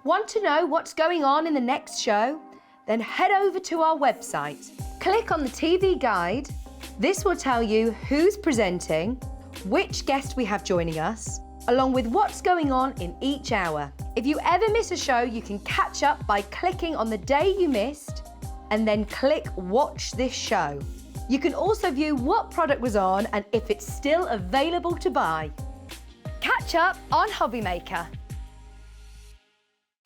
Want to know what's going on in the next show? Then head over to our website. Click on the TV guide. This will tell you who's presenting, which guest we have joining us, along with what's going on in each hour. If you ever miss a show, you can catch up by clicking on the day you missed and then click Watch This Show. You can also view what product was on and if it's still available to buy. Catch up on HobbyMaker.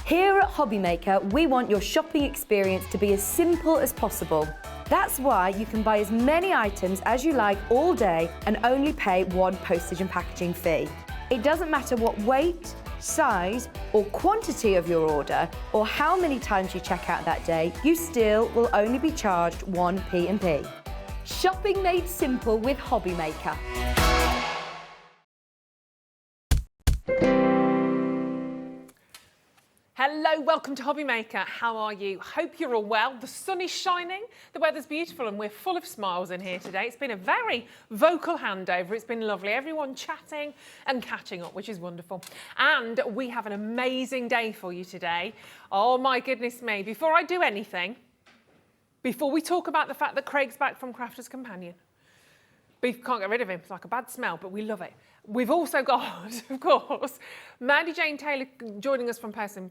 Here at HobbyMaker, we want your shopping experience to be as simple as possible. That's why you can buy as many items as you like all day and only pay one postage and packaging fee. It doesn't matter what weight, size or quantity of your order or how many times you check out that day, you still will only be charged one P&P. Shopping made simple with HobbyMaker. Hello, welcome to HobbyMaker. How are you? Hope you're all well. The sun is shining, the weather's beautiful, and we're full of smiles in here today. It's been a very vocal handover. It's been lovely. Everyone chatting and catching up, which is wonderful. And we have an amazing day for you today. Oh my goodness me. Before I do anything, before we talk about the fact that Craig's back from Crafter's Companion, we can't get rid of him. It's like a bad smell, but we love it. We've also got, of course, Mandy Jane Taylor joining us from Person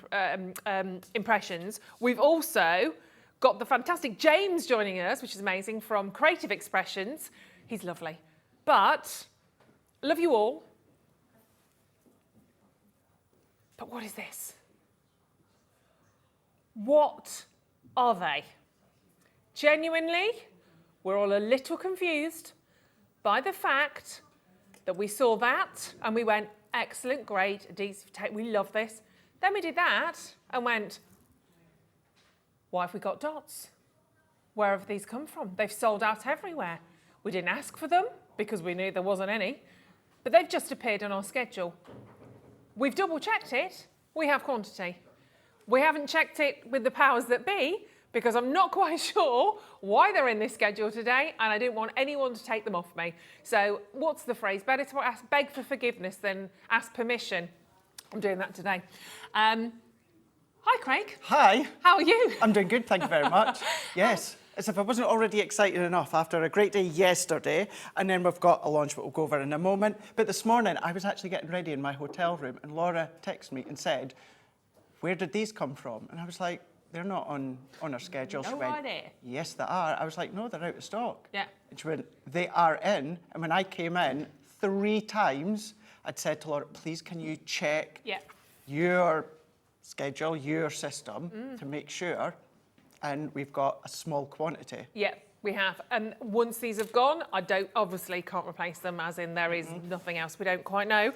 Impressions. We've also got the fantastic James joining us, which is amazing, from Creative Expressions. He's lovely. But, love you all. But what is this? What are they? Genuinely, we're all a little confused by the fact that we saw that and we went, excellent, great, we love this. Then we did that and went, why have we got dots? Where have these come from? They've sold out everywhere. We didn't ask for them because we knew there wasn't any, but they've just appeared on our schedule. We've double checked it. We have quantity. We haven't checked it with the powers that be because I'm not quite sure why they're in this schedule today and I didn't want anyone to take them off me. So what's the phrase? Better to beg for forgiveness than ask permission. I'm doing that today. Hi, Craig. Hi. How are you? I'm doing good, thank you very much. Yes, as if I wasn't already excited enough after a great day yesterday, and then we've got a launch that we'll go over in a moment. But this morning, I was actually getting ready in my hotel room and Laura texted me and said, where did these come from? And I was like, they're not on our schedule. No, she went, are they? yes, they are. I was like, no, they're out of stock. Yeah. And she went, they are in. And when I came in 3 times, I'd said to Laura, please can you check your schedule, your system to make sure. And we've got a small quantity. Yeah, we have. And once these have gone, I obviously can't replace them, as in there is nothing else. We don't quite know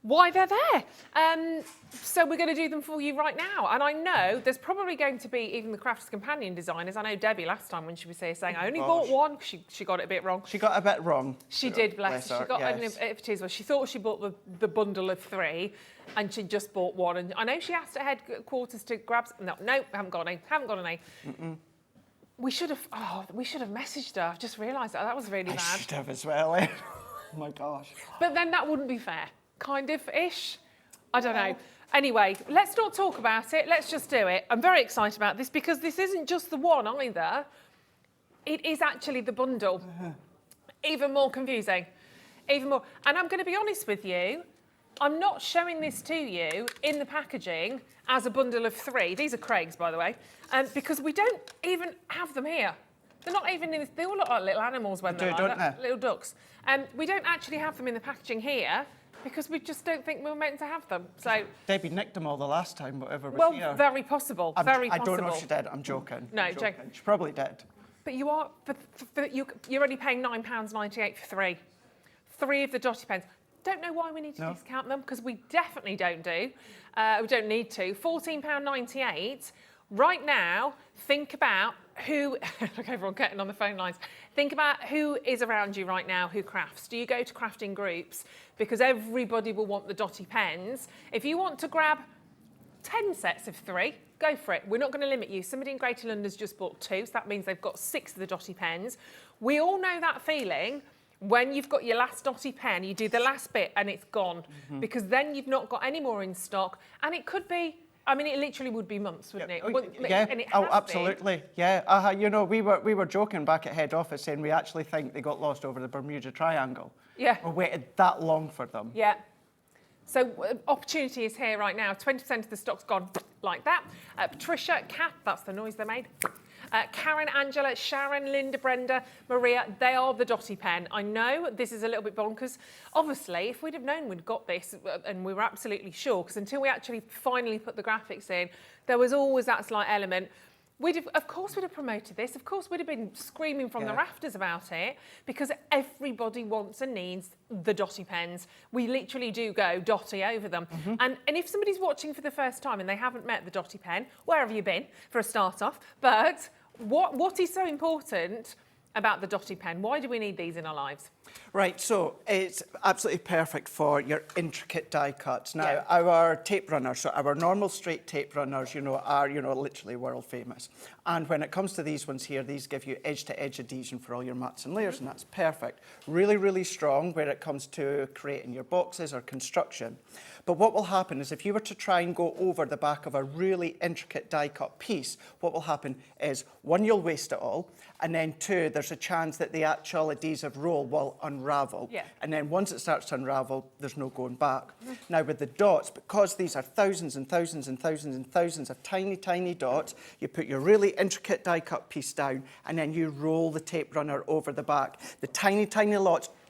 why they're there. So we're going to do them for you right now. And I know there's probably going to be even the Crafter's Companion designers. I know Debbie last time when she was here saying, I only bought one. She got it a bit wrong. She got a bit wrong. She did, bless her. She got an she thought she bought the bundle of 3 and she just bought 1. And I know she asked at headquarters to grab some. No, haven't got any. Haven't got any. We should have messaged her. I've just realised that was really bad. I should have as well. Oh my gosh. But then that wouldn't be fair. Kind of-ish. I don't know. Anyway, let's not talk about it. Let's just do it. I'm very excited about this because this isn't just the one either. It is actually the bundle. Even more confusing. Even more. And I'm going to be honest with you. I'm not showing this to you in the packaging as a bundle of 3. These are Craig's, by the way. Because we don't even have them here. They're not even in this. They all look like little animals when they're like that. Little ducks. We don't actually have them in the packaging here. Because we just don't think we were meant to have them. So Debbie nicked them all the last time, whatever was here. Well, very possible. Very possible. I don't know if she did. I'm joking. No, I'm joking. She probably did. But you are, you're only paying £9.98 for 3. 3 of the dotty pens. Don't know why we need to discount them, because we definitely don't do. We don't need to. £14.98. Right now, think about who, look, everyone getting on the phone lines. Think about who is around you right now who crafts. Do you go to crafting groups? Because everybody will want the dotty pens. If you want to grab 10 sets of 3, go for it. We're not going to limit you. Somebody in Greater London's just bought 2, so that means they've got 6 of the dotty pens. We all know that feeling when you've got your last dotty pen, you do the last bit and it's gone, because then you've not got any more in stock, and it could be, I mean, it literally would be months, wouldn't it? Yeah, And it oh, has absolutely. been. Yeah, you know, we were joking back at head office saying we actually think they got lost over the Bermuda Triangle. Yeah. We waited that long for them. Yeah. So opportunity is here right now. 20% of the stock's gone like that. Patricia, Kath, that's the noise they made. Karen, Angela, Sharon, Linda, Brenda, Maria, they are the dotty pen. I know this is a little bit bonkers. Obviously, if we'd have known we'd got this, and we were absolutely sure, because until we actually finally put the graphics in, there was always that slight element. Of course we'd have promoted this. Of course we'd have been screaming from the rafters about it, because everybody wants and needs the dotty pens. We literally do go dotty over them. And if somebody's watching for the first time and they haven't met the dotty pen, where have you been for a start off? But what is so important about the dotty pen? Why do we need these in our lives? Right, so it's absolutely perfect for your intricate die cuts. Now, our tape runners, so our normal straight tape runners, are, literally world famous. And when it comes to these ones here, these give you edge-to-edge adhesion for all your mats and layers, and that's perfect. Really, really strong when it comes to creating your boxes or construction. But what will happen is if you were to try and go over the back of a really intricate die-cut piece, what will happen is, one, you'll waste it all, and then two, there's a chance that the actual adhesive roll will unravel. Yeah. And then once it starts to unravel, there's no going back. Now with the dots, because these are thousands and thousands and thousands and thousands of tiny, tiny dots, you put your really intricate die-cut piece down, and then you roll the tape runner over the back. The tiny, tiny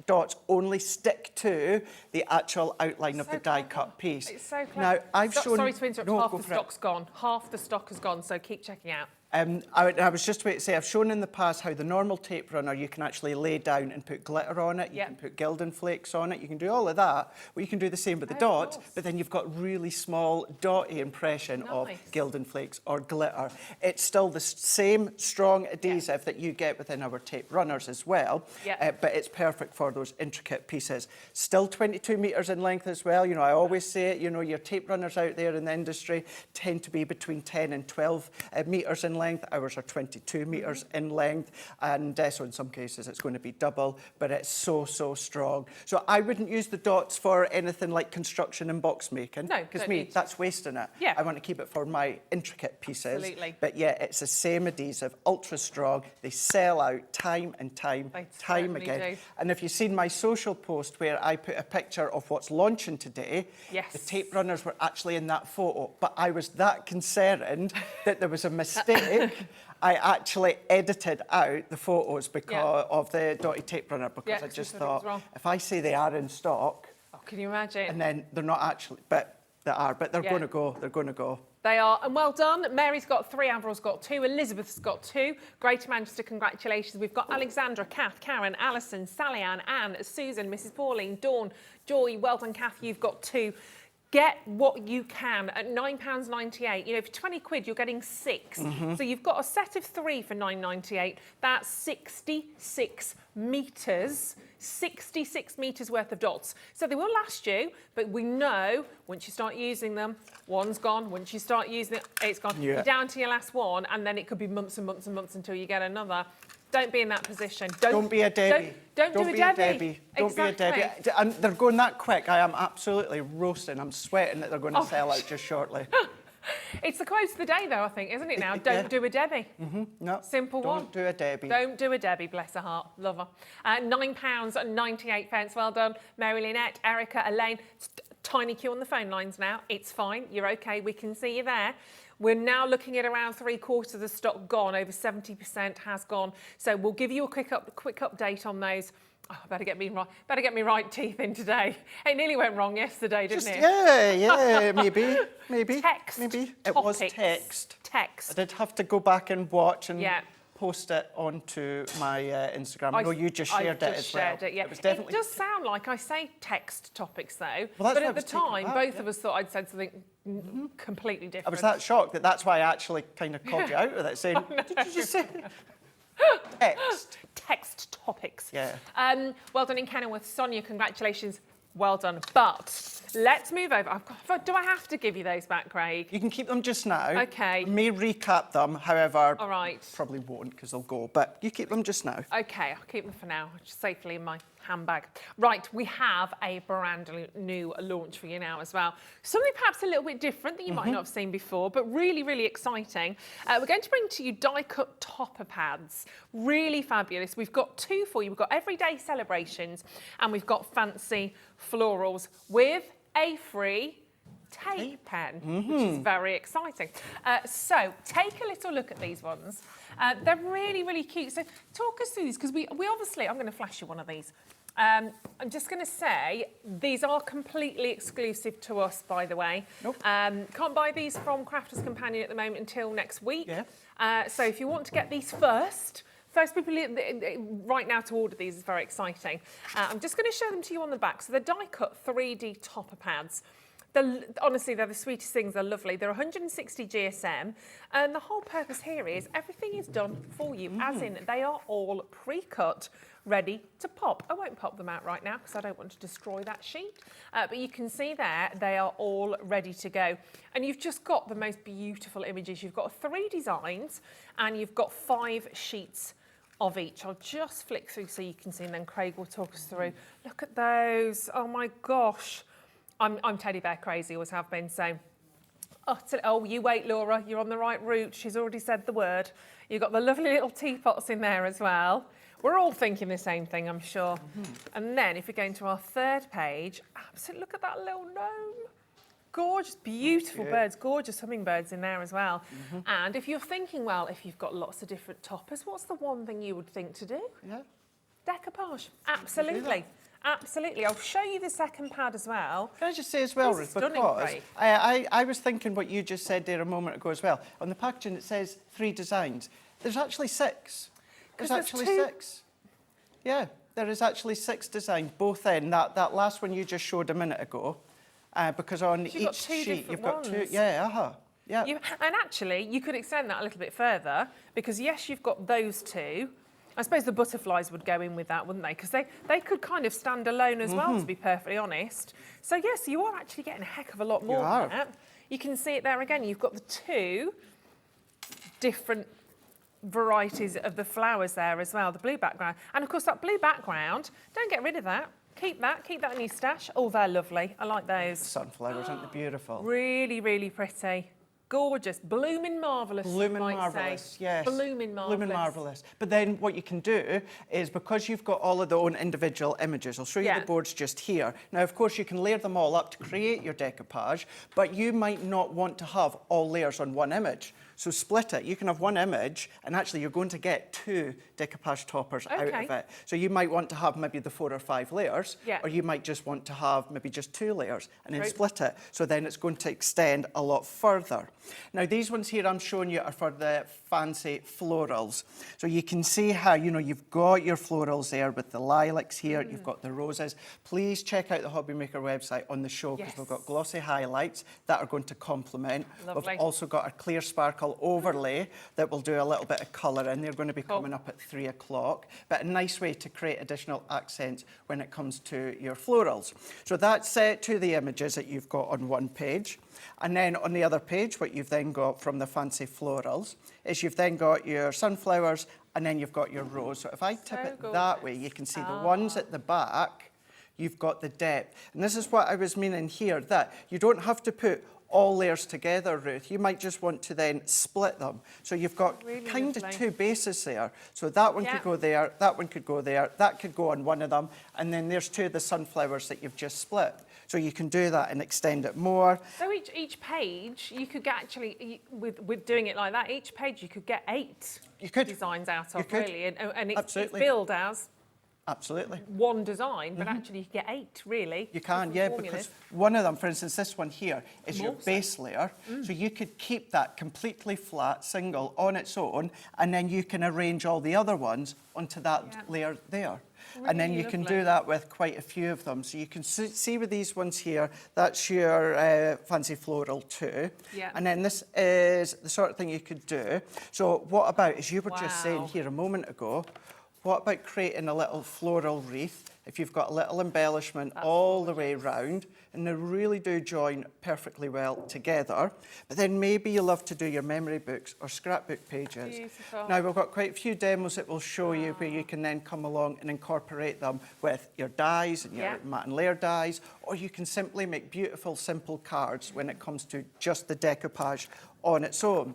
dots only stick to the actual outline of the die-cut piece. It's so clever. Now, I've shown... Sorry to interrupt, No, half go the for it. stock's gone. Half the stock has gone, so keep checking out. I was just about to say, I've shown in the past how the normal tape runner, you can actually lay down and put glitter on it, you can put Gildan flakes on it, you can do all of that. Well, you can do the same with the dots, but then you've got really small dotty impression of Gildan flakes or glitter. It's still the same strong adhesive that you get within our tape runners as well, but it's perfect for those intricate pieces. Still 22 metres in length as well. I always say it, your tape runners out there in the industry tend to be between 10 and 12 metres in length. Ours are 22 metres in length, and so in some cases it's going to be double, but it's so, so strong. So I wouldn't use the dots for anything like construction and box making. No, because that's wasting it. Yeah. I want to keep it for my intricate pieces. Absolutely. But yeah, it's the same adhesive, ultra strong. They sell out time and time again. Do. And if you've seen my social post where I put a picture of what's launching today, the tape runners were actually in that photo, but I was that concerned that there was a mistake. I actually edited out the photos because of the dotty tape runner, because I just thought, if I say they are in stock, can you imagine? And then they're not actually, but they are, but they're going to go. They're going to go. They are, and well done. Mary's got 3, Avril's got 2, Elizabeth's got 2. Greater Manchester, congratulations. We've got Alexandra, Kath, Karen, Alison, Sally Ann, Anne, Susan, Mrs. Pauline, Dawn, Joy. Well done, Kath, you've got 2. Get what you can at £9.98. For 20 quid, you're getting 6. So you've got a set of 3 for £9.98. That's 66 metres. 66 metres worth of dots. So they will last you, but we know once you start using them, one's gone. Once you start using it, it's gone. You're down to your last one, and then it could be months and months and months until you get another. Don't be in that position. Don't be a Debbie. Don't do a Debbie. Don't be a Debbie. And they're going that quick. I am absolutely roasting. I'm sweating that they're going to sell out just shortly. It's the quote of the day, though, I think, isn't it now? Don't do a Debbie. No. Simple one. Don't do a Debbie. Don't do a Debbie, bless her heart. Love her. £9.98. Well done. Mary Lynette, Erica, Elaine. Tiny queue on the phone lines now. It's fine. You're OK. We can see you there. We're now looking at around 3/4 of the stock gone. Over 70% has gone. So we'll give you a quick update on those. Oh, better get me right teeth in today. It nearly went wrong yesterday, didn't it? Yeah, maybe. Text. Maybe. It Topics. was text. Text. I did have to go back and watch and post it onto my Instagram. I know you just shared it as well. It was definitely... It does sound like I say text topics, though. Well, but at the time, both of us thought I'd said something completely different. I was that shocked that's why I actually kind of called you out with it, saying, did you just say text? Text topics. Yeah. Well done in Kenilworth. Sonia, congratulations. Well done. But let's move over. Do I have to give you those back, Craig? You can keep them just now. OK. I may recap them, however, all right. Probably won't because they'll go, but you keep them just now. OK, I'll keep them for now, safely in my handbag. Right, we have a brand new launch for you now as well. Something perhaps a little bit different that you might not have seen before, but really, really exciting. We're going to bring to you die-cut topper pads. Really fabulous. We've got two for you. We've got everyday celebrations and we've got fancy florals with a free tape pen, which is very exciting. So take a little look at these ones. They're really, really cute. So talk us through these, because we obviously, I'm going to flash you one of these. I'm just going to say, these are completely exclusive to us, by the way. Nope. Can't buy these from Crafters Companion at the moment until next week. Yeah. So if you want to get these first people right now to order these is very exciting. I'm just going to show them to you on the back. So they're die-cut 3D topper pads. Honestly, they're the sweetest things. They're lovely. They're 160 GSM. And the whole purpose here is everything is done for you, as in they are all pre-cut, ready to pop. I won't pop them out right now because I don't want to destroy that sheet. But you can see there, they are all ready to go. And you've just got the most beautiful images. You've got 3 designs and you've got 5 sheets of each. I'll just flick through so you can see, and then Craig will talk us through. Look at those. Oh my gosh. I'm teddy bear crazy, always have been, so. Oh, you wait, Laura, you're on the right route. She's already said the word. You've got the lovely little teapots in there as well. We're all thinking the same thing, I'm sure. And then if we go into our 3rd page, absolutely, look at that little gnome. Gorgeous, beautiful birds, gorgeous hummingbirds in there as well. And if you're thinking, well, if you've got lots of different toppers, what's the one thing you would think to do? Yeah. Decoupage, absolutely. Absolutely. I'll show you the second pad as well. Can I just say as well, Ruth, because I was thinking what you just said there a moment ago as well. On the packaging it says 3 designs. There's actually 6. There's actually 6. Yeah, there is actually 6 designs, both in that last one you just showed a minute ago. Because on each sheet you've got 2. Yeah, yeah. And actually, you could extend that a little bit further, because yes, you've got those 2. I suppose the butterflies would go in with that, wouldn't they? Because they could kind of stand alone as well, to be perfectly honest. So yes, you are actually getting a heck of a lot more than that. You can see it there again. You've got the 2 different varieties of the flowers there as well, the blue background. And of course, that blue background, don't get rid of that. Keep that in your stash. Oh, they're lovely. I like those. Sunflowers, aren't they beautiful? Really, really pretty. Gorgeous, blooming marvellous. Blooming marvellous, yes. Blooming marvellous. Blooming marvellous. But then what you can do is, because you've got all of the own individual images, I'll show you the boards just here. Now, of course, you can layer them all up to create your decoupage, but you might not want to have all layers on one image. So split it. You can have one image, and actually you're going to get 2 decoupage toppers out of it. So you might want to have maybe the 4 or 5 layers, or you might just want to have maybe just 2 layers and then split it. So then it's going to extend a lot further. Now, these ones here I'm showing you are for the fancy florals. So you can see how, you've got your florals there with the lilacs here, you've got the roses. Please check out the HobbyMaker website on the show, because we've got glossy highlights that are going to complement. We've also got a clear sparkle overlay that will do a little bit of colour, and they're going to be coming up at 3 o'clock. But a nice way to create additional accents when it comes to your florals. So that's 2 of the images that you've got on one page. And then on the other page, what you've then got from the fancy florals is you've then got your sunflowers, and then you've got your rose. So if I tip it that way, you can see the ones at the back, you've got the depth. And this is what I was meaning here, that you don't have to put all layers together, Ruth. You might just want to then split them. So you've got kind of 2 bases there. So that one could go there, that one could go there, that could go on one of them, and then there's 2 of the sunflowers that you've just split. So you can do that and extend it more. So each page, you could get actually, with doing it like that, each page you could get 8 designs out of, really. And it's billed as one design, but actually you get 8, really. You can, because one of them, for instance, this one here is your base layer. So you could keep that completely flat, single, on its own, and then you can arrange all the other ones onto that layer there. Really, and then you can do that with quite a few of them. So you can see with these ones here, that's your fancy floral 2. And then this is the sort of thing you could do. So what about, as you were just saying here a moment ago, what about creating a little floral wreath if you've got a little embellishment all the way round, and they really do join perfectly well together. But then maybe you love to do your memory books or scrapbook pages. Beautiful. Now, we've got quite a few demos that will show you where you can then come along and incorporate them with your dies and your matte and layer dies, or you can simply make beautiful, simple cards when it comes to just the decoupage on its own.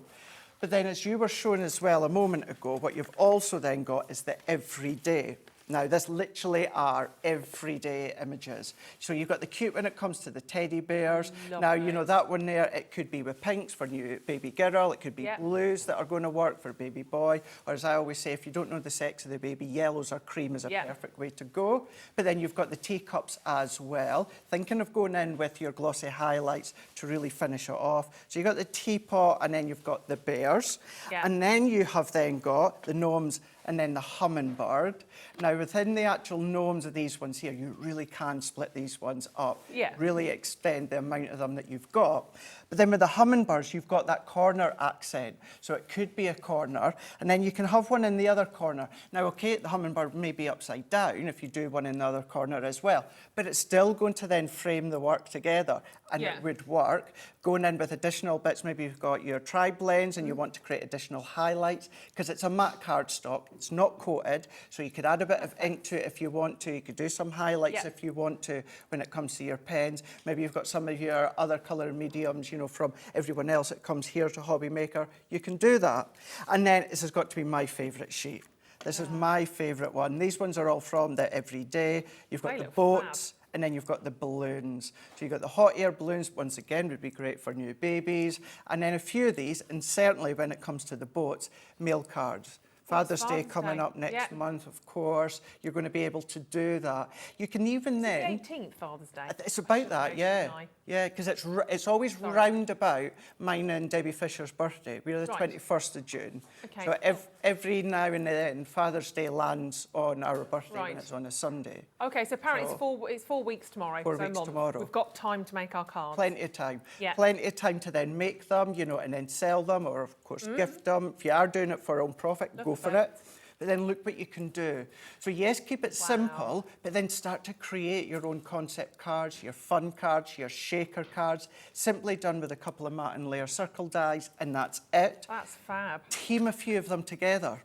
But then, as you were showing as well a moment ago, what you've also then got is the everyday. Now, this literally are everyday images. So you've got the cute when it comes to the teddy bears. Now, you know, that one there, it could be with pinks for new baby girl. It could be blues that are going to work for baby boy. Or as I always say, if you don't know the sex of the baby, yellows or cream is a perfect way to go. But then you've got the teacups as well. Thinking of going in with your glossy highlights to really finish it off. So you've got the teapot and then you've got the bears. And then you have then got the gnomes and then the hummingbird. Now, within the actual gnomes of these ones here, you really can split these ones up, really extend the amount of them that you've got. But then with the hummingbirds, you've got that corner accent. So it could be a corner, and then you can have one in the other corner. Now, okay, the hummingbird may be upside down if you do one in the other corner as well, but it's still going to then frame the work together, and it would work. Going in with additional bits, maybe you've got your tri-blends and you want to create additional highlights, because it's a matte cardstock, it's not coated, so you could add a bit of ink to it if you want to. You could do some highlights if you want to when it comes to your pens. Maybe you've got some of your other colour mediums, you know, from everyone else that comes here to HobbyMaker. You can do that. And then this has got to be my favourite sheet. This is my favourite one. These ones are all from the everyday. You've got the boats. And then you've got the balloons. So you've got the hot air balloons, once again, would be great for new babies. And then a few of these, and certainly when it comes to the boats, mail cards. Father's Day coming up next month, of course. You're going to be able to do that. You can even then... It's the 18th Father's Day. It's about that, yeah. Yeah, because it's always round about mine and Debbie Fisher's birthday. We're the 21st of June. So every now and then, Father's Day lands on our birthday when it's on a Sunday. Okay, so apparently it's 4 weeks tomorrow. 4 weeks tomorrow. We've got time to make our cards. Plenty of time. Plenty of time to then make them, you know, and then sell them or, of course, gift them. If you are doing it for own profit, go for it. But then look what you can do. So yes, keep it simple, but then start to create your own concept cards, your fun cards, your shaker cards, simply done with a couple of matte and layer circle dies, and that's it. That's fab. Team a few of them together.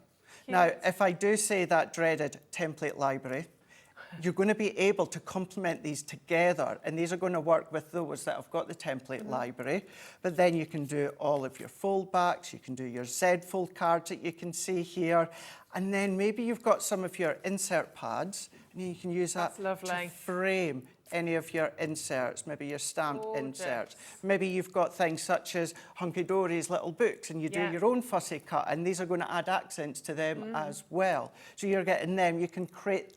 Now, if I do say that dreaded template library, you're going to be able to complement these together, and these are going to work with those that have got the template library. But then you can do all of your fold backs, you can do your Z fold cards that you can see here, and then maybe you've got some of your insert pads, and you can use that to frame any of your inserts, maybe your stamped inserts. Maybe you've got things such as Hunky Dory's little books, and you do your own fussy cut, and these are going to add accents to them as well. So you're getting them, you can create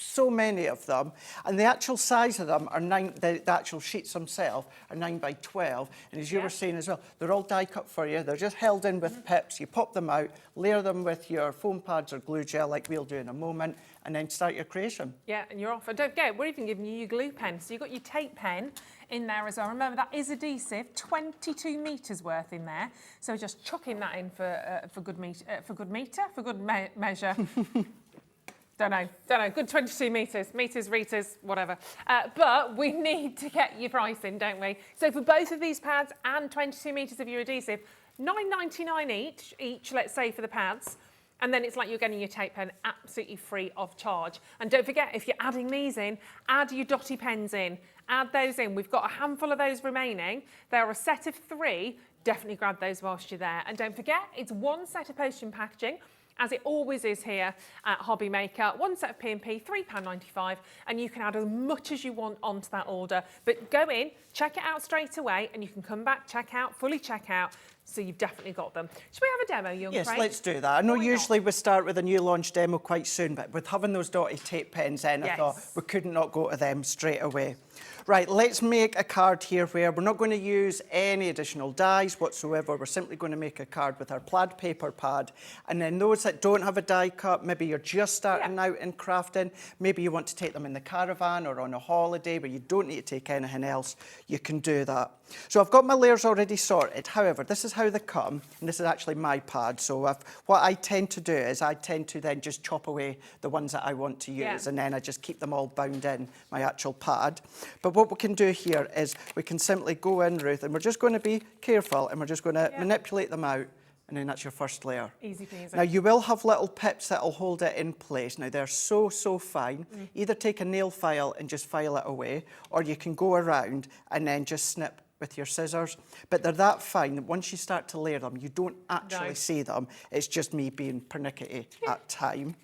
so many of them, and the actual size of them are the actual sheets themselves are 9 by 12, and as you were saying as well, they're all die cut for you. They're just held in with pips. You pop them out, layer them with your foam pads or glue gel like we'll do in a moment, and then start your creation. Yeah, and you're off. And don't forget, we're even giving you your glue pen. So you've got your tape pen in there as well. Remember, that is adhesive, 22 metres worth in there. So just chucking that in for good measure. Don't know, good 22 meters, reters, whatever. But we need to get your price in, don't we? So for both of these pads and 22 meters of your adhesive, $9.99 each, let's say, for the pads. And then it's like you're getting your tape pen absolutely free of charge. And don't forget, if you're adding these in, add your dotty pens in. Add those in. We've got a handful of those remaining. They're a set of 3. Definitely grab those whilst you're there. And don't forget, it's one set of postage and packaging, as it always is here at HobbyMaker. One set of P&P, £3.95, and you can add as much as you want onto that order. But go in, check it out straight away, and you can come back, fully check out, so you've definitely got them. Should we have a demo, young Yes, Craig? let's do that. I know usually we start with a new launch demo quite soon, but with having those dotted tape pens in, I thought we couldn't not go to them straight away. Right, let's make a card here where we're not going to use any additional dies whatsoever. We're simply going to make a card with our plaid paper pad. And then those that don't have a die cut, maybe you're just starting out in crafting, maybe you want to take them in the caravan or on a holiday where you don't need to take anything else, you can do that. So I've got my layers already sorted. However, this is how they come, and this is actually my pad, so what I tend to do is I tend to then just chop away the ones that I want to use, and then I just keep them all bound in my actual pad. But what we can do here is we can simply go in, Ruth, and we're just going to be careful, and we're just going to manipulate them out, and then that's your first layer. Easy peasy. Now, you will have little pips that will hold it in place. Now, they're so fine. Either take a nail file and just file it away, or you can go around and then just snip with your scissors. But they're that fine that once you start to layer them, you don't actually see them. It's just me being pernickety at time.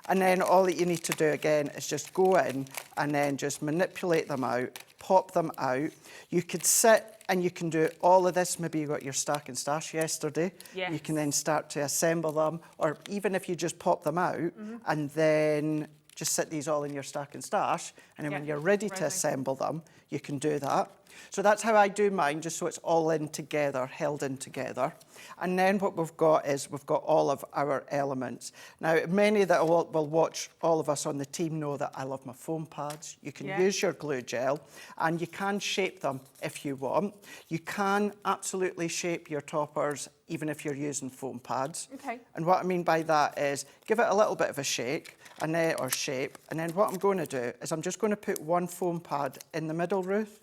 And then all that you need to do again is just go in and then just manipulate them out, pop them out. You could sit and you can do all of this. Maybe you got your stack and stash yesterday. Yes. You can then start to assemble them, or even if you just pop them out and then just sit these all in your stack and stash, and then when you're ready to assemble them, you can do that. So that's how I do mine, just so it's all in together, held in together. And then what we've got is we've got all of our elements. Now, many that will watch all of us on the team know that I love my foam pads. You can use your glue gel, and you can shape them if you want. You can absolutely shape your toppers even if you're using foam pads. Okay. And what I mean by that is give it a little bit of a shake, and then, or shape, and then what I'm going to do is I'm just going to put one foam pad in the middle, Ruth,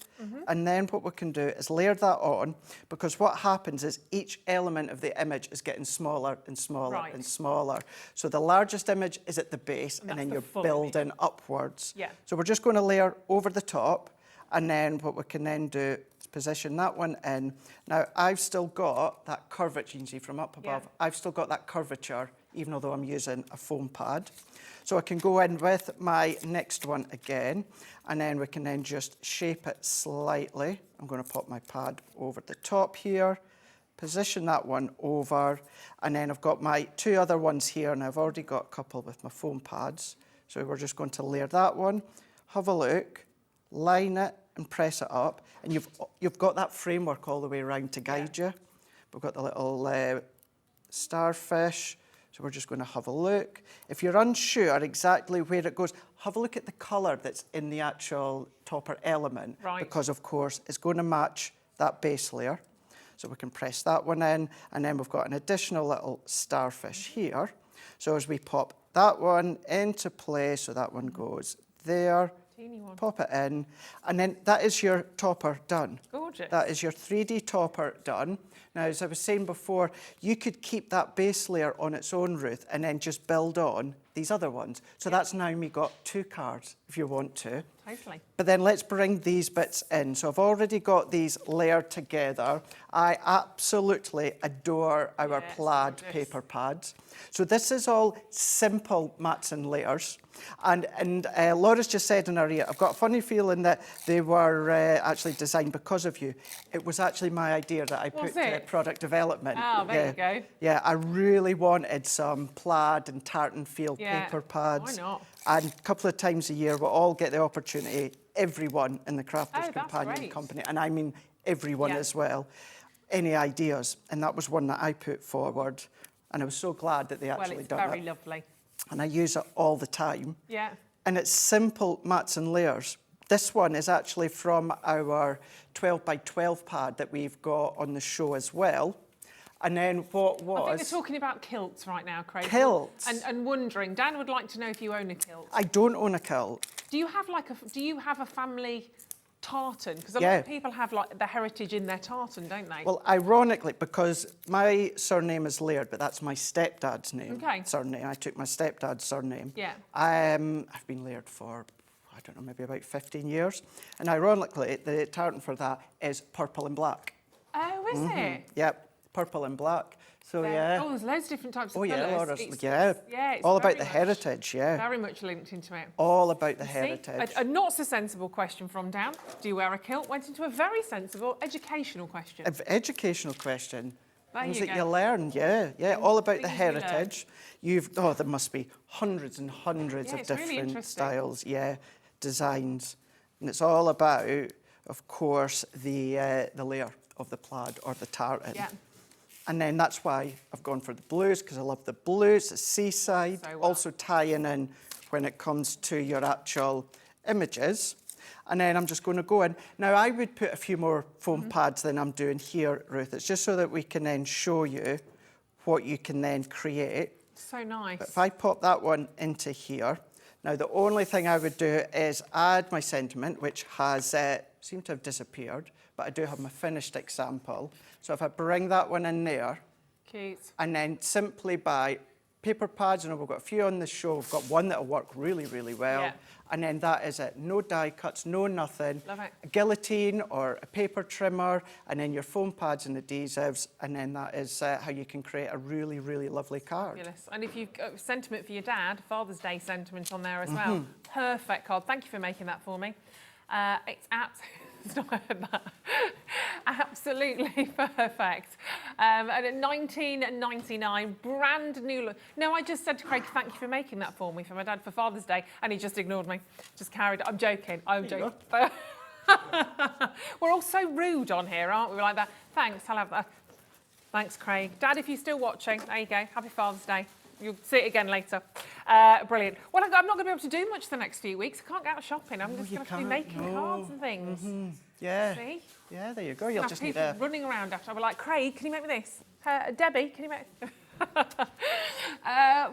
and then what we can do is layer that on, because what happens is each element of the image is getting smaller and smaller and smaller. So the largest image is at the base, and then you're building upwards. Yeah. So we're just going to layer over the top, and then what we can then do is position that one in. Now, I've still got that curvature, you can see from up above, I've still got that curvature, even though I'm using a foam pad. So I can go in with my next one again, and then we can then just shape it slightly. I'm going to pop my pad over the top here, position that one over, and then I've got my two other ones here, and I've already got a couple with my foam pads. So we're just going to layer that one, have a look, line it and press it up, and you've got that framework all the way around to guide you. We've got the little starfish. So we're just going to have a look. If you're unsure exactly where it goes, have a look at the colour that's in the actual topper element, because of course it's going to match that base layer. So we can press that one in, and then we've got an additional little starfish here. So as we pop that one into place, so that one goes there, pop it in, and then that is your topper done. Gorgeous. That is your 3D topper done. Now, as I was saying before, you could keep that base layer on its own, Ruth, and then just build on these other ones. So that's now me got two cards, if you want to. Totally. But then let's bring these bits in. So I've already got these layered together. I absolutely adore our plaid paper pads. So this is all simple mats and layers. And Laura's just said in her ear, I've got a funny feeling that they were actually designed because of you. It was actually my idea that I put to product development. Oh, there you go. Yeah, I really wanted some plaid and tartan field paper pads. Why not? And a couple of times a year, we'll all get the opportunity, everyone in the Crafters Companion Company, and I mean everyone as well, any ideas. And that was one that I put forward, and I was so glad that they actually done it. Well, it's very lovely. And I use it all the time. Yeah. And it's simple mats and layers. This one is actually from our 12 by 12 pad that we've got on the show as well. And then what was... I think they're talking about kilts right now, Craig. Kilts? And wondering, Dan would like to know if you own a kilt. I don't own a kilt. Do you have a family tartan? Because a lot of people have like the heritage in their tartan, don't they? Well, ironically, because my surname is Laird, but that's my stepdad's name. Surname. I took my stepdad's surname. Yeah. I've been Laird for, I don't know, maybe about 15 years. And ironically, the tartan for that is purple and black. Oh, is it? Yep. Purple and black. So, yeah. Oh, there's loads of different types of colours. Laura, it's all about the much, heritage, very much linked into it. All about the heritage. A not so sensible question from Dan. Do you wear a kilt? Went into a very sensible educational question. An educational question. Things that you learn, all about the heritage. There must be hundreds and hundreds of different styles, designs. And it's all about, of course, the layer of the plaid or the tartan. Yeah. And then that's why I've gone for the blues, because I love the blues, the seaside, also tying in when it comes to your actual images. And then I'm just going to go in. Now, I would put a few more foam pads than I'm doing here, Ruth. It's just so that we can then show you what you can then create. So nice. But if I pop that one into here, now the only thing I would do is add my sentiment, which has seemed to have disappeared, but I do have my finished example. So if I bring that one in there, cute. And then simply by paper pads, and we've got a few on the show, we've got one that'll work really, really well. Yeah. And then that is it. No die cuts, no nothing. Love it. A guillotine or a paper trimmer, and then your foam pads and adhesives, and then that is how you can create a really, really lovely card. Fabulous. And if you've got sentiment for your dad, Father's Day sentiment on there as well. Perfect card. Thank you for making that for me. It's absolutely perfect. And at $19.99, brand new look. No, I just said to Craig, thank you for making that for me for my dad for Father's Day, and he just ignored me. Just carried on. I'm joking. I'm joking. We're all so rude on here, aren't we? We're like that. Thanks, I'll have that. Thanks, Craig. Dad, if you're still watching, there you go. Happy Father's Day. You'll see it again later. Brilliant. Well, I'm not going to be able to do much the next few weeks. I can't get out shopping. I'm just going to be making cards and things. Yeah. See? Yeah, there you go. You'll just need people a... running around after. I'll be like, Craig, can you make me this? Debbie, can you make...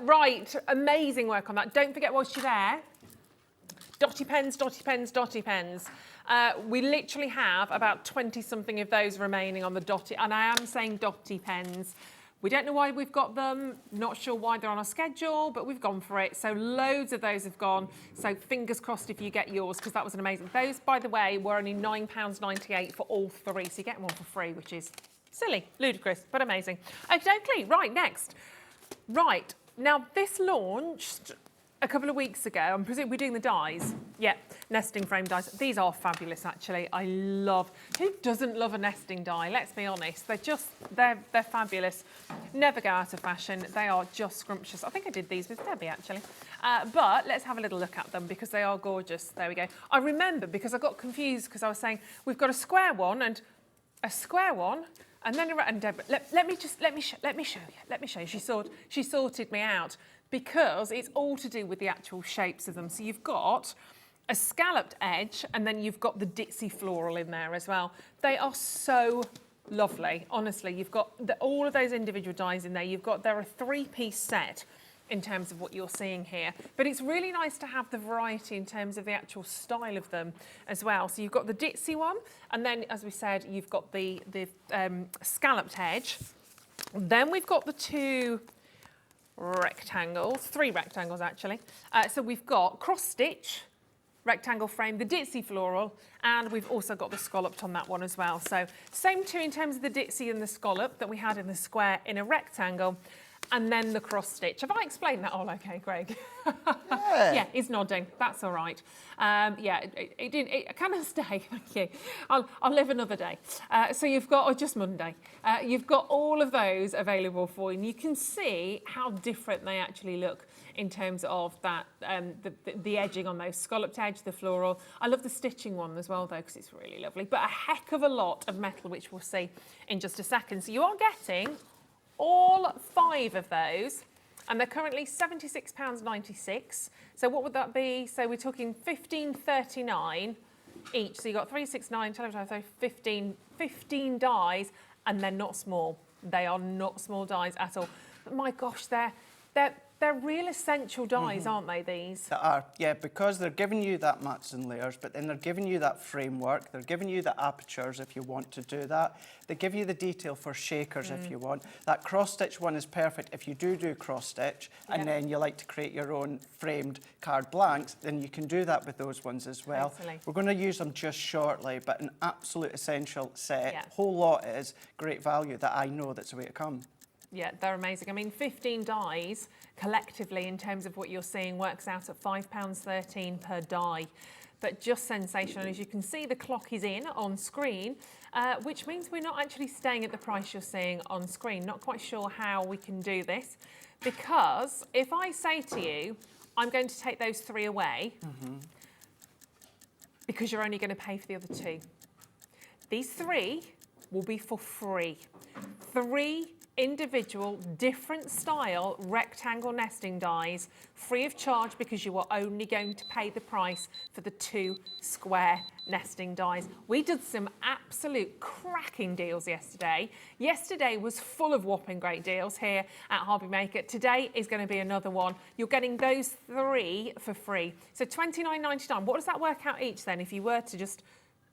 Right, amazing work on that. Don't forget whilst you're there, dotty pens, dotty pens, dotty pens. We literally have about 20-something of those remaining on the dotty, and I am saying dotty pens. We don't know why we've got them, not sure why they're on our schedule, but we've gone for it. So loads of those have gone. So fingers crossed if you get yours, because that was an amazing. Those, by the way, were only £9.98 for all three. So you get one for free, which is silly, ludicrous, but amazing. Okay, right, next. Right, now this launched a couple of weeks ago. I'm presuming we're doing the dies. Yeah, nesting frame dies. These are fabulous, actually. I love, who doesn't love a nesting die? Let's be honest. They're fabulous. Never go out of fashion. They are just scrumptious. I think I did these with Debbie, actually. But let's have a little look at them because they are gorgeous. There we go. I remember because I got confused because I was saying we've got a square one and a square one. And then Debbie, let me show you. She sorted me out. Because it's all to do with the actual shapes of them. So you've got a scalloped edge, and then you've got the ditzy floral in there as well. They are so lovely, honestly. You've got all of those individual dies in there. They're a three-piece set in terms of what you're seeing here. But it's really nice to have the variety in terms of the actual style of them as well. So you've got the ditzy one, and then, as we said, you've got the scalloped edge. Then we've got the two rectangles, three rectangles actually. So we've got cross stitch, rectangle frame, the ditzy floral, and we've also got the scalloped on that one as well. So same two in terms of the ditzy and the scallop that we had in the square in a rectangle, and then the cross stitch. Have I explained that all okay, Greg? Yeah. Yeah, he's nodding. That's all right. Yeah, it can I stay? Thank you. I'll live another day. So you've got, or just Monday. You've got all of those available for you, and you can see how different they actually look in terms of that, the edging on those, scalloped edge, the floral. I love the stitching one as well, though, because it's really lovely. But a heck of a lot of metal, which we'll see in just a second. So you are getting all 5 of those, and they're currently £76.96. So what would that be? So we're talking £15.39 each. So you got 369, 15 dies, and they're not small. They are not small dies at all. But my gosh, they're real essential dies, aren't they, these? They are, yeah, because they're giving you that mats and layers, but then they're giving you that framework, they're giving you the apertures if you want to do that. They give you the detail for shakers if you want. That cross-stitch one is perfect if you do cross-stitch, and then you like to create your own framed card blanks, then you can do that with those ones as well. Totally. We're going to use them just shortly, but an absolute essential set. Yeah. Whole lot is great value that I know that's the way to come. Yeah, they're amazing. I mean, 15 dies collectively in terms of what you're seeing works out at £5.13 per die. But just sensational. As you can see, the clock is in on screen, which means we're not actually staying at the price you're seeing on screen. Not quite sure how we can do this, because if I say to you, I'm going to take those 3 away, because you're only going to pay for the other 2. These 3 will be for free. 3 individual, different style rectangle nesting dies, free of charge, because you are only going to pay the price for the 2 square nesting dies. We did some absolute cracking deals yesterday. Yesterday was full of whopping great deals here at HobbyMaker. Today is going to be another one. You're getting those 3 for free. So $29.99. What does that work out each then if you were to just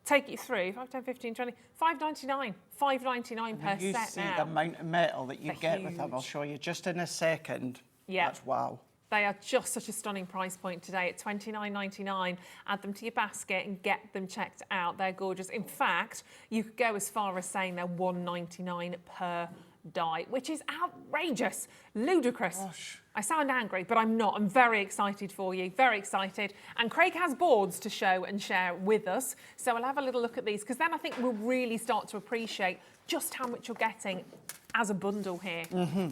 take it through? 5, 10, 15, 20, $5.99. $5.99 per You set see now. the amount of metal that you They're get with them. I'll huge. show you just in a second. Yeah. That's wow. They are just such a stunning price point today at $29.99. Add them to your basket and get them checked out. They're gorgeous. In fact, you could go as far as saying they're $1.99 per die, which is outrageous, ludicrous. Gosh. I sound angry, but I'm not. I'm very excited for you, very excited. And Craig has boards to show and share with us. So I'll have a little look at these, because then I think we'll really start to appreciate just how much you're getting as a bundle here.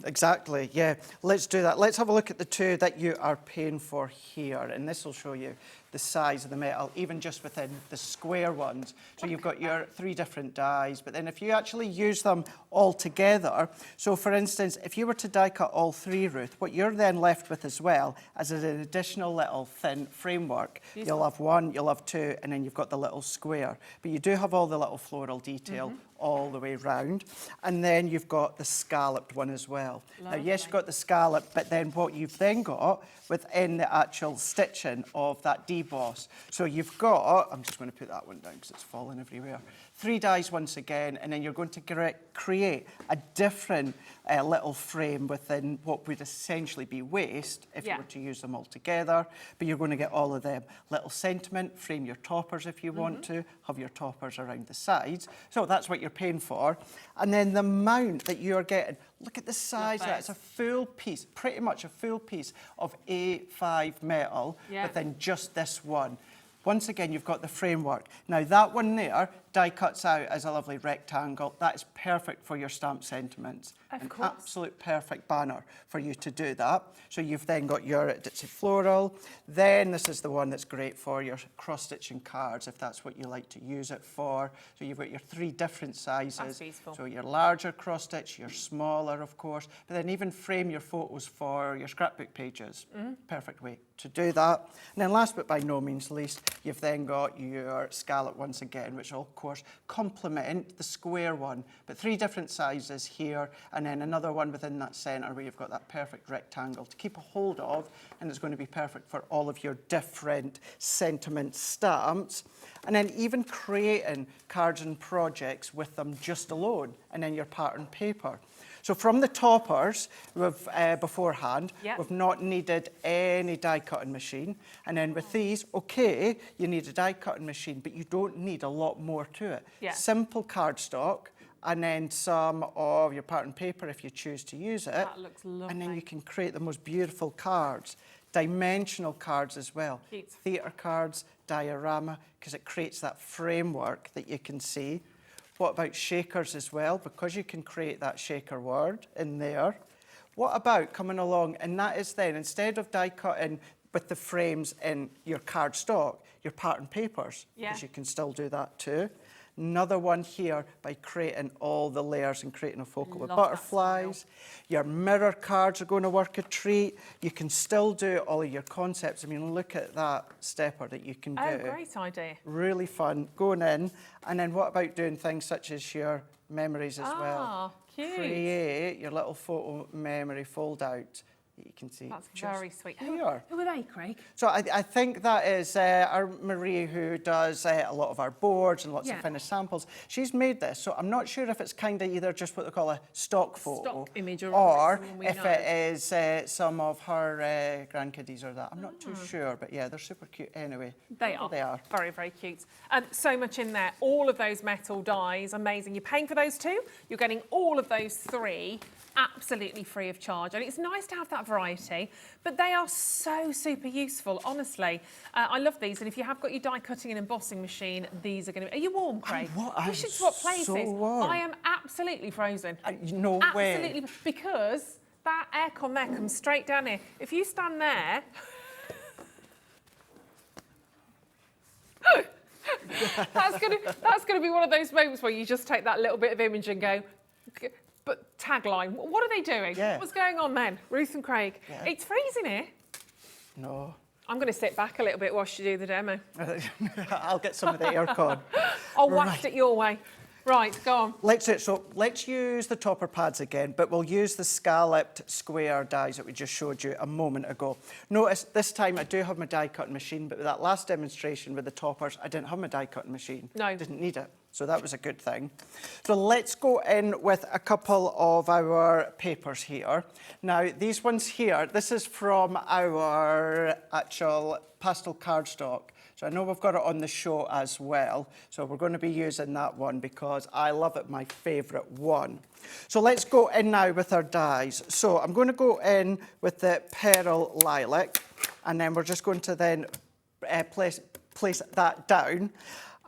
Exactly, yeah. Let's do that. Let's have a look at the 2 that you are paying for here. And this will show you the size of the metal, even just within the square ones. So you've got your 3 different dies, but then if you actually use them all together, so for instance, if you were to die cut all 3, Ruth, what you're then left with as well is an additional little thin framework. You'll have 1, you'll have 2, and then you've got the little square. But you do have all the little floral detail all the way round. And then you've got the scalloped one as well. Now, yes, you've got the scallop, but then what you've then got within the actual stitching of that deboss. So you've got, I'm just going to put that one down because it's falling everywhere. 3 dies once again, and then you're going to create a different little frame within what would essentially be waste if you were to use them all together. But you're going to get all of them. Little sentiment, frame your toppers if you want to, have your toppers around the sides. So that's what you're paying for. And then the amount that you're getting, look at the size of that. It's a full piece, pretty much a full piece of A5 metal, but then just this one. Once again, you've got the framework. Now, that one there die cuts out as a lovely rectangle. That is perfect for your stamp sentiments. Of course. Absolute perfect banner for you to do that. So you've then got your Ditzy floral. Then this is the one that's great for your cross-stitching cards, if that's what you like to use it for. So you've got your 3 different sizes. That's beautiful. So your larger cross-stitch, your smaller, of course, but then even frame your photos for your scrapbook pages. Perfect way to do that. And then last but by no means least, you've then got your scallop once again, which will, of course, complement the square one, but 3 different sizes here, and then another one within that centre where you've got that perfect rectangle to keep a hold of, and it's going to be perfect for all of your different sentiment stamps. And then even creating cards and projects with them just alone, and then your pattern paper. So from the toppers, we've beforehand, we've not needed any die cutting machine. And then with these, okay, you need a die cutting machine, but you don't need a lot more to it. Simple cardstock, and then some of your pattern paper if you choose to use it. That looks lovely. And then you can create the most beautiful cards. Dimensional cards as well. Cute. Theatre cards, diorama, because it creates that framework that you can see. What about shakers as well? Because you can create that shaker word in there. What about coming along, and that is then, instead of die cutting with the frames in your cardstock, your pattern papers, because you can still do that too. Another one here by creating all the layers and creating a focal with butterflies. Your mirror cards are going to work a treat. You can still do all of your concepts. I mean, look at that stepper that you can do. Oh, great idea. Really fun, going in. And then what about doing things such as your memories as well? Ah, cute. Create your little photo memory fold out. You can see. That's very sweet. Here. Who are they, Craig? So I think that is our Marie, who does a lot of our boards and lots of finished samples. She's made this, so I'm not sure if it's kind of either just what they call a stock photo, Stock image, or someone we if know. it is some of her grandkiddies or that. I'm not too sure, but yeah, they're super cute anyway. They are. They are. Very, very cute. So much in there. All of those metal dies, amazing. You're paying for those 2. You're getting all of those 3 absolutely free of charge. And it's nice to have that variety, but they are so super useful, honestly. I love these. And if you have got your die cutting and embossing machine, these are going to be... Are you warm, Craig? I'm we should swap places. so warm. I am absolutely frozen. No way. Absolutely, because that aircon there comes straight down here. If you stand there... that's gonna be one of those moments where you just take that little bit of image and go, But tagline, what are they doing? Yeah. What's going on then? Ruth and Craig. Yeah. It's freezing here. No. I'm going to sit back a little bit whilst you do the demo. I'll get some of the aircon. I'll waft it your way. Right, go on. Let's use the topper pads again, but we'll use the scalloped square dies that we just showed you a moment ago. Notice this time I do have my die cutting machine, but with that last demonstration with the toppers, I didn't have my die cutting machine. No. Didn't need it. So that was a good thing. So let's go in with a couple of our papers here. Now, these ones here, this is from our actual pastel cardstock. So I know we've got it on the show as well. So we're going to be using that one because I love it, my favourite one. So let's go in now with our dies. So I'm going to go in with the Pearl Lilac, and then we're just going to then place that down.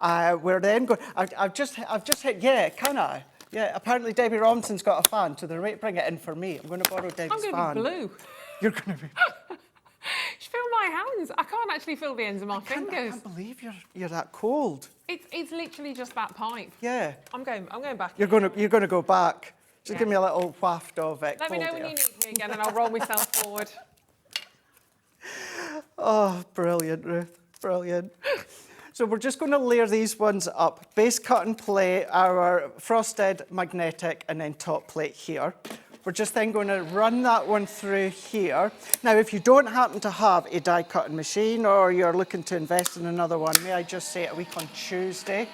We're then going. I've just hit. Yeah, can I? Yeah. Apparently Debbie Robinson's got a fan, so they're ready to bring it in for me. I'm going to borrow Debbie's fan. I'm going to be blue. You're going to be. Feel my hands. I can't actually feel the ends of my fingers. I can't believe you're that cold. It's literally just that pipe. Yeah. I'm going back. You're going to go back. Just give me a little waft of it. Let me know when you need me again, and I'll roll myself forward. Oh, brilliant, Ruth. Brilliant. So we're just going to layer these ones up. Base cut and play, our frosted magnetic, and then top plate here. We're just then going to run that one through here. Now, if you don't happen to have a die cutting machine or you're looking to invest in another one, may I just say a week on Tuesday,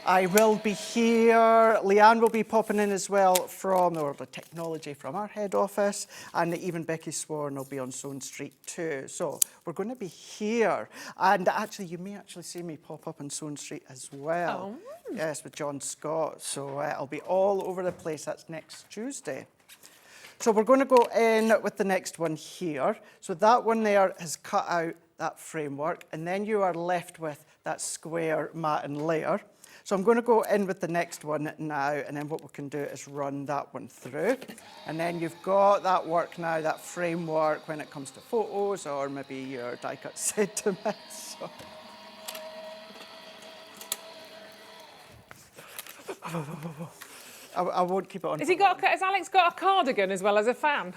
I will be here. Leanne will be popping in as well from the World of Technology from our head office, and even Becky Sworn will be on Soane Street too. So we're going to be here. And actually, you may actually see me pop up on Soane Street as well. Oh. Yes, with John Scott. So I'll be all over the place. That's next Tuesday. So we're going to go in with the next one here. So that one there has cut out that framework, and then you are left with that square mat and layer. So I'm going to go in with the next one now, and then what we can do is run that one through. And then you've got that work now, that framework when it comes to photos or maybe your die cut sentiments. So. I won't keep it on. Has Alex got a cardigan as well as a fan?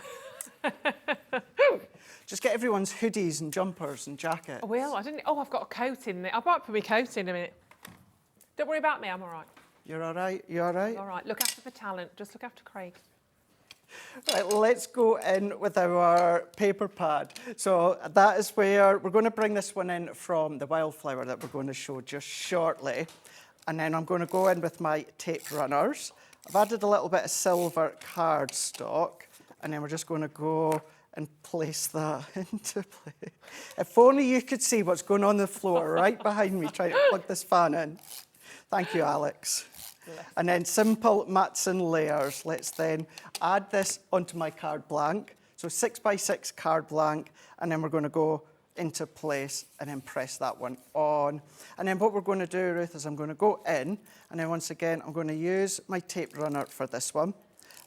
Just get everyone's hoodies and jumpers and jackets. I will. I've got a coat in there. I might put my coat in a minute. Don't worry about me. I'm all right. You're all right? You all right? All right. Look after the talent. Just look after Craig. Right, let's go in with our paper pad. So that is where we're going to bring this one in from the wildflower that we're going to show just shortly. And then I'm going to go in with my tape runners. I've added a little bit of silver cardstock, and then we're just going to go and place that into place. If only you could see what's going on the floor right behind me trying to plug this fan in. Thank you, Alex. And then simple mats and layers. Let's then add this onto my card blank. So 6x6 card blank, and then we're going to go into place and then press that one on. And then what we're going to do, Ruth, is I'm going to go in, and then once again, I'm going to use my tape runner for this one,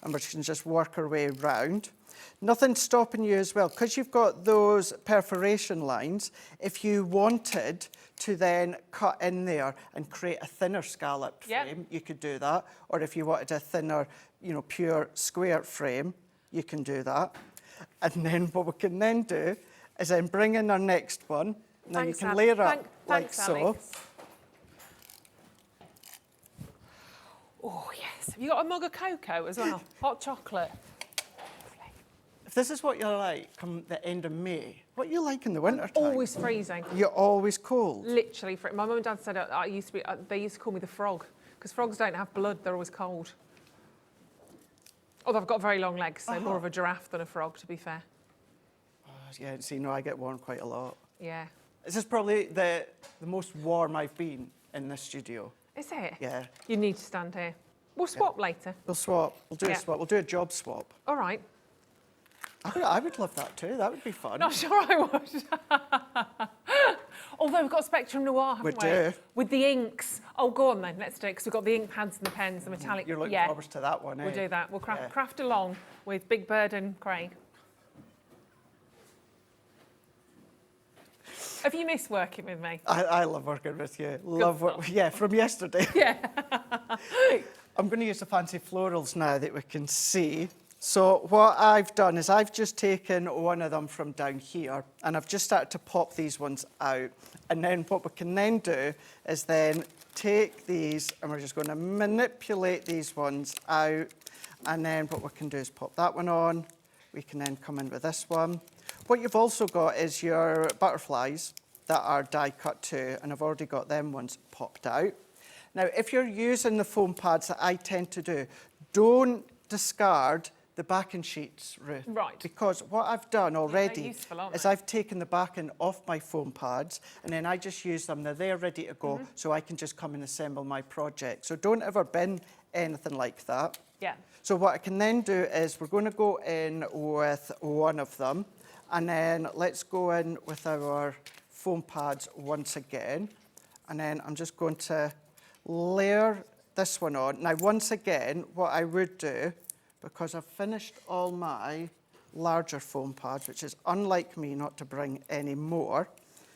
and we're going to just work our way round. Nothing stopping you as well, because you've got those perforation lines. If you wanted to then cut in there and create a thinner scalloped frame, you could do that. Or if you wanted a thinner, pure square frame, you can do that. And then what we can then do is then bring in our next one. Now you can layer up like so. Alex. Oh, yes. Have you got a mug of cocoa as well? Hot chocolate. If this is what you're like come the end of May, what are you like in the winter time? Always freezing. You're always cold? Literally. My mum and dad said they used to call me the frog, because frogs don't have blood, they're always cold. Although I've got very long legs, so more of a giraffe than a frog, to be fair. Yeah, see, no, I get warm quite a lot. Yeah. This is probably the most warm I've been in this studio. Is it? Yeah. You need to stand here. We'll swap later. We'll swap. We'll do a swap. We'll do a job swap. All right. I would love that too. That would be fun. Not sure I would. Although we've got Spectrum Noir, haven't we? do. With the inks. Oh, go on then. Let's do it, because we've got the ink pads and the pens, the metallic. You're looking forward to that one, eh? We'll do that. We'll craft along with Big Bird and Craig. Have you missed working with me? I love working with you. Love work. Yeah, from yesterday. Yeah. I'm going to use the Fancy Florals now that we can see. So what I've done is I've just taken one of them from down here and I've just started to pop these ones out. And then what we can then do is then take these and we're just going to manipulate these ones out. And then what we can do is pop that one on. We can then come in with this one. What you've also got is your butterflies that are die cut too, and I've already got them ones popped out. Now, if you're using the foam pads that I tend to do, don't discard the backing sheets, Ruth. Right. Because what I've done already useful, aren't is they? I've taken the backing off my foam pads and then I just use them. Now they're ready to go, so I can just come and assemble my project. So don't ever bin anything like that. Yeah. So what I can then do is we're going to go in with one of them, and then let's go in with our foam pads once again. And then I'm just going to layer this one on. Now, once again, what I would do, because I've finished all my larger foam pads, which is unlike me not to bring any more,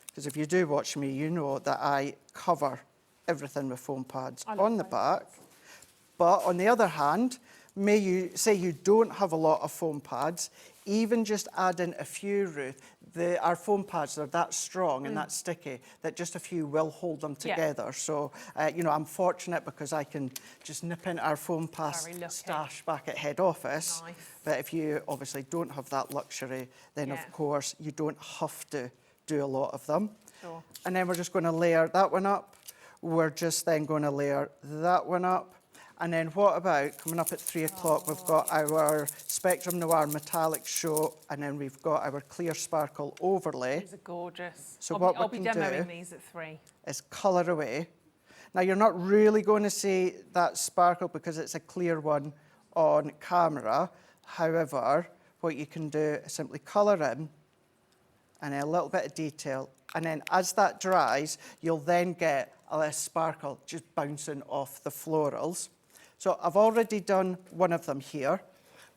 because if you do watch me, you know that I cover everything with foam pads on the back. But on the other hand, may you say you don't have a lot of foam pads, even just add in a few, Ruth. Our foam pads are that strong and that sticky that just a few will hold them together. So, you know, I'm fortunate because I can just nip in our foam pad stash back at head office. Nice. But if you obviously don't have that luxury, then of course you don't have to do a lot of them. Sure. And then we're just going to layer that one up. We're just then going to layer that one up. And then what about coming up at 3 o'clock, we've got our Spectrum Noir metallic show, and then we've got our clear sparkle overlay. These are gorgeous. So I'll be demoing these at 3. Is colour away. Now you're not really going to see that sparkle because it's a clear one on camera. However, what you can do is simply colour in and then a little bit of detail. And then as that dries, you'll then get a less sparkle just bouncing off the florals. So I've already done one of them here.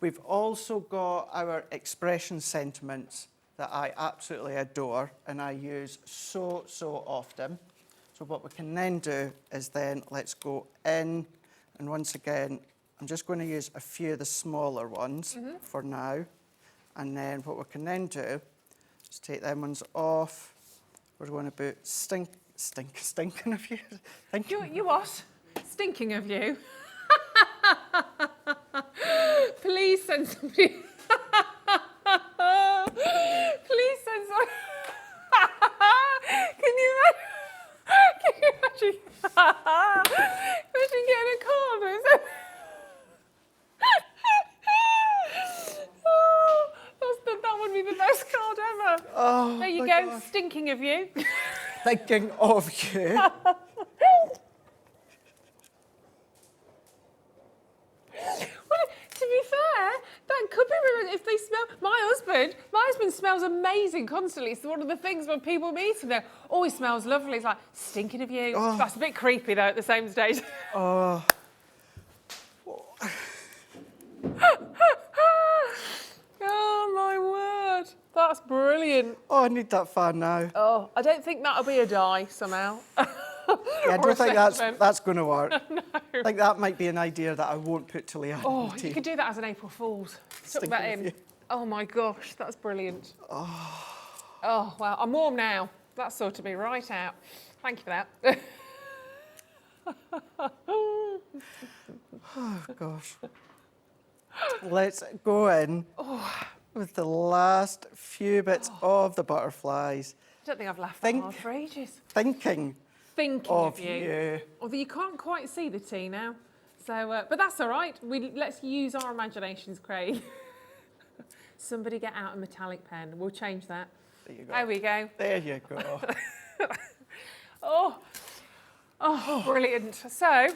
We've also got our expression sentiments that I absolutely adore and I use so often. So what we can then do is then let's go in, and once again, I'm just going to use a few of the smaller ones for now. And then what we can then do is take them ones off. We're going to put stinking of you. You what? Stinking of you? Please send somebody. Please send somebody. Can you imagine? Imagine getting a card. That would be the best card ever. Oh, there you go. God. Stinking of you. Thinking of you. Well, to be fair, that could be if they smell. My husband smells amazing constantly. It's one of the things when people meet him, they're, oh, he smells lovely. It's like, stinking of you. Oh. That's a bit creepy, though, at the same stage. Oh. Oh, my word. That's brilliant. Oh, I need that fan now. Oh, I don't think that'll be a die somehow. Yeah, I don't think that's going to work. No. I think that might be an idea that I won't put to Leanne. Oh, you could do that as an April Fool's. Tuck that Stinking of in. you. Oh, my gosh, that's brilliant. Oh, well, I'm warm now. That sorted me right out. Thank you for that. Oh, gosh. Let's go in with the last few bits of the butterflies. I don't think I've laughed that hard for ages. Thinking Of you. Although you can't quite see the tea now. So, but that's all right. Let's use our imaginations, Craig. Somebody get out a metallic pen. We'll change that. There you go. There we go. There you go. Oh, brilliant. So,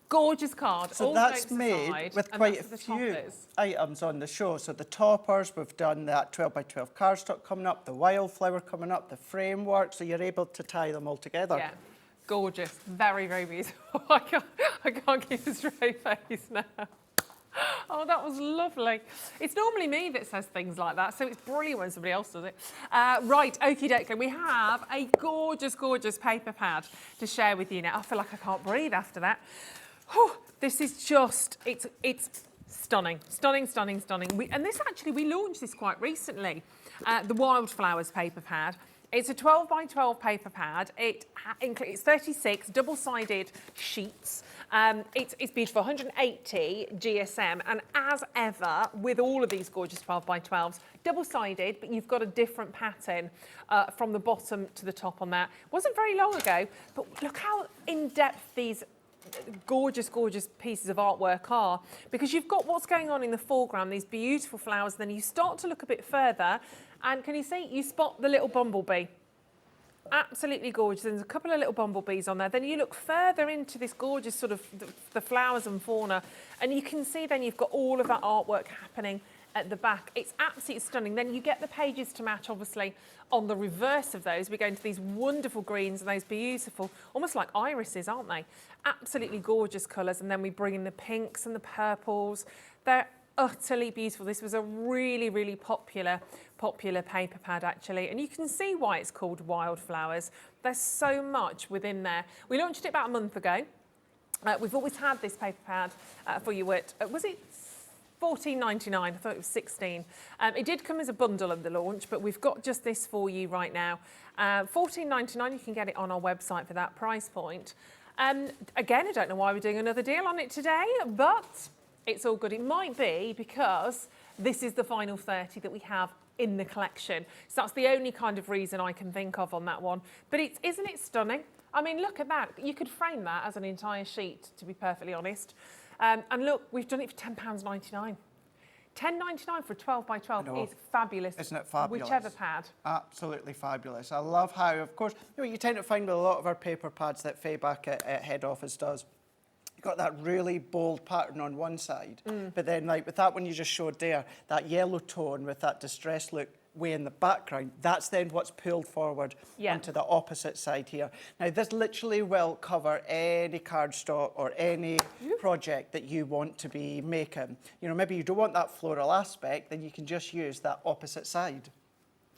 gorgeous card. So all that's jokes made aside, with and quite a that's the few toppers. items on the show. So the toppers, we've done that 12 by 12 cardstock coming up, the wildflower coming up, the framework, so you're able to tie them all together. Yeah, gorgeous. Very, very beautiful. I can't keep a straight face now. Oh, that was lovely. It's normally me that says things like that, so it's brilliant when somebody else does it. Right, okie dokie. We have a gorgeous, gorgeous paper pad to share with you now. I feel like I can't breathe after that. Oh, this is just, it's stunning, stunning, stunning, stunning. And this actually, we launched this quite recently, the Wildflowers paper pad. It's a 12 by 12 paper pad. It's 36 double-sided sheets. It's beautiful, 180 GSM. And as ever, with all of these gorgeous 12 by 12s, double-sided, but you've got a different pattern from the bottom to the top on that. Wasn't very long ago, but look how in-depth these gorgeous, gorgeous pieces of artwork are, because you've got what's going on in the foreground, these beautiful flowers, then you start to look a bit further, and can you see, you spot the little bumblebee. Absolutely gorgeous. There's a couple of little bumblebees on there. Then you look further into this gorgeous sort of the flowers and fauna, and you can see then you've got all of that artwork happening at the back. It's absolutely stunning. Then you get the pages to match, obviously, on the reverse of those. We go into these wonderful greens and those beautiful, almost like irises, aren't they? Absolutely gorgeous colours. And then we bring in the pinks and the purples. They're utterly beautiful. This was a really, really popular paper pad, actually. And you can see why it's called Wildflowers. There's so much within there. We launched it about a month ago. We've always had this paper pad for you at, was it $14.99? I thought it was $16. It did come as a bundle at the launch, but we've got just this for you right now. $14.99, you can get it on our website for that price point. Again, I don't know why we're doing another deal on it today, but it's all good. It might be because this is the final 30 that we have in the collection. So that's the only kind of reason I can think of on that one. But isn't it stunning? I mean, look at that. You could frame that as an entire sheet, to be perfectly honest. And look, we've done it for £10.99. £10.99 for a 12 by 12 is fabulous. Isn't it fabulous? Whichever pad. Absolutely fabulous. I love how, of course, you tend to find with a lot of our paper pads that Faye back at head office does. You've got that really bold pattern on one side, but then like with that one you just showed there, that yellow tone with that distressed look way in the background, that's then what's pulled forward onto the opposite side here. Now this literally will cover any cardstock or any project that you want to be making. You know, maybe you don't want that floral aspect, then you can just use that opposite side.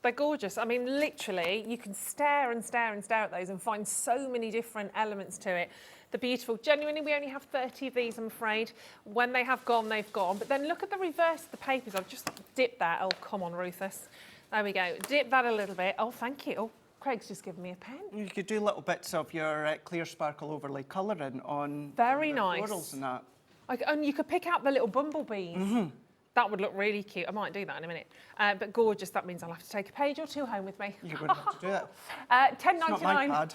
They're gorgeous. I mean, literally, you can stare and stare and stare at those and find so many different elements to it. They're beautiful. Genuinely, we only have 30 of these, I'm afraid. When they have gone, they've gone. But then look at the reverse of the papers. I've just dipped that. Oh, come on, Rufus. There we go. Dip that a little bit. Oh, thank you. Oh, Craig's just given me a pen. You could do little bits of your clear sparkle overlay colouring on very the nice florals and that. And you could pick out the little bumblebees. That would look really cute. I might do that in a minute. But gorgeous, that means I'll have to take a page or two home with me. You're going to have to do that. £10.99. It's not my pad.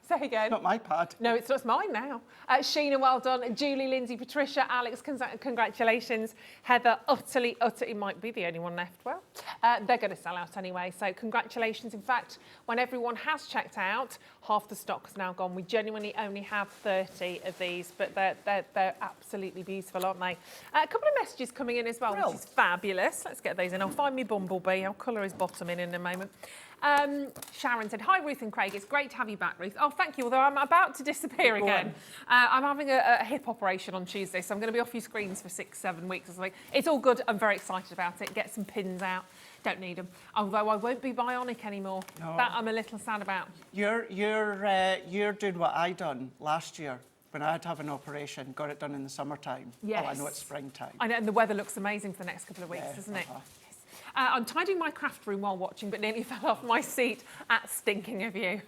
Say again. Not my pad. No, it's mine now. Sheena, well done. Julie, Lindsay, Patricia, Alex, congratulations. Heather, utterly might be the only one left. Well, they're going to sell out anyway, so congratulations. In fact, when everyone has checked out, half the stock's now gone. We genuinely only have 30 of these, but they're absolutely beautiful, aren't they? A couple of messages coming in as well, which is fabulous. Let's get those in. I'll find me bumblebee. I'll colour his bottom in a moment. Sharon said, hi, Ruth and Craig. It's great to have you back, Ruth. Oh, thank you, although I'm about to disappear again. I'm having a hip operation on Tuesday, so I'm going to be off your screens for 6-7 weeks or something. It's all good. I'm very excited about it. Get some pins out. Don't need them. Although I won't be bionic anymore. No. That I'm a little sad about. You're doing what I done last year. When I had to have an operation, got it done in the summertime. Yes. Oh, I know it's springtime. I know, and the weather looks amazing for the next couple of weeks, doesn't it? I'm tidying my craft room while watching, but nearly fell off my seat at stinking of you.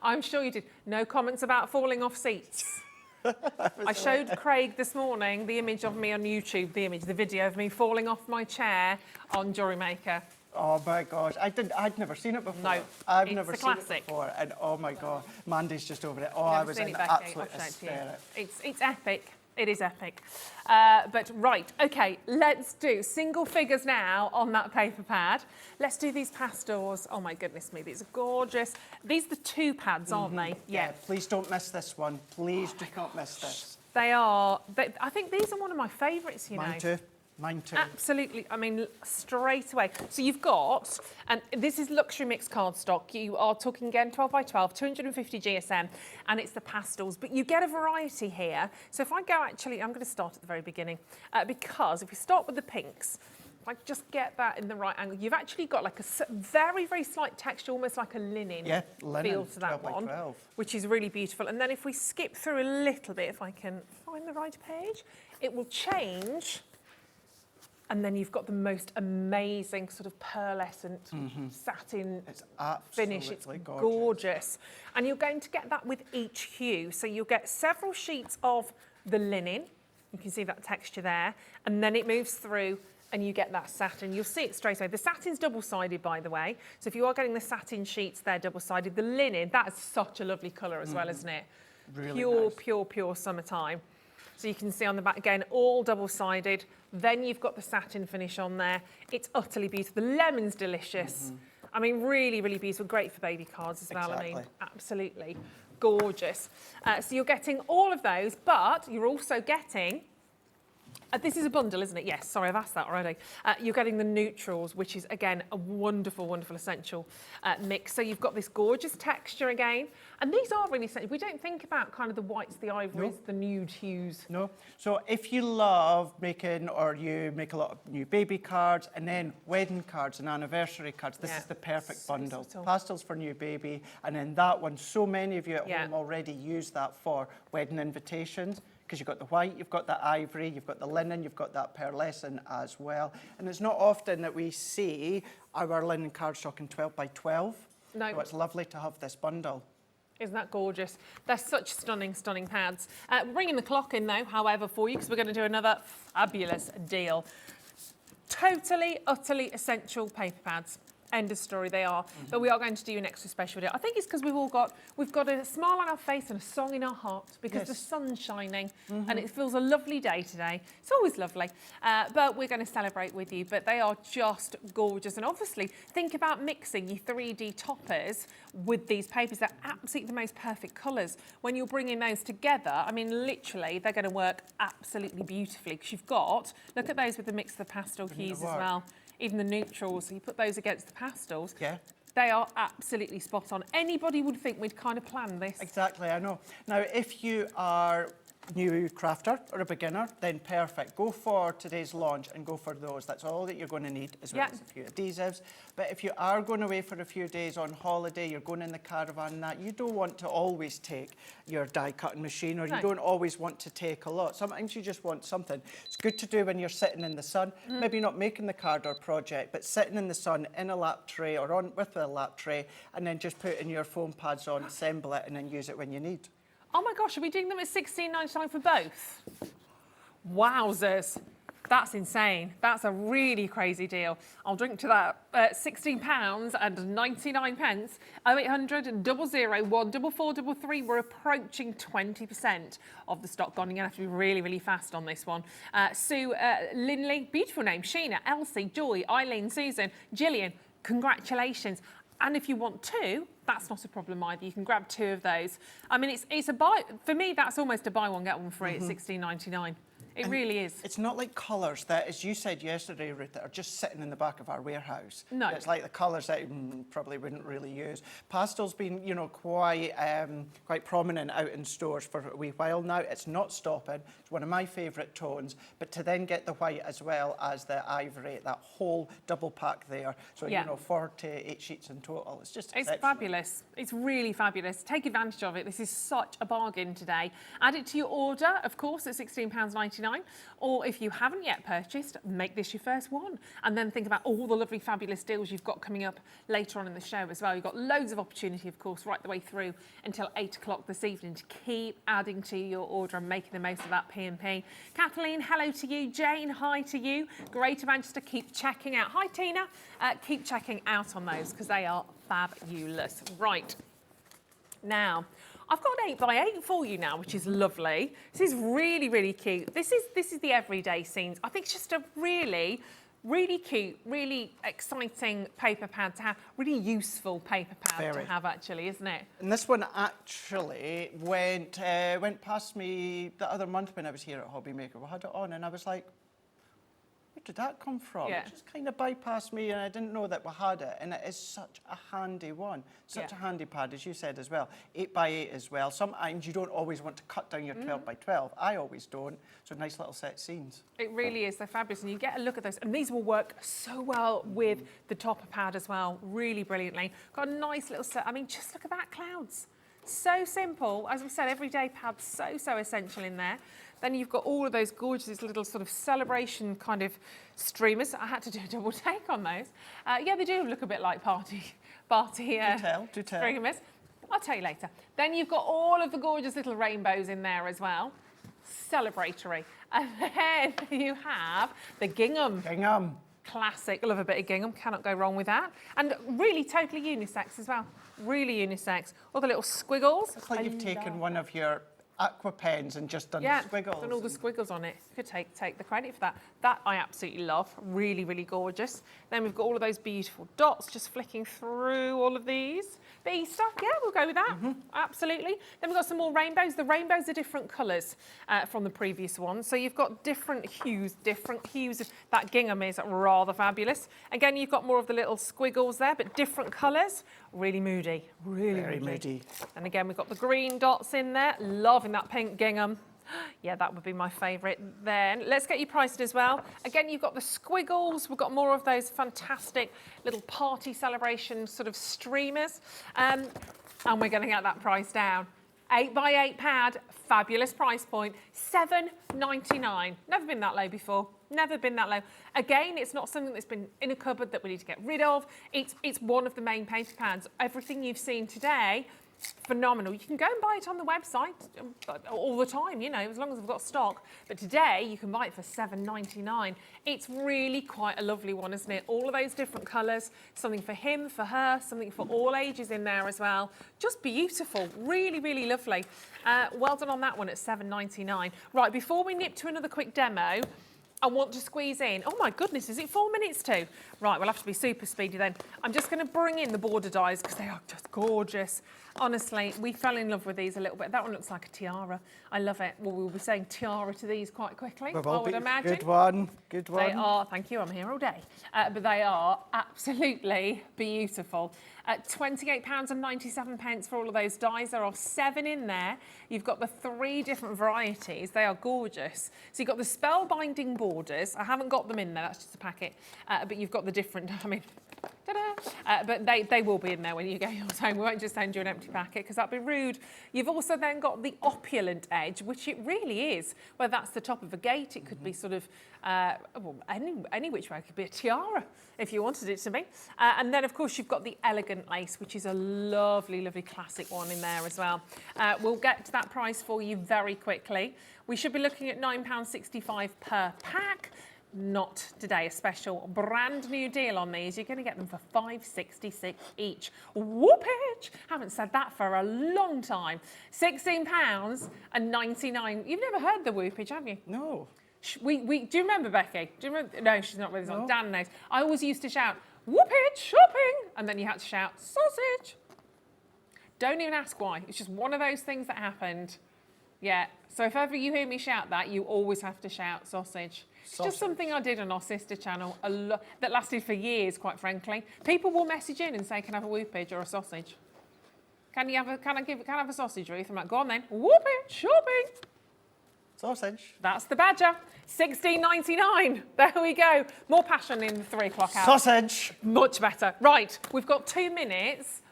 I'm sure you did. No comments about falling off seats. I showed Craig this morning the image of me on YouTube, the video of me falling off my chair on HobbyMaker. Oh my gosh, I'd never seen it before. No, I've never it's a seen classic. it before, and oh my god, Mandy's just over it. Oh, Never I was seen in it, Becky. absolute I'll show it to you. hysterics. It's epic. It is epic. But right, okay, let's do single figures now on that paper pad. Let's do these pastels. Oh my goodness me, these are gorgeous. These are the two pads, aren't they? Yeah, please don't miss this one. Please do not miss this. They are. I think these are one of my favourites, you know. Mine too. Mine too. Absolutely. I mean, straight away. So you've got, and this is luxury mixed cardstock. You are talking again 12 by 12, 250 GSM, and it's the pastels. But you get a variety here. So if I go actually, I'm going to start at the very beginning because if we start with the pinks, if I just get that in the right angle, you've actually got like a very, very slight texture, almost like a linen, feel to that 12 by one, 12. which is really beautiful. And then if we skip through a little bit, if I can find the right page, it will change. And then you've got the most amazing sort of pearlescent satin finish. It's gorgeous. And you're going to get that with each hue. So you'll get several sheets of the linen. You can see that texture there. And then it moves through and you get that satin. You'll see it straight away. The satin's double-sided, by the way. So if you are getting the satin sheets, they're double-sided. The linen, that is such a lovely colour as well, isn't it? Really pure, nice. pure, pure summertime. So you can see on the back again, all double-sided. Then you've got the satin finish on there. It's utterly beautiful. The lemon's delicious. I mean, really, really beautiful. Great for baby cards as well. Exactly. I mean, absolutely gorgeous. So you're getting all of those, but you're also getting, this is a bundle, isn't it? Yes, sorry, I've asked that already. You're getting the neutrals, which is, again, a wonderful, wonderful essential mix. So you've got this gorgeous texture again. And these are really essential. We don't think about kind of the whites, the ivories, the nude hues. No. So if you love making, or you make a lot of new baby cards and then wedding cards and anniversary cards, this is the perfect bundle. subtle. Pastels for new baby, and then that one, so many of you at Yeah. home already use that for wedding invitations, because you've got the white, you've got the ivory, you've got the linen, you've got that pearlescent as well. And it's not often that we see our linen cardstock in 12 by 12. No. So it's lovely to have this bundle. Isn't that gorgeous? They're such stunning, stunning pads. We're bringing the clock in though, however, for you, because we're going to do another fabulous deal. Totally, utterly essential paper pads. End of story, they are. But we are going to do an extra special deal. I think it's because we've got a smile on our face and a song in our heart because the sun's shining and it feels a lovely day today. It's always lovely. But we're going to celebrate with you. But they are just gorgeous. And obviously, think about mixing your 3D toppers with these papers. They're absolutely the most perfect colours. When you're bringing those together, I mean, literally, they're going to work absolutely beautifully because you've got, look at those with the mix of the pastel hues as well. Even the neutrals, so you put those against the pastels. Yeah. They are absolutely spot on. Anybody would think we'd kind of planned this. Exactly, I know. Now, if you are new crafter or a beginner, then perfect. Go for today's launch and go for those. That's all that you're going to need, as well as a few adhesives. But if you are going away for a few days on holiday, you're going in the caravan and that, you don't want to always take your die cutting machine, or you don't always want to take a lot. Sometimes you just want something. It's good to do when you're sitting in the sun, maybe not making the card or project, but sitting in the sun in a lap tray or on with a lap tray, and then just putting your foam pads on, assemble it, and then use it when you need. Oh my gosh, are we doing them at $16.99 for both? Wowzers. That's insane. That's a really crazy deal. I'll drink to that. £16.99. 0800 001 4433. We're approaching 20% of the stock gone. You're going to have to be really, really fast on this one. Sue, Linley, beautiful name. Sheena, Elsie, Joy, Eileen, Susan, Gillian, congratulations. And if you want two, that's not a problem either. You can grab two of those. I mean, it's a buy. For me, that's almost a buy one, get one free at $16.99. It really is. It's not like colours that, as you said yesterday, Ruth, that are just sitting in the back of our warehouse. No. It's like the colours that probably wouldn't really use. Pastel's been, you know, quite prominent out in stores for a wee while now. It's not stopping. It's one of my favourite tones. But to then get the white as well as the ivory, that whole double pack there. So, you know, 48 sheets in total. It's just It's fabulous. It's really fabulous. Take advantage of it. This is such a bargain today. Add it to your order, of course, at £16.99. Or if you haven't yet purchased, make this your first one. And then think about all the lovely, fabulous deals you've got coming up later on in the show as well. You've got loads of opportunity, of course, right the way through until 8 o'clock this evening to keep adding to your order and making the most of that P&P. Kathleen, hello to you. Jane, hi to you. Great Manchester, keep checking out. Hi, Tina. Keep checking out on those because they are fabulous. Right. Now, I've got an 8x8 for you now, which is lovely. This is really, really cute. This is the everyday scenes. I think it's just a really, really cute, really exciting paper pad to have. Really useful paper pad to have, actually, isn't it? And this one actually went past me the other month when I was here at HobbyMaker. We had it on, and I was like, we did that come from? Yeah. It just kind of bypassed me and I didn't know that we had it. And it is such a handy one. Such a handy pad, as you said as well. 8 by 8 as well. Sometimes you don't always want to cut down your 12 by 12. I always don't. So nice little set scenes. It really is. They're fabulous. And you get a look at those. And these will work so well with the topper pad as well. Really brilliantly. Got a nice little set. I mean, just look at that, clouds. So simple. As we said, everyday pads, so essential in there. Then you've got all of those gorgeous little sort of celebration kind of streamers. I had to do a double take on those. Yeah, they do look a bit like party Do tell. streamers. I'll tell you later. Then you've got all of the gorgeous little rainbows in there as well. Celebratory. And then you have the gingham. Gingham. Classic. Love a bit of gingham. Cannot go wrong with that. And really totally unisex as well. Really unisex. All the little squiggles. It's like you've taken one of your aqua pens and just done squiggles. Done all the squiggles on it. Could take the credit for that. That I absolutely love. Really, really gorgeous. Then we've got all of those beautiful dots just flicking through all of these. The Easter, yeah, we'll go with that. Absolutely. Then we've got some more rainbows. The rainbows are different colours from the previous one. So you've got different hues. That gingham is rather fabulous. Again, you've got more of the little squiggles there, but different colours. Really moody. Really Very moody. And again, we've got the green dots in there. Loving that pink gingham. Yeah, that would be my favourite. Then let's get you priced as well. Again, you've got the squiggles. We've got more of those fantastic little party celebration sort of streamers. And we're going to get that price down. 8 by 8 pad, fabulous price point, $7.99. Never been that low before. Never been that low. Again, it's not something that's been in a cupboard that we need to get rid of. It's one of the main paper pads. Everything you've seen today, phenomenal. You can go and buy it on the website all the time, you know, as long as we've got stock. But today you can buy it for $7.99. It's really quite a lovely one, isn't it? All of those different colours, something for him, for her, something for all ages in there as well. Just beautiful, really, really lovely. Well done on that one at $7.99. Right, before we nip to another quick demo, I want to squeeze in. Oh my goodness, is it 4 minutes to? Right, we'll have to be super speedy then. I'm just going to bring in the border dies because they are just gorgeous. Honestly, we fell in love with these a little bit. That one looks like a tiara. I love it. Well, we'll be saying tiara to these quite quickly, I would imagine. Good one, good one. They are, thank you, I'm here all day. But they are absolutely beautiful. £28.97 for all of those dies. There are 7 in there. You've got the 3 different varieties. They are gorgeous. So you've got the spellbinding borders. I haven't got them in there, that's just a packet. But you've got the different, I mean, ta-da! But they will be in there when you get yours home. We won't just send you an empty packet because that'd be rude. You've also then got the opulent edge, which it really is. Whether that's the top of a gate, it could be sort of, well, any which way. It could be a tiara if you wanted it to be. And then, of course, you've got the elegant lace, which is a lovely, lovely classic one in there as well. We'll get to that price for you very quickly. We should be looking at £9.65 per pack. Not today, a special brand new deal on these. You're going to get them for $5.66 each. Whoopage! Haven't said that for a long time. £16.99. You've never heard the whoopage, have you? No. Do you remember Becky? Do you remember? No, she's not with us. No. Dan knows. I always used to shout, whoopage, shopping! And then you had to shout, sausage. Don't even ask why. It's just one of those things that happened. Yeah. So if ever you hear me shout that, you always have to shout sausage. It's just something I did on our sister channel that lasted for years, quite frankly. People will message in and say, can I have a whoopage or a sausage? Can I have a sausage, Ruth? I'm like, go on then. Whoopage, shopping. Sausage. That's the badger. $16.99. There we go. More passion in the 3 o'clock hour. Sausage. Much better. Right, we've got 2 minutes.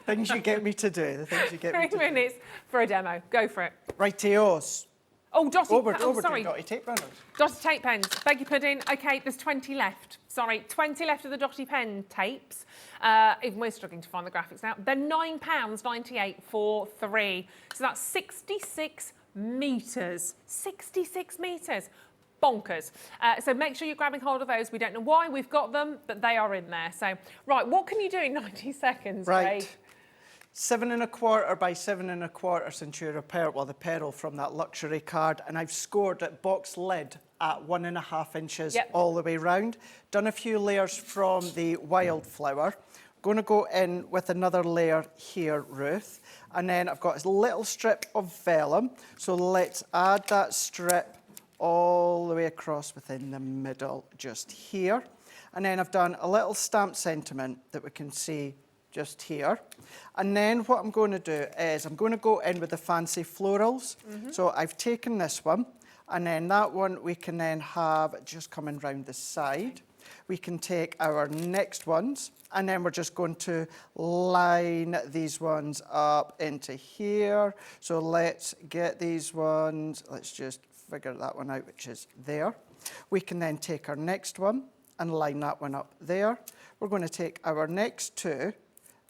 Things you get me to do. The things you get me to 3 do. minutes for a demo. Go for it. Righty-os. Oh, Dotty, Sorry. Dotty tape runners. Dotty tape pens. Beg your pudding. OK, there's 20 left. Sorry, 20 left of the Dotty pen tapes. Even we're struggling to find the graphics now. They're £9.98 for 3. So that's 66 metres. 66 metres. Bonkers. So make sure you're grabbing hold of those. We don't know why we've got them, but they are in there. So, right, what can you do in 90 seconds, Right. Craig? 7 1/4 by 7 1/4 Centura pearl, well, the pearl from that luxury card, and I've scored at box lid at 1.5 inches all the way round. Done a few layers from the wildflower. Going to go in with another layer here, Ruth, and then I've got a little strip of vellum. So let's add that strip all the way across within the middle just here. And then I've done a little stamped sentiment that we can see just here. And then what I'm going to do is I'm going to go in with the fancy florals. So I've taken this one, and then that one we can then have just coming round the side. We can take our next ones, and then we're just going to line these ones up into here. So let's get these ones, let's just figure that one out, which is there. We can then take our next one and line that one up there. We're going to take our next two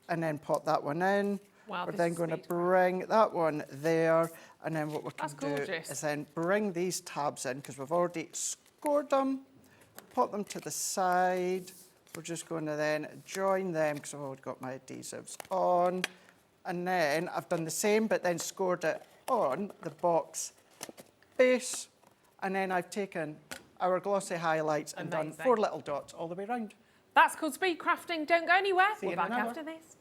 and then pop that one in. Wow, we're then going to bring that one there, and then what we can do is then bring these tabs in, because we've already scored them, pop them to the side. We're just going to then join them, because I've already got my adhesives on. And then I've done the same, but then scored it on the box base. And then I've taken our glossy highlights and done 4 little dots all the way around. That's called speed crafting. Don't go anywhere. See you We're in back an hour. after this.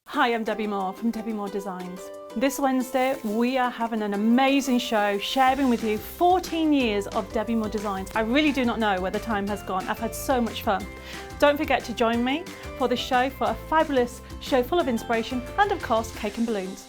Hi, I'm Debbie Moore from Debbie Moore Designs. This Wednesday we are having an amazing show sharing with you 14 years of Debbie Moore Designs. I really do not know where the time has gone. I've had so much fun. Don't forget to join me for this show, for a fabulous show full of inspiration and of course cake and balloons.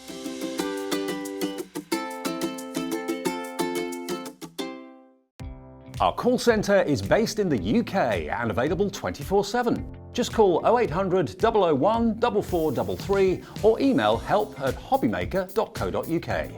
Our call centre is based in the UK and available 24/7. Just call 0800 001 4433 or email help@hobbymaker.co.uk.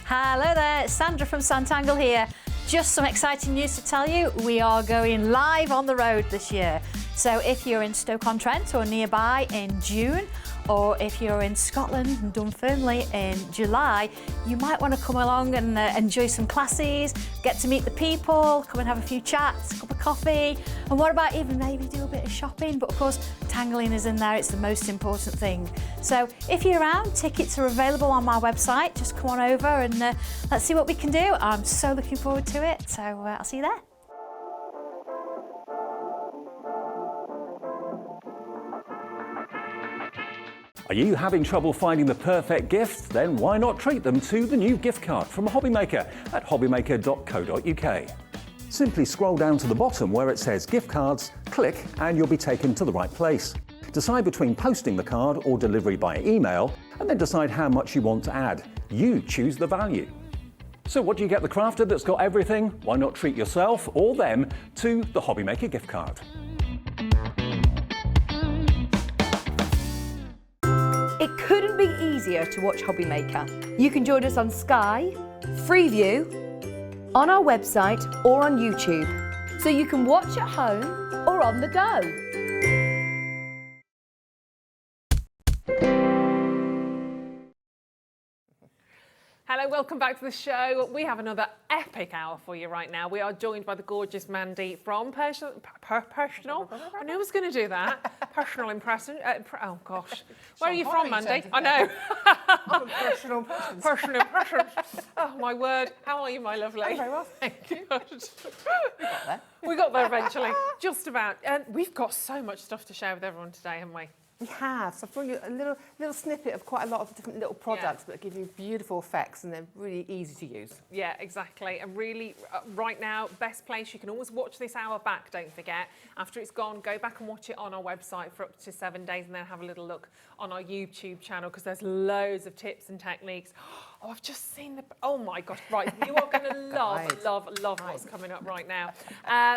Hello there, Sandra from Santangle here. Just some exciting news to tell you. We are going live on the road this year. So if you're in Stoke-on-Trent or nearby in June, or if you're in Scotland and Dunfermline in July, you might want to come along and enjoy some classes, get to meet the people, come and have a few chats, a cup of coffee, and what about even maybe do a bit of shopping? But of course, tangling is in there, it's the most important thing. So if you're around, tickets are available on my website. Just come on over and let's see what we can do. I'm so looking forward to it, so I'll see you there. Are you having trouble finding the perfect gift? Then why not treat them to the new gift card from HobbyMaker at hobbymaker.co.uk. Simply scroll down to the bottom where it says gift cards, click and you'll be taken to the right place. Decide between posting the card or delivery by email and then decide how much you want to add. You choose the value. So what do you get the crafter that's got everything? Why not treat yourself or them to the HobbyMaker gift card? It couldn't be easier to watch HobbyMaker. You can join us on Sky, Freeview, on our website or on YouTube, so you can watch at home or on the go. Hello, welcome back to the show. We have another epic hour for you right now. We are joined by the gorgeous Mandy from Personal. I knew I was going to do that. Personal Impression. Oh gosh, where are you from, Mandy? I know. Personal impressions. Personal Impressions. Oh my word. How are you, my lovely? I'm very well. Thank you. We got there. We got there eventually. Just about. And we've got so much stuff to share with everyone today, haven't we? We have. So I've brought you a little snippet of quite a lot of different little products that give you beautiful effects, and they're really easy to use. Yeah, exactly. And really, right now, best place. You can always watch this hour back, don't forget. After it's gone, go back and watch it on our website for up to 7 days, and then have a little look on our YouTube channel, because there's loads of tips and techniques. Oh, I've just seen the... Oh, my gosh. Right, you are going to love what's coming up right now.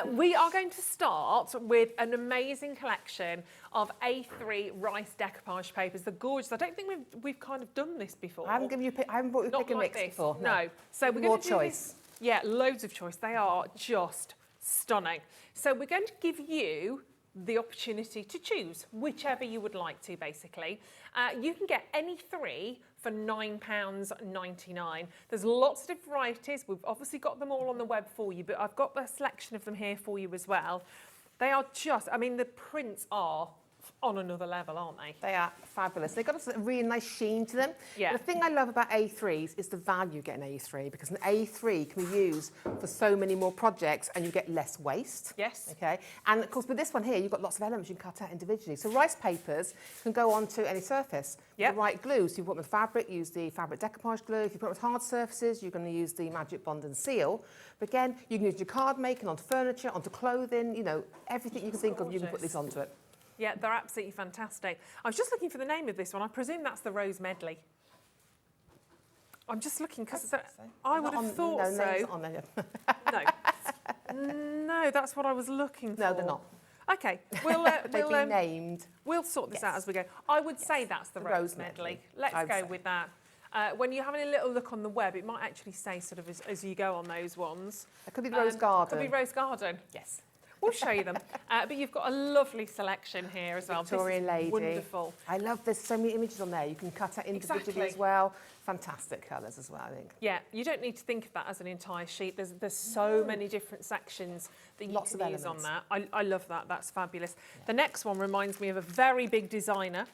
We are going to start with an amazing collection of A3 rice decoupage papers. They're gorgeous. I don't think we've kind of done this before. I haven't brought you pick and mix before. No. So we're More going to choice. Yeah, loads of choice. They are just stunning. So we're going to give you the opportunity to choose whichever you would like to, basically. You can get any 3 for £9.99. There's lots of different varieties. We've obviously got them all on the web for you, but I've got a selection of them here for you as well. They are just, I mean, the prints are on another level, aren't they? They are fabulous. They've got a really nice sheen to them. Yeah. The thing I love about A3s is the value you get in A3, because an A3 can be used for so many more projects and you get less waste. Yes. Okay. And of course, with this one here, you've got lots of elements you can cut out individually. So rice papers can go onto any surface. Yep. The right glue. So you put them with fabric, use the fabric decoupage glue. If you put it with hard surfaces, you're going to use the Magic Bond and Seal. But again, you can use your card making onto furniture, onto clothing, you know, everything you can think of, you can put this onto it. Yeah, they're absolutely fantastic. I was just looking for the name of this one. I presume that's the Rose Medley. I'm just looking because I would have thought no, so. names on there. No, that's what I was looking for. No, they're not. Okay, we'll They've been named. We'll sort this out as we go. I would say that's the Rose Medley. Let's go with that. When you're having a little look on the web, it might actually say sort of as you go on those ones. It could be Rose Garden. Could be Rose Garden. Yes. We'll show you them. But you've got a lovely selection here as well. Victorian this is lady. Wonderful. I love there's so many images on there. You can cut out individually as well. Fantastic colours as well, I think. Yeah, you don't need to think of that as an entire sheet. There's so many different sections that you can use on that. I love that. That's fabulous. Yeah. The next one reminds me of a very big designer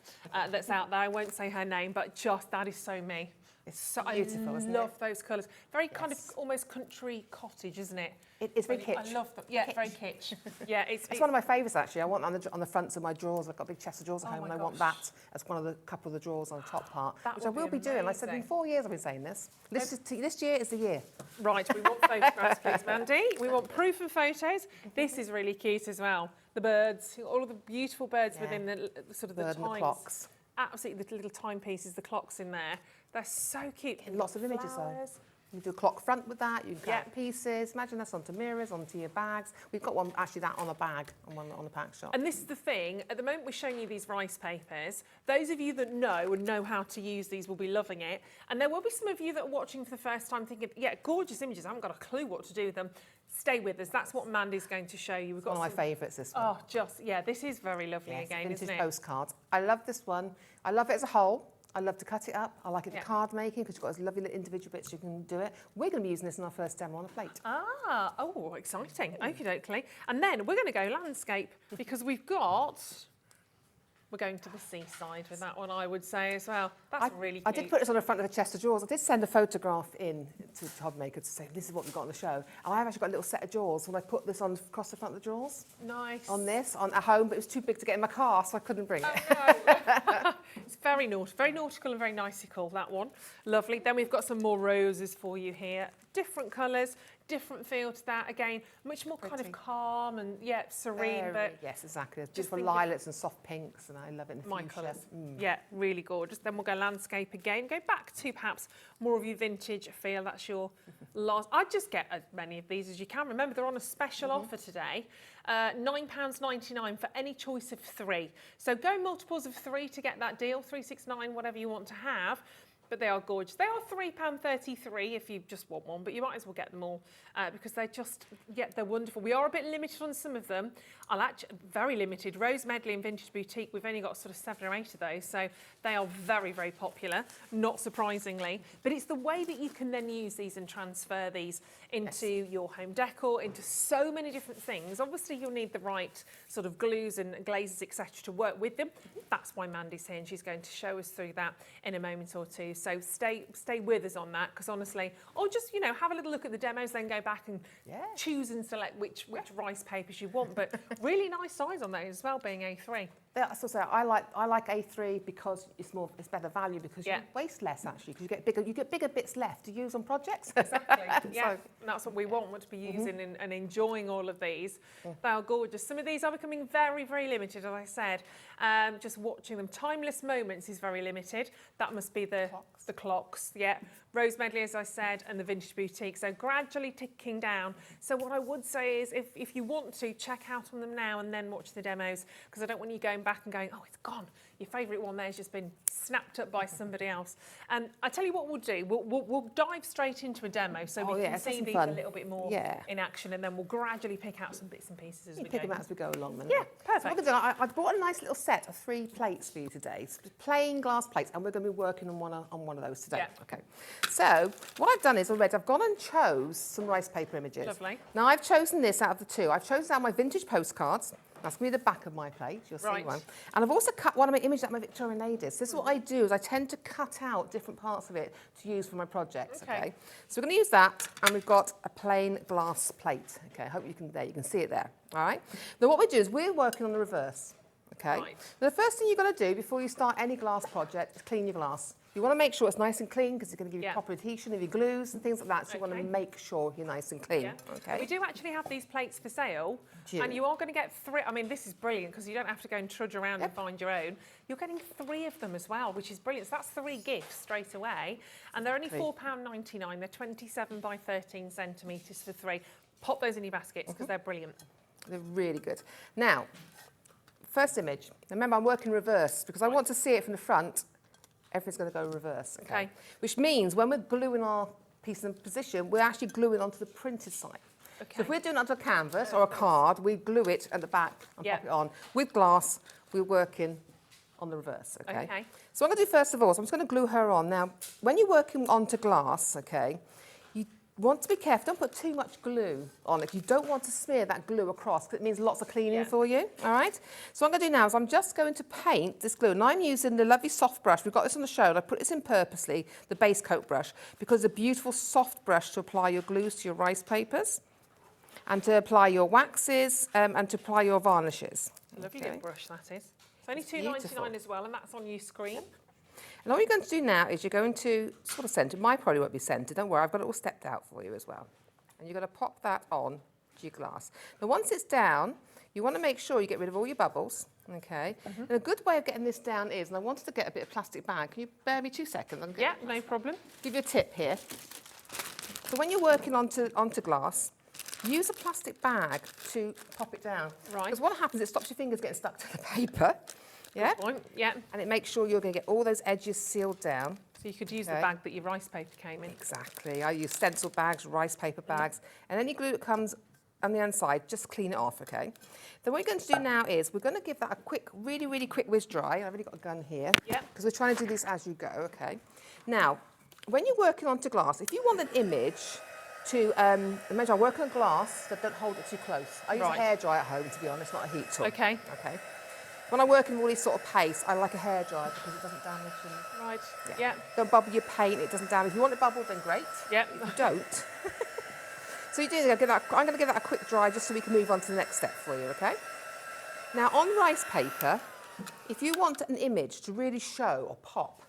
that's out there. I won't say her name, but just that is so me. It's so beautiful, isn't it? I love those colours. Very kind of almost country cottage, isn't it? It's very kitsch. I love them. Yeah, very kitsch. Yeah, it's one of my favourites actually. I want on the fronts of my drawers. I've got a big chest of drawers at home, and I want that as one of the couple of the drawers on the top part, which I will be doing. I said in 4 years I've been saying this. This year is the year. Right, we want photographs, please, Mandy. We want proof and photos. This is really cute as well. The birds, all of the beautiful birds within the sort of the times. And the clocks. Absolutely, the little timepieces, the clocks in there. They're so cute. And lots of images though. You do a clock front with that, you can cut pieces. Imagine that's onto mirrors, onto your bags. We've got one, actually, that on a bag and one on a pack shop. And this is the thing, at the moment we're showing you these rice papers. Those of you that know and know how to use these will be loving it. And there will be some of you that are watching for the first time thinking, yeah, gorgeous images, I haven't got a clue what to do with them. Stay with us, that's what Mandy's going to show you. We've got one of my favourites, this one. Oh, this is very lovely again, isn't it? Postcards. I love this one. I love it as a whole. I love to cut it up. I like it for card making because you've got those lovely little individual bits you can do it. We're going to be using this in our first demo on a plate. Oh, exciting. Okie dokie. And then we're going to go landscape because we're going to the seaside with that one, I would say as well. That's really cute. I did put this on the front of a chest of drawers. I did send a photograph in to HobbyMaker to say, this is what we've got on the show. And I've actually got a little set of drawers. When I put this on across the front of the drawers. Nice. On at home, but it was too big to get in my car, so I couldn't bring it. No. It's very nautical and very niceical, that one. Lovely. Then we've got some more roses for you here. Different colours, different feel to that. Again, much more kind of calm and, serene. But yes, exactly. There's beautiful lilacs and soft pinks, and I love it in my colours. Yeah, really gorgeous. Then we'll go landscape again. Go back to perhaps more of your vintage feel. That's your I'd just get as many of these as you can. Remember, they're on a special offer today. £9.99 for any choice of 3. So go multiples of 3 to get that deal, 369, whatever you want to have. But they are gorgeous. They are £3.33 if you just want one, but you might as well get them all because they're just, they're wonderful. We are a bit limited on some of them. Very limited. Rose Medley and Vintage Boutique, we've only got sort of 7 or 8 of those, so they are very, very popular, not surprisingly. But it's the way that you can then use these and transfer these into your home decor, into so many different things. Obviously, you'll need the right sort of glues and glazes, etc., to work with them. That's why Mandy's here, and she's going to show us through that in a moment or two. So stay with us on that, because honestly, or just, have a little look at the demos, then go back and choose and select which rice papers you want. But really nice size on those as well, being A3. Yeah, so I like A3 because it's better value, because you waste less actually, because you get bigger bits left to use on projects. Exactly. Yeah, and that's what we want to be using and enjoying all of these. They are gorgeous. Some of these are becoming very, very limited, as I said. Just watching them. Timeless Moments is very limited. That must be the clocks. Yeah. Rose Medley, as I said, and the Vintage Boutique. So gradually ticking down. So what I would say is if you want to, check out on them now and then watch the demos, because I don't want you going back and going, oh, it's gone. Your favourite one there's just been snapped up by somebody else. And I tell you what we'll do. We'll dive straight into a demo so we can see these a little bit more in action, and then we'll gradually pick out some bits and pieces as we go. Pick them out as we go along. Then. Yeah, perfect. So I brought a nice little set of 3 plates for you today. Plain glass plates, and we're going to be working on one of those today. Yeah. Okay. So what I've done is I've gone and chose some rice paper images. Lovely. Now I've chosen this out of the 2. I've chosen out my vintage postcards. That's going to be the back of my plate. You'll see one. And I've also cut one of my images out of my Victorian ladies. This is what I do, is I tend to cut out different parts of it to use for my projects. Okay. So we're going to use that, and we've got a plain glass plate. Okay. I hope you can see it there. All right. Now what we do is we're working on the reverse. Okay. Right. Now, the first thing you've got to do before you start any glass project is clean your glass. You want to make sure it's nice and clean, because it's going to give you proper adhesion of your glues and things like that. So you want to make sure you're nice and clean. Yeah. Okay. We do actually have these plates for sale, and you are going to get 3. I mean, this is brilliant because you don't have to go and trudge around and find your own. You're getting 3 of them as well, which is brilliant. So that's 3 gifts straight away, and they're only £4.99. They're 27 by 13 centimetres for 3. Pop those in your baskets because they're brilliant. They're really good. Now, first image. Remember, I'm working reverse because I want to see it from the front. Everything's going to go reverse, okay? Which means when we're gluing our piece in position, we're actually gluing onto the printed side. Okay. So if we're doing it onto a canvas or a card, we glue it at the back and pop it on. With glass, we're working on the reverse, okay? So what I'm going to do first of all, so I'm just going to glue her on. Now, when you're working onto glass, okay, you want to be careful. Don't put too much glue on it. You don't want to smear that glue across, because it means lots of cleaning for you, all right? So what I'm going to do now is I'm just going to paint this glue. And I'm using the lovely soft brush. We've got this on the show, and I put this in purposely, the base coat brush, because it's a beautiful soft brush to apply your glues to your rice papers, and to apply your waxes, and to apply your varnishes. Lovely little brush, that is. It's only £2.99 as well, and that's on your screen. And all you're going to do now is you're going to sort of centre. Mine probably won't be centred. Don't worry, I've got it all stepped out for you as well. And you're going to pop that on to your glass. Now, once it's down, you want to make sure you get rid of all your bubbles, okay? And a good way of getting this down is, and I wanted to get a bit of plastic bag. Can you bear me 2 seconds? Yeah, no problem. Give you a tip here. So when you're working onto glass, use a plastic bag to pop it down. Right. Because what happens is it stops your fingers getting stuck to the paper. Yeah? Yeah. And it makes sure you're going to get all those edges sealed down. So you could use the bag that your rice paper came in. Exactly. I use stencil bags, rice paper bags, and any glue that comes on the inside, just clean it off, okay? Then what you're going to do now is we're going to give that a quick, really, really quick whiz dry. I've already got a gun here. Yeah. Because we're trying to do this as you go, okay? Now, when you're working onto glass, if you want an image to, imagine I'm working on glass, so don't hold it too close. I use a hairdryer at home, to be honest, not a heat tool. Okay. Okay. When I work in all these sort of paste, I like a hairdryer because it doesn't damage. Right. Yeah. Don't bubble your paint, it doesn't damage. If you want it bubbled, then great. Yeah. If you don't. So you do, I'm going to give that a quick dry just so we can move on to the next step for you, okay? Now, on rice paper, if you want an image to really show or pop,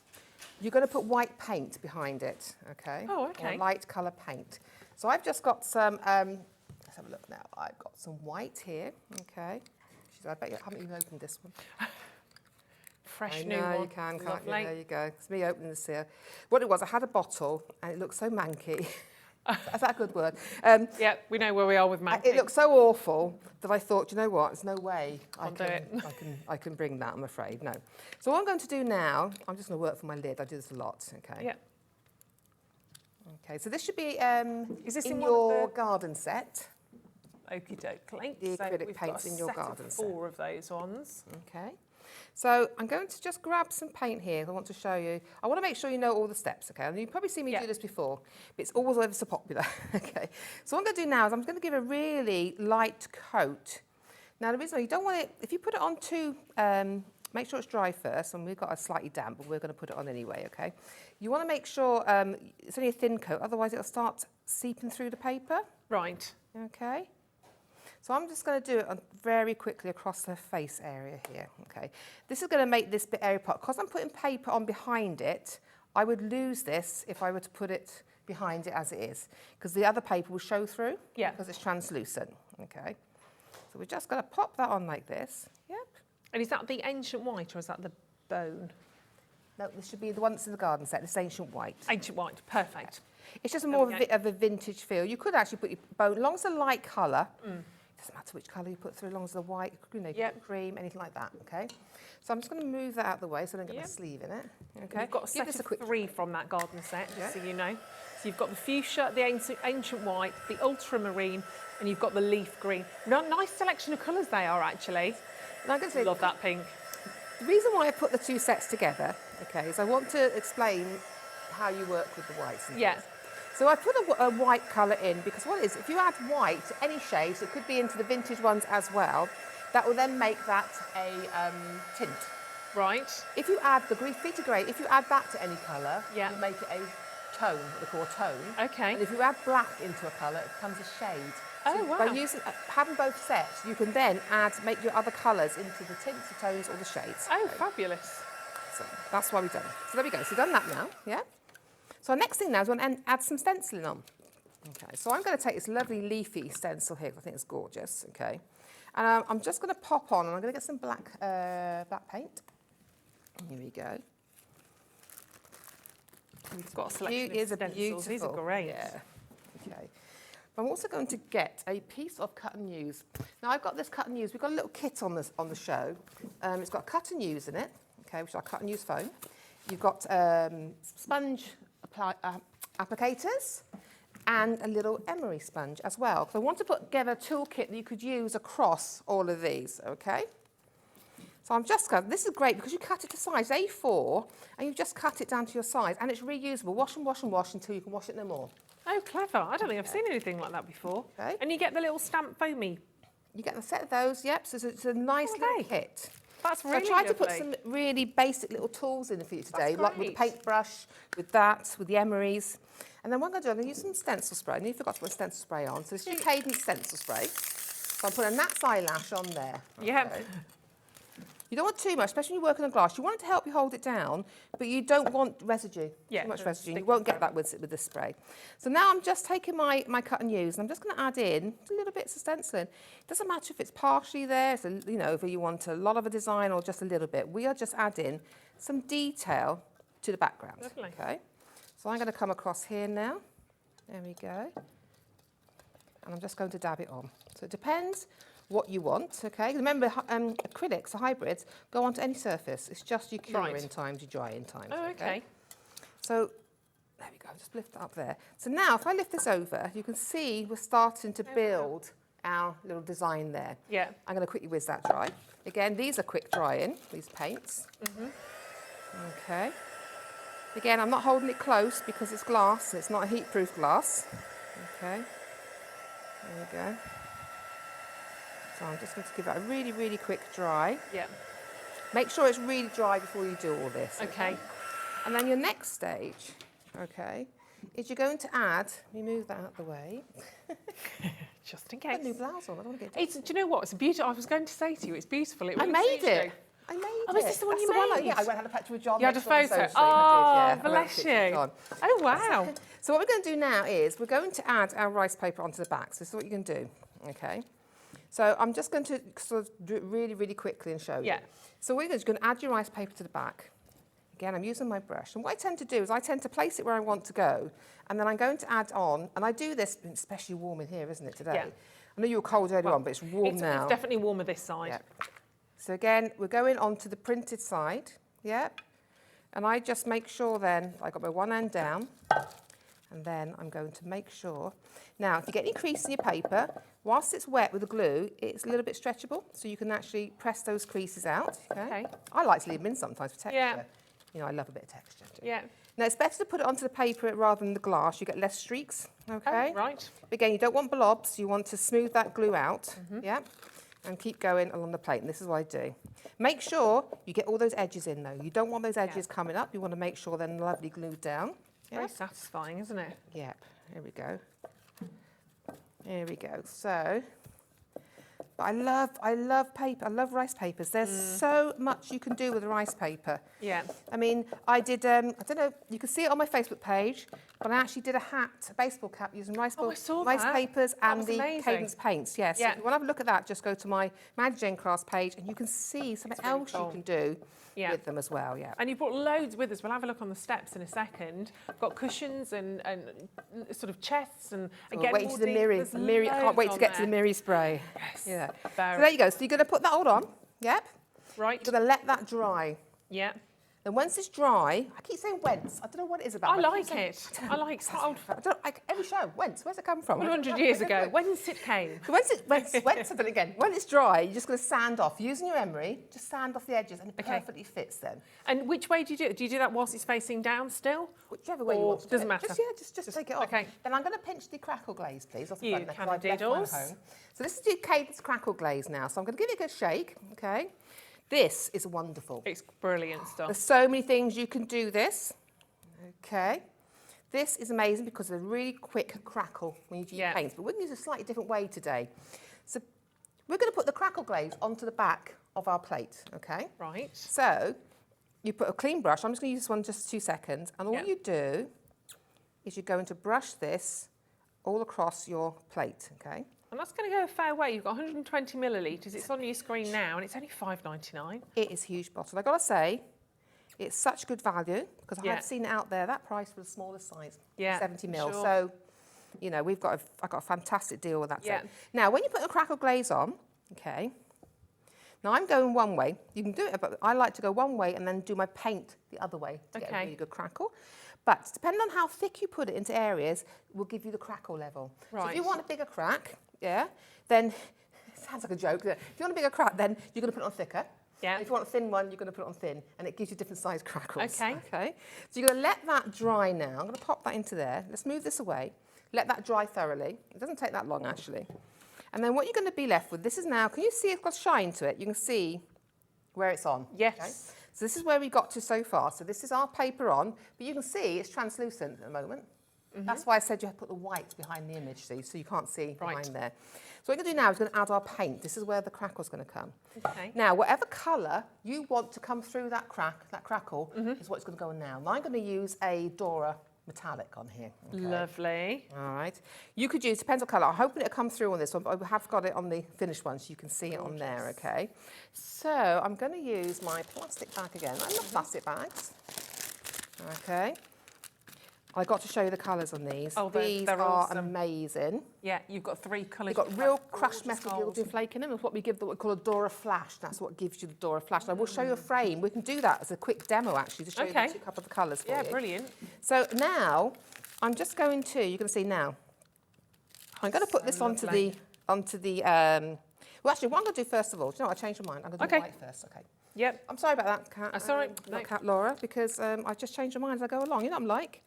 you're going to put white paint behind it, okay? Oh, okay. Or light colour paint. So I've just got some, let's have a look now. I've got some white here, okay? I bet you haven't even opened this one. Fresh new one. You can, can't you? There you go. It's me opening this here. What it was, I had a bottle and it looked so manky. Is that a good word? Yeah, we know where we are with matte. It looked so awful that I thought, you know what, there's no way I can bring that, I'm afraid, no. So what I'm going to do now, I'm just going to work for my lid. I do this a lot, okay? Yeah. Okay, so this should be Is this in in your one of the- garden set. Okie doke. The acrylic we've paints got a in your set garden of set. 4 of those ones. Okay. So I'm going to just grab some paint here. I want to show you. I want to make sure you know all the steps, okay? And you've probably seen me do this before, but it's always ever so popular, okay? So what I'm going to do now is I'm going to give a really light coat. Now, the reason why you don't want it, if you put it on too, make sure it's dry first, and we've got a slightly damp, but we're going to put it on anyway, okay? You want to make sure it's only a thin coat, otherwise it'll start seeping through the paper. Right. Okay. So I'm just going to do it very quickly across the face area here, okay? This is going to make this bit area part. Because I'm putting paper on behind it, I would lose this if I were to put it behind it as it is, because the other paper will show through, because it's translucent, okay? So we're just going to pop that on like this, yep. And is that the ancient white or is that the bone? No, this should be the one that's in the garden set, this ancient white. Ancient white, perfect. It's just more of a vintage feel. You could actually put your bone, as long as it's a light colour, doesn't matter which colour you put through, as long as the white, you know, cream, anything like that, okay? So I'm just going to move that out of the way so I don't get my sleeve in it, okay? You've got a set of 3 from that garden set, just so you know. So you've got the fuchsia, the ancient white, the ultramarine, and you've got the leaf green. Nice selection of colours they are, actually. And I'm going to say, love that pink. The reason why I put the 2 sets together, okay, is I want to explain how you work with the whites. And things. So I put a white colour in because what it is, if you add white to any shade, so it could be into the vintage ones as well, that will then make that a tint. Right. If you add the graffiti grey, if you add that to any colour, you make it a tone, what they call a tone. Okay. And if you add black into a colour, it becomes a shade. Oh, So wow. by using, having both sets, you can then make your other colours into the tints, the tones, or the shades. Oh, fabulous. So that's why we've done it. So there we go. So we've done that now, yeah? So our next thing now is we're going to add some stenciling on. Okay, so I'm going to take this lovely leafy stencil here, 'cause I think it's gorgeous, okay? And I'm just going to pop on, and I'm going to get some black paint. Here we go. We've got a selection of stencils. These are great. Yeah, okay. I'm also going to get a piece of cut and use. Now I've got this cut and use. We've got a little kit on the show. It's got cut and use in it, okay, which is our cut and use foam. You've got sponge applicators and a little emery sponge as well. So I want to put together a toolkit that you could use across all of these, okay? So I'm just going, this is great because you cut it to size A4 and you just cut it down to your size and it's reusable. Wash and wash and wash until you can wash it no more. Oh, clever. I don't think I've seen anything like that before. Okay. And you get the little stamp foamy. You get a set of those, yep, so it's a nice little kit. That's really So I tried to lovely. put some really basic little tools in for you today, That's like with the great. paintbrush, with that, with the emeries. And then what I'm going to do, I'm going to use some stencil spray. I nearly forgot to put stencil spray on. So this is your Cadence stencil spray. So I'm putting a gnat's eyelash on there. Yeah. Okay. You don't want too much, especially when you're working on glass. You want it to help you hold it down, but you don't want residue, too much residue. You won't get that with this spray. So now I'm just taking my cut and use, and I'm just going to add in a little bits of stenciling. It doesn't matter if it's partially there, so, you know, if you want a lot of a design or just a little bit. We are just adding some detail to the background. Lovely. Okay. So I'm going to come across here now. There we go. And I'm just going to dab it on. So it depends what you want, okay? Remember, acrylics, the hybrids, go onto any surface. It's just you cure in times, you dry in times. Oh, okay. So, there we go, just lift it up there. So now, if I lift this over, you can see we're starting to build our little design there. Yeah. I'm going to quickly whiz that dry. Again, these are quick drying, these paints. Okay. Again, I'm not holding it close because it's glass, it's not a heat-proof glass. Okay. There we go. So I'm just going to give that a really, really quick dry. Yeah. Make sure it's really dry before you do all this. Okay. And then your next stage, okay, is you're going to add, let me move that out of the way. Just in I've got a case. new blouse on, I don't want to get It's, do you know what? It's beautiful. I was going to say to you, it's beautiful. It I really made suits it. you. I made Oh, it. is this the one That's you made? Yeah, I went and had a picture with John. You had a next on the photo? social. I did, yeah. I went and Bless had a picture with you. John. Oh, wow. So what we're going to do now is we're going to add our rice paper onto the back. So this is what you can do, okay? So I'm just going to sort of do it really, really quickly and show you. Yeah. So what you're going to do is you're going to add your rice paper to the back. Again, I'm using my brush. And what I tend to do is I tend to place it where I want to go, and then I'm going to add on, and I do this, it's especially warm in here, isn't it, today? Yeah. I know you were cold earlier on, but it's warm now. It's definitely warmer this side. Yeah. So again, we're going on to the printed side, yeah? And I just make sure then, I got my one end down, and then I'm going to make sure. Now, if you get any crease in your paper, whilst it's wet with the glue, it's a little bit stretchable, so you can actually press those creases out, okay? I like to leave them in sometimes for texture. Yeah. You know, I love a bit of texture too. Yeah. Now, it's better to put it onto the paper rather than the glass. You get less streaks, okay? Oh, right. But again, you don't want blobs. You want to smooth that glue out, yeah? And keep going along the plate, and this is what I do. Make sure you get all those edges in, though. You don't want those edges coming up. You want to make sure they're lovely glued down. Very satisfying, isn't it? Yep, here we go. Here we go. So, but I love paper. I love rice papers. There's so much you can do with a rice paper. Yeah. I mean, I did, I don't know, you can see it on my Facebook page, but I actually did a hat, a baseball cap using rice that. papers That and was the amazing. Cadence paints. Yes. Yeah. So if you want to have a look at that, just go to my Magic Jane Crafts page and you can see something really else cool. you can do Yeah. with them as well. Yeah. And you brought loads with us. We'll have a look on the steps in a second. We've got cushions and sort of chests and again, Wait to the mirror. I can't wait to get to the mirror spray. Yes. Yeah. So Very. there you go. So you're going to put that all on. Yep. Right. You're going to let that dry. Yeah. And once it's dry, I keep saying whence. I don't know what it is about. I but like keep saying- it. I like old I don't, like every show, whence? Where's it come from? 100 years ago. Whence it came. So whence, I did it again. When it's dry, you're just going to sand off. Using your emery, just sand off the edges and it Okay. perfectly fits then. And which way do you do it? Do you do that whilst it's facing down still? Whichever way you Or want to do doesn't it. matter? Just take it off. okay. Then I'm going to pinch the crackle glaze, please, off the You front there, 'cause can I've do left mine those. home. So this is the Cadence crackle glaze now. So I'm going to give it a good shake, okay? This is wonderful. It's brilliant stuff. There's so many things you can do this. Okay. This is amazing because it's a really quick crackle when you do your Yeah. paints, but we're going to use a slightly different way today. So we're going to put the crackle glaze onto the back of our plate, okay? Right. So you put a clean brush. I'm just going to use this one just 2 seconds, and all Yeah. you do is you're going to brush this all across your plate, okay? And that's going to go a fair way. You've got 120 millilitres. It's on your screen now, and it's only $5.99. It is a huge bottle. I've got to say, it's such good value because I Yeah. have seen it out there. That price for the smallest size, Yeah, 70 mil. sure. So, you know, I've got a fantastic deal with that. Yeah. set. Now, when you put a crackle glaze on, okay. Now I'm going one way. You can do it, but I like to go one way and then do my paint the other way to get a Okay. really good crackle. But depending on how thick you put it into areas, will give you the crackle level. So if Right. you want a bigger crack, yeah, then it sounds like a joke. If you want a bigger crack, then you're going to put it on thicker. Yeah. And if you want a thin one, you're going to put it on thin, and it gives you different size crackles. Okay. Okay. So you're going to let that dry now. I'm going to pop that into there. Let's move this away. Let that dry thoroughly. It doesn't take that long, actually. And then what you're going to be left with, this is now, can you see it's got shine to it? You can see where it's on. Yes. Okay? So this is where we got to so far. So this is our paper on, but you can see it's translucent at the moment. That's why I said you have to put the white behind the image, see, so you can't see Right. behind there. So what we're going to do now is going to add our paint. This is where the crackle's going to come. Okay. Now, whatever colour you want to come through that crackle, is what's going to go on now. Now I'm going to use a Dora metallic on here. Okay. Lovely. All right. You could use, depends on colour. I'm hoping it'll come through on this one, but I have got it on the finished one, so you can see it on there, okay? So I'm going to use my plastic bag again. I love plastic bags. Okay. I got to show you the colours on these. Oh, these they're are awesome. amazing. Yeah, you've got 3 colours. They've got You've real got crushed gorgeous metal gold. gilding flake in them. It's what we give what we call a Dora flash. That's what gives you the Dora flash. And I will show you a frame. We can do that as a quick demo, actually, to show Okay. you a couple of the colours for Yeah, you. brilliant. So now, I'm just going to, you're going to see now, I'm going to put this onto lovely. the, well, actually, what I'm going to do first of all, do you know what, I changed my mind. I'm going to do Okay. white first, okay. Yep. I'm sorry about that, Kat. That's all right. Not No. Kat Laura, because I just changed my mind as I go along. You know what I'm like?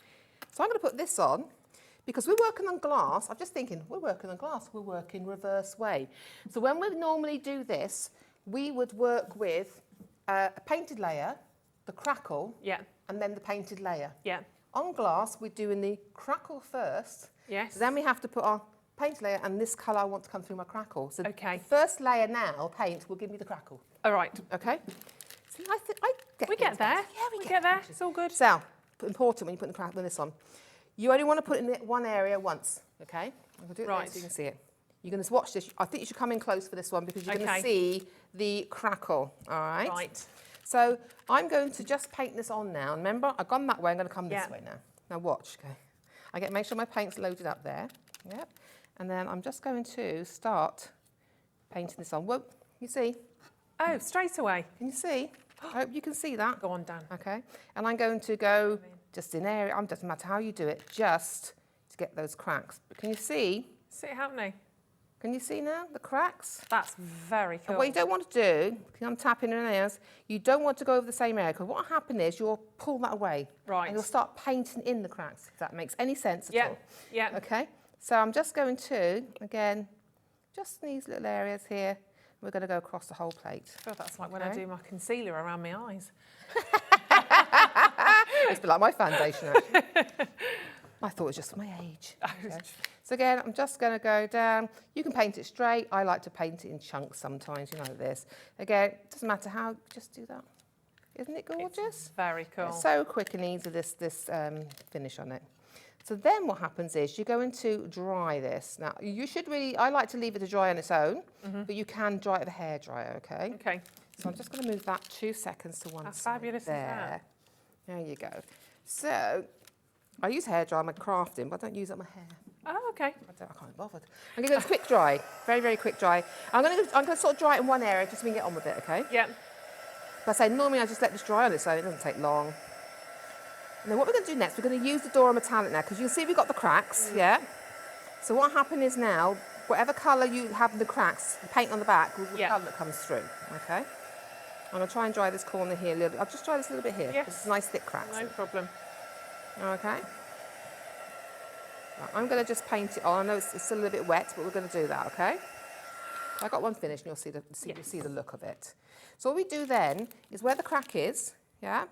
So I'm going to put this on, because we're working on glass. I'm just thinking, we're working on glass. We're working reverse way. So when we normally do this, we would work with a painted layer, the crackle, Yeah. and then the painted layer. Yeah. On glass, we're doing the crackle first. Yes. Then we have to put our paint layer, and this colour I want to come through my crackle. So Okay. the first layer now, paint, will give me the crackle. All right. Okay? See, I get We things get there. right. Yeah, we get there. things. It's all good. So, important when you put the crackle in this on. You only want to put it in one area once, okay? I'm going to do it Right. there so you can see it. You're going to watch this. I think you should come in close for this one because you're going Okay. to see the crackle, all right? Right. So I'm going to just paint this on now. Remember, I've gone that way, I'm going to come this Yeah. way now. Now watch, okay. Make sure my paint's loaded up there. Yep. And then I'm just going to start painting this on. Whoa, you see? Oh, straight away. Can you see? I hope you can see that. Go on, Dan. Okay. And I'm going to go just in area. Doesn't matter how you do it, just to get those cracks. But can you see? See it happening? Can you see now the cracks? That's very cool. And what you don't want to do, I'm tapping in nails, you don't want to go over the same area, because what will happen is you'll pull that away. Right. And you'll start painting in the cracks, if that makes any sense at all. Yeah. Okay. So I'm just going to, again, just in these little areas here, we're going to go across the whole plate. I feel that's like when I Okay. do my concealer around my eyes. It's a bit like my foundation, actually. I thought it was just my age. Okay. So again, I'm just going to go down. You can paint it straight. I like to paint it in chunks sometimes, you know, like this. Again, it doesn't matter how, just do that. Isn't it gorgeous? It's very cool. It's so quick and easy, this finish on it. So then what happens is you're going to dry this. Now, you should really, I like to leave it to dry on its own, but you can dry it with a hairdryer, okay? Okay. So I'm just going to move that 2 seconds to one How side. fabulous is there. that? There you go. So I use hairdryer, I'm crafting, but I don't use it on my hair. Oh, okay. I can't be bothered. I'm going to go quick dry, very, very quick dry. I'm going to sort of dry it in one area just so we can get on with it, okay? Yeah. But I say normally I just let this dry on its own, it doesn't take long. And then what we're going to do next, we're going to use the Dora metallic now, because you can see we've got the cracks, yeah? So what happened is now, whatever colour you have in the cracks, the paint on the back will be the colour that comes through, okay? I'm going to try and dry this corner here a little bit. I'll just dry this a little bit here. Yes. It's nice thick cracks. No problem. Okay. Right, I'm going to just paint it on. I know it's still a little bit wet, but we're going to do that, okay? I got one finished, and you'll see the look of it. So what we do then is where the crack is, yeah?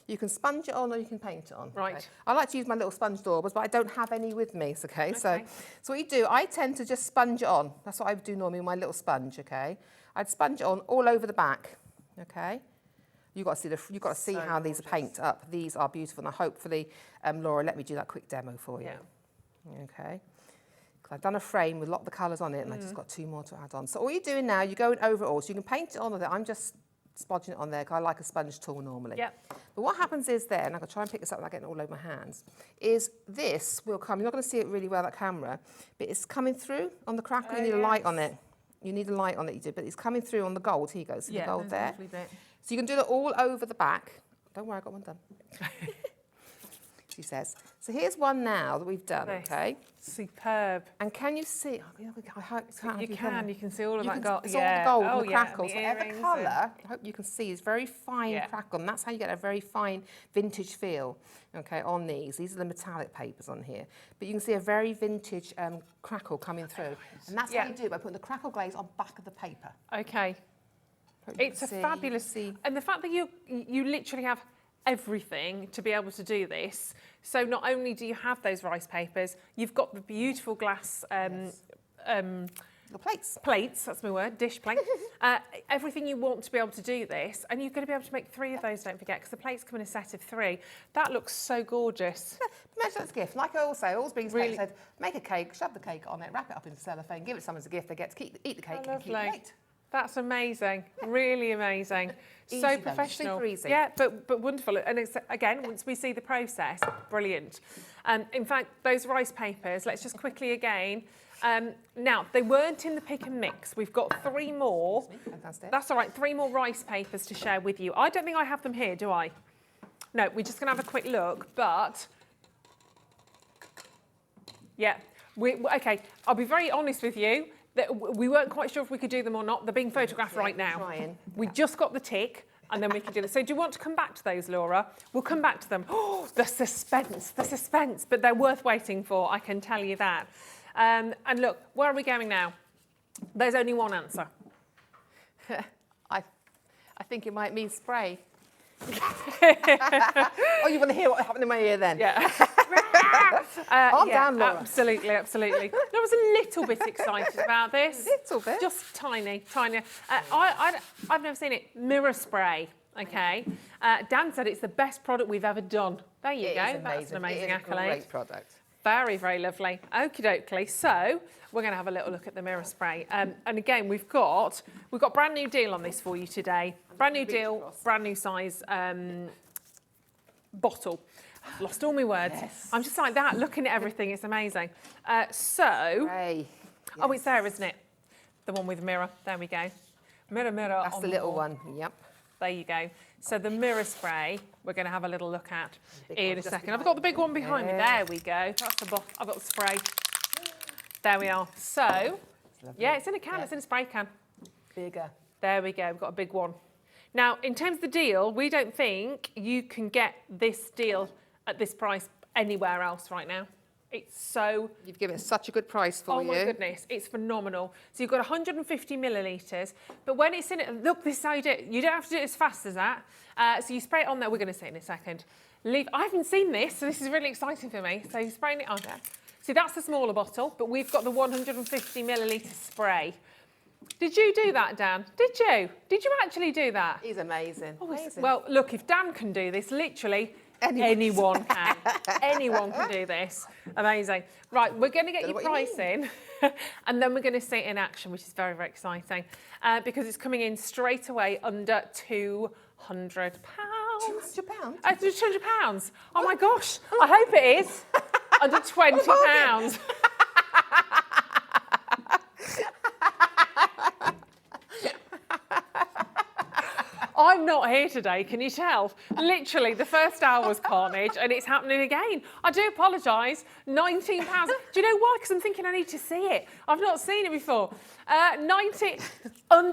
You can sponge it on or you can paint it on. Right. Okay? I like to use my little sponge daubers, but I don't have any with me, okay? So what you do, I tend to just sponge it on. That's what I would do normally with my little sponge, okay? I'd sponge it on all over the back, okay? You've got to see how these are painted up. These are beautiful. Now, hopefully, Laura, let me do that quick demo for you. Yeah. Okay. Because I've done a frame with a lot of the colours on it, and I just got 2 more to add on. So all you're doing now, you're going over it all. So you can paint it on with it. I'm just sponging it on there because I like a sponge tool normally. Yeah. But what happens is then, I'm going to try and pick this up without getting it all over my hands, is this will come. You're not going to see it really well, that camera, but it's coming through on the crackle. You need a light on it. You need a light on it, you do, but it's coming through on the gold. Here you go. See the gold there? So you can do that all over the back. Don't worry, I got one done. She says. So here's one now that we've done, okay? Superb. And can you see? I hope You can see all of that gold. It's all the gold and the crackles. the Whatever earrings colour, and- I hope you can see, is very fine crackle. And that's how you get a very fine vintage feel, okay, on these. These are the metallic papers on here. But you can see a very vintage crackle coming through. And that's how you do it, by putting the crackle glaze on back of the paper. Okay. It's a fabulous, and the fact that you literally have everything to be able to do this. So not only do you have those rice papers, you've got the beautiful glass The plates. plates, that's my word, dish plate. Everything you want to be able to do this, and you're going to be able to make 3 of those, don't forget, because the plates come in a set of 3. That looks so gorgeous. Imagine that's a gift. Like I always say, I always brings really said, make a cake, shove the cake on it, wrap it up in cellophane, give it to someone as a gift. They get to eat the cake and keep the plate. That's amazing, really amazing. Easy So though, professional. super easy. Yeah, but wonderful. And it's, again, once we see the process, brilliant. In fact, those rice papers, let's just quickly again. Now, they weren't in the pick and mix. We've got 3 more. Fantastic. That's all right, 3 more rice papers to share with you. I don't think I have them here, do I? No, we're just going to have a quick look, but... Yeah, okay, I'll be very honest with you. We weren't quite sure if we could do them or not. They're being photographed right now. We just got the tick, and then we can do this. So do you want to come back to those, Laura? We'll come back to them. Oh, the suspense, but they're worth waiting for, I can tell you that. And look, where are we going now? There's only one answer. I think it might mean spray. Oh, you want to hear what happened in my ear then? Yeah. Calm down, Laura. Absolutely. I was a little bit excited about this. Little bit? Just tiny. I've never seen it. Mirror spray, okay? Dan said it's the best product we've ever done. There you go. That's an amazing accolade. Great product. Very, very lovely. Okie dokie. So we're going to have a little look at the mirror spray. And again, we've got brand new deal on this for you today. Brand new deal, brand new size bottle. I've lost all my words. Yes. I'm just like that, looking at everything. It's amazing. Spray. Oh, it's there, isn't it? The one with mirror. There we go. Mirror, mirror. That's on the little wall. one. Yep. There you go. So the mirror spray, we're going to have a little look at in one a just second. I've got the big one behind me. Yeah. There we go. That's the bottle. I've got the spray. There we are. So, yeah, it's in a can. It's in a spray can. Bigger. There we go. We've got a big one. Now, in terms of the deal, we don't think you can get this deal at this price anywhere else right now. It's so... You've given it such a good price for you. Oh my goodness, it's phenomenal. So you've got 150 millilitres, but when it's in it, look, this is how you do it. You don't have to do it as fast as that. So you spray it on there. We're going to see it in a second. I haven't seen this, so this is really exciting for me. So you're spraying it on there. See, that's the smaller bottle, but we've got the 150 millilitre spray. Did you do that, Dan? Did you? Did you actually do that? He's amazing. Amazing. Well, look, if Dan can do this, literally anyone can. Anyone can do this. Amazing. Right, we're going to get your price in, and then we're going to see it in action, which is very, very exciting, because it's coming in straight away under £200. £200? £200. Oh my gosh! I hope it is under £20. I'm not here today, can you tell? Literally, the first hour was carnage and it's happening again. I do apologise. £19. Do you know why? Because I'm thinking I need to see it. I've not seen it before. Under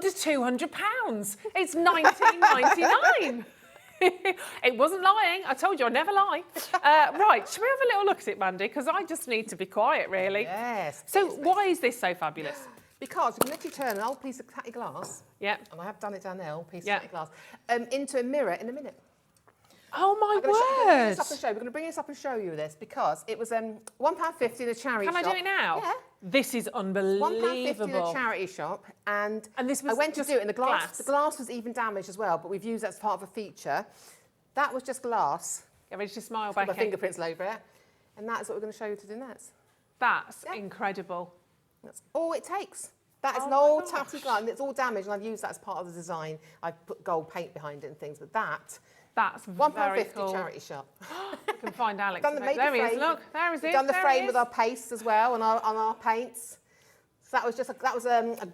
£200. It's £19.99. It wasn't lying. I told you I'd never lie. Right, should we have a little look at it, Mandy? Because I just need to be quiet, really. Yes. So why is this so fabulous? Because you can literally turn an old piece of tatty glass, Yeah. and I have done it down there, old piece Yeah. of tatty glass, into a mirror in a minute. Oh my I'm gonna word! We're going to bring this up and show you this because it was £1.50 in a charity shop. Can I do it now? Yeah. This is unbelievable. £1.50 in a charity shop, and this was I went to just do it, and the glass? glass was even damaged as well, but we've used that as part of a feature. That was just glass. Get ready to smile, Got my Becky. fingerprints over it, and that's what we're going to show you to do next. That's Yeah. incredible. That's all it takes. That is Oh an my old gosh. tatty glass, and it's all damaged, and I've used that as part of the design. I've put gold paint behind it and things, but that's That's very £1.50 cool. charity shop. You can find Alex. Done the maker There he is. frame. Look, there he is. We've done the There frame he with is. our paste as well, on our paints. So that was just a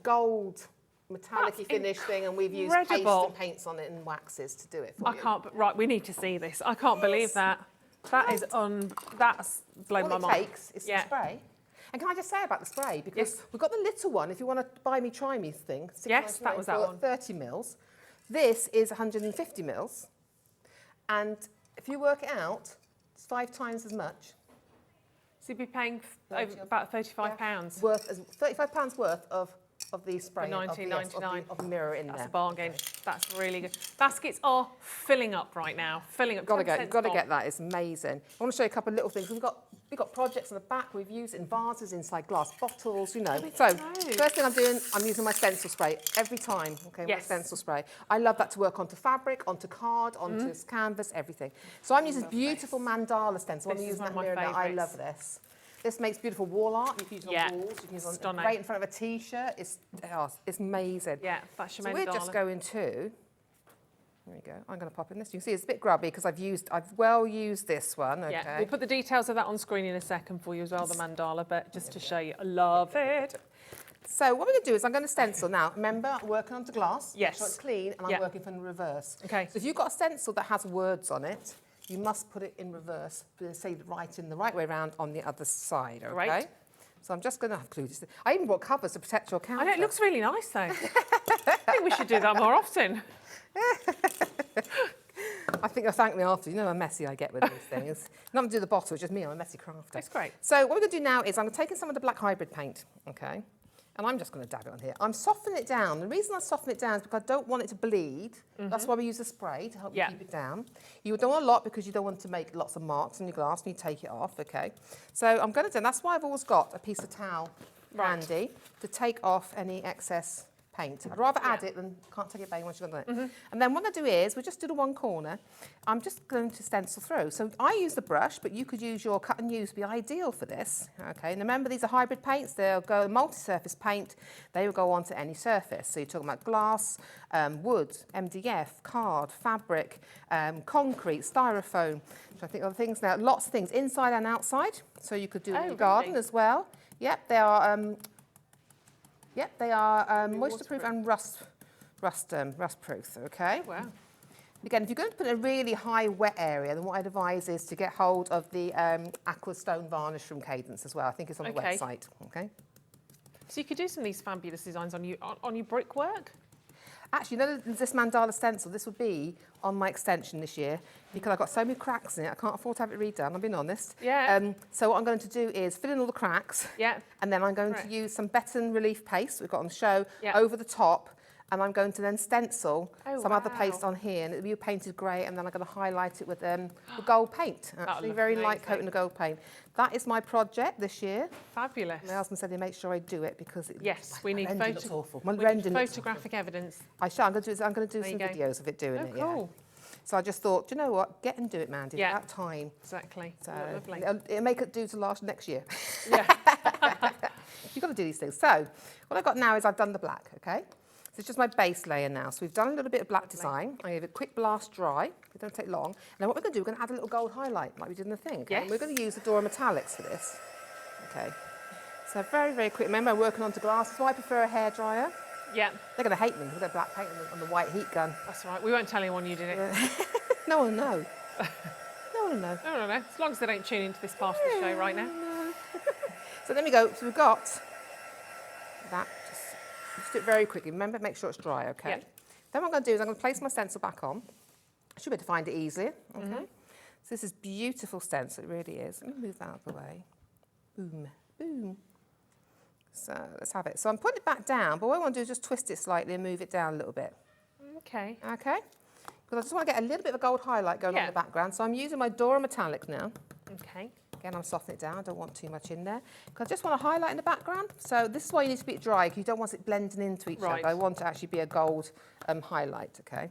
gold metallic That's finish thing, and we've used incredible. paste and paints on it and waxes to do it for I you. can't. Right, we need to see this. I can't believe that. That is That's blown my All it mind. takes is some spray. And can I just say about the spray, because we've got the little one, if you want to buy me, try me thing. Yes, that was that for one. 30 mils. This is 150 mils. And if you work it out, it's 5 times as much. So you'd be paying about £35. £35 worth of the spray For £19.99. of the mirror in That's there. a bargain. That's really good. Baskets are filling up right now. Filling up. Got to 10% get off. that. It's amazing. I want to show you a couple of little things. We've got projects on the back. We've used it in vases, inside glass bottles. You know. So first thing I'm doing, I'm using my stencil spray every time. Okay, my Yes. stencil spray. I love that to work onto fabric, onto card, onto canvas, everything. So I'm using this beautiful mandala stencil. This I'm is using one of that my mirror now. I favourites. love this. This makes beautiful wall art. You can use it on walls. You can use it on Stunning. great in front of a T-shirt. It's amazing. Yeah, that's your So we're just going to. There we go. I'm going to pop in this. You can see it's a bit grubby because I've well used this one. Okay. Yeah, we'll put the details of that on screen in a second for you as well, the mandala, but just to show you, I love it. So what we're going to do is I'm going to stencil now. Remember, I'm working onto glass. Yes. Make sure it's clean, and I'm working from the reverse. Okay. So if you've got a stencil that has words on it, you must put it in reverse. Say in the right way around on the other side. Okay. Great. So I'm just going to include this. I even bought covers to protect your counter. I know, it looks really nice though. I think we should do that more often. I think you'll thank me after. You know how messy I get with these things. Not to do the bottle, it's just me. I'm a messy crafter. That's great. So what we're going to do now is I'm taking some of the black hybrid paint, okay, and I'm just going to dab it on here. I'm softening it down. The reason I soften it down is because I don't want it to bleed. That's why we use a spray to help you keep it down. You don't want a lot because you don't want to make lots of marks on your glass and you take it off, okay. So I'm going to do, and that's why I've always got a piece of towel handy to take off any excess paint. I'd rather add it than can't take it back once you've done it. And then what I do is, we just do the one corner. I'm just going to stencil through. So I use the brush, but you could use your cut and use, be ideal for this. Okay, and remember these are hybrid paints. They'll go multi-surface paint. They will go onto any surface. So you're talking about glass, wood, MDF, card, fabric, concrete, styrofoam. So I think other things now, lots of things inside and outside. So you could do it in your garden as well. Yep, they are. Moisture-proof and rust-proof, okay? Wow. Again, if you're going to put a really high wet area, then what I'd advise is to get hold of the aqua stone varnish from Cadence as well. I think it's on the website, okay? So you could do some of these fabulous designs on your brickwork? Actually, you know this mandala stencil, this would be on my extension this year because I've got so many cracks in it, I can't afford to have it redone, I'm being honest. Yeah. So what I'm going to do is fill in all the cracks. Yeah. And then I'm going to use some Beton relief paste we've got on the show over the top. And I'm going to then stencil some other paste on here, and it'll be painted grey, and then I'm going to highlight it with gold paint. Actually, very light coat in the gold paint. That is my project this year. Fabulous. My husband said he make sure I do it because we need photographic evidence. I shall. I'm going to do some videos of it doing it. Cool. Yeah. So I just thought, do you know what? Get and do it, Mandy. Yeah. At that time. Exactly. So lovely. it'll make it do to last next year. Yeah. You've got to do these things. So what I've got now is I've done the black. Okay. So it's just my base layer now. So we've done a little bit of black design. I gave it a quick blast dry. It don't take long. Now what we're going to do, we're going to add a little gold highlight like we did in the thing. Okay? Yes. And we're going to use the Dora Metallics for this. Okay. So very, very quick. Remember, I'm working onto glass. That's why I prefer a hairdryer. Yeah. They're going to hate me with their black paint on the white heat gun. That's right. We won't tell anyone you did it. No one will know. No one will know. No. As long as they don't tune into this part of the show right now. So there we go. So we've got that. Just do it very quickly. Remember, make sure it's dry, okay? Yep. Then what I'm going to do is I'm going to place my stencil back on. I should be able to find it easier, okay? So this is beautiful stencil, it really is. Let me move that out of the way. Boom, boom. So let's have it. So I'm putting it back down, but what I want to do is just twist it slightly and move it down a little bit. Okay. Okay? Because I just want to get a little bit of a gold highlight going on in the background. So I'm using my Dora Metallic now. Okay. Again, I'm softening it down. I don't want too much in there. Because I just want to highlight in the background. So this is why you need to be dry, because you don't want it blending into each other. I want it to actually be a gold highlight, okay?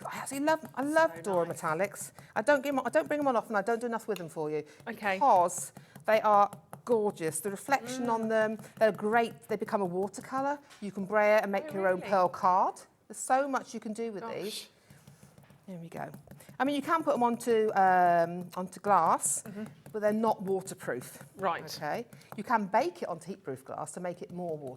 I absolutely love Dora Metallics. I don't bring them on often. I don't do enough with them for you. Okay. Because they are gorgeous. The reflection on them, they're great. They become a watercolour. You can brayer and make your own pearl card. There's so much you can do with these. There we go. I mean, you can put them onto glass, but they're not waterproof. Right. Okay. You can bake it onto heat-proof glass to make it more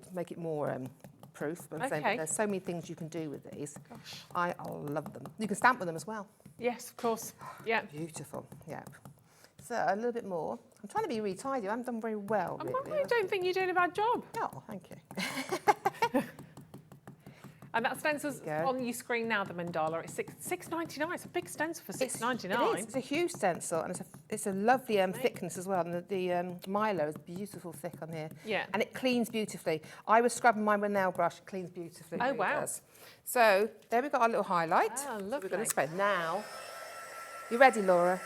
proof. But there's so many things you can do with these. Gosh. I love them. You can stamp with them as well. Yes, of course. Yeah. Beautiful. Yeah. So a little bit more. I'm trying to be really tidy. I haven't done very well. Really. I don't think you're doing a bad job. Oh, thank you. And that stencil's on your screen now, the mandala. It's $6.99. It's a big stencil for $6.99. It is. It's a huge stencil, and it's a lovely thickness as well. And the Milo is beautiful thick on here. Yeah. And it cleans beautifully. I was scrubbing mine with a nail brush. It cleans beautifully. Oh, wow. Does. So there we've got our little highlight. Oh, lovely. So we're going to spread now. You ready, Laura?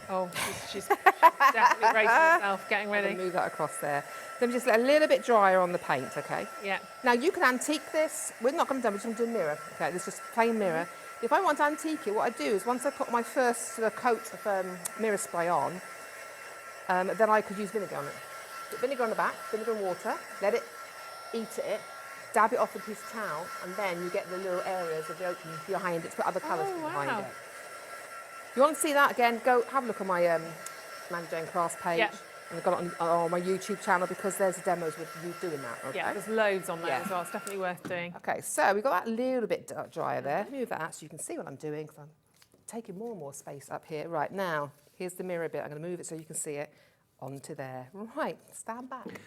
Oh, she's definitely raising herself, getting ready. I'm gonna move that across there. Then just let a little bit drier on the paint, okay? Yeah. Now you can antique this. We're not going to do it, we're just going to do a mirror. Okay, this is just plain mirror. If I want to antique it, what I do is once I put my first sort of coat of mirror spray on, then I could use vinegar on it. Put vinegar on the back, vinegar and water, let it eat at it, dab it off with a piece of towel, and then you get the little areas of the opening behind it to put other colours behind it. If you want to see that again, go have a look on my Mandy Jane Crafts page. Yeah. And I've got it on my YouTube channel because there's demos with you doing that. Okay? Yeah, there's loads on there as well. It's definitely worth doing. Okay, so we've got that little bit drier there. Let me move that out so you can see what I'm doing because I'm taking more and more space up here. Right, now, here's the mirror bit. I'm going to move it so you can see it onto there. Right, stand back.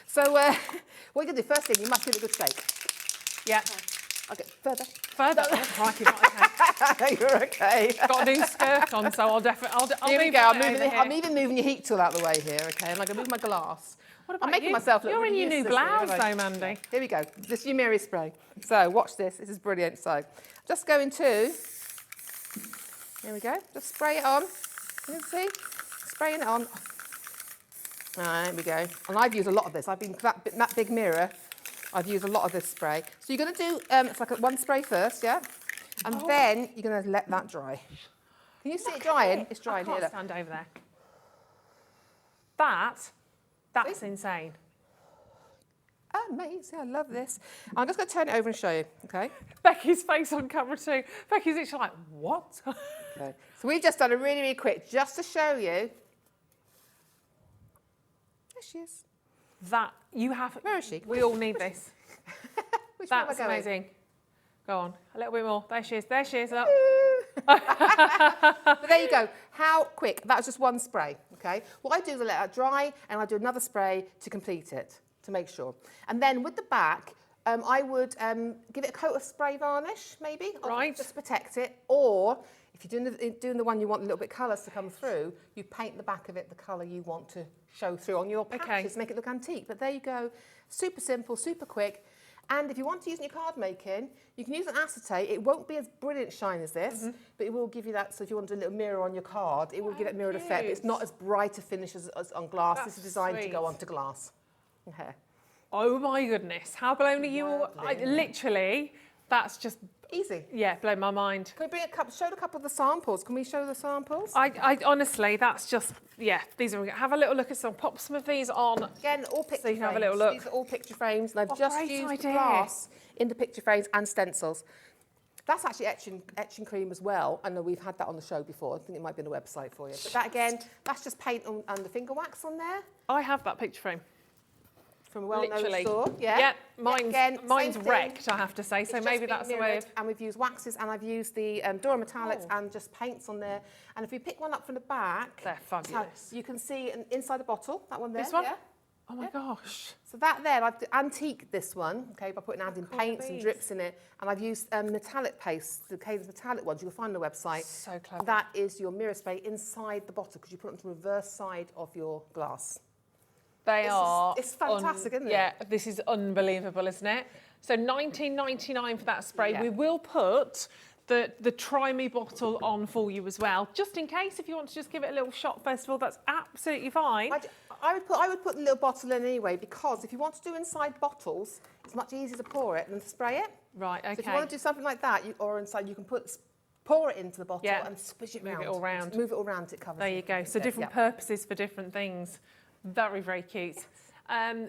So what you're going to do, first thing, you must give it a good shake. Yeah. Okay, further. Further? Okay. You're okay. Got a new skirt on, so I'll definitely... Here we go. I'm even moving your heat tool out of the way here, okay? And I'm going to move my glass. What about I'm making myself look You're really in your new blouse though, Mandy. Here we go. This is your mirror spray. So watch this. This is brilliant. So just going to... Here we go. Just spray it on. You can see? Spraying it on. All right, here we go. And I've used a lot of this. I've been that big mirror I've used a lot of this spray. So you're going to do, it's like one spray first, yeah? And then you're going to let that dry. Can you see it drying? It's drying I here. can't stand over there. That's insane. Amazing, I love this. I'm just going to turn it over and show you, okay? Becky's face on camera too. Becky's literally like, what? Okay. So we've just done a really, really quick, just to show you. There she is. That, you have... Where is she? We all need this. Which one am I That's going? amazing. Go on, a little bit more. There she is, there she is. Up. But there you go. How quick. That was just one spray, okay? What I do is I let it dry and I do another spray to complete it, to make sure. And then with the back, I would give it a coat of spray varnish, maybe. Right. Just to protect it. Or if you're doing the one you want a little bit colours to come through, you paint the back of it the colour you want to show through on your patches, make it look antique. But there you go. Super simple, super quick. And if you want to use in your card making, you can use an acetate. It won't be as brilliant shine as this, but it will give you that. So if you want to do a little mirror on your card, it will give that mirrored effect. But it's not as bright a finish as on glass. This is designed to go onto glass. Okay. Oh my goodness, how blown are you all? Literally, that's just... Easy. Yeah, blown my mind. Can we bring show a couple of the samples? Can we show the samples? I honestly, that's just, yeah, these are, have a little look at some, pop some of these on. Again, all picture So you can have a frames. little look. These are all picture frames, and I've What just great used idea. glass in the picture frames and stencils. That's actually etching cream as well. I know we've had that on the show before. I think it might be on the website for you. But that again, that's just paint and the finger wax on there I have that picture frame. from a well-known Literally. store. Yeah. Yeah, mine's, Again, mine's same thing. wrecked, I have to say, so It's maybe just that's the been way mirrored, of... And we've used waxes and I've used the Dora metallics and just paints on there. And if we pick one up from the back, They're fabulous. you can see inside the bottle, that one there. This one? Yeah. Oh my gosh. So that there, I've antiqued this one, okay, by putting adding Cool paints and bees. drips in it. And I've used metallic paste, the Cadence metallic ones you can find on the website. So clever. That is your mirror spray inside the bottle because you put it on the reverse side of your glass. It's fantastic, isn't it? Yeah, this is unbelievable, isn't it? So $19.99 for that spray. Yeah. We will put the Try Me bottle on for you as well, just in case if you want to just give it a little shot first of all, that's absolutely fine. I would put the little bottle in anyway because if you want to do inside bottles, it's much easier to pour it than to spray it. Right, okay. So if you want to do something like that, or inside, you can pour it into the bottle Yeah. and squish it Move round. it all round. Move it all round, it covers There it. you go. So Yeah. different purposes for different things. Very, very cute.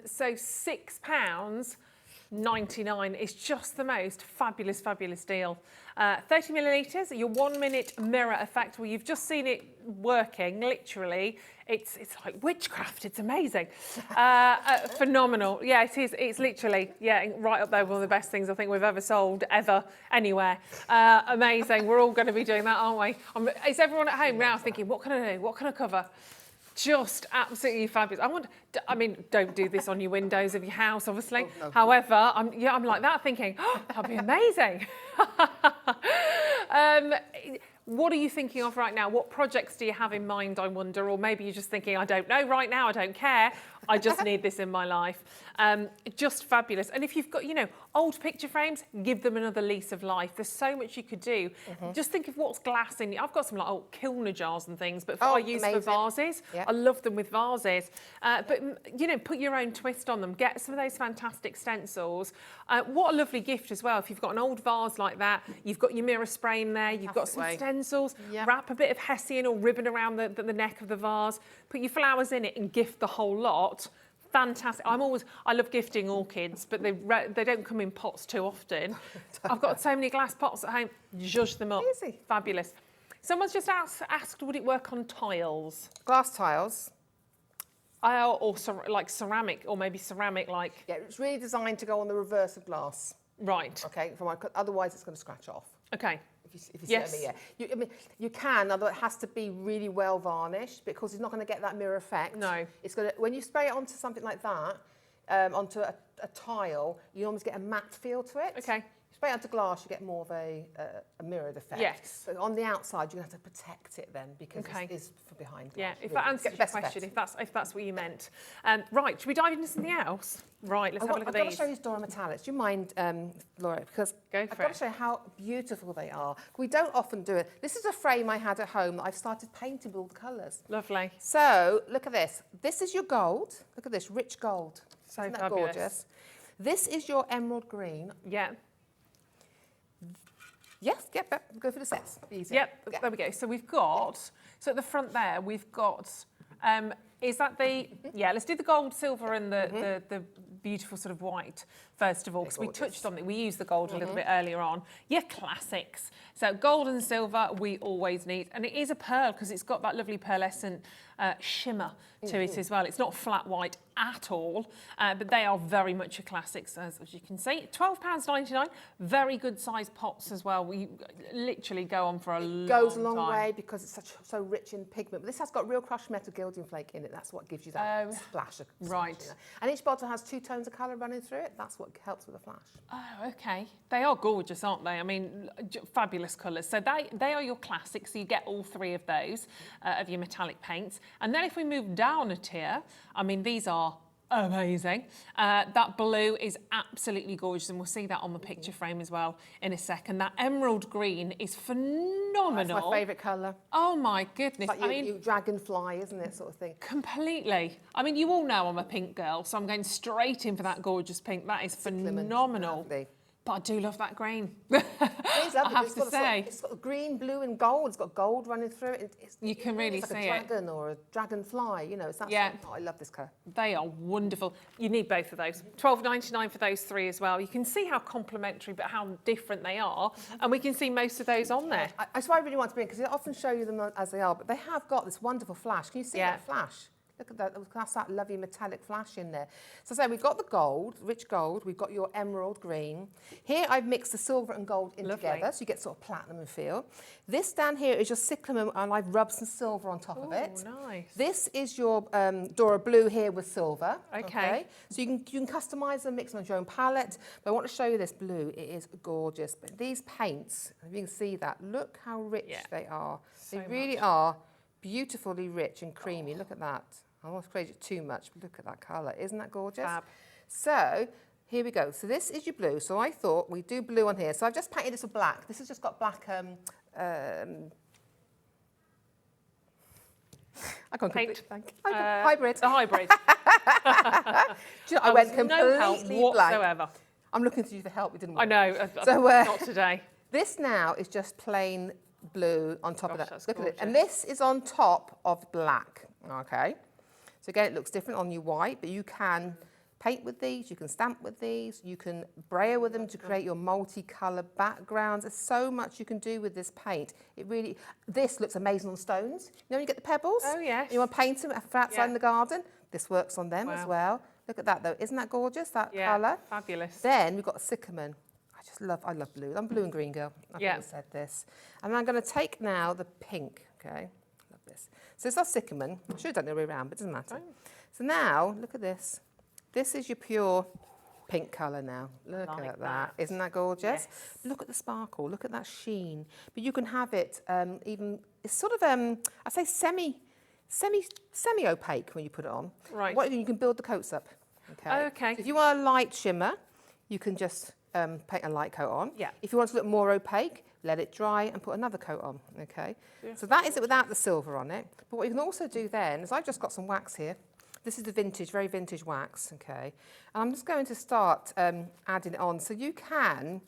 So £6.99 is just the most fabulous, fabulous deal. 30 millilitres, your 1 minute mirror effect. Well, you've just seen it working, literally. It's like witchcraft, it's amazing. Phenomenal. Yeah, it is. It's literally, yeah, right up there, one of the best things I think we've ever sold, ever, anywhere. Amazing. We're all going to be doing that, aren't we? Is everyone at home now thinking, what can I do? What can I cover? Just absolutely fabulous. I mean, don't do this on your windows of your house, obviously. Oh, no. However, I'm like that thinking, oh, that'd be amazing. What are you thinking of right now? What projects do you have in mind, I wonder? Or maybe you're just thinking, I don't know right now, I don't care. I just need this in my life. Just fabulous. And if you've got, old picture frames, give them another lease of life. There's so much you could do. Just think of what's glass in. I've got some like old Kilner jars and things, but I use for vases. Yeah. I love them with vases. But put your own twist on them. Get some of those fantastic stencils. What a lovely gift as well. If you've got an old vase like that, you've got your mirror spray in there, you've got some stencils, Yep. wrap a bit of hessian or ribbon around the neck of the vase, put your flowers in it and gift the whole lot. Fantastic. I love gifting orchids, but they don't come in pots too often. I've got so many glass pots at home, zhuzh them up. Easy. Fabulous. Someone's just asked, would it work on tiles? Glass tiles. Or like ceramic, or maybe ceramic like... Yeah, it's really designed to go on the reverse of glass. Right. Okay, otherwise it's going to scratch off. Okay. If you see what I mean, yeah. You can, although it has to be really well varnished because it's not going to get that mirror effect. No. It's going to, when you spray it onto something like that, onto a tile, you almost get a matte feel to it. Okay. Spray it onto glass, you get more of a mirrored effect. Yes. But on the outside, you're going to have to protect it then because Okay. it is for behind glass. Yeah, if Really. that answers Get your best question, effect. if that's what you meant. Right, should we dive into something else? Right, let's have a look at I've got to these. show you these Dora metallics. Do you mind, Laura? Because Go I've for got it. to show you how beautiful they are. We don't often do it. This is a frame I had at home that I've started painting with all the colours. Lovely. So look at this. This is your gold. Look at this, rich gold. So Isn't that fabulous. gorgeous? This is your emerald green. Yeah. Yes, go for the sets. Easy. Yep, Yeah. there we go. So we've got, so at the front there, we've got, is that the, yeah, let's do the gold, silver and the beautiful sort of white first of all, because we touched on it. We used the gold a little bit earlier on. Yeah, classics. So gold and silver we always need. And it is a pearl because it's got that lovely pearlescent shimmer to it as well. It's not flat white at all, but they are very much a classics, as you can see. £12.99, very good size pots as well. We literally go on for a long time. It goes a long way because it's so rich in pigment. But this has got real crushed metal gilding flake in it. That's what gives you that splash. Right. And each bottle has 2 tones of colour running through it. That's what helps with the flash. Oh, okay. They are gorgeous, aren't they? I mean, fabulous colours. So they are your classics. So you get all 3 of those of your metallic paints. And then if we move down a tier, I mean, these are amazing. That blue is absolutely gorgeous, and we'll see that on the picture frame as well in a second. That emerald green is phenomenal. That's my favourite colour. Oh my goodness. It's like you dragonfly, isn't it, sort of thing? Completely. I mean, you all know I'm a pink girl, so I'm going straight in for that gorgeous pink. That is phenomenal. Lovely. But I do love that green. It's lovely. I have to say. It's got green, blue and gold. It's got gold running through it. You can really it's like see a it. dragon or a dragonfly, you know. It's that Yeah. sort of, I love this colour. They are wonderful. You need both of those. £12.99 for those 3 as well. You can see how complementary but how different they are. And we can see most of those on there. That's why I really want to bring it, because I often show you them as they are, but they have got this wonderful flash. Can you see that flash? Look at that, that's that lovely metallic flash in there. So we've got the gold, rich gold, we've got your emerald green. Here I've mixed the silver and gold in together, so you get sort of platinum feel. This down here is your cyclamen, and I've rubbed some silver on top of it. Nice. This is your Dora blue here with silver. Okay. So you can customise them, mix them on your own palette. But I want to show you this blue. It is gorgeous. But these paints, if you can see that, look how rich they are. They really are beautifully rich and creamy. Look at that. I almost created it too much, but look at that colour. Isn't that gorgeous? Fab. So here we go. So this is your blue. So I thought we'd do blue on here. So I've just painted this with black. This has just got black. I can't Paint. hybrid. The hybrid. Do you know, I went completely no help blank. whatsoever. I'm looking to you for help. We didn't. I know. So, not today. This now is just plain blue on top of Gosh, that. that's Look at it. gorgeous. And this is on top of black. Okay. So again, it looks different on your white, but you can paint with these, you can stamp with these, you can braille with them to create your multicolour backgrounds. There's so much you can do with this paint. This looks amazing on stones. You know when you get the pebbles? Oh, yes. You want to paint them for outside in the garden? This works on them as well. Look at that though. Isn't that gorgeous, that colour? Fabulous. Then we've got a cyclamen. I love blue. I'm blue and green girl. I've always said this. And I'm going to take now the pink, okay? Love this. So it's our cyclamen. I should have done it the other way around, but it doesn't matter. So now, look at this. This is your pure pink colour now. Look at that. Isn't that gorgeous? Yes. Look at the sparkle. Look at that sheen. But you can have it even, it's sort of, I say semi-opaque when you put it on. Right. You can build the coats up. Okay. Okay. So if you want a light shimmer, you can just paint a light coat on. Yeah. If you want to look more opaque, let it dry and put another coat on, okay? Yeah. So that is it without the silver on it. But what you can also do then is I've just got some wax here. This is the vintage, very vintage wax, okay? And I'm just going to start adding it on. So you can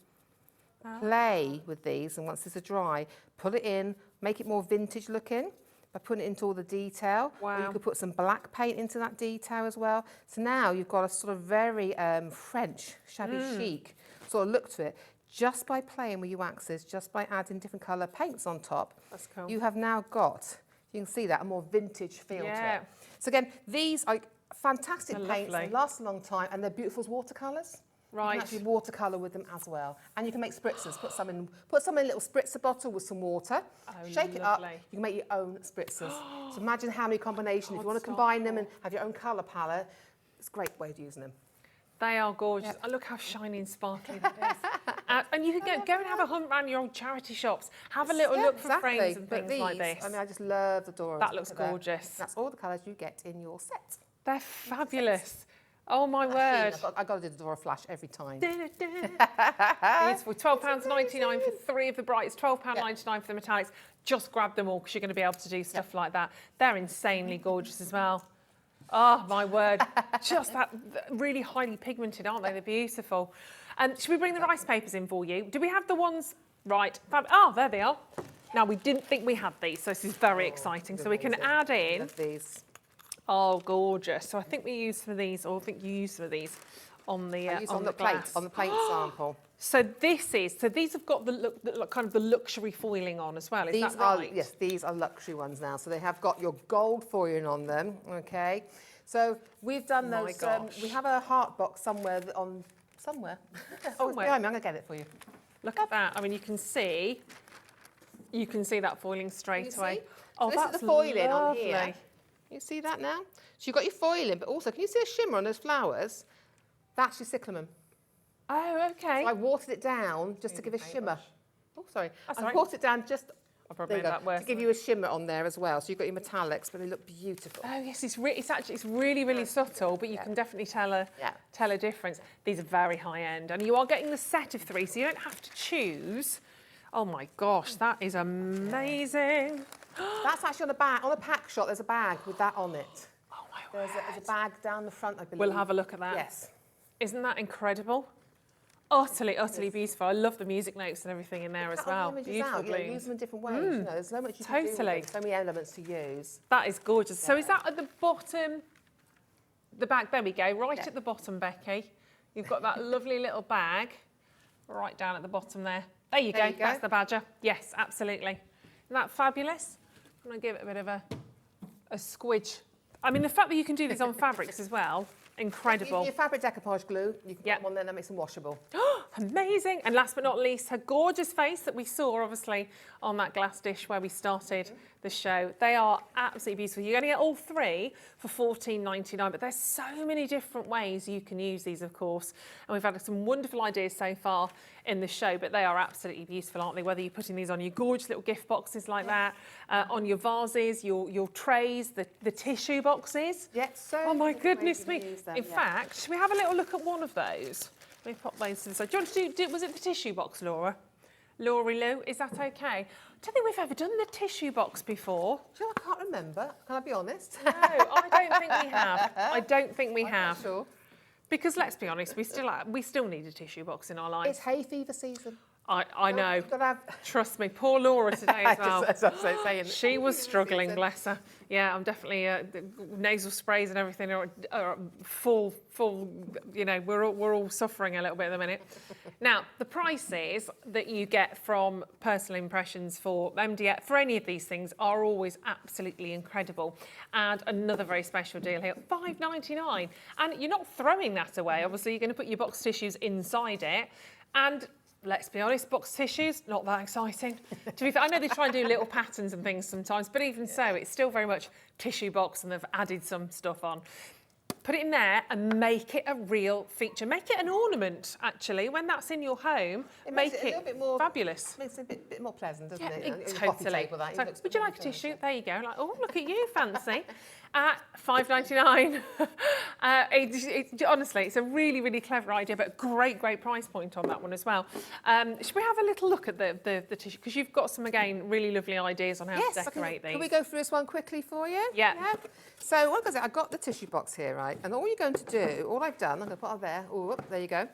play with these, and once these are dry, put it in, make it more vintage looking by putting it into all the detail. Wow. Or you could put some black paint into that detail as well. So now you've got a sort of very French, shabby chic sort of look to it. Just by playing with your waxes, just by adding different colour paints on top, That's cool. you have now got, you can see that, a more vintage feel to it. So again, these are fantastic paints, they last a long time, and they're beautiful as watercolours. Right. You can actually watercolour with them as well. And you can make spritzers, put some in a little spritzer bottle with some water, shake it up, you can make your own spritzers. So imagine how many combinations, if you want to combine them and have your own colour palette, it's a great way of using them. They are gorgeous. Oh, look how shiny and sparkly that is. And you can go and have a hunt around your old charity shops. Have a little look for frames and things like this. I mean, I just love the Doras. That looks gorgeous. That's all the colours you get in your set. They're fabulous. Oh my word. I've got to do the Dora flash every time. Beautiful. £12.99 for 3 of the brights, £12.99 for the metallics. Just grab them all because you're going to be able to do stuff like that. They're insanely gorgeous as well. Oh, my word. Just that really highly pigmented, aren't they? They're beautiful. Should we bring the rice papers in for you? Do we have the ones? Right. Oh, there they are. Now, we didn't think we had these, so this is very exciting. So we can add in... Love these. Oh, gorgeous. So I think we use some of these, or I think you use some of these on the on the glass. plate, on the plate sample. So these have got the look, kind of the luxury foiling on as well. Is that right? Yes, these are luxury ones now. So they have got your gold foiling on them. Okay. So we've done those. We have a heart box somewhere. Oh, it's behind me. I'm gonna get it for you. Look at that. I mean, you can see that foiling straight away. See? Oh, so that's this is the foiling lovely. on here. You see that now? So you've got your foiling, but also, can you see a shimmer on those flowers? That's your cyclamen. Oh, okay. So I watered it down just to give a shimmer. Oh, sorry. That's I all right. watered it down just I'll probably make there you that go, worse. to give you a shimmer on there as well. So you've got your metallics, but they look beautiful. Oh yes, it's really subtle, but you can definitely tell a difference. These are very high end, and you are getting the set of 3, so you don't have to choose. Oh my gosh, that is amazing. That's actually on the back. On the pack shot, there's a bag with that on it. Oh my word. There's a bag down the front, I believe. We'll have a look at that. Yes. Isn't that incredible? Utterly beautiful. I love the music notes and everything in there as well. Beautiful blooms. Use them in different ways. You know, there's so much you can do with them, so many elements to use. That is gorgeous. So is that at the bottom? The back, there we go, right at the bottom, Becky. You've got that lovely little bag right down at the bottom there. There you go. That's the badger. Yes, absolutely. Isn't that fabulous? I'm going to give it a bit of a squidge. I mean, the fact that you can do this on fabrics as well, incredible. Your fabric decoupage glue, you can put them on there, that makes them washable. Amazing. And last but not least, her gorgeous face that we saw, obviously, on that glass dish where we started the show. They are absolutely beautiful. You're going to get all 3 for $14.99, but there's so many different ways you can use these, of course. And we've had some wonderful ideas so far in the show, but they are absolutely beautiful, aren't they? Whether you're putting these on your gorgeous little gift boxes like that, on your vases, your trays, the tissue boxes. So oh my goodness me. In fact, should we have a little look at one of those? Let me pop those to the side. Do you want to do, was it the tissue box, Laura? Laurie Lou, is that okay? I don't think we've ever done the tissue box before. Do you know, I can't remember. Can I be honest? No, I don't think we have. I don't think we have. Not sure. Because let's be honest, we still need a tissue box in our lives. It's hay fever season. I know. You've got to have... Trust me, poor Laura today as well. saying. She was struggling, bless her. Yeah, I'm definitely nasal sprays and everything are full. You know, we're all suffering a little bit at the minute. Now, the prices that you get from Personal Impressions for MDF for any of these things are always absolutely incredible. And another very special deal here, $5.99, and you're not throwing that away. Obviously, you're going to put your box tissues inside it, and let's be honest, box tissues, not that exciting. To be fair, I know they try and do little patterns and things sometimes, but even so, it's still very much tissue box and they've added some stuff on. Put it in there and make it a real feature. Make it an ornament, actually. When that's in your home, make it a little bit more fabulous. Makes it a bit more pleasant, doesn't it? Your Totally. coffee table, that. Would you like a tissue? There you go. Like, oh, look at you, fancy. $5.99. Honestly, it's a really, really clever idea, but great price point on that one as well. Should we have a little look at the tissue? Because you've got some, again, really lovely ideas on how to decorate these. Can we go through this one quickly for you? Yeah. So what I've got the tissue box here, right? And all you're going to do, all I've done, I'm going to put it there. Oh, there you go.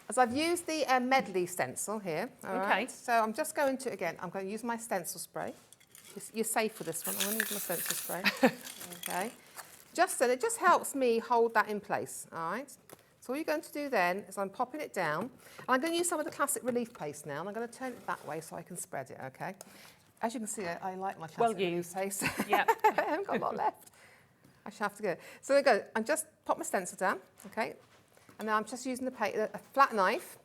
As I've used the medley stencil here. All right. So I'm just going to, again, I'm going to use my stencil spray. You're safe for this one. I'm going to use my stencil spray. Okay. It just helps me hold that in place. All right. So all you're going to do then is I'm popping it down. And I'm going to use some of the classic relief paste now. And I'm going to turn it that way so I can spread it. Okay. As you can see, I like my classic relief paste. Yeah. I haven't got a lot left. I shall have to go. So there we go. I'm just pop my stencil down. Okay. And now I'm just using a flat knife.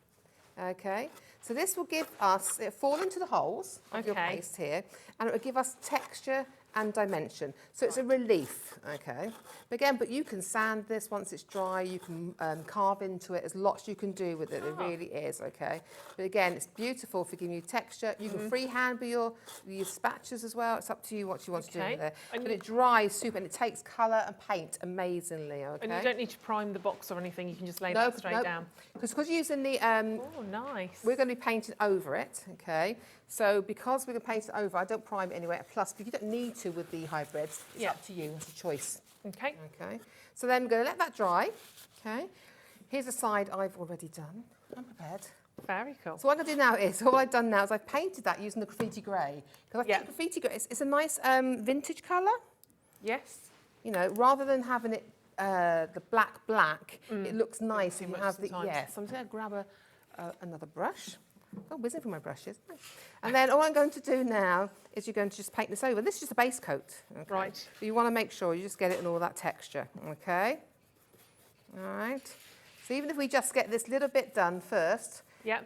Okay. So this will give us, it'll fall into the holes of your paste here, and it will give us texture and dimension. So it's a relief, okay? But you can sand this once it's dry, you can carve into it. There's lots you can do with it, it really is, okay? But again, it's beautiful for giving you texture. You can freehand with your spatulas as well. It's up to you what you want to do with it. But it dries super, and it takes colour and paint amazingly, okay? And you don't need to prime the box or anything, you can just lay that straight down. Because you're using the... oh, nice. We're going to be painting over it, okay? So because we're going to paint it over, I don't prime it anyway. Plus, if you don't need to with the hybrids, it's up to you. It's a choice. Okay. Okay, so then we're going to let that dry. Okay, here's a side I've already done. I'm prepared. Very cool. So what I'm going to do now is, all I've done now is I've painted that using the graffiti grey. Because I think graffiti grey, it's a nice vintage colour. Yes. You know, rather than having it the black, it looks nice if you have the, yes. So I'm just going to grab another brush. Oh, whizzing for my brushes. And then all I'm going to do now is you're going to just paint this over. This is just a base coat. Okay? Right. So you want to make sure you just get it in all that texture, okay? All right. So even if we just get this little bit done first. Yeah.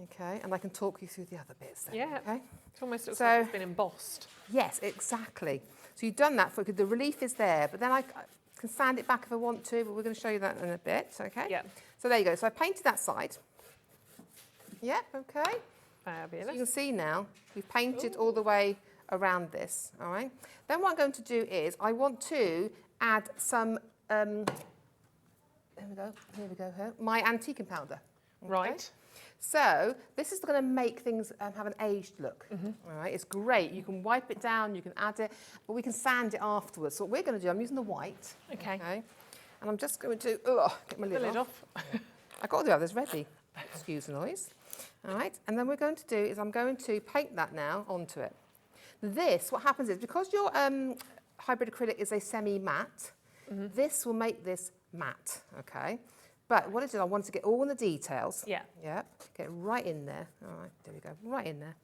Okay, and I can talk you through the other bits then, Yeah. okay? It almost looks like it's been embossed. Yes, exactly. So you've done that, the relief is there, but then I can sand it back if I want to, but we're going to show you that in a bit, okay? Yeah. So there you go. So I painted that side. Yeah, okay. Fabulous. So you can see now, we've painted all the way around this, all right? Then what I'm going to do is, I want to add some, here we go, my antiquing powder. Okay? Right. So this is going to make things have an aged look. All right, it's great. You can wipe it down, you can add it, but we can sand it afterwards. So what we're going to do, I'm using the white. Okay. And I'm just going to get my lid off. I've got all the others ready. Excuse the noise. All right, and then we're going to do is I'm going to paint that now onto it. This, what happens is, because your hybrid acrylic is a semi-matte, this will make this matte, okay? But what I did, I wanted to get all the details. Yeah. Yeah, get right in there. All right, there we go, right in there.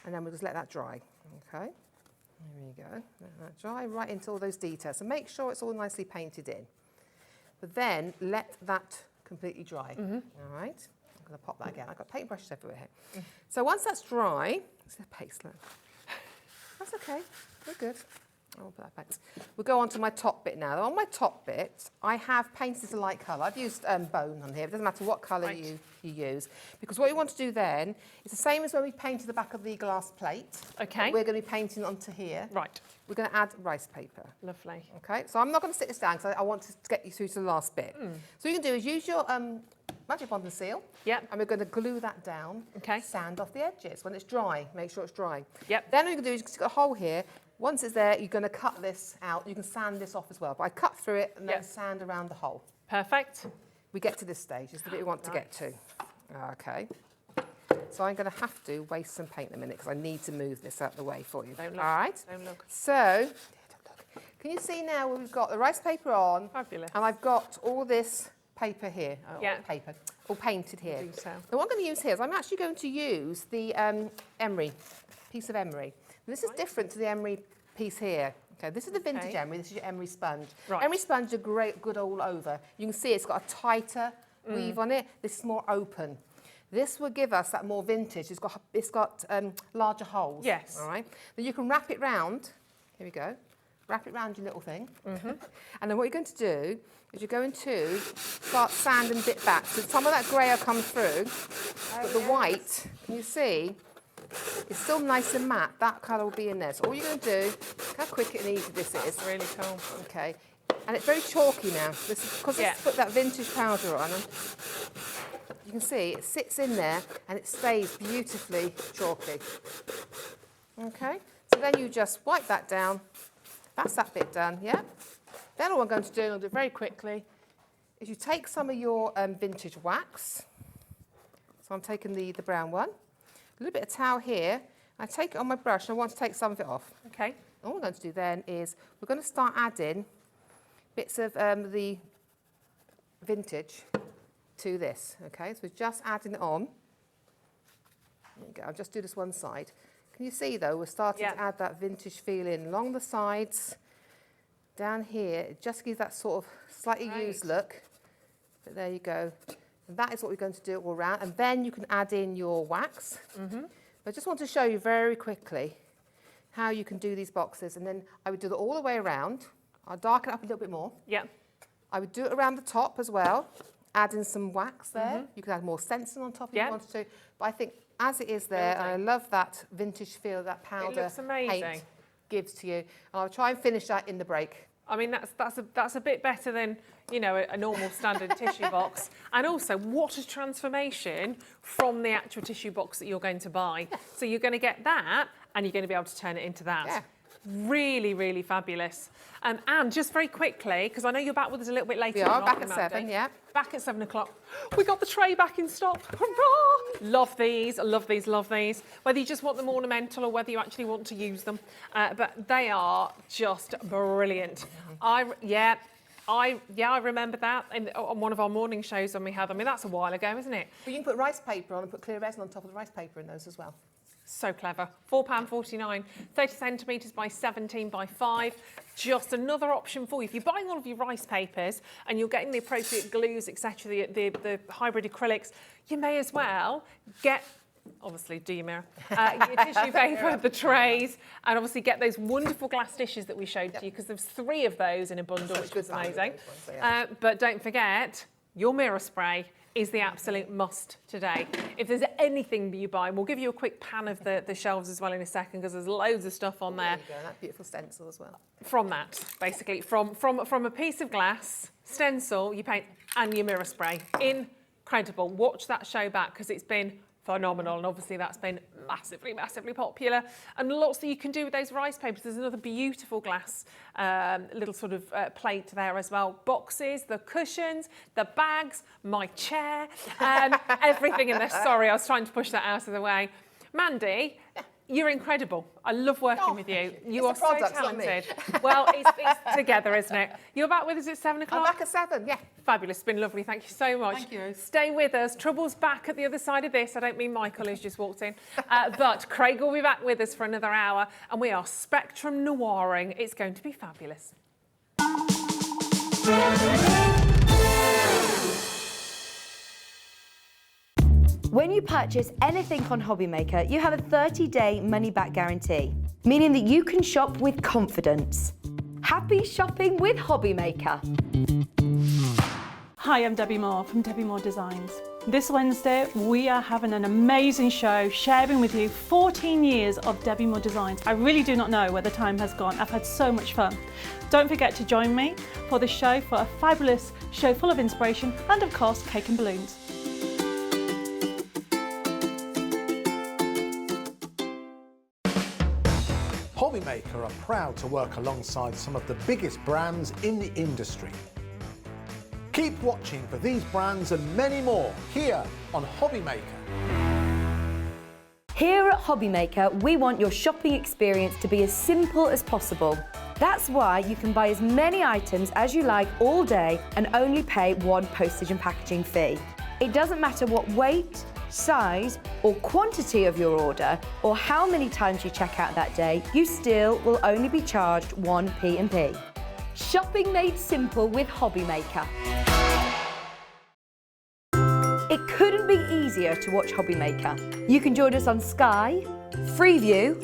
And then we'll just let that dry, okay? There we go, let that dry right into all those details. So make sure it's all nicely painted in. But then let that completely dry, all right? I'm going to pop that again. I've got paintbrushes everywhere here. So once that's dry, it's a paste. That's okay, we're good. I'll put that back. We'll go on to my top bit now. On my top bit, I have painted a light colour. I've used bone on here. It doesn't matter what colour you use. Because what you want to do then is the same as when we painted the back of the glass plate. Okay. We're going to be painting onto here. Right. We're going to add rice paper. Lovely. Okay, so I'm not going to sit this down because I want to get you through to the last bit. So what you can do is use your magic bond and seal. Yep. And we're going to glue that down. Okay. Sand off the edges. When it's dry, make sure it's dry. Yep. Then what you can do is you've got a hole here. Once it's there, you're going to cut this out. You can sand this off as well. But I cut through it and then sand around the hole. Perfect. We get to this stage. This is the bit we want to get to. Okay. So I'm going to have to waste some paint in a minute because I need to move this out of the way for you. Don't look. All right? Don't look. So, can you see now where we've got the rice paper on? Fabulous. And I've got all this paper here. Yeah. All painted here. Detail. Now what I'm going to use here is I'm actually going to use the emery, piece of emery. This is different to the emery piece here. Okay, this is the vintage emery, this is your emery sponge. Right. Emery sponge are great, good all over. You can see it's got a tighter weave on it. This is more open. This will give us that more vintage. It's got larger holes. Yes. All right. Then you can wrap it round. Here we go. Wrap it round your little thing. And then what you're going to do is you're going to start sanding bit back. So some of that grey will come through, but the white, can you see, it's still nice and matte. That colour will be in there. So all you're going to do, look how quick and easy this is. Really cool. Okay. And it's very chalky now. This is because it's put that vintage powder on. You can see it sits in there and it stays beautifully chalky. Okay. So then you just wipe that down. That's that bit done, yeah? Then all I'm going to do, and I'll do it very quickly, is you take some of your vintage wax. So I'm taking the brown one. A little bit of towel here. I take it on my brush and I want to take some of it off. Okay. All we're going to do then is we're going to start adding bits of the vintage to this, okay? So we're just adding it on. There you go, I'll just do this one side. Can you see though, we're starting to add that vintage feel in along the sides, down here. It just gives that sort of slightly used look. But there you go. And that is what we're going to do all around. And then you can add in your wax. But I just want to show you very quickly how you can do these boxes. And then I would do it all the way around. I'll darken it up a little bit more. Yeah. I would do it around the top as well, add in some wax there. You could add more stencil on top if you wanted to. But I think as it is there, and I love that vintage feel that powder looks amazing. paint gives to you. And I'll try and finish that in the break. I mean, that's a bit better than, you know, a normal standard tissue box. And also, what a transformation from the actual tissue box that you're going to buy. So you're going to get that, and you're going to be able to turn it into that. Yeah. Really, really fabulous. And just very quickly, because I know you're back with us a little bit later. We are on, back aren't at we, Mandy? 7, yeah. Back at 7 o'clock. We got the tray back in stock. Hurrah! Love these, love these, love these. Whether you just want them ornamental or whether you actually want to use them. But they are just brilliant. I remember that on one of our morning shows when we had them. I mean, that's a while ago, isn't it? But you can put rice paper on and put clear resin on top of the rice paper in those as well. So clever. £4.49, 30 centimetres by 17 by 5. Just another option for you. If you're buying all of your rice papers and you're getting the appropriate glues, etc., the hybrid acrylics, you may as well get, obviously, do your mirror, your tissue paper, the trays, and obviously get those wonderful glass dishes that we showed to you, because there's 3 of those in a bundle, which was amazing. But don't forget, your mirror spray is the absolute must today. If there's anything that you buy, we'll give you a quick pan of the shelves as well in a second, because there's loads of stuff on there. There you go, that beautiful stencil as well. From that, basically, from a piece of glass, stencil, you paint, and your mirror spray. Incredible. Watch that show back, because it's been phenomenal, and obviously that's been massively, massively popular. And lots that you can do with those rice papers. There's another beautiful glass little sort of plate there as well. Boxes, the cushions, the bags, my chair, everything in there. Sorry, I was trying to push that out of the way. Mandy, you're incredible. I love working with you. You are It's the so product, not me. talented. Well, it's together, isn't it? You're back with us at 7 o'clock? I'm back at 7, yeah. Fabulous. It's been lovely. Thank you so much. Thank you. Stay with us. Trouble's back at the other side of this. I don't mean Michael, who's just walked in. But Craig will be back with us for another hour. And we are Spectrum Noiring. It's going to be fabulous. When you purchase anything on HobbyMaker, you have a 30-day money-back guarantee, meaning that you can shop with confidence. Happy shopping with HobbyMaker. Hi, I'm Debbie Moore from Debbie Moore Designs. This Wednesday, we are having an amazing show sharing with you 14 years of Debbie Moore Designs. I really do not know where the time has gone. I've had so much fun. Don't forget to join me for the show, for a fabulous show full of inspiration and, of course, cake and balloons. HobbyMaker are proud to work alongside some of the biggest brands in the industry. Keep watching for these brands and many more here on HobbyMaker. Here at HobbyMaker, we want your shopping experience to be as simple as possible. That's why you can buy as many items as you like all day and only pay one postage and packaging fee. It doesn't matter what weight, size or quantity of your order or how many times you check out that day, you still will only be charged one P&P. Shopping made simple with HobbyMaker. It couldn't be easier to watch HobbyMaker. You can join us on Sky, Freeview,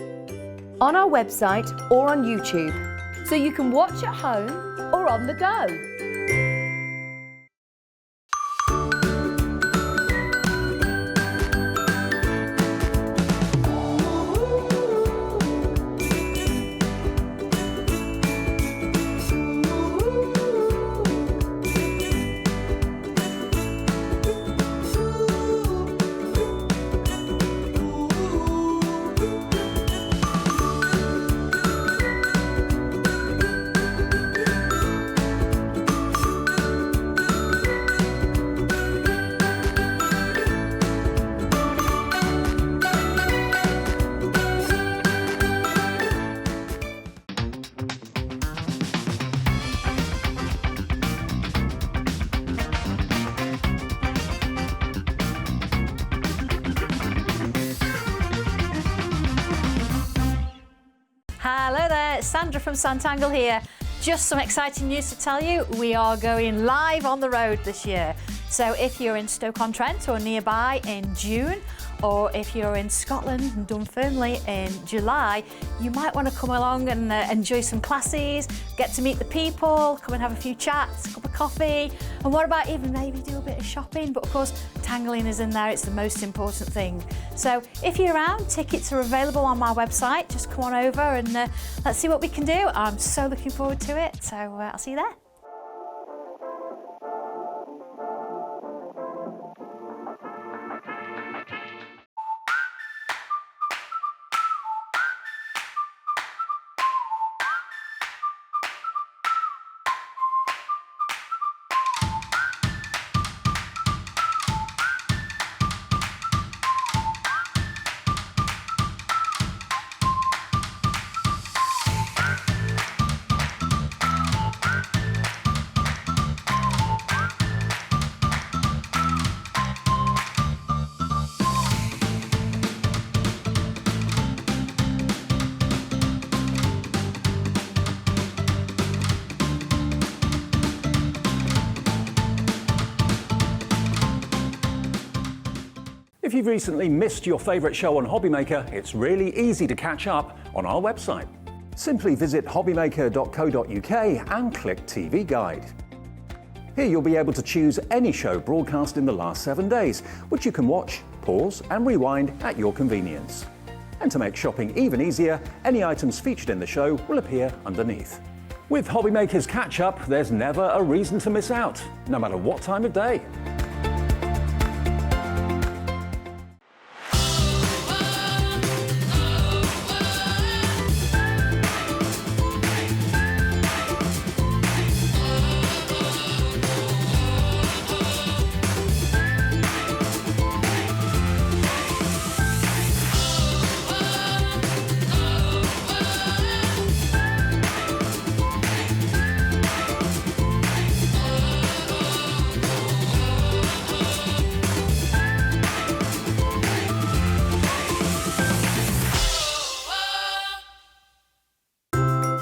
on our website or on YouTube, so you can watch at home or on the go. Hello there, Sandra from Santangle here. Just some exciting news to tell you. We are going live on the road this year. So if you're in Stoke-on-Trent or nearby in June, or if you're in Scotland and Dunfermline in July, you might want to come along and enjoy some classes, get to meet the people, come and have a few chats, a cup of coffee, and what about even maybe do a bit of shopping? But of course, tangling is in there, it's the most important thing. So if you're around, tickets are available on my website. Just come on over and let's see what we can do. I'm so looking forward to it, so I'll see you there. If you've recently missed your favourite show on HobbyMaker, it's really easy to catch up on our website. Simply visit hobbymaker.co.uk and click TV Guide. Here you'll be able to choose any show broadcast in the last 7 days, which you can watch, pause and rewind at your convenience. And to make shopping even easier, any items featured in the show will appear underneath. With HobbyMaker's catch-up, there's never a reason to miss out, no matter what time of day.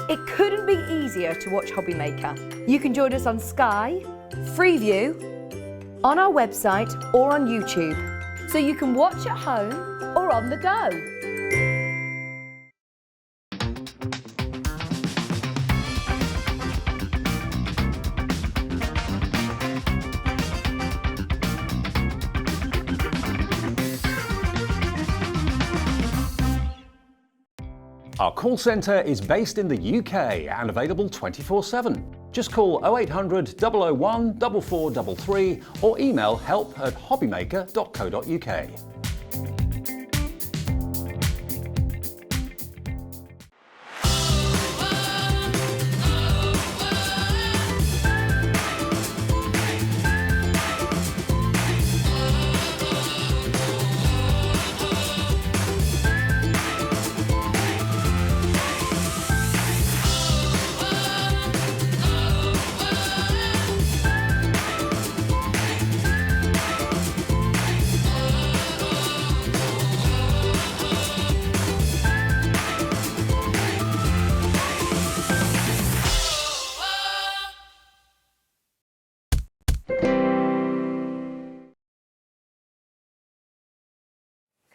It couldn't be easier to watch HobbyMaker. You can join us on Sky, Freeview, on our website or on YouTube, so you can watch at home or on the go. Our call centre is based in the UK and available 24/7. Just call 0800 001 4433 or email help@hobbymaker.co.uk.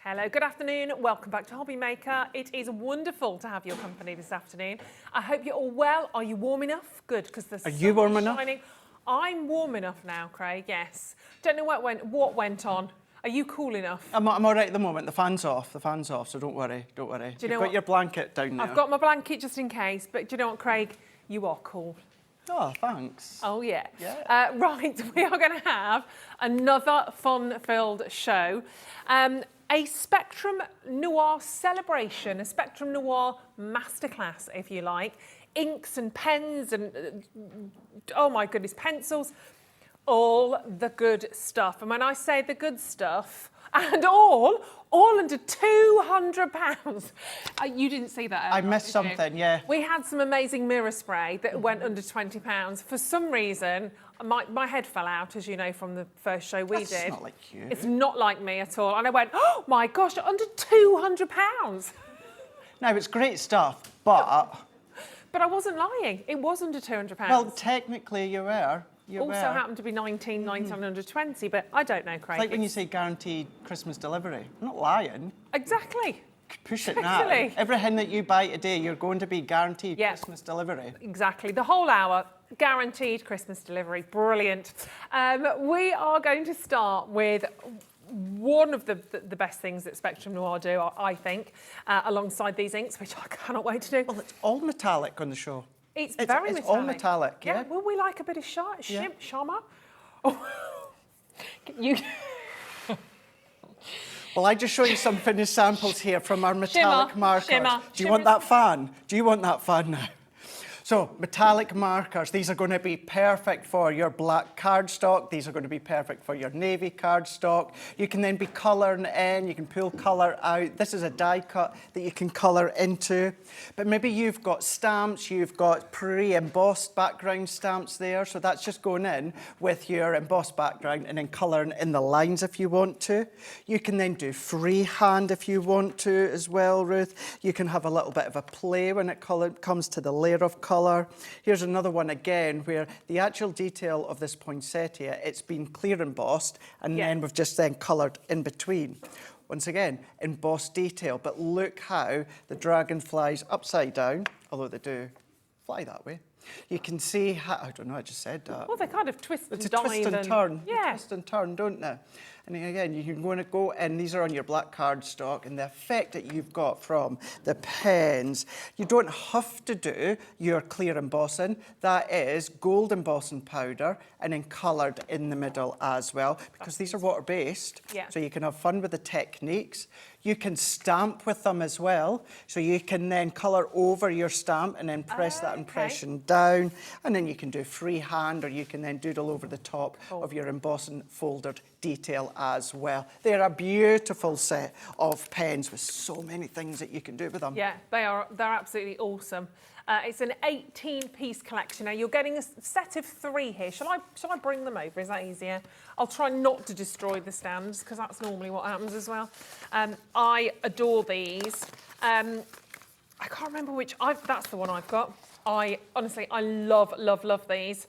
Hello, good afternoon. Welcome back to HobbyMaker. It is wonderful to have your company this afternoon. I hope you're all well. Are you warm enough? Good, because the sun you warm is enough? shining. I'm warm enough now, Craig, yes. Don't know what went on. Are you cool enough? I'm all right at the moment. The fan's off, so don't worry. Do you know You've got what? your blanket down there. I've got my blanket just in case, but do you know what, Craig? You are cool. Oh, thanks. Oh, yeah. Yeah. Right, we are going to have another fun-filled show. A Spectrum Noir celebration, a Spectrum Noir masterclass, if you like. Inks and pens and, oh my goodness, pencils. All the good stuff. And when I say the good stuff, and all under £200. You didn't see that earlier, I missed did something, you? yeah. We had some amazing mirror spray that went under £20. For some reason, my head fell out, as you know, from the first show we did. It's not like you. It's not like me at all. And I went, oh my gosh, under £200. No, it's great stuff, but... But I wasn't lying. It was under £200. Well, technically you were. Also happened to be 19,920, but I don't know, Craig. It's like when you say guaranteed Christmas delivery. I'm not lying. Exactly. Push it now. Exactly. Everything that you buy today, you're going to be guaranteed Yeah. Christmas delivery. Exactly. The whole hour, guaranteed Christmas delivery. Brilliant. We are going to start with one of the best things that Spectrum Noir do, I think, alongside these inks, which I cannot wait to do. Well, it's all metallic on the show. It's very it's metallic. all metallic, yeah. Will we like a bit of Yeah. shimmer? Oh. You... Well, I just show you some finished samples here from our metallic markers. Shimmer. Do you want that fan? Do you want that fan now? So, metallic markers, these are going to be perfect for your black cardstock. These are going to be perfect for your navy cardstock. You can then be colouring in, you can pull colour out. This is a die cut that you can colour into. But maybe you've got stamps, you've got pre-embossed background stamps there. So that's just going in with your embossed background and then colouring in the lines if you want to. You can then do freehand if you want to as well, Ruth. You can have a little bit of a play when it comes to the layer of colour. colour. Here's another one again where the actual detail of this poinsettia, it's been clear embossed and then we've just then coloured in between. Once again, embossed detail, but look how the dragonflies upside down, although they do fly that way. You can see how, I don't know, I just said that. Well, they kind of twist and It's a dive twist and turn. They Yeah. twist and turn, don't they? And again, you can go in, these are on your black cardstock, and the effect that you've got from the pens, you don't have to do your clear embossing. That is gold embossing powder and then coloured in the middle as well, because these are water-based, so you can have fun with the techniques. You can stamp with them as well, so you can then colour over your stamp and then press that impression down, and then you can do freehand, or you can then doodle over the top of your embossing folded detail as well. They're a beautiful set of pens with so many things that you can do with them. Yeah, they're absolutely awesome. It's an 18-piece collection. Now you're getting a set of 3 here. Shall I bring them over? Is that easier? I'll try not to destroy the stands because that's normally what happens as well. I adore these. I can't remember which. That's the one I've got. Honestly, I love these.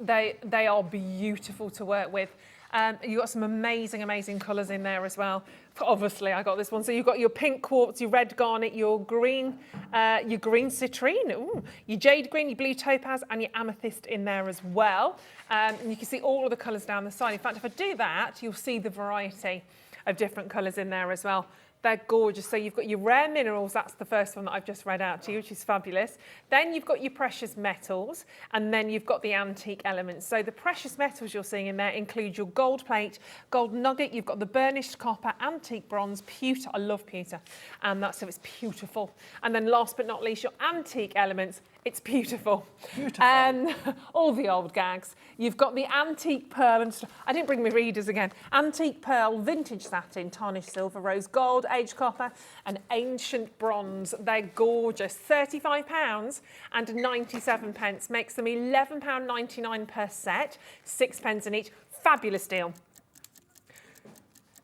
They are beautiful to work with. You've got some amazing colours in there as well. Obviously, I got this one. So you've got your pink quartz, your red garnet, your green citrine, your jade green, your blue topaz, and your amethyst in there as well. And you can see all of the colours down the side. In fact, if I do that, you'll see the variety of different colours in there as well. They're gorgeous. So you've got your rare minerals, that's the first one that I've just read out to you, which is fabulous. Then you've got your precious metals, and then you've got the antique elements. So the precious metals you're seeing in there include your gold plate, gold nugget, you've got the burnished copper, antique bronze, pewter, I love pewter, and so it's beautiful. And then last but not least, your antique elements, it's beautiful. All the old gags. You've got the antique pearl and I didn't bring my readers again. Antique pearl, vintage satin, tarnished silver, rose gold, aged copper, and ancient bronze. They're gorgeous. £35 and 97 pence makes them £11.99 per set, 6 pence in each. Fabulous deal.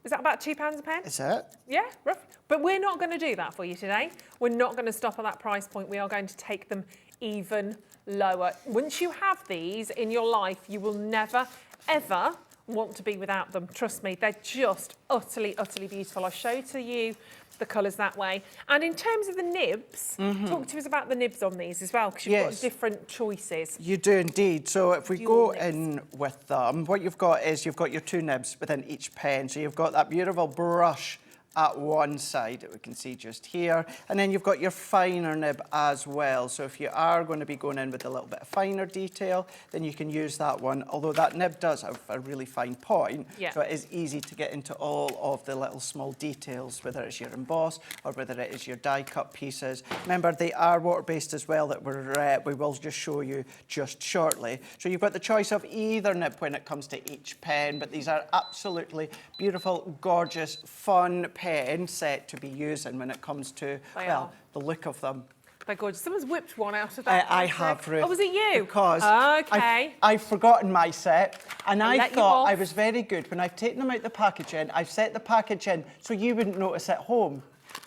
Is that about £2 a pen? Is it? Yeah, rough. But we're not going to do that for you today. We're not going to stop at that price point. We are going to take them even lower. Once you have these in your life, you will never, ever want to be without them. Trust me, they're just utterly beautiful. I'll show to you the colours that way. And in terms of the nibs, talk to us about the nibs on these as well, because you've got different choices. You do indeed. So if we go in with them, what you've got is you've got your 2 nibs within each pen. So you've got that beautiful brush at one side that we can see just here, and then you've got your finer nib as well. So if you are going to be going in with a little bit of finer detail, then you can use that one, although that nib does have a really fine point, so it is easy to get into all of the little small details, whether it's your emboss or whether it is your die cut pieces. Remember, they are water based as well, that we will just show you just shortly. So you've got the choice of either nib when it comes to each pen, but these are absolutely beautiful, gorgeous, fun pen set to be using when it comes to, the look of them. They're gorgeous. Someone's whipped one out of that. I have, Ruth. Oh, was it you? Because I've forgotten my set, and I thought I was very good. When I've taken them out the packaging, I've set the package in so you wouldn't notice at home.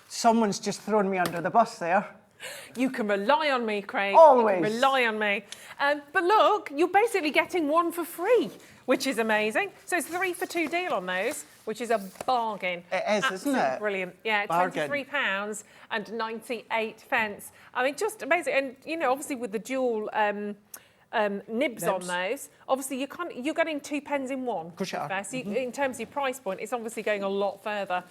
Someone's just thrown me under the bus there. You can rely on me, Craig. Always. You can rely on me. But look, you're basically getting one for free, which is amazing. So it's 3 for 2 deal on those, which is a bargain. It is, isn't it? Brilliant. Yeah, £23 and 98 pence. I mean, just amazing. And, you know, obviously with the dual nibs on those, obviously you're getting 2 pens in one. Of course you are. So in terms of your price point, it's obviously going a lot further.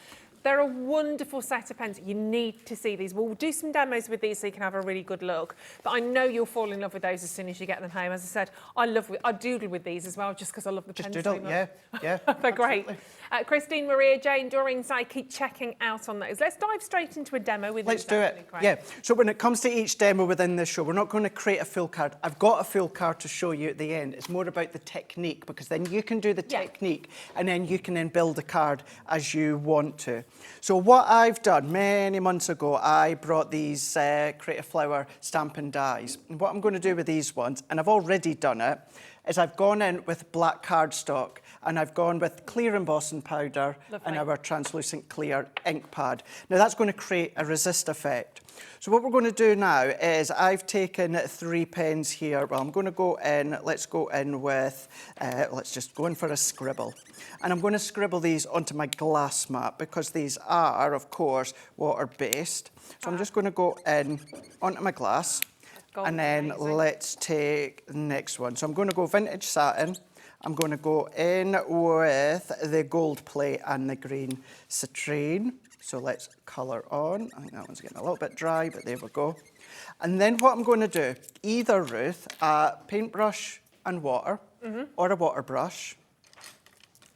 They're a wonderful set of pens. You need to see these. We'll do some demos with these so you can have a really good look. But I know you'll fall in love with those as soon as you get them home. As I said, I doodle with these as well, just because I love the pens so much. Yeah. They're great. Christine, Maria, Jane, Doreen, I keep checking out on those. Let's dive straight into a demo with Let's do it. Yeah. So when it comes to each demo within this show, we're not going to create a full card. I've got a full card to show you at the end. It's more about the technique, because then you can do the technique and then you can then build a card as you want to. So what I've done many months ago, I brought these Creative Flower stamping dies. And what I'm going to do with these ones, and I've already done it, is I've gone in with black cardstock and I've gone with clear embossing powder and our translucent clear ink pad. Now that's going to create a resist effect. So what we're going to do now is I've taken 3 pens here. Well, I'm going to go in, let's go in with, let's just go in for a scribble. And I'm going to scribble these onto my glass mat because these are, of course, water-based. So I'm just going to go in onto my glass. And then let's take the next one. So I'm going to go vintage satin. I'm going to go in with the gold plate and the green citrine. So let's colour on. I think that one's getting a little bit dry, but there we go. And then what I'm going to do, either, Ruth, a paintbrush and water, or a water brush,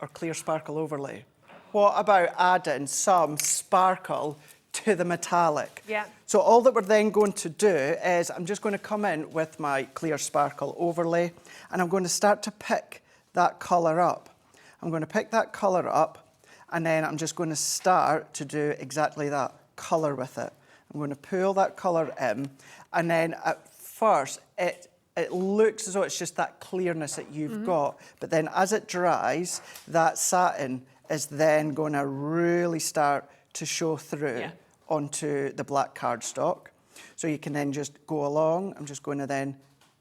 or clear sparkle overlay. What about adding some sparkle to the metallic? Yeah. So all that we're then going to do is I'm just going to come in with my clear sparkle overlay, and I'm going to start to pick that colour up. I'm going to pick that colour up, and then I'm just going to start to do exactly that, colour with it. I'm going to pull that colour in, and then at first it looks as though it's just that clearness that you've got, but then as it dries, that satin is then going to really start to show through onto the black cardstock. So you can then just go along. I'm just going to then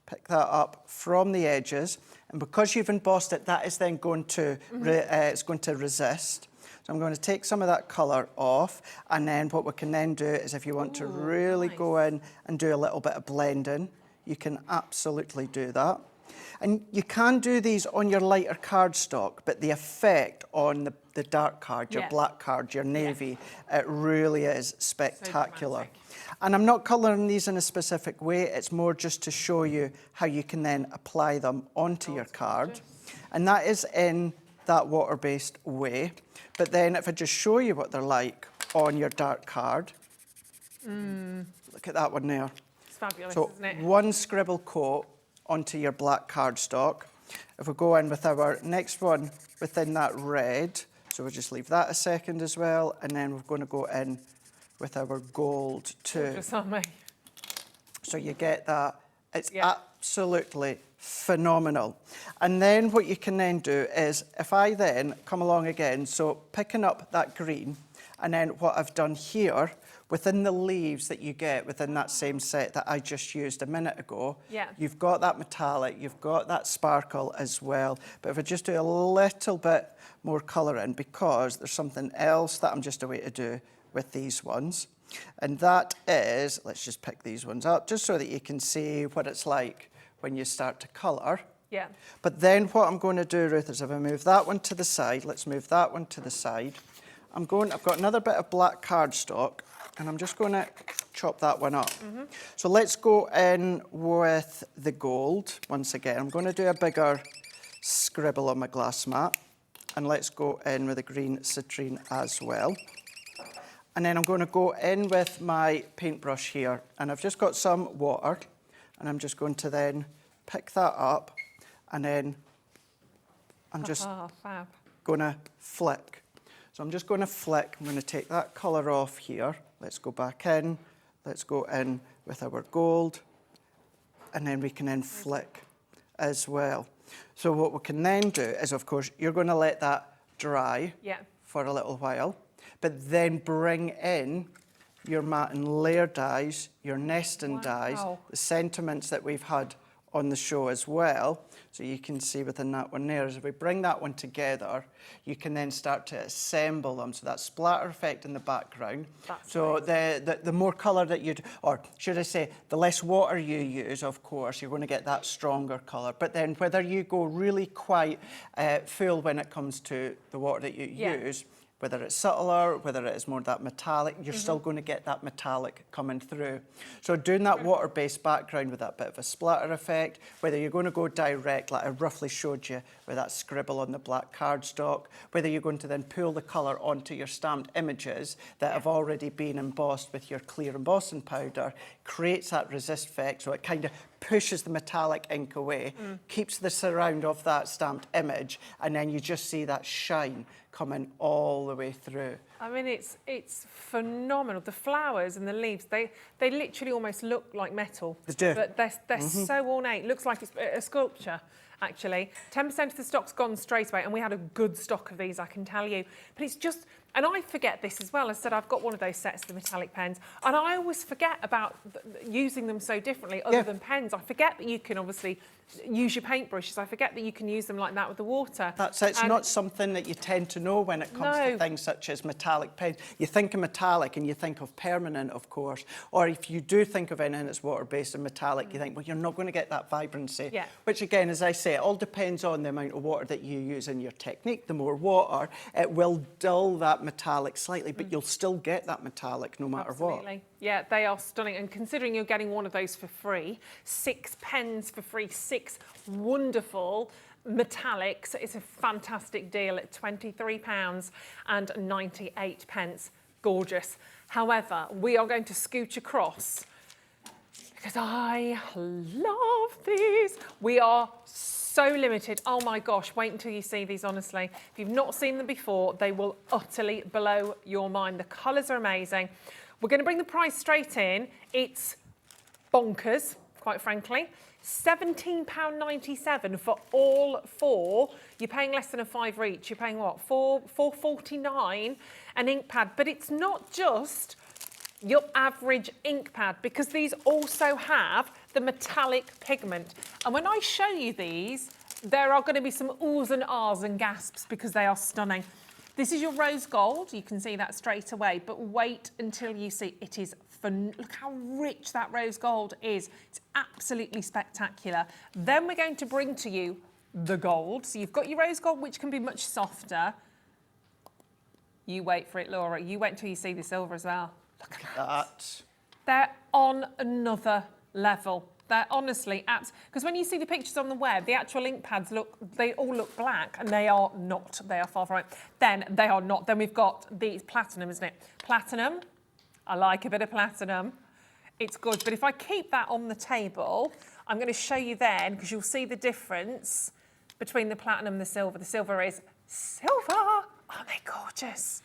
pick that up from the edges, and because you've embossed it, that is then going to it's going to resist. So I'm going to take some of that colour off, and then what we can then do is if you want to really go in and do a little bit of blending, you can absolutely do that. And you can do these on your lighter cardstock, but the effect on the dark card, your black card, your navy, it really is spectacular. And I'm not colouring these in a specific way, it's more just to show you how you can then apply them onto your card. And that is in that water-based way. But then if I just show you what they're like on your dark card, look at that one there. It's fabulous, So isn't it? one scribble coat onto your black cardstock. If we go in with our next one within that red, so we'll just leave that a second as well, and then we're going to go in with our gold too. Just on me. So you get that. It's absolutely phenomenal. And then what you can then do is, if I then come along again, so picking up that green, and then what I've done here, within the leaves that you get within that same set that I just used a minute ago, you've got that metallic, you've got that sparkle as well. But if I just do a little bit more colour in, because there's something else that I'm just away to do with these ones, and that is, let's just pick these ones up, just so that you can see what it's like when you start to colour. Yeah. But then what I'm going to do, Ruth, is if I move that one to the side, let's move that one to the side. I've got another bit of black cardstock, and I'm just going to chop that one up. So let's go in with the gold once again. I'm going to do a bigger scribble on my glass mat, and let's go in with the green citrine as well. And then I'm going to go in with my paintbrush here, and I've just got some water, and I'm just going to then pick that up, and then I'm just going to flick. So I'm just going to flick. I'm going to take that colour off here. Let's go back in. Let's go in with our gold, and then we can then flick as well. So what we can then do is, of course, you're going to let that dry for a little while, but then bring in your matte and layer dyes, your nesting dyes, the sentiments that we've had on the show as well. So you can see within that one there, as we bring that one together, you can then start to assemble them. So that splatter effect in the background. So the more colour that you, or should I say, the less water you use, of course, you're going to get that stronger colour. But then whether you go really quite full when it comes to the water that you use, whether it's subtler, whether it is more that metallic, you're still going to get that metallic coming through. So doing that water-based background with that bit of a splatter effect, whether you're going to go direct, like I roughly showed you with that scribble on the black cardstock, whether you're going to then pull the colour onto your stamped images that have already been embossed with your clear embossing powder, creates that resist effect, so it kind of pushes the metallic ink away, keeps the surround of that stamped image, and then you just see that shine coming all the way through. I mean, it's phenomenal. The flowers and the leaves, they literally almost look like metal. They do. But they're so ornate. Looks like it's a sculpture. actually. 10% of the stock's gone straight away, and we had a good stock of these, I can tell you. But it's just, and I forget this as well. I said I've got one of those sets of the metallic pens, and I always forget about using them so differently other than pens. I forget that you can obviously use your paintbrushes. I forget that you can use them like that with the water. That's it. It's not something that you tend to know when it comes to things such as metallic pens. You think of metallic and you think of permanent, of course, or if you do think of anything that's water-based and metallic, you think, well, you're not going to get that vibrancy. Yeah. Which again, as I say, it all depends on the amount of water that you use in your technique. The more water, it will dull that metallic slightly, but you'll still get that metallic no matter what. Yeah, they are stunning. And considering you're getting one of those for free, 6 pens for free, 6 wonderful metallics, it's a fantastic deal at £23.98. Gorgeous. However, we are going to scooch across because I love these. We are so limited. Oh my gosh, wait until you see these, honestly. If you've not seen them before, they will utterly blow your mind. The colours are amazing. We're going to bring the price straight in. It's bonkers, quite frankly. £17.97 for all 4. You're paying less than a £5 each. You're paying what? £4.49 an ink pad. But it's not just your average ink pad, because these also have the metallic pigment. And when I show you these, there are going to be some oohs and ahs and gasps because they are stunning. This is your rose gold. You can see that straight away, but wait until you see it is fun. Look how rich that rose gold is. It's absolutely spectacular. Then we're going to bring to you the gold. So you've got your rose gold, which can be much softer. You wait for it, Laura. You wait until you see the silver as well. Look at that. They're on another level. They're honestly because when you see the pictures on the web, the actual ink pads they all look black, and they are not. They are far from it. Then they are not. Then we've got these platinum, isn't it? Platinum. I like a bit of platinum. It's good. But if I keep that on the table, I'm going to show you then, because you'll see the difference between the platinum and the silver. The silver is silver. Aren't they gorgeous?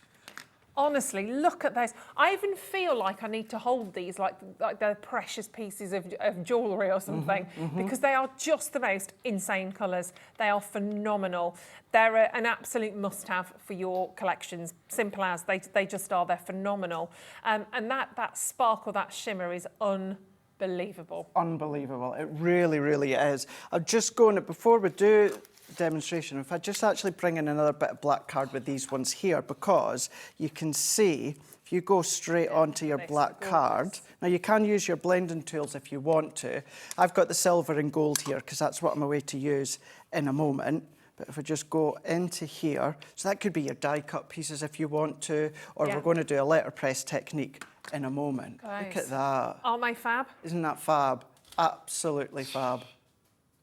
Honestly, look at those. I even feel like I need to hold these like they're precious pieces of jewellery or something, because they are just the most insane colours. They are phenomenal. They're an absolute must-have for your collections. Simple as. They just are. They're phenomenal. And that sparkle, that shimmer is unbelievable. Unbelievable. It really, really is. I'm just going to, before we do demonstration, if I just actually bring in another bit of black card with these ones here, because you can see if you go straight onto your black card. Now you can use your blending tools if you want to. I've got the silver and gold here because that's what I'm away to use in a moment. But if I just go into here, so that could be your die cut pieces if you want to, or we're going to do a letterpress technique in a moment. Guys, look at that. Aren't they fab? Isn't that fab? Absolutely fab.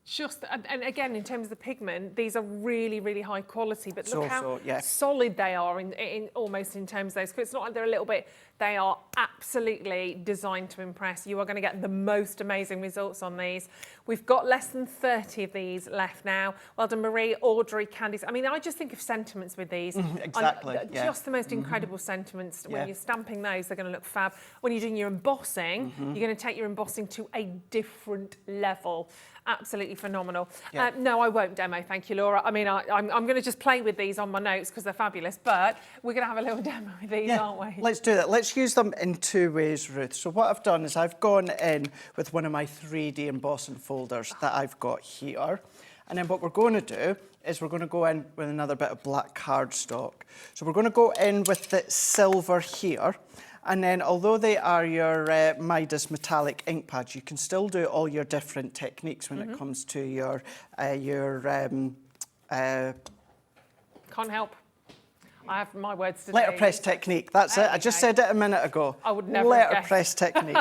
Just, and again, in terms of the pigment, these are really, really high quality, but look how yeah, solid they are in almost in terms of those. It's not like they're a little bit, they are absolutely designed to impress. You are going to get the most amazing results on these. We've got less than 30 of these left now. Well done, Marie, Audrey, Candice. I mean, I just think of sentiments with these. Exactly. Just the most incredible sentiments. When you're stamping those, they're going to look fab. When you're doing your embossing, you're going to take your embossing to a different level. Absolutely phenomenal. No, I won't demo, thank you, Laura. I mean, I'm going to just play with these on my notes because they're fabulous, but we're going to have a little demo with these, aren't we? Let's do that. Let's use them in 2 ways, Ruth. So what I've done is I've gone in with one of my 3D embossing folders that I've got here. And then what we're going to do is we're going to go in with another bit of black cardstock. So we're going to go in with the silver here. And then, although they are your Midas metallic ink pads, you can still do all your different techniques when it comes to your Can't help. I have my words to letterpress technique. That's it. I just said it a minute ago. I would never letterpress technique.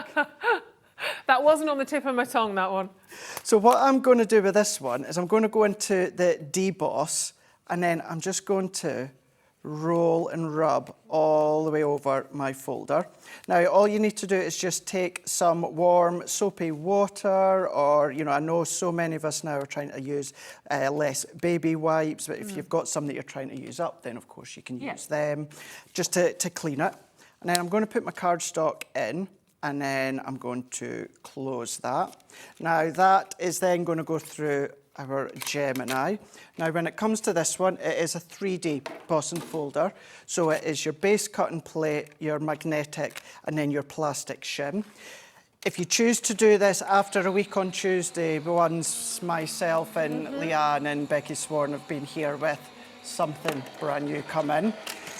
That wasn't on the tip of my tongue, that one. So what I'm going to do with this one is I'm going to go into the deboss, and then I'm just going to roll and rub all the way over my folder. Now, all you need to do is just take some warm soapy water, or, you know, I know so many of us now are trying to use less baby wipes, but if you've got some that you're trying to use up, then of course you can use them just to clean it. And then I'm going to put my cardstock in, and then I'm going to close that. Now, that is then going to go through our Gemini. Now, when it comes to this one, it is a 3D boss and folder. So it is your base cut and plate, your magnetic, and then your plastic shim. If you choose to do this after a week on Tuesday, once myself and Leanne and Becky Swan have been here with something brand new come in,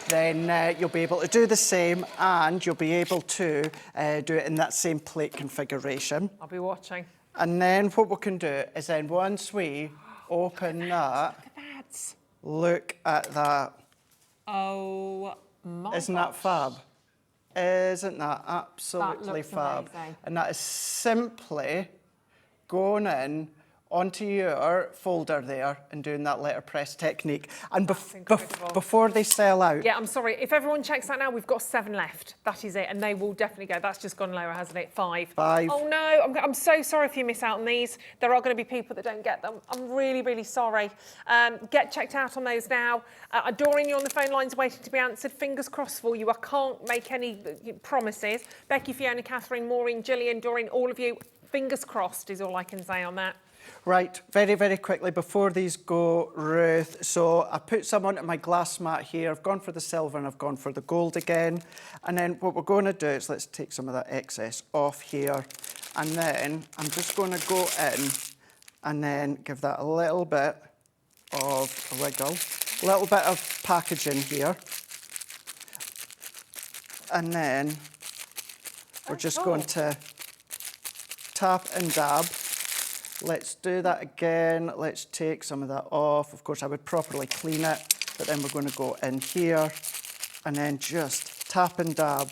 then you'll be able to do the same, and you'll be able to do it in that same plate configuration. I'll be watching. And then what we can do is then once we open that, look at that. Oh my Isn't that fab? Isn't that absolutely looks fab? amazing. And that is simply going in onto your folder there and doing that letterpress technique. And incredible. before they sell out. Yeah, I'm sorry. If everyone checks that now, we've got 7 left. That is it. And they will definitely go. That's just gone lower, hasn't it? 5. 5. Oh, no. I'm so sorry if you miss out on these. There are going to be people that don't get them. I'm really, really sorry. Get checked out on those now. Doreen, you're on the phone lines waiting to be answered. Fingers crossed for you. I can't make any promises. Becky, Fiona, Catherine, Maureen, Gillian, Doreen, all of you, fingers crossed is all I can say on that. Right, very, very quickly before these go, Ruth. So I put some onto my glass mat here. I've gone for the silver and I've gone for the gold again. And then what we're going to do is let's take some of that excess off here. And then I'm just going to go in and then give that a little bit of a wiggle, a little bit of packaging here. And then we're just going to tap and dab. Let's do that again. Let's take some of that off. Of course, I would properly clean it, but then we're going to go in here and then just tap and dab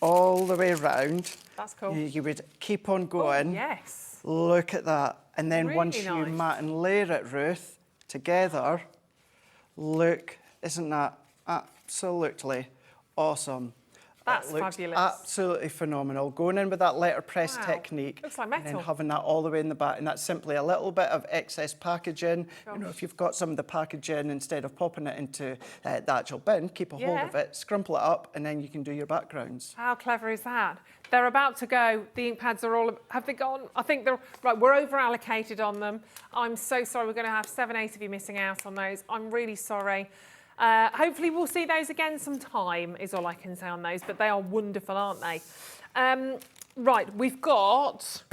all the way around. That's cool. You would keep on going. Oh, yes. Look at that. And then Really once you nice. mat and layer it, Ruth, together, look, isn't that absolutely awesome? That's It looks fabulous. absolutely phenomenal. Going in with that letterpress Wow. technique. Looks like And metal. then having that all the way in the back. And that's simply a little bit of excess packaging. You know, if you've got some of the packaging, instead of popping it into the actual bin, keep a hold Yeah. of it, scrumple it up, and then you can do your backgrounds. How clever is that? They're about to go. The ink pads are all... Have they gone? I think they're... Right, we're over-allocated on them. I'm so sorry. We're going to have 7, 8 of you missing out on those. I'm really sorry. Hopefully we'll see those again sometime, is all I can say on those. But they are wonderful, aren't they? Right, we've got...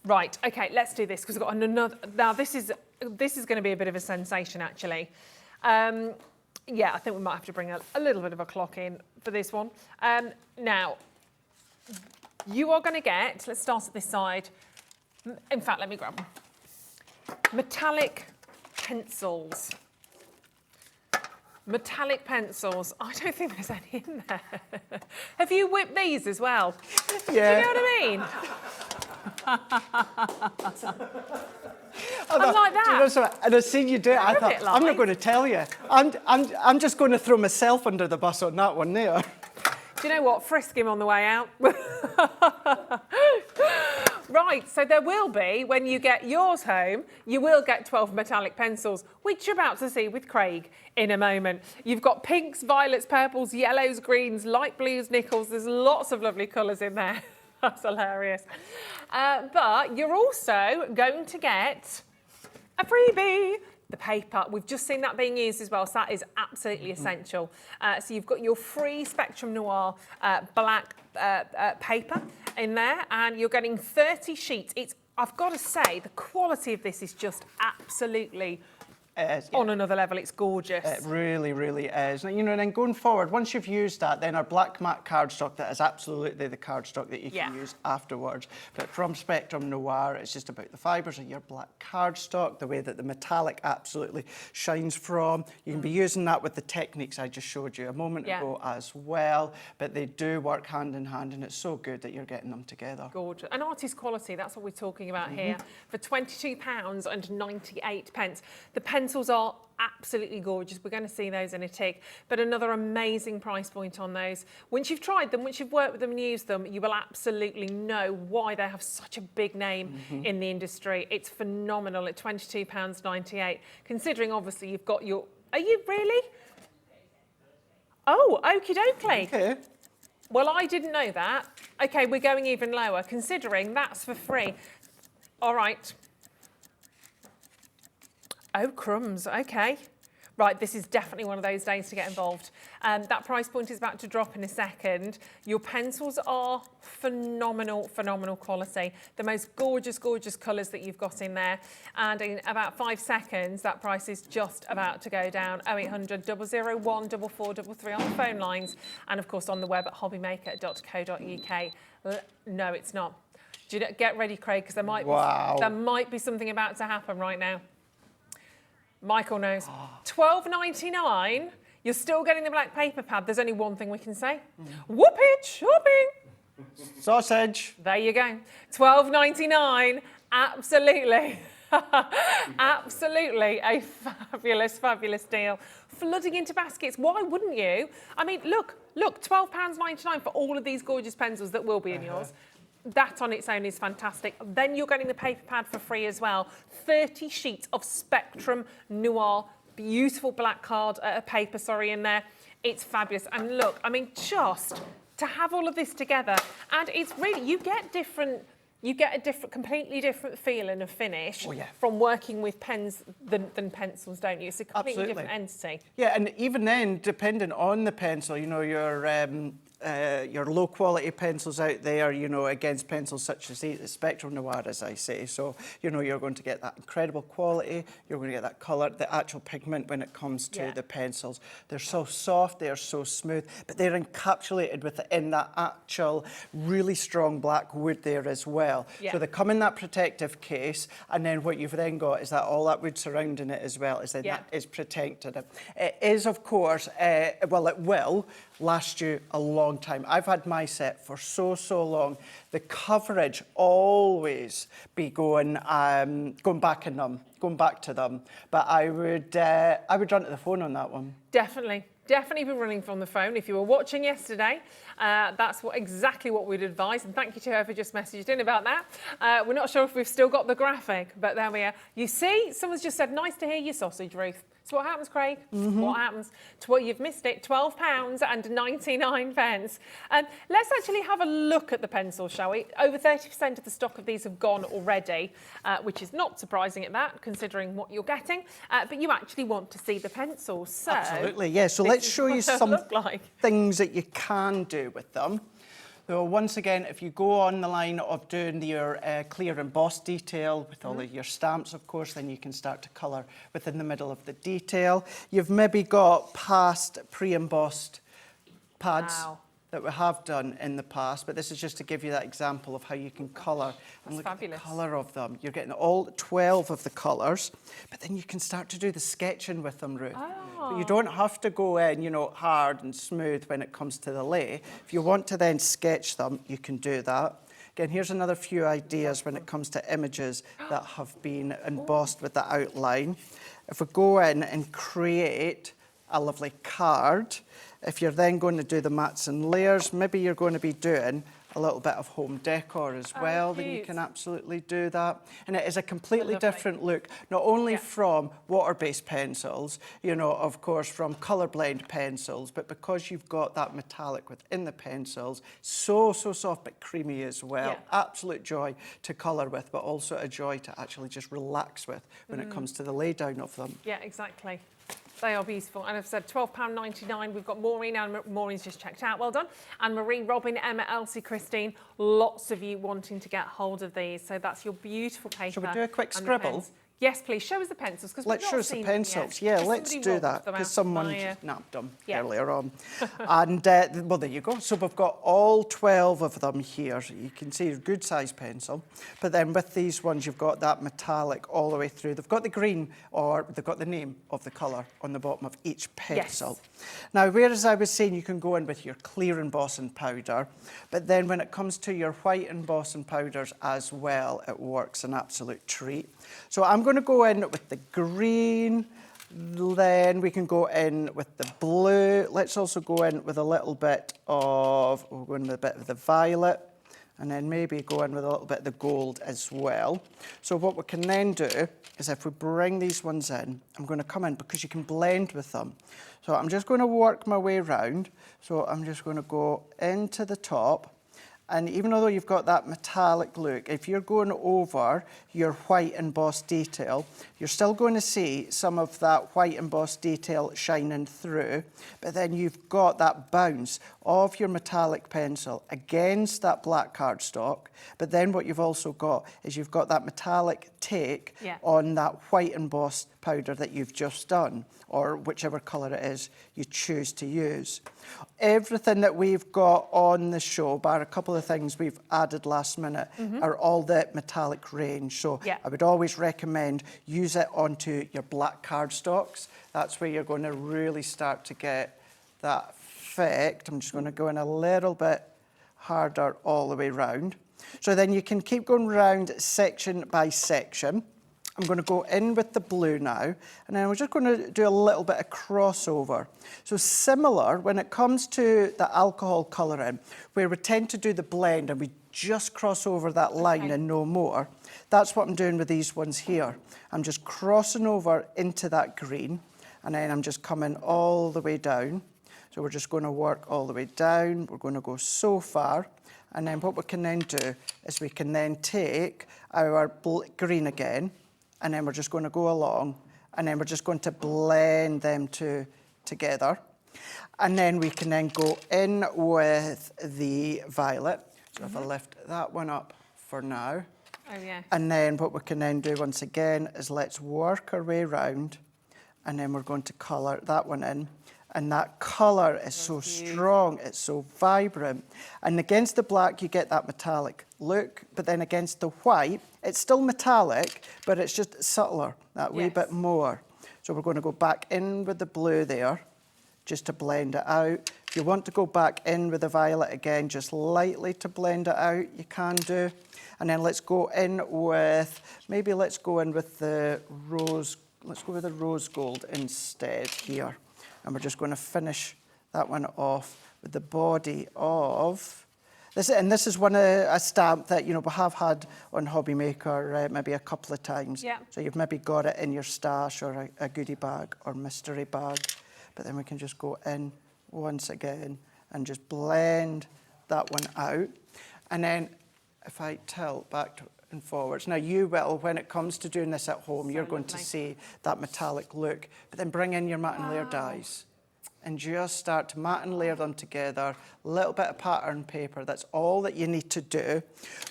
Right, OK, let's do this, because we've got another... Now, this is going to be a bit of a sensation, actually. Yeah, I think we might have to bring a little bit of a clock in for this one. Now... You are going to get, let's start at this side. In fact, let me grab them. Metallic pencils. Metallic pencils. I don't think there's any in there. Have you whipped these as well? Yeah. Do you know what I mean? I'm like that. Do you know something? And I seen you do it. I You're a thought, bit I'm not like. going to tell you. I'm just going to throw myself under the bus on that one there. Do you know what? Frisk him on the way out. Right, so there will be, when you get yours home, you will get 12 metallic pencils, which you're about to see with Craig in a moment. You've got pinks, violets, purples, yellows, greens, light blues, nickels. There's lots of lovely colours in there. That's hilarious. But you're also going to get a freebie. The paper, we've just seen that being used as well, so that is absolutely essential. So you've got your free Spectrum Noir black paper in there, and you're getting 30 sheets. I've got to say, the quality of this is just absolutely on another level. It's gorgeous. It really, really is. You know, and then going forward, once you've used that, then our black matte cardstock, that is absolutely the cardstock that you can use afterwards. But from Spectrum Noir, it's just about the fibres of your black cardstock, the way that the metallic absolutely shines from. You can be using that with the techniques I just showed you a moment ago as well. But they do work hand in hand, and it's so good that you're getting them together. Gorgeous. And artist quality, that's what we're talking about here. For £22.98. The pencils are absolutely gorgeous. We're going to see those in a tick, but another amazing price point on those. Once you've tried them, once you've worked with them and used them, you will absolutely know why they have such a big name in the industry. It's phenomenal at £22.98, considering obviously you've got your... Are you really? Oh, okie dokie. Okay. Well, I didn't know that. Okay, we're going even lower, considering that's for free. All right. Oh, crumbs, okay. Right, this is definitely one of those days to get involved. That price point is about to drop in a second. Your pencils are phenomenal, phenomenal quality. The most gorgeous, gorgeous colours that you've got in there. And in about 5 seconds, that price is just about to go down. 0800 001 4433 on the phone lines. And of course on the web at hobbymaker.co.uk. No, it's not. Get ready, Craig, because there might be something about to happen right now. Michael knows. $12.99. You're still getting the black paper pad. There's only one thing we can say. Whoopage shopping. Sausage. There you go. $12.99. Absolutely. Absolutely a fabulous, fabulous deal. Flooding into baskets. Why wouldn't you? I mean, look, £12.99 for all of these gorgeous pencils that will be in yours. That on its own is fantastic. Then you're getting the paper pad for free as well. 30 sheets of Spectrum Noir, beautiful black card paper, in there. It's fabulous. And look, I mean, just to have all of this together, and it's really, you get a completely different feel and a finish from working with pens than pencils, don't you? It's a completely different entity. Yeah, and even then, depending on the pencil, you know, your low quality pencils out there, you know, against pencils such as the Spectrum Noir, as I say. So, you know, you're going to get that incredible quality, you're going to get that colour, the actual pigment when it comes to the pencils. They're so soft, they're so smooth, but they're encapsulated within that actual really strong black wood there as well. So they come in that protective case, and then what you've then got is that all that wood surrounding it as well, is that is protected. It is, of course, well, it will last you a long time. I've had my set for so long. The coverage always be going back to them. But I would run to the phone on that one. Definitely be running from the phone. If you were watching yesterday, that's exactly what we'd advise. And thank you to whoever just messaged in about that. We're not sure if we've still got the graphic, but there we are. You see, someone's just said, nice to hear your sausage, Ruth. So what happens, Craig? What happens? You've missed it. £12.99. Let's actually have a look at the pencils, shall we? Over 30% of the stock of these have gone already, which is not surprising at that, considering what you're getting. But you actually want to see the pencils. So absolutely, yeah. So let's show you some things that you can do with them. So once again, if you go on the line of doing your clear embossed detail with all of your stamps, of course, then you can start to colour within the middle of the detail. You've maybe got past pre-embossed pads that we have done in the past, but this is just to give you that example of how you can colour. And look at the colour of them. You're getting all 12 of the colours, but then you can start to do the sketching with them, Ruth. But you don't have to go in, you know, hard and smooth when it comes to the lay. If you want to then sketch them, you can do that. Again, here's another few ideas when it comes to images that have been embossed with the outline. If we go in and create a lovely card, if you're then going to do the mats and layers, maybe you're going to be doing a little bit of home decor as well, then you can absolutely do that. And it is a completely different look, not only from water-based pencils, you know, of course, from colour blend pencils, but because you've got that metallic within the pencils, so soft but creamy as well. Absolute joy to colour with, but also a joy to actually just relax with when it comes to the lay down of them. Yeah, exactly. They are beautiful. And I've said £12.99. We've got Maureen, and Maureen's just checked out. Well done. And Marie, Robin, Emma, Elsie, Christine, lots of you wanting to get hold of these. So that's your beautiful paper. Shall we do a quick scribble? Yes, please. Show us the pencils. Let's show us the pencils. Yeah, let's do that, because someone nabbed them earlier on. And, well, there you go. So we've got all 12 of them here. So you can see a good size pencil. But then with these ones, you've got that metallic all the way through. They've got the green, or they've got the name of the colour on the bottom of each pencil. Now, whereas I was saying you can go in with your clear embossing powder, but then when it comes to your white embossing powders as well, it works an absolute treat. So I'm going to go in with the green, then we can go in with the blue. Let's also go in with a little bit of, we'll go in with a bit of the violet, and then maybe go in with a little bit of the gold as well. So what we can then do is if we bring these ones in, I'm going to come in because you can blend with them. So I'm just going to work my way around. So I'm just going to go into the top, And even though you've got that metallic look, if you're going over your white embossed detail, you're still going to see some of that white embossed detail shining through, but then you've got that bounce of your metallic pencil against that black cardstock. But then what you've also got is you've got that metallic take on that white embossed powder that you've just done, or whichever colour it is you choose to use. Everything that we've got on the show, bar a couple of things we've added last minute, are all the metallic range. So I would always recommend use it onto your black cardstocks. That's where you're going to really start to get that effect. I'm just going to go in a little bit harder all the way round. So then you can keep going round section by section. I'm going to go in with the blue now, and then we're just going to do a little bit of crossover. So similar when it comes to the alcohol colouring, where we tend to do the blend and we just cross over that line and no more. That's what I'm doing with these ones here. I'm just crossing over into that green, and then I'm just coming all the way down. So we're just going to work all the way down. We're going to go so far. And then what we can then do is we can then take our green again, and then we're just going to go along, and then we're just going to blend them together. And then we can then go in with the violet. So if I lift that one up for now. Oh, yeah. And then what we can then do once again is let's work our way around, and then we're going to colour that one in. And that colour is so strong, it's so vibrant. And against the black, you get that metallic look, but then against the white, it's still metallic, but it's just subtler, that wee bit more. So we're going to go back in with the blue there, just to blend it out. If you want to go back in with the violet again, just lightly to blend it out, you can do. And then let's go in with, maybe let's go in with the rose, let's go with the rose gold instead here. And we're just going to finish that one off with the body of this. And this is a stamp that, you know, we have had on HobbyMaker maybe a couple of times. Yeah. So you've maybe got it in your stash or a goodie bag or mystery bag. But then we can just go in once again and just blend that one out. And then if I tilt back and forwards. Now you will, when it comes to doing this at home, you're going to see that metallic look, but then bring in your matte and layer dies and just start to matte and layer them together, a little bit of pattern paper, that's all that you need to do.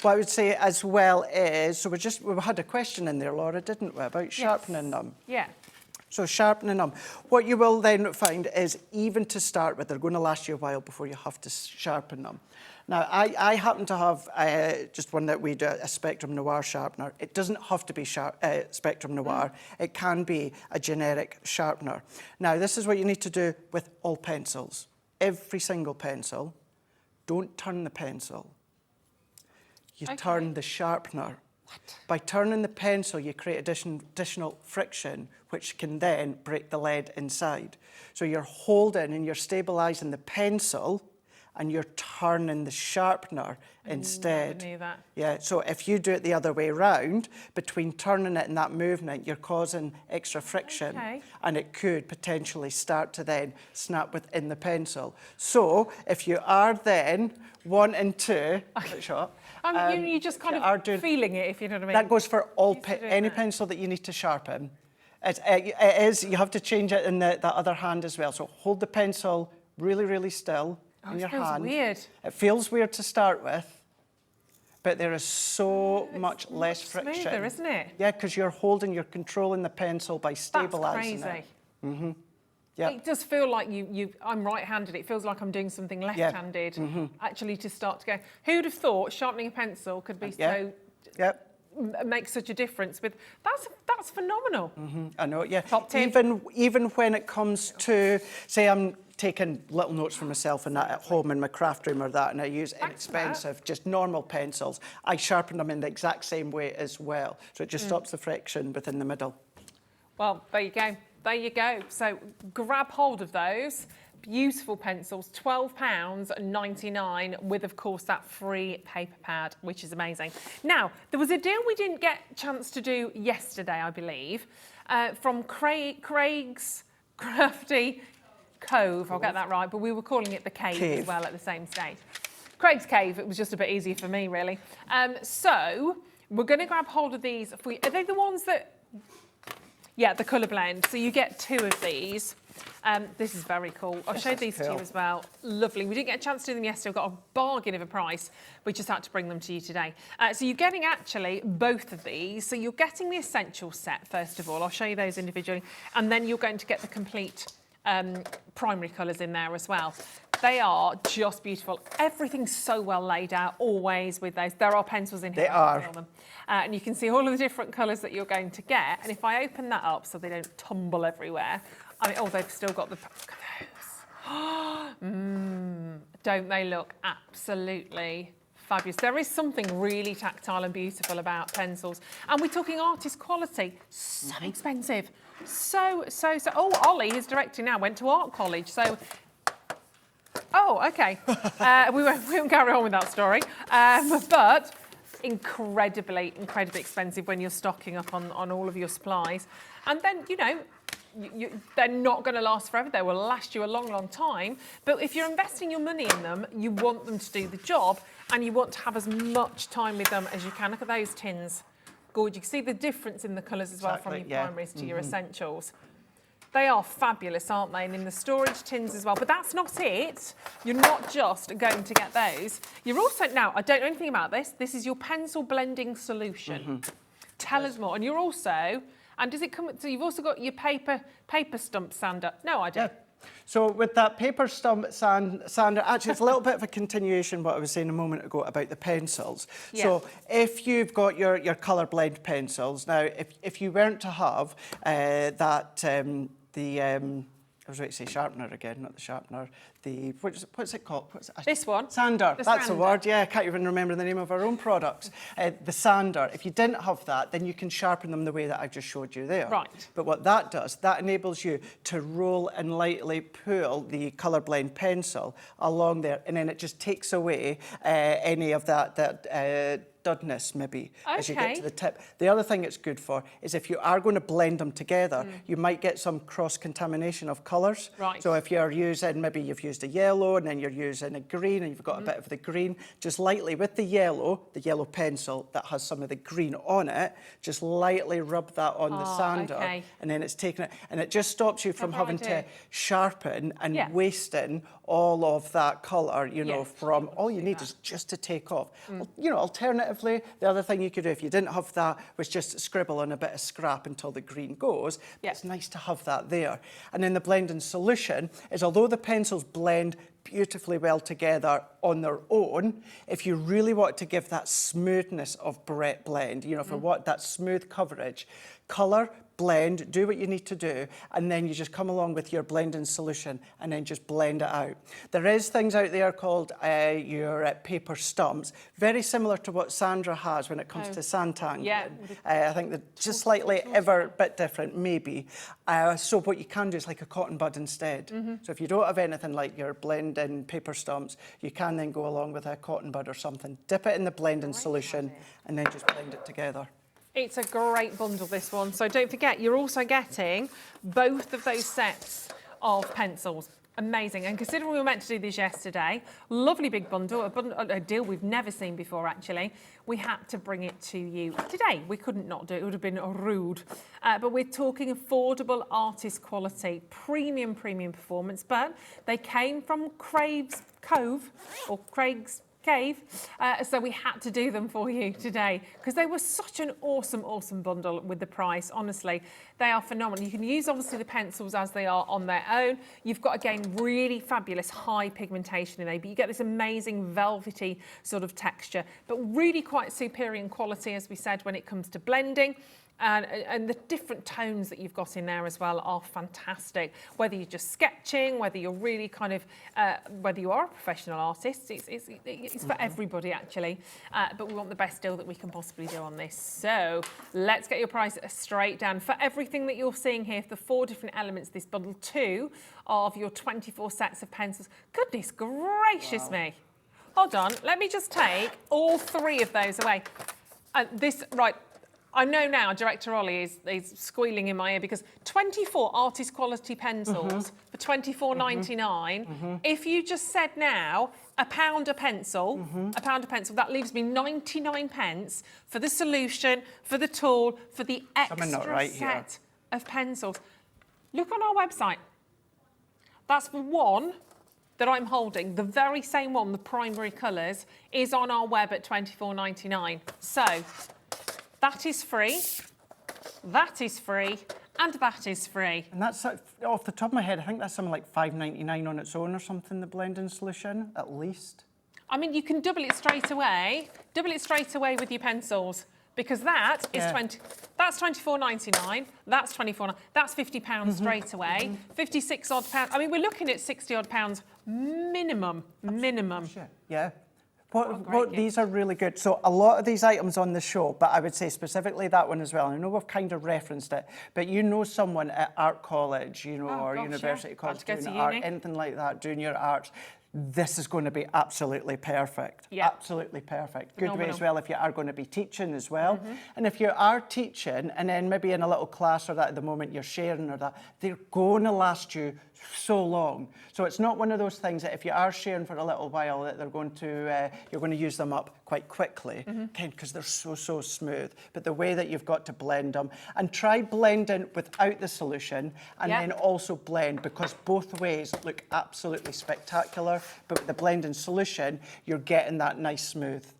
What I would say as well is, so we had a question in there, Laura, didn't we, about sharpening them? Yeah. So sharpening them. What you will then find is, even to start with, they're going to last you a while before you have to sharpen them. Now, I happen to have just one that we do, a Spectrum Noir sharpener. It doesn't have to be Spectrum Noir. It can be a generic sharpener. Now, this is what you need to do with all pencils. Every single pencil. Don't turn the pencil. You turn the sharpener. What? By turning the pencil, you create additional friction, which can then break the lead inside. So you're holding and you're stabilising the pencil, and you're turning the sharpener instead. I knew that. Yeah, so if you do it the other way around, between turning it and that movement, you're causing extra friction, and it could potentially start to then snap within the pencil. So if you are then wanting to, you just kind of feeling it, if you know what I mean. That goes for any pencil that you need to sharpen. It is, you have to change it in the other hand as well. So hold the pencil really, really still in your hand. It feels weird. It feels weird to start with, but there is so much less friction. It's smoother, isn't it? Yeah, because you're controlling the pencil by stabilising it. That's crazy. Mm-hmm. Yeah. It does feel like I'm right-handed. It feels like I'm doing something left-handed, actually, to start to go. Who'd have thought sharpening a pencil could be so... make such a difference? But that's phenomenal. I know, yeah. Top tip. Even when it comes to, say I'm taking little notes for myself and that at home in my craft room or that, and I use inexpensive, just normal pencils, I sharpen them in the exact same way as well. So it just stops the friction within the middle. Well, there you go. There you go. So grab hold of those. Beautiful pencils, £12.99 with, of course, that free paper pad, which is amazing. Now, there was a deal we didn't get a chance to do yesterday, I believe, from Craig's Crafty Cove. I'll get that right, but we were calling it the Cave as well at the same stage. Craig's Cave, it was just a bit easier for me, really. So we're going to grab hold of these. Are they the ones that... Yeah, the colour blend. So you get 2 of these. This is very cool. I'll show these to you as well. Lovely. We didn't get a chance to do them yesterday. We've got a bargain of a price. We just had to bring them to you today. So you're getting actually both of these. So you're getting the essential set, first of all. I'll show you those individually. And then you're going to get the complete primary colours in there as well. They are just beautiful. Everything's so well laid out, always with those. There are pencils in here. They are. And you can see all of the different colours that you're going to get. And if I open that up so they don't tumble everywhere, I mean, oh, they've still got the... Look at those. Don't they look absolutely fabulous? There is something really tactile and beautiful about pencils. And we're talking artist quality. So expensive. So. Oh, Ollie, who's directing now, went to art college. So... Oh, OK. we won't carry on with that story. But incredibly expensive when you're stocking up on all of your supplies. And then, you know, they're not going to last forever. They will last you a long, long time. But if you're investing your money in them, you want them to do the job and you want to have as much time with them as you can. Look at those tins. Gorgeous. You can see the difference in the colours as well from your primaries to your essentials. They are fabulous, aren't they? And in the storage tins as well. But that's not it. You're not just going to get those. You're also, now, I don't know anything about this. This is your pencil blending solution. Tell us more. And you're also, and does it come, so you've also got your paper stump sander. No, I don't. Yeah. So with that paper stump sander, actually it's a little bit of a continuation of what I was saying a moment ago about the pencils. Yeah. So if you've got your colour blend pencils, now if you weren't to have I was right to say sharpener again, not the sharpener. What's it called? This one? Sander. The That's sander. the word. Yeah, I can't even remember the name of our own products. The sander. If you didn't have that, then you can sharpen them the way that I just showed you there. Right. But what that does, that enables you to roll and lightly pull the colour blend pencil along there, and then it just takes away any of that dudness maybe as you get to the tip. The other thing it's good for is if you are going to blend them together, you might get some cross-contamination of colours. Right. So if you're using, maybe you've used a yellow and then you're using a green and you've got a bit of the green, just lightly with the yellow pencil that has some of the green on it, just lightly rub that on the sander and then it's taken it, and it just stops you from having to sharpen and wasting all of that colour, you know, from all you need is just to take off. Well, you know, alternatively, the other thing you could do if you didn't have that was just scribble on a bit of scrap until the green goes. It's nice to have that there. And then the blending solution is, although the pencils blend beautifully well together on their own, if you really want to give that smoothness of blend, you know, if you want that smooth coverage, colour, blend, do what you need to do, and then you just come along with your blending solution and then just blend it out. There is things out there called your paper stumps, very similar to what Sandra has when it comes to sandtangling. Yeah. I think they're just slightly a bit different, maybe. So what you can do is like a cotton bud instead. So if you don't have anything like your blending paper stumps, you can then go along with a cotton bud or something, dip it in the blending solution, and then just blend it together. It's a great bundle, this one. So don't forget, you're also getting both of those sets of pencils. Amazing. And considering we were meant to do this yesterday, lovely big bundle, a deal we've never seen before, actually. We had to bring it to you today. We couldn't not do it. It would have been rude. But we're talking affordable artist quality, premium performance. But they came from Craig's Cove, or Craig's Cave, so we had to do them for you today because they were such an awesome bundle with the price. Honestly, they are phenomenal. You can use obviously the pencils as they are on their own. You've got, again, really fabulous high pigmentation in there, but you get this amazing velvety sort of texture, but really quite superior in quality, as we said, when it comes to blending. And the different tones that you've got in there as well are fantastic. Whether you're just sketching, whether you're really kind of, whether you are a professional artist, it's for everybody actually. But we want the best deal that we can possibly do on this. So let's get your price straight down. For everything that you're seeing here, for the 4 different elements, this bundle 2 of your 24 sets of pencils. Goodness gracious me. Hold on, let me just take all 3 of those away. Right. I know now Director Ollie is squealing in my ear because 24 artist quality pencils for $24.99. If you just said now £1 a pencil, £1 a pencil, that leaves me 99 pence for the solution, for the tool, for the extra set of pencils. Look on our website. That's the one that I'm holding, the very same one, the primary colours, is on our web at $24.99. So that is free, that is free, and that is free. And that's, off the top of my head, I think that's something like $5.99 on its own or something, the blending solution, at least. I mean, you can double it straight away with your pencils, because that is that's £24.99, that's £24.99, that's £50 straight away, 56 odd pounds. I mean, we're looking at 60 odd pounds minimum. Yeah. These are really good. So a lot of these items on the show, but I would say specifically that one as well. I know we've kind of referenced it, but you know someone at art college, you know, or university college doing art, anything like that, doing your art. This is going to be absolutely perfect. Yeah. Absolutely perfect. Good way as well if you are going to be teaching as well. And if you are teaching and then maybe in a little class or that at the moment you're sharing or that, they're going to last you so long. So it's not one of those things that if you are sharing for a little while that they're going to, you're going to use them up quite quickly, because they're so smooth. But the way that you've got to blend them, and try blending without the solution and then also blend, because both ways look absolutely spectacular. But with the blending solution, you're getting that nice smoothness.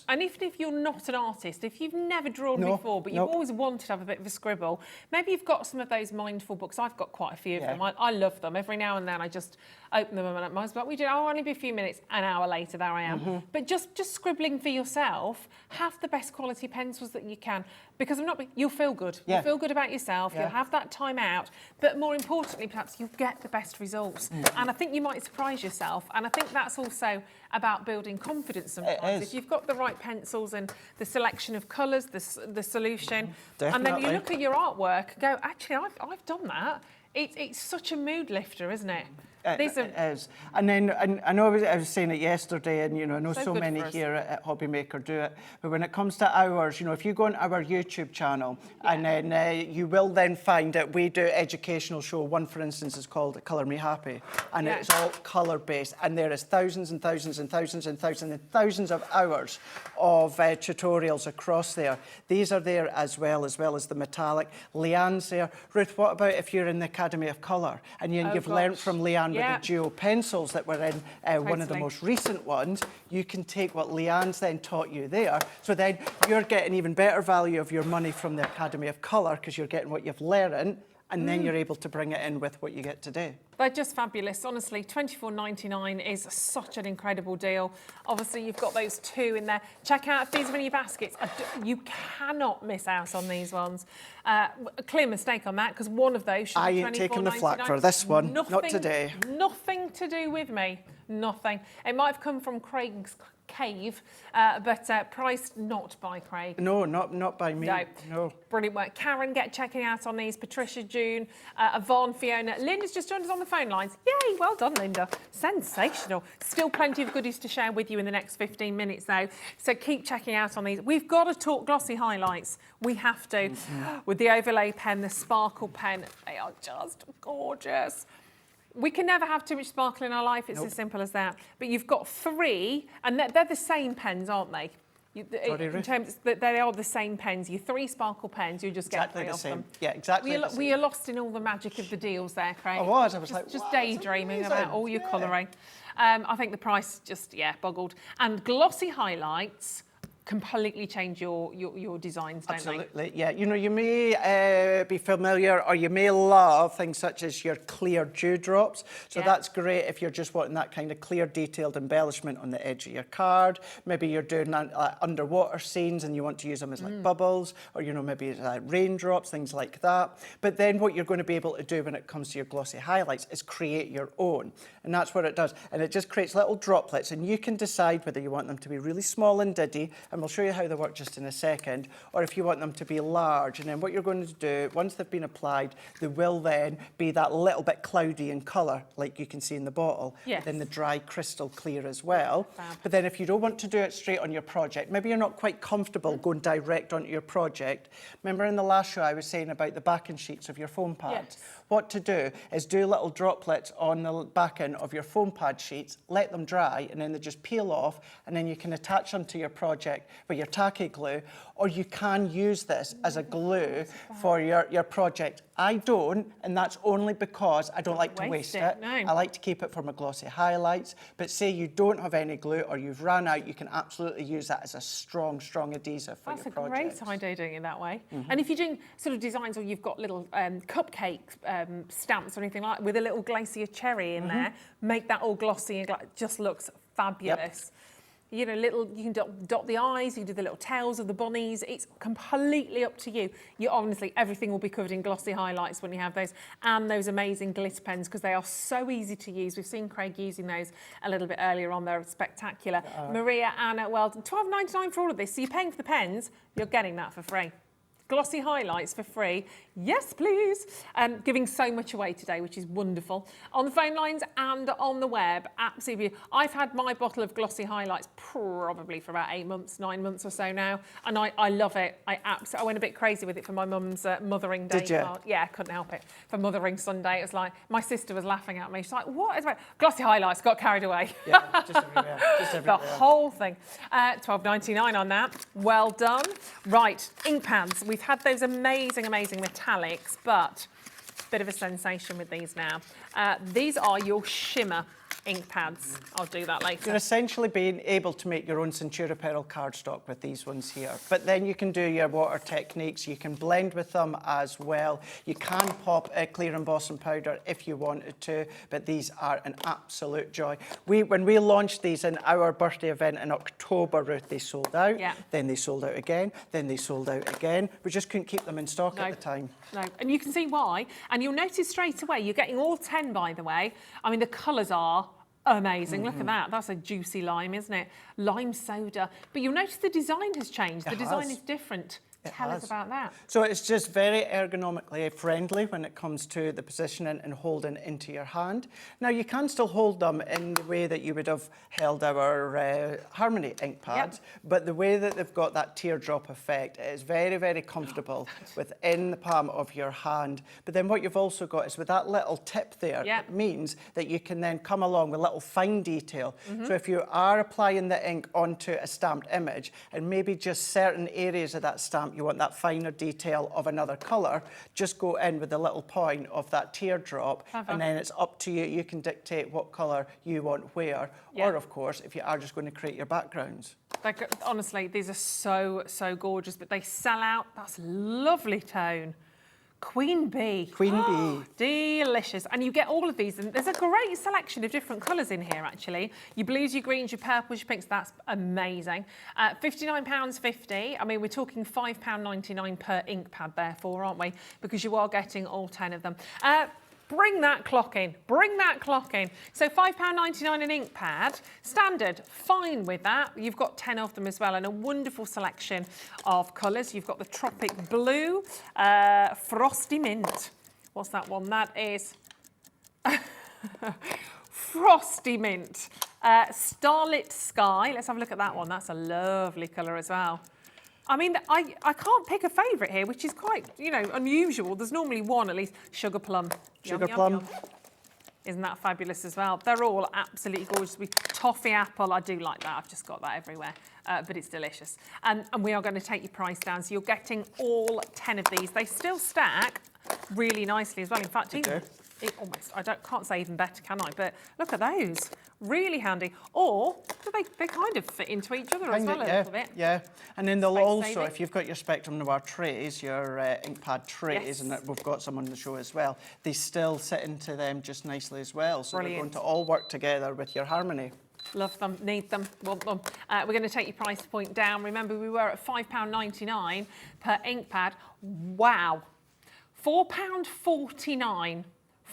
And even if you're not an artist, if you've never drawn before, but you've always wanted to have a bit of a scribble, maybe you've got some of those mindful books. I've got quite a few of them. I love them. Every now and then I just open them and my husband's like, I'll only be a few minutes. An hour later, there I am. But just scribbling for yourself, have the best quality pencils that you can. Because you'll feel good. You'll feel good about yourself. You'll have that time out. But more importantly, perhaps you'll get the best results. And I think you might surprise yourself. And I think that's also about building confidence sometimes. If you've got the right pencils and the selection of colours, the solution, and then you look at your artwork, go, actually, I've done that. It's such a mood lifter, isn't it? It is. And then, and I know I was saying it yesterday, and, you know, I know so many here at HobbyMaker do it, but when it comes to ours, you know, if you go on our YouTube channel, and then you will then find that we do educational show. One, for instance, is called Colour Me Happy, and it's all colour-based, and there is thousands and thousands and thousands and thousands and thousands of hours of tutorials across there. These are there as well as the metallic. Leanne's there. Ruth, what about if you're in the Academy of Colour, and you've learnt from Leanne with the dual pencils that were in one of the most recent ones? You can take what Leanne's then taught you there. So then you're getting even better value of your money from the Academy of Colour, because you're getting what you've learned, and then you're able to bring it in with what you get today. They're just fabulous. Honestly, $24.99 is such an incredible deal. Obviously, you've got those two in there. Check out if these are in your baskets. You cannot miss out on these ones. A clear mistake on that, because one of those should be $24.99. I ain't taking the flak for this one. Not today. Nothing to do with me. Nothing. It might have come from Craig's cave, but priced not by Craig. No, not by me. No. Brilliant work. Karen, get checking out on these. Patricia, June, Yvonne, Fiona. Linda's just joined us on the phone lines. Yay, well done, Linda. Sensational. Still plenty of goodies to share with you in the next 15 minutes, though. So keep checking out on these. We've got to talk glossy highlights. We have to. With the overlay pen, the sparkle pen, they are just gorgeous. We can never have too much sparkle in our life. It's as simple as that. But you've got three, and they're the same pens, aren't they? In terms that they are the same pens. Your three sparkle pens, you just get three of them. Yeah, exactly. We are lost in all the magic of the deals there, Craig. I was just daydreaming about all your colouring. I think the price just boggled. And glossy highlights completely change your designs, don't they? Absolutely, yeah. You know, you may be familiar, or you may love things such as your clear dewdrops. So that's great if you're just wanting that kind of clear, detailed embellishment on the edge of your card. Maybe you're doing underwater scenes and you want to use them as like bubbles, or, you know, maybe raindrops, things like that. But then what you're going to be able to do when it comes to your glossy highlights is create your own. And that's what it does. And it just creates little droplets, and you can decide whether you want them to be really small and diddy. and we'll show you how they work just in a second, or if you want them to be large. And then what you're going to do, once they've been applied, they will then be that little bit cloudy in colour, like you can see in the bottle. Yes. Then the dry crystal clear as well. Fab. But then if you don't want to do it straight on your project, maybe you're not quite comfortable going direct onto your project. Remember in the last show I was saying about the backing sheets of your foam pads? Yes. What to do is do little droplets on the back end of your foam pad sheets, let them dry, and then they just peel off, and then you can attach them to your project with your tacky glue, or you can use this as a glue for your project. I don't, and that's only because I don't like to waste it. No. I like to keep it for my glossy highlights, but say you don't have any glue or you've run out, you can absolutely use that as a strong, strong adhesive for That's your a project. great idea doing it that way. And if you're doing sort of designs where you've got little cupcake stamps or anything like with a little glacier cherry in there, make that all glossy and it just looks fabulous. You know, you can dot the eyes, you can do the little tails of the bunnies. It's completely up to you. You honestly, everything will be covered in glossy highlights when you have those, and those amazing glitter pens, because they are so easy to use. We've seen Craig using those a little bit earlier on. They're spectacular. Maria, Anna, well, £12.99 for all of this. So you're paying for the pens, you're getting that for free. Glossy highlights for free. Yes, please. Giving so much away today, which is wonderful. On the phone lines and on the web, absolutely. I've had my bottle of glossy highlights probably for about 8 months, 9 months or so now, and I love it. I went a bit crazy with it for my mum's Mothering Day. Did you? Yeah, I couldn't help it. For Mothering Sunday, it was like, my sister was laughing at me. She's like, what is it? Glossy highlights, got carried away. Yeah, just everywhere. Just The everywhere. whole thing. £12.99 on that. Well done. Right, ink pads. We've had those amazing, amazing metallics, but bit of a sensation with these now. These are your Shimmer ink pads. I'll do that later. You're essentially being able to make your own Centura Pearl cardstock with these ones here. But then you can do your water techniques. You can blend with them as well. You can pop a clear embossing powder if you wanted to, but these are an absolute joy. When we launched these in our birthday event in October, Ruth, they sold out. Yeah. Then they sold out again. Then they sold out again. We just couldn't keep them in stock No. at the time. No, and you can see why. And you'll notice straight away, you're getting all 10, by the way. I mean, the colours are amazing. Look at that. That's a juicy lime, isn't it? Lime soda. But you'll notice the design has changed. The design has. is different. It Tell us has. about that. So it's just very ergonomically friendly when it comes to the positioning and holding into your hand. Now you can still hold them in the way that you would have held our Harmony ink pads, but the way that they've got that teardrop effect, it is very, very comfortable within the palm of your hand. But then what you've also got is with that little tip there, it means that you can then come along with little fine detail. So if you are applying the ink onto a stamped image and maybe just certain areas of that stamp you want that finer detail of another colour, just go in with the little point of that teardrop, and then it's up to you. You can dictate what colour you want where, or of course, if you are just going to create your backgrounds. Like, honestly, these are so, so gorgeous, but they sell out. That's a lovely tone. Queen Bee. Queen Bee. Delicious. And you get all of these, and there's a great selection of different colours in here, actually. Your blues, your greens, your purples, your pinks. That's amazing. £59.50. I mean, we're talking £5.99 per ink pad, therefore, aren't we? Because you are getting all 10 of them. Bring that clock in. Bring that clock in. So £5.99 an ink pad. Standard, fine with that. You've got 10 of them as well, and a wonderful selection of colours. You've got the Tropic Blue, Frosty Mint. What's that one? That is Frosty Mint. Starlit Sky. Let's have a look at that one. That's a lovely colour as well. I mean, I can't pick a favourite here, which is quite, you know, unusual. There's normally one at least. Sugar Plum. Sugar Plum. Yum. Isn't that fabulous as well? They're all absolutely gorgeous. With Toffee Apple, I do like that. I've just got that everywhere, but it's delicious. And we are going to take your price down. So you're getting all 10 of these. They still stack really nicely as well. In fact, even, can't say even better, can I? But look at those. Really handy. Or they kind of fit into each other as well a little bit. Yeah, and then they'll Space also, saving. if you've got your Spectrum Noir trays, your ink pad trays, and we've got some on the show as well, they still sit into them just nicely as well. So they're going to all work together with your Harmony. Love them, need them, want them. We're going to take your price point down. Remember, we were at £5.99 per ink pad. Wow. £4.49.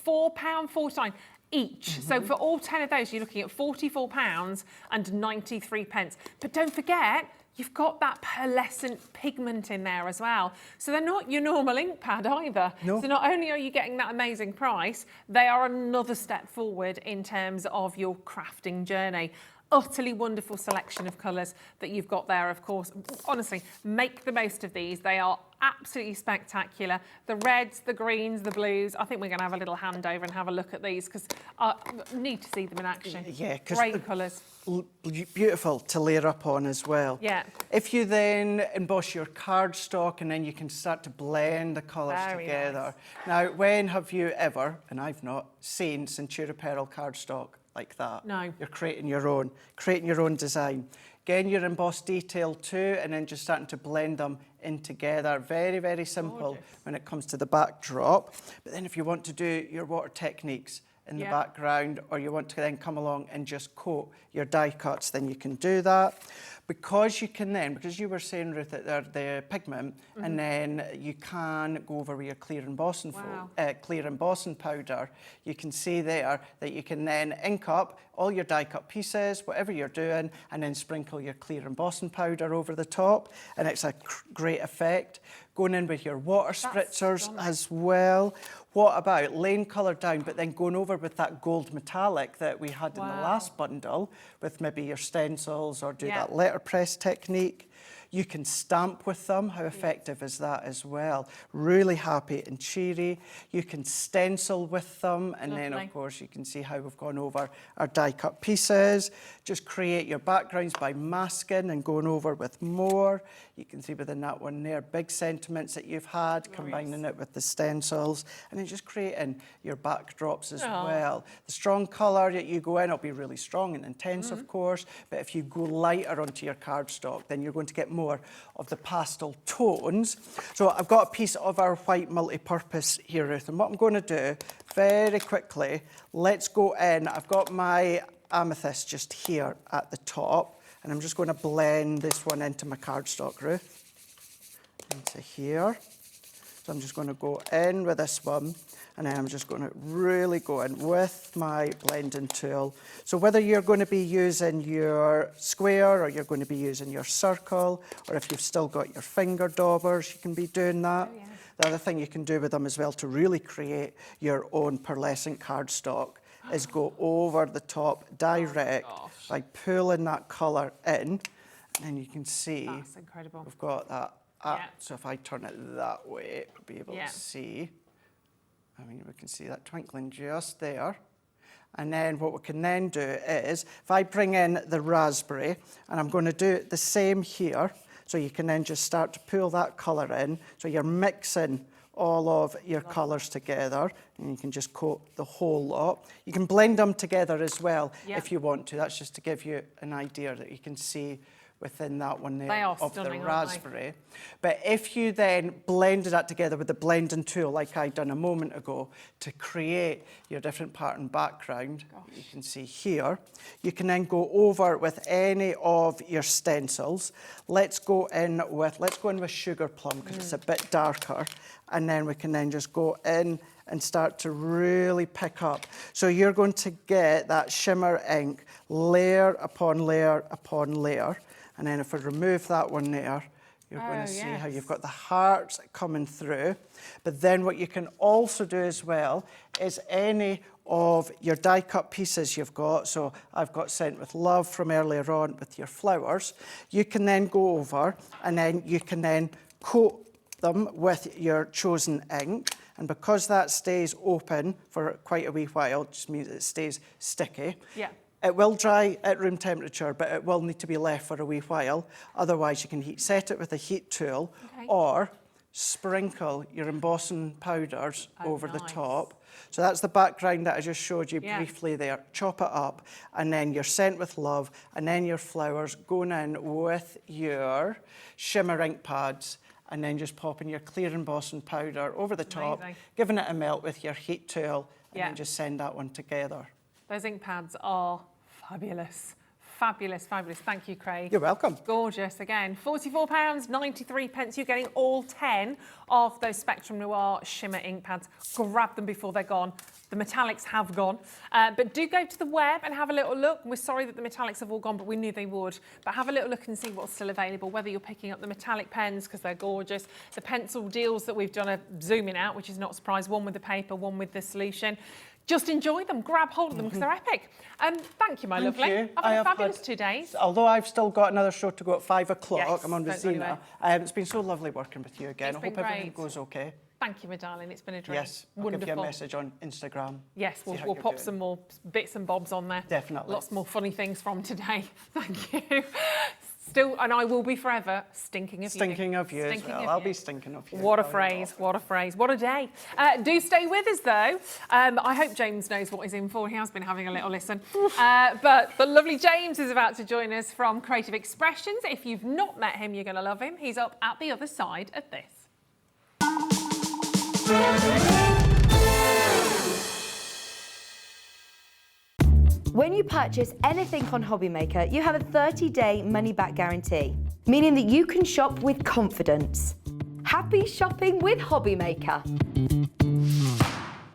£4.49 each. So for all 10 of those, you're looking at £44.93. But don't forget, you've got that pearlescent pigment in there as well. So they're not your normal ink pad either. No. So not only are you getting that amazing price, they are another step forward in terms of your crafting journey. Utterly wonderful selection of colours that you've got there, of course. Honestly, make the most of these. They are absolutely spectacular. The reds, the greens, the blues. I think we're going to have a little handover and have a look at these because I need to see them in action. Yeah, great colours. Beautiful to layer up on as well. Yeah. If you then emboss your cardstock and then you can start to blend the colours Very together. Now, when have you ever, and I've not, seen Centura Pearl cardstock like that? No. You're creating your own design. Getting your embossed detail too, and then just starting to blend them in together. Very, very simple Gorgeous. when it comes to the backdrop. But then if you want to do your water techniques in the background, or you want to then come along and just coat your die cuts, then you can do that. Because you can then, because you were saying, Ruth, that they're the pigment, and then you can go over with your clear embossing, clear embossing powder. You can see there that you can then ink up all your die cut pieces, whatever you're doing, and then sprinkle your clear embossing powder over the top, and it's a great effect. Going in with your water spritzers as well. What about laying colour down, but then going over with that gold metallic that we had in the last bundle, with maybe your stencils or do that letterpress technique. You can stamp with them. How effective is that as well? Really happy and cheery. You can stencil with them. And then, of course, you can see how we've gone over our die cut pieces. Just create your backgrounds by masking and going over with more. You can see within that one there, big sentiments that you've had, combining it with the stencils, and then just creating your backdrops as well. The strong colour that you go in will be really strong and intense, of course, but if you go lighter onto your cardstock, then you're going to get more of the pastel tones. So I've got a piece of our white multi-purpose here, Ruth, and what I'm going to do very quickly, let's go in. I've got my amethyst just here at the top, and I'm just going to blend this one into my cardstock, Ruth, into here. So I'm just going to go in with this one, and then I'm just going to really go in with my blending tool. So whether you're going to be using your square or you're going to be using your circle, or if you've still got your finger daubers, you can be doing that. Oh, yeah. The other thing you can do with them as well to really create your own pearlescent cardstock is go over the top direct by pulling that colour in, and then you can see that's incredible. We've got that up. So if I turn it that way, we'll be able to see. I mean, we can see that twinkling just there. And then what we can then do is, if I bring in the raspberry, and I'm going to do the same here, so you can then just start to pull that colour in. So you're mixing all of your colours together, and you can just coat the whole lot. You can blend them together as well if you want to. That's just to give you an idea that you can see within that one there of the raspberry. But if you then blended that together with the blending tool, like I done a moment ago, to create your different pattern background, you can see here, you can then go over with any of your stencils. Let's go in with sugar plum, because it's a bit darker, and then we can then just go in and start to really pick up. So you're going to get that shimmer ink layer upon layer upon layer. And then if we remove that one there, you're going to see how you've got the hearts coming through. But then what you can also do as well is any of your die cut pieces you've got, so I've got Sent with Love from earlier on with your flowers, you can then go over and then you can then coat them with your chosen ink. And because that stays open for quite a wee while, it just means it stays sticky. Yeah. It will dry at room temperature, but it will need to be left for a wee while. Otherwise, you can set it with a heat tool or sprinkle your embossing powders over the top. So that's the background that I just showed you briefly there. Chop it up, and then your Scent with Love, and then your flowers going in with your shimmer ink pads, and then just popping your clear embossing powder over the top, giving it a melt with your heat tool, and then just send that one together. Those ink pads are fabulous. Fabulous, fabulous. Thank you, Craig. You're welcome. Gorgeous. Again, £44.93. You're getting all 10 of those Spectrum Noir shimmer ink pads. Grab them before they're gone. the metallics have gone. But do go to the web and have a little look. We're sorry that the metallics have all gone, but we knew they would. But have a little look and see what's still available, whether you're picking up the metallic pens, because they're gorgeous, the pencil deals that we've done a zooming out, which is not a surprise, one with the paper, one with the solution. Just enjoy them, grab hold of them, because they're epic. Thank you, my Thank lovely. you. I've had a fabulous 2 days. Although I've still got another show to go at 5 o'clock, Yes, I'm on with don't go Zena. It's been so lovely working with you again. It's I hope been everything great. goes okay. Thank you, my darling. It's been a dream. Yes, I'll Wonderful. give you a message on Instagram. Yes, See how we'll you're pop doing. some more bits and bobs on there. Definitely. Lots more funny things from today. Thank you. Still, and I will be forever stinking of you. Stinking of you as Stinking well. of I'll you. be stinking of you. What a Oh, phrase, no. what a phrase, what a day. Do stay with us though. I hope James knows what he's in for. He has been having a little listen. But the lovely James is about to join us from Creative Expressions. If you've not met him, you're going to love him. He's up at the other side of this. When you purchase anything on HobbyMaker, you have a 30-day money-back guarantee, meaning that you can shop with confidence. Happy shopping with HobbyMaker.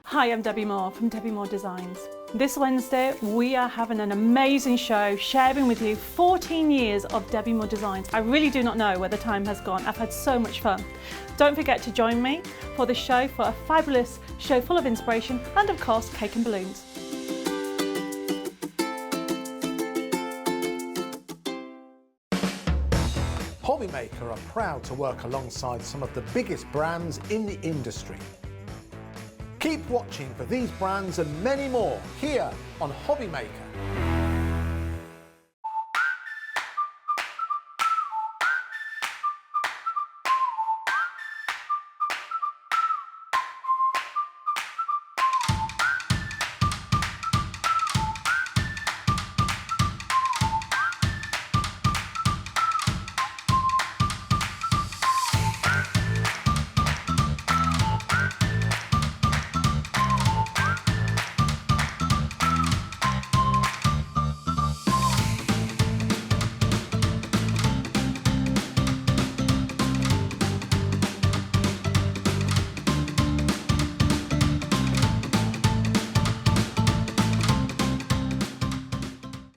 Hi, I'm Debbie Moore from Debbie Moore Designs. This Wednesday, we are having an amazing show sharing with you 14 years of Debbie Moore Designs. I really do not know where the time has gone. I've had so much fun. Don't forget to join me for the show for a fabulous show full of inspiration and, of course, cake and balloons. HobbyMaker are proud to work alongside some of the biggest brands in the industry. Keep watching for these brands and many more here on HobbyMaker.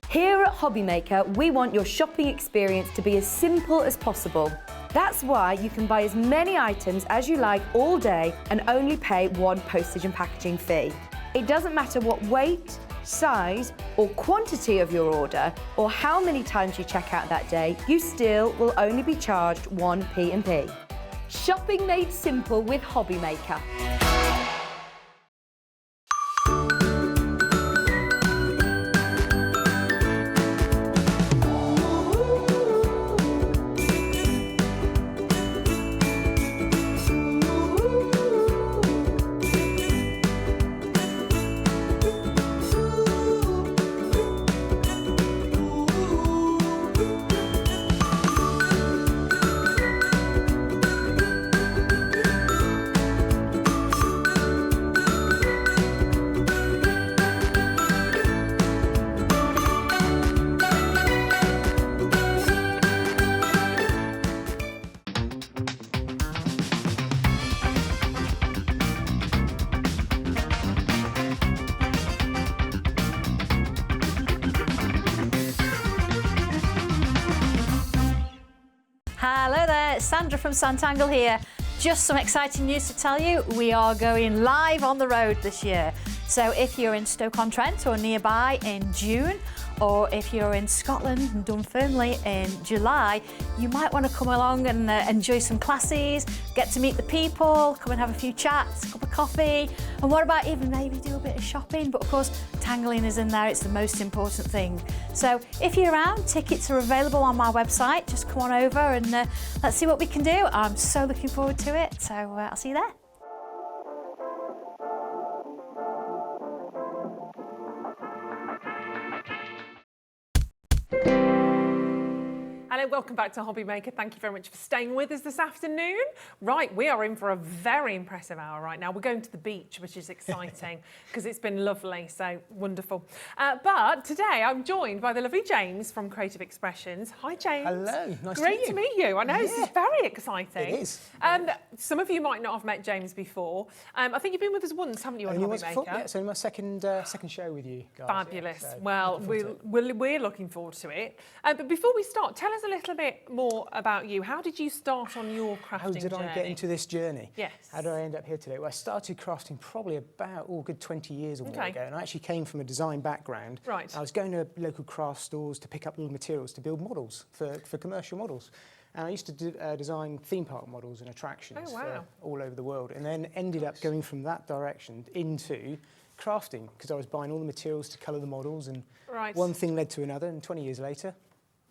Here at HobbyMaker, we want your shopping experience to be as simple as possible. That's why you can buy as many items as you like all day and only pay one postage and packaging fee. It doesn't matter what weight, size or quantity of your order or how many times you check out that day, you still will only be charged one P&P. Shopping made simple with HobbyMaker. Hello there, it's Sandra from Santangle here. Just some exciting news to tell you. We are going live on the road this year. So if you're in Stoke-on-Trent or nearby in June, or if you're in Scotland and Dunfermline in July, you might want to come along and enjoy some classes, get to meet the people, come and have a few chats, a cup of coffee, and what about even maybe do a bit of shopping? But of course, tangling is in there, it's the most important thing. So if you're around, tickets are available on my website. Just come on over and let's see what we can do. I'm so looking forward to it, so I'll see you there. Hello, welcome back to HobbyMaker. Thank you very much for staying with us this afternoon. Right, we are in for a very impressive hour right now. We're going to the beach, which is exciting because it's been lovely, so wonderful. But today I'm joined by the lovely James from Creative Expressions. Hi, James. Hello, nice Great to meet you. I know, this is very exciting. It is. Some of you might not have met James before. I think you've been with us once, haven't you, on HobbyMaker? Yeah, so my second show with you guys. Fabulous. Yeah, so well, we're looking forward to it. But before we start, tell us a little bit more about you. How did you start on your crafting journey? How did I get into this journey? Yes. How did I end up here today? Well, I started crafting probably about good 20 years or more ago, and I actually came from a design background. Right. I was going to local craft stores to pick up little materials to build models for commercial models. And I used to design theme park models and attractions for all over the world, and then ended up going from that direction into crafting because I was buying all the materials to colour the models, and one thing led to another, and 20 years later.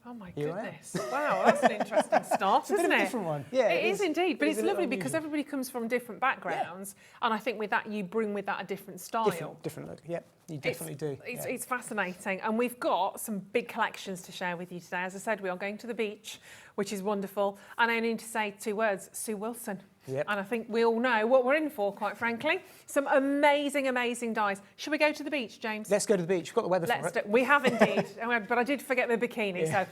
Oh my goodness. Wow, that's an interesting start, isn't it? A different one. Yeah, it is indeed. But it's lovely unusual. because everybody comes from different backgrounds. Yeah. And I think with that, you bring with that a different style. Different look, yep. You definitely do. It's fascinating. And we've got some big collections to share with you today. As I said, we are going to the beach, which is wonderful. And I need to say 2 words, Sue Wilson. Yep. And I think we all know what we're in for, quite frankly. Some amazing, amazing dies. Should we go to the beach, James? Let's go to the beach. We've got the weather for it. We have indeed, but I did forget the bikini, so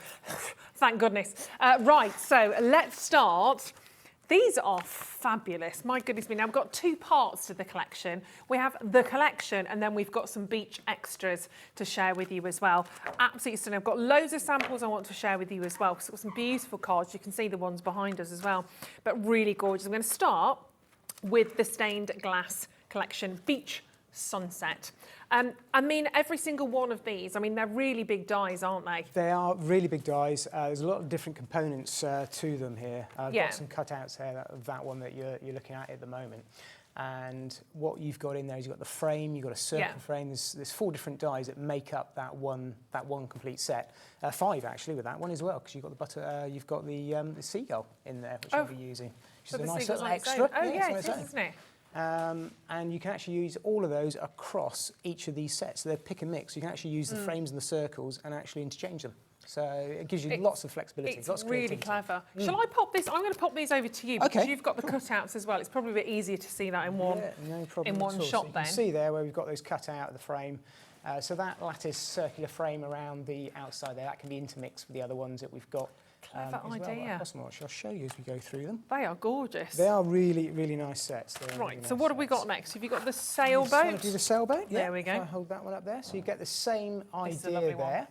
thank goodness. Right, so let's start. These are fabulous. My goodness me. Now, we've got 2 parts to the collection. We have the collection, and then we've got some beach extras to share with you as well. Absolutely stunning. I've got loads of samples I want to share with you as well, because I've got some beautiful cards. You can see the ones behind us as well, but really gorgeous. I'm going to start with the stained glass collection, Beach Sunset. I mean, every single one of these, I mean, they're really big dies, aren't they? They are really big dies. There's a lot of different components to them here. I've got some cutouts here of that one that you're looking at the moment. And what you've got in there is you've got the frame, you've got a circle frame. There's 4 different dies that make up that one complete set. 5 actually with that one as well, because you've got the seagull in there, which I'll be using. Which is a nice little extra. Oh yeah, it is, isn't it? And you can actually use all of those across each of these sets. So they're pick and mix. You can actually use the frames and the circles and actually interchange them. So it gives you lots of flexibility. It's lots of really clever. Shall I pop this? I'm going to pop these over to you because you've got the cutouts as well. It's probably a bit easier to see that in one, no problem in one at all. shot So you then. can see there where we've got those cut out of the frame. So that lattice circular frame around the outside there, that can be intermixed with the other ones that we've got. Clever idea. I'll show you as we go through them. They are gorgeous. They are really, really nice sets. Right, so what have we got next? Have you got the So sailboat? do the sailboat. Yeah. There we go. If I hold that one up there. So you get the same idea lovely there,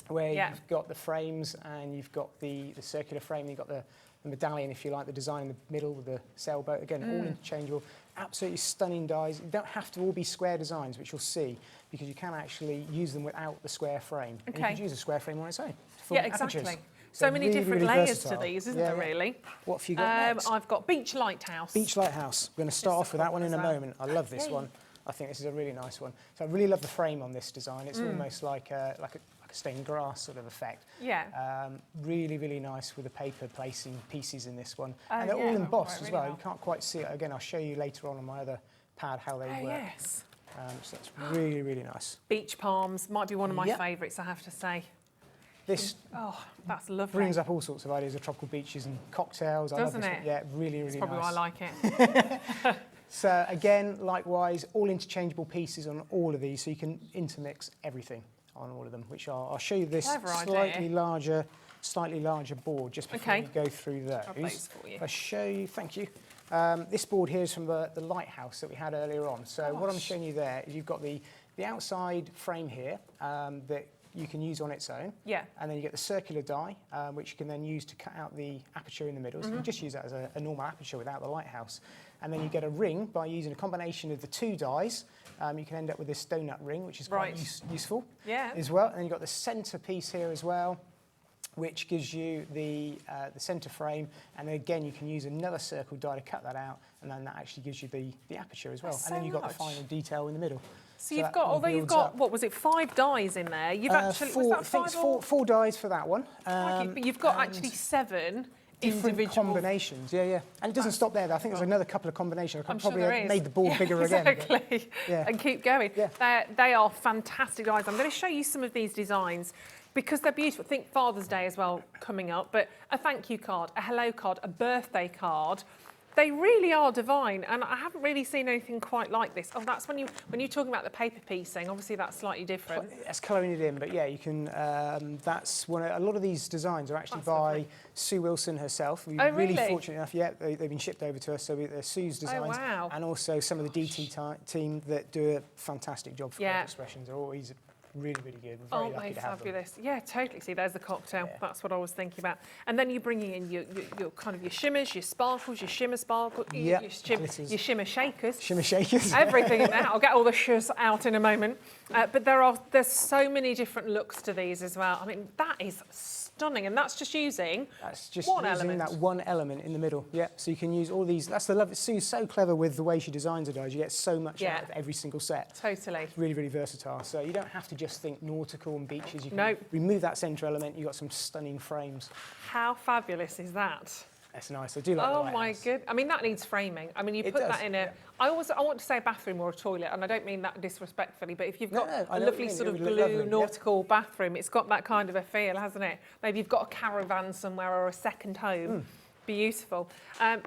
where you've got the frames and you've got the circular frame, you've got the medallion, if you like, the design in the middle with the sailboat. Again, all interchangeable. Absolutely stunning dies. You don't have to all be square designs, which you'll see, because you can actually use them without the square frame. And you can use a square frame on its own. Yeah, exactly. Apertures. So many really, different really layers versatile. to these, isn't there, really? What have you got next? I've got Beach Lighthouse. Beach Lighthouse. We're going to start off with that one in a moment. I love this one. I think this is a really nice one. So I really love the frame on this design. It's almost like a stained glass sort of effect. Yeah. Really, really nice with the paper placing pieces in this one. And they're all embossed as well. You can't quite see it. Again, I'll show you later on my other pad how they work. Yes. So that's really, really nice. Beach palms might be one of my favourites, I have to say. This that's lovely. brings up all sorts of ideas of tropical beaches and cocktails. Doesn't I love this it? one. Yeah, really, really That's probably nice. why I like it. So again, likewise, all interchangeable pieces on all of these, so you can intermix everything on all of them, which I'll show you this slightly larger board just before we go through those. I'll place for you. If I show you, thank you. This board here is from the lighthouse that we had earlier on. So what I'm showing you there is you've got the outside frame here that you can use on its own. Yeah. And then you get the circular die, which you can then use to cut out the aperture in the middle. So you can just use that as a normal aperture without the lighthouse. And then you get a ring by using a combination of the 2 dies. You can end up with this donut ring, which is quite useful as well. And then you've got the centre piece here as well, which gives you the centre frame. And then again, you can use another circle die to cut that out. And then that actually gives you the aperture as well. And then you've got the final detail in the middle. So you've got, although you've got, what was it, 5 dies in there? You've actually, was that 5 or? 4 dies for that one. But you've got actually 7 different individual combinations. Yeah. And it doesn't stop there. I think there's another couple of combinations. I I'm could sure probably there have is. made the board bigger again. Exactly. Yeah. And keep going. Yeah. They are fantastic designs. I'm going to show you some of these designs because they're beautiful. Think Father's Day as well coming up, but a thank you card, a hello card, a birthday card. They really are divine, and I haven't really seen anything quite like this. Oh, that's when you're talking about the paper piecing. Obviously, that's slightly different. It's colouring it in, but yeah, you can. That's one. A lot of these designs are actually by Sue Wilson herself. We're really fortunate enough. Yeah, they've been shipped over to us, so they're Sue's designs, wow. and also some of the DT team that do a fantastic job for those expressions. They're always really, really good. We're very lucky to have them. Fabulous? Yeah, totally. See, there's the cocktail. Yeah. That's what I was thinking about. And then you're bringing in your kind of your shimmers, your sparkles, your shimmer sparkle, your shimmer shakers. Shimmer shakers. Everything in there. I'll get all the shiz out in a moment. But there's so many different looks to these as well. I mean, that is stunning, and that's just using one element. That one element in the middle. Yeah, so you can use all these. That's the love. Sue's so clever with the way she designs her dies. You get so much out of every single set. Totally. It's really, really versatile. So you don't have to just think nautical and beaches. You can remove that centre element. You've got some stunning frames. How fabulous is that? That's nice. I do like that. Oh my good. I mean, that needs framing. I mean, you put that in a. I want to say a bathroom or a toilet, and I don't mean that disrespectfully, but if you've got a lovely sort of blue nautical bathroom, it's got that kind of a feel, hasn't it? Maybe you've got a caravan somewhere or a second home. Beautiful.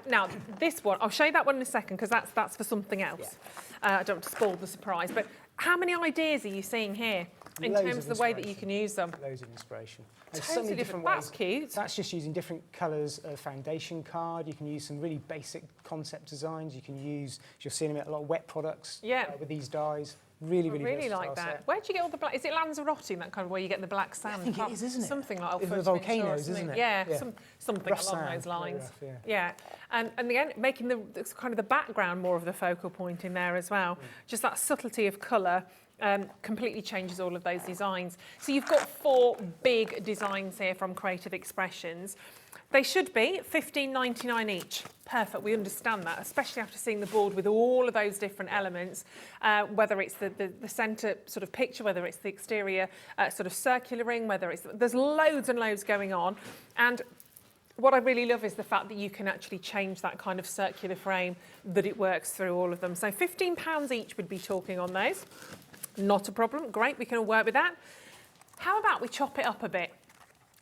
Now, this one, I'll show you that one in a second because that's for something else. I don't want to spoil the surprise, but how many ideas are you seeing here in terms of the way that you can use them? Loads of inspiration. There's so many different ways. That's cute. That's just using different colours of foundation card. You can use some really basic concept designs. You can use, you'll see in a minute, a lot of wet products with these dyes. Really, really versatile like that. set. Where do you get all the black? Is it Lanzarote, that kind of where you get the black sand? I think it is, isn't it? Something like the volcanoes, isn't it? Yeah, something rough along sand, those lines. rough, yeah. And again, making the kind of the background more of the focal point in there as well. Just that subtlety of colour. Completely changes all of those designs. So you've got 4 big designs here from Creative Expressions. They should be $15.99 each. Perfect, we understand that, especially after seeing the board with all of those different elements, whether it's the centre sort of picture, whether it's the exterior sort of circular ring, there's loads and loads going on. And what I really love is the fact that you can actually change that kind of circular frame, that it works through all of them. So £15 each would be talking on those. Not a problem. Great, we can all work with that. How about we chop it up a bit?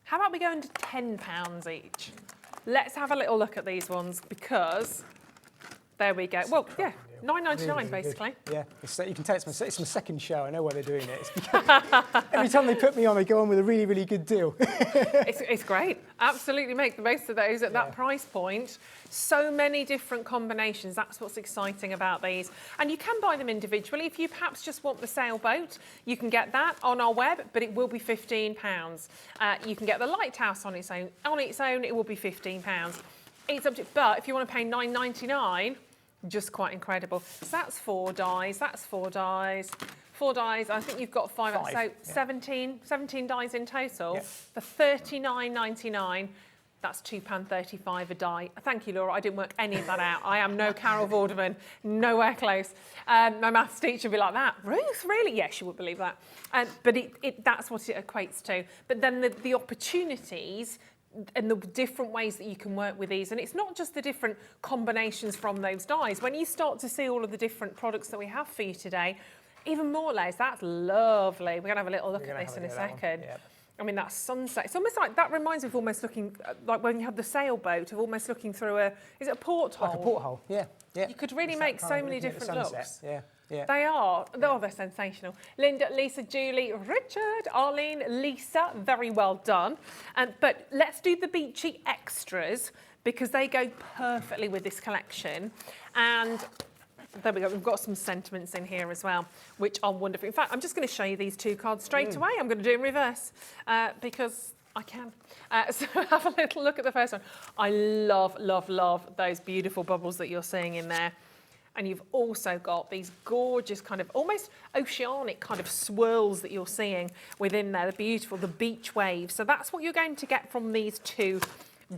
How about we go into £10 each? Let's have a little look at these ones because there we go. Well, yeah, $9.99 basically. Yeah, you can tell it's my second show. I know why they're doing it. It's because every time they put me on, they go on with a really, really good deal. It's great. Absolutely make the most of those at that price point. So many different combinations. That's what's exciting about these. And you can buy them individually. If you perhaps just want the sailboat, you can get that on our web, but it will be £15. You can get the lighthouse on its own. On its own, it will be £15. It's up to, but if you want to pay $9.99, just quite incredible. So that's 4 dies. That's 4 dies. 4 dies. I think you've got 5. So 17 dies in total for $39.99. That's £2.35 a die. Thank you, Laura. I didn't work any of that out. I am no Carol Vorderman, nowhere close. My maths teacher would be like, that, Ruth, really? Yeah, she would believe that. But that's what it equates to. But then the opportunities and the different ways that you can work with these. And it's not just the different combinations from those dies. When you start to see all of the different products that we have for you today, even more layers, that's lovely. We're going to have a little look at this in a second. I mean, that sunset, it's almost like, that reminds me of almost looking, like when you have the sailboat, of almost looking through is it a porthole? Like a porthole, yeah. You could really make so many different looks. Yeah. They are. Oh, they're sensational. Linda, Lisa, Julie, Richard, Arlene, Lisa, very well done. But let's do the beachy extras because they go perfectly with this collection. And there we go. We've got some sentiments in here as well, which are wonderful. In fact, I'm just going to show you these 2 cards straight away. I'm going to do it in reverse because I can. So have a little look at the first one. I love, love, love those beautiful bubbles that you're seeing in there. And you've also got these gorgeous kind of almost oceanic kind of swirls that you're seeing within there. They're beautiful, the beach waves. So that's what you're going to get from these 2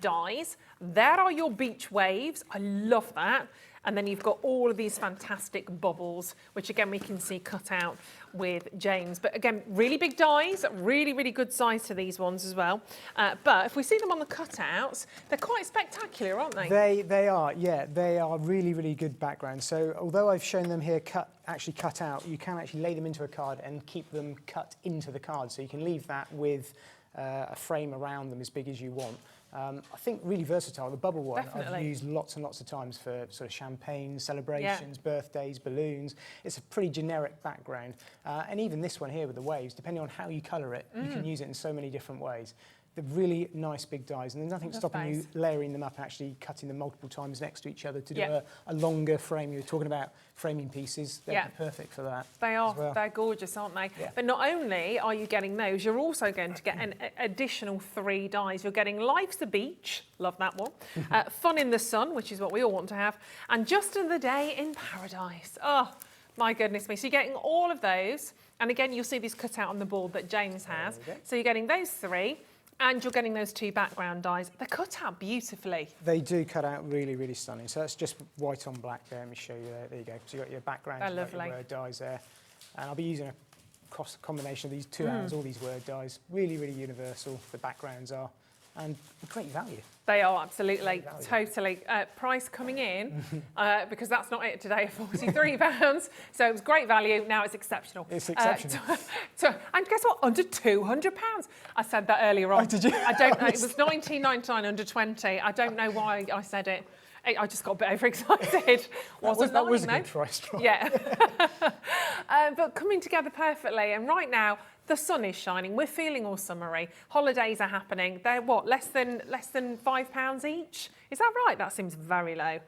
dies. There are your beach waves. I love that. And then you've got all of these fantastic bubbles, which again, we can see cut out with James. But again, really big dies, really, really good size to these ones as well. But if we see them on the cutouts, they're quite spectacular, aren't they? They are, yeah. They are really, really good backgrounds. So although I've shown them here actually cut out, you can actually lay them into a card and keep them cut into the card. So you can leave that with a frame around them as big as you want. I think really versatile. The bubble one I've used lots and lots of times for sort of champagne, celebrations, birthdays, balloons. It's a pretty generic background. And even this one here with the waves, depending on how you colour it, you can use it in so many different ways. They're really nice big dies, and there's nothing stopping you layering them up and actually cutting them multiple times next to each other to do a longer frame. You were talking about framing pieces. They're perfect for that. They are. Well. They're gorgeous, aren't they? Yeah. But not only are you getting those, you're also going to get an additional 3 dies. You're getting Life's a Beach, love that one. Fun in the Sun, which is what we all want to have, and Just Another Day in Paradise. Oh, my goodness me. So you're getting all of those, and again, you'll see these cut out on the board that James has. So you're getting those 3. And you're getting those 2 background dies. They're cut out beautifully. They do cut out really, really stunning. So that's just white on black there. Let me show you there. There you go. So you've got your background, your word dies there. And I'll be using a combination of these 2 hours, all these word dies. Really, really universal, the backgrounds are. And great value. They are, absolutely, totally. Price coming in, because that's not it today, £43. So it was great value, now it's exceptional. It's exceptional. And guess what, under £200. I said that earlier on. Oh, did you? I don't know, it was $19.99 under 20. I don't know why I said it. I just got a bit overexcited. That was a good price drop. Yeah. But coming together perfectly, and right now, the sun is shining. We're feeling all summery. Holidays are happening. They're what, less than £5 each? Is that right? That seems very low.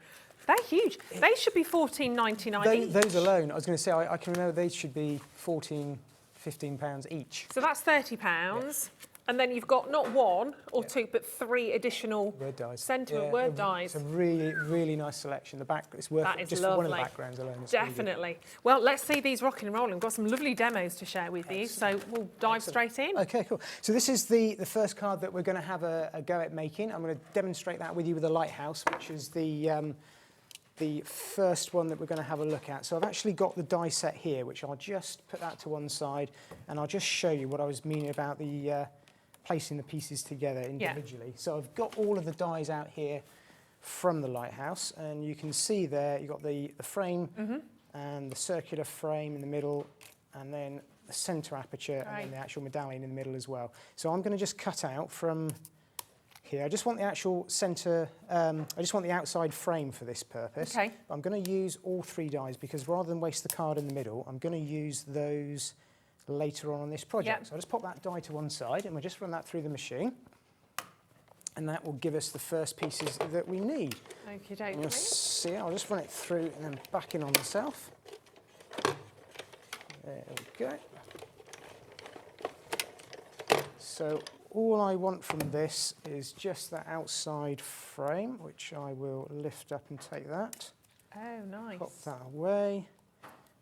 They're huge. They should be $14.99 each. Those alone, I was going to say, I can remember they should be £15 each. So that's £30. And then you've got not 1 or 2, but 3 additional word dies. Sentiment word dies. It's a really, really nice selection. It's worth it just for one of the backgrounds alone. Definitely. Really well, let's see these rocking and rolling. We've got some lovely demos to share with you, so we'll dive straight in. Okay, cool. So this is the first card that we're going to have a go at making. I'm going to demonstrate that with you with the lighthouse, which is the first one that we're going to have a look at. So I've actually got the die set here, which I'll just put that to one side, and I'll just show you what I was meaning about the placing the pieces together individually. Yeah. So I've got all of the dies out here from the lighthouse, and you can see there you've got the frame and the circular frame in the middle, and then the centre aperture, and then the actual medallion in the middle as well. So I'm going to just cut out from here. I just want the actual centre, I just want the outside frame for this purpose. Okay. But I'm going to use all 3 dies because rather than waste the card in the middle, I'm going to use those later on this project. Yep. So I'll just pop that die to one side and we'll just run that through the machine, and that will give us the first pieces that we need. Okie dokie. You'll see, I'll just run it through and then back in on myself. There we go. So all I want from this is just that outside frame, which I will lift up and take that. Oh, nice. Pop that away.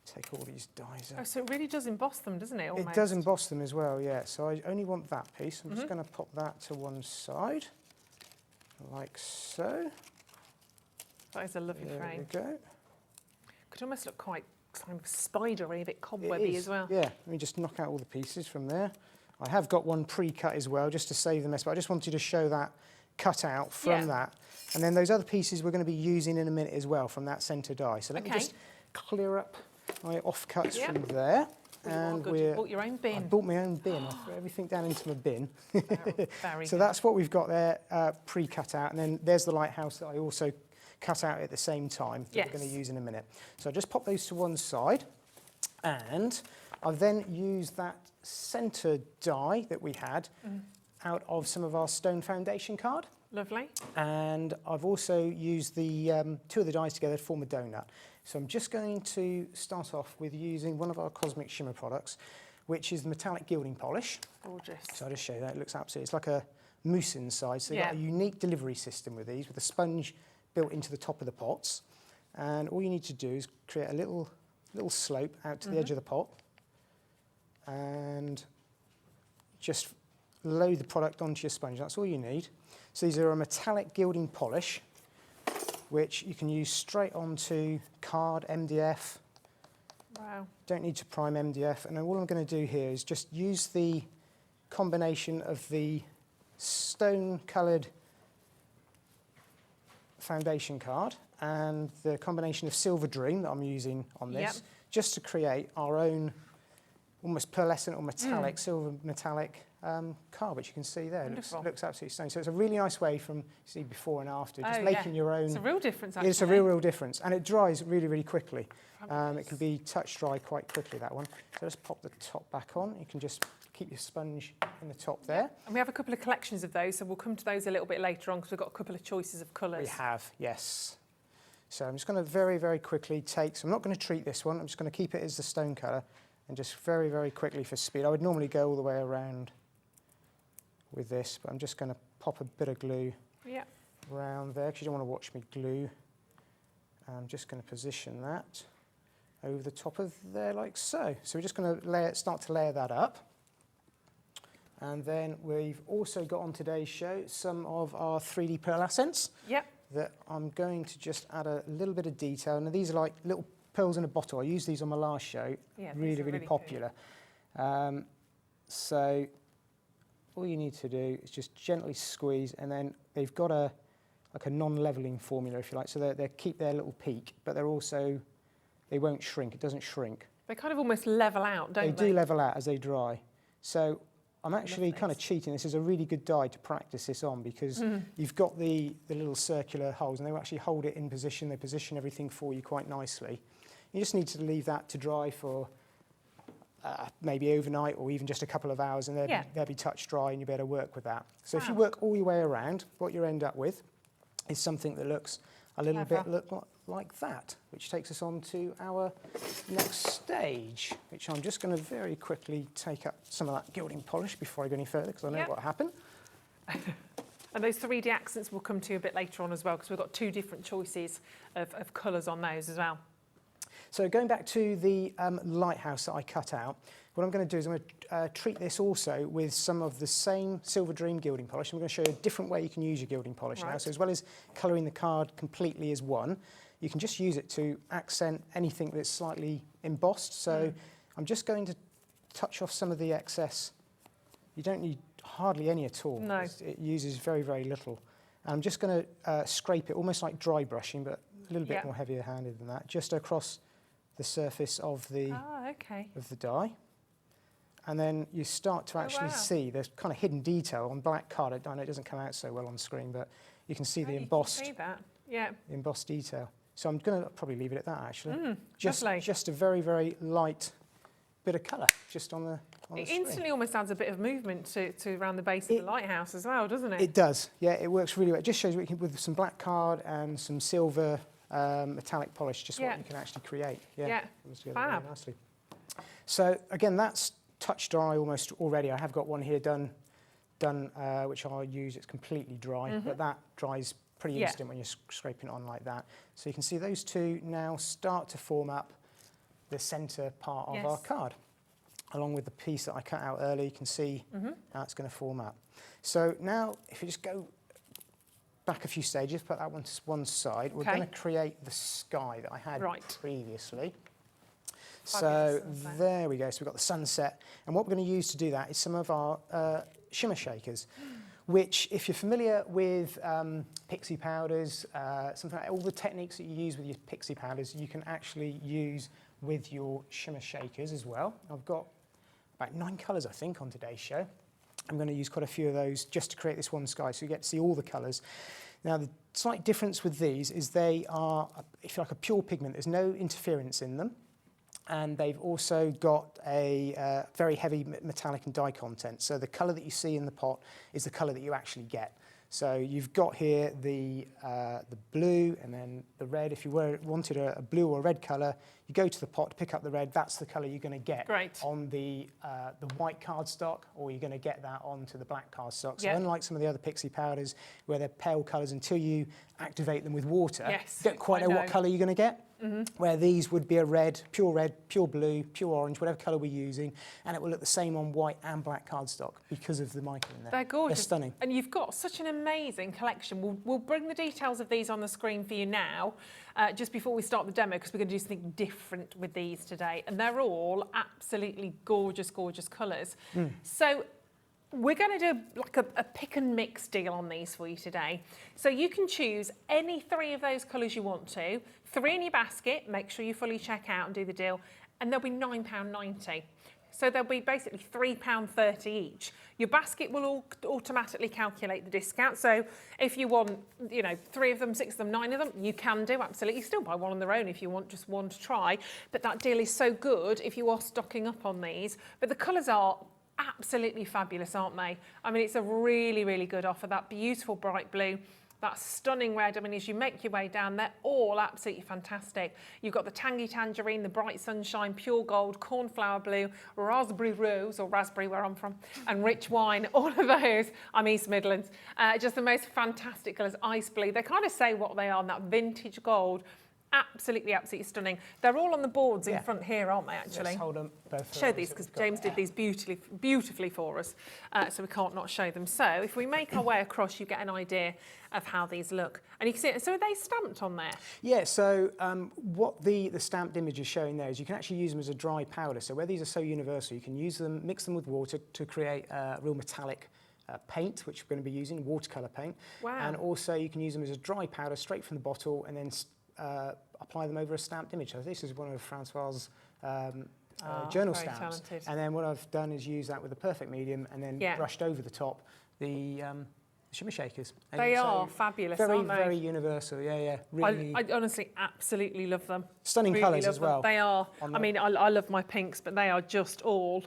Take all these dies out. Oh, so it really does emboss them, doesn't it, almost? It does emboss them as well, yeah. So I only want that piece. I'm just going to pop that to one side, like so. That is a lovely frame. There we go. Could almost look quite kind of spidery, a bit cobwebby as well. Yeah, let me just knock out all the pieces from there. I have got one pre-cut as well, just to save the mess, but I just wanted to show that cut out from that. And then those other pieces we're going to be using in a minute as well from that centre die. So let me just clear up my offcuts from there. And you bought your own bin. I bought my own bin. I threw everything down into my bin. Very so that's what we've got there pre-cut out. And then there's the lighthouse that I also cut out at the same time that we're going to use in a minute. So I just pop those to one side, and I've then used that centre die that we had out of some of our stone foundation card. Lovely. And I've also used the 2 of the dies together to form a donut. So I'm just going to start off with using one of our Cosmic Shimmer products, which is the metallic gilding polish. Gorgeous. So I'll just show you that. It looks absolutely, it's like a mousse inside. So you've got a unique delivery system with these, with a sponge built into the top of the pots. And all you need to do is create a little slope out to the edge of the pot, and just load the product onto your sponge. That's all you need. So these are a metallic gilding polish. which you can use straight onto card MDF. Wow. Don't need to prime MDF. And then all I'm going to do here is just use the combination of the stone-coloured foundation card and the combination of Silver Dream that I'm using on this, just to create our own almost pearlescent or metallic, silver metallic card, which you can see there. It looks absolutely stunning. So it's a really nice way from, see, before and after, just making your own. It's a real difference, actually. It's a real difference. And it dries really, really quickly. It can be touch dry quite quickly, that one. So let's pop the top back on. You can just keep your sponge in the top there. And we have a couple of collections of those, so we'll come to those a little bit later on because we've got a couple of choices of colours. We have, yes. So I'm just going to very, very quickly take, so I'm not going to treat this one, I'm just going to keep it as the stone colour and just very, very quickly for speed. I would normally go all the way around with this, but I'm just going to pop a bit of glue around there because you don't want to watch me glue. I'm just going to position that over the top of there like so. So we're just going to start to layer that up. And then we've also got on today's show some of our 3D pearl accents that I'm going to just add a little bit of detail. Now these are like little pearls in a bottle. I used these on my last show. Yeah, really, really popular. So all you need to do is just gently squeeze, and then they've got a non-leveling formula, if you like. So they keep their little peak, but they're also, they won't shrink. It doesn't shrink. They kind of almost level out, don't they? They do level out as they dry. So I'm actually kind of cheating. This is a really good die to practice this on because you've got the little circular holes, and they will actually hold it in position. They position everything for you quite nicely. You just need to leave that to dry for maybe overnight or even just a couple of hours, and they'll be touch dry, and you'll be able to work with that. So if you work all your way around, what you end up with is something that looks a little bit like that, which takes us on to our next stage, which I'm just going to very quickly take up some of that gilding polish before I go any further, because I know what happened. And those 3D accents we'll come to a bit later on as well, because we've got two different choices of colours on those as well. So going back to the lighthouse that I cut out, what I'm going to do is I'm going to treat this also with some of the same Silver Dream gilding polish. I'm going to show you a different way you can use your gilding polish now. So as well as colouring the card completely as one, you can just use it to accent anything that's slightly embossed. So I'm just going to touch off some of the excess. You don't need hardly any at all. No. It uses very, very little. And I'm just going to scrape it, almost like dry brushing, but a little bit more heavier handed than that, just across the surface of the die. And then you start to actually see there's kind of hidden detail on black card. I know it doesn't come out so well on screen, but you can see the embossed, the embossed detail. So I'm going to probably leave it at that, actually. Just a very, very light bit of colour just on the It instantly almost adds a bit of movement to around the base of the lighthouse as well, doesn't it? It does, yeah, it works really well. It just shows with some black card and some silver metallic polish, just what you can actually create. Comes together very nicely. So again, that's touch dry almost already. I have got one here done, which I'll use. It's completely dry, but that dries pretty instant when you're scraping it on like that. So you can see those two now start to form up the centre part of our card. Along with the piece that I cut out earlier, you can see how it's going to form up. So now, if you just go back a few stages, put that one to one side, we're going to create the sky that I had previously. So there we go. So we've got the sunset. And what we're going to use to do that is some of our shimmer shakers, which, if you're familiar with pixie powders, something like all the techniques that you use with your pixie powders, you can actually use with your shimmer shakers as well. I've got about 9 colours, I think, on today's show. I'm going to use quite a few of those just to create this one sky, so you get to see all the colours. Now, the slight difference with these is they are, if you like, a pure pigment. There's no interference in them. And they've also got a very heavy metallic and dye content. So the colour that you see in the pot is the colour that you actually get. So you've got here the blue and then the red. If you wanted a blue or a red colour, you go to the pot to pick up the red. That's the colour you're going to get on the white cardstock, or you're going to get that onto the black cardstock. So unlike some of the other pixie powders where they're pale colours until you activate them with water, you don't quite know what colour you're going to get. where these would be a red, pure blue, pure orange, whatever colour we're using, and it will look the same on white and black cardstock because of the mica in there. They're gorgeous. They're stunning. And you've got such an amazing collection. We'll bring the details of these on the screen for you now, just before we start the demo, because we're going to do something different with these today. And they're all absolutely gorgeous, gorgeous colours. So we're going to do like a pick and mix deal on these for you today. So you can choose any 3 of those colours you want to, 3 in your basket, make sure you fully check out and do the deal, and they'll be £9.90. So they'll be basically £3.30 each. Your basket will automatically calculate the discount. So if you want, 3 of them, 6 of them, 9 of them, you can do, absolutely. Still buy one on their own if you want just one to try. But that deal is so good if you are stocking up on these. But the colours are absolutely fabulous, aren't they? I mean, it's a really, really good offer. That beautiful bright blue, that stunning red. I mean, as you make your way down, they're all absolutely fantastic. You've got the tangy tangerine, the bright sunshine, pure gold, cornflower blue, raspberry rose, or raspberry where I'm from, and rich wine. All of those, I'm East Midlands. Just the most fantastic colours, ice blue. They kind of say what they are, that vintage gold. Absolutely, absolutely stunning. They're all on the boards in front here, aren't they, actually? Let's hold them both. Show these, because James did these beautifully for us, so we can't not show them. So if we make our way across, you get an idea of how these look. And you can see, so are they stamped on there? Yeah, so what the stamped image is showing there is you can actually use them as a dry powder. So where these are so universal, you can use them, mix them with water to create real metallic paint, which we're going to be using, watercolour paint. Wow. And also you can use them as a dry powder straight from the bottle and then apply them over a stamped image. So this is one of Francois's journal very stamps. talented. And then what I've done is use that with a perfect medium and then brushed over the top the shimmer shakers. And They so are fabulous, very, aren't they? very universal, yeah. Really I honestly absolutely love them. stunning Really colours love as them. well. They are. I mean, I love my pinks, but they are just all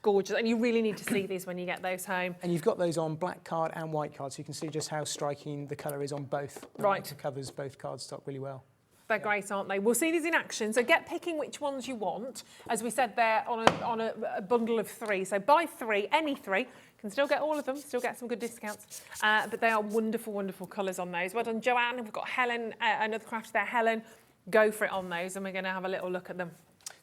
gorgeous. And you really need to see these when you get those home. And you've got those on black card and white card, so you can see just how striking the colour is on both. Right. It covers both cardstock really well. They're great, aren't they? We'll see these in action. So get picking which ones you want. As we said, they're on a bundle of 3. So buy 3, any 3. Can still get all of them, still get some good discounts. But they are wonderful, wonderful colours on those. Well done, Joanne. We've got Helen, another craft there. Helen, go for it on those, and we're going to have a little look at them.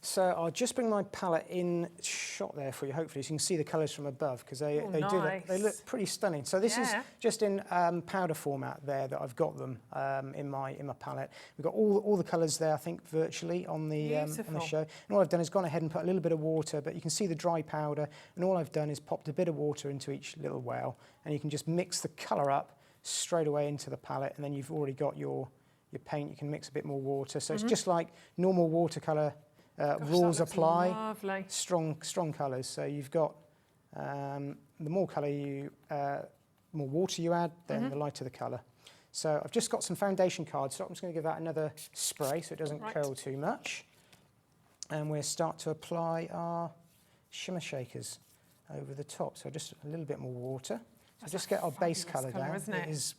So I'll just bring my palette in shot there for you, hopefully, so you can see the colours from above, because they look pretty stunning. So this is just in powder format there that I've got them in my palette. We've got all the colours there, I think, virtually on the show. And all I've done is gone ahead and put a little bit of water, but you can see the dry powder, and all I've done is popped a bit of water into each little well, and you can just mix the colour up straight away into the palette, and then you've already got your paint. You can mix a bit more water. So it's just like normal watercolour. Rules apply. Lovely. Strong colours. So you've got the more colour more water you add, then the lighter the colour. So I've just got some foundation cardstock. I'm just going to give that another spray so it doesn't curl too much. And we'll start to apply our shimmer shakers over the top. So just a little bit more water. So just get our base colour down. Isn't it?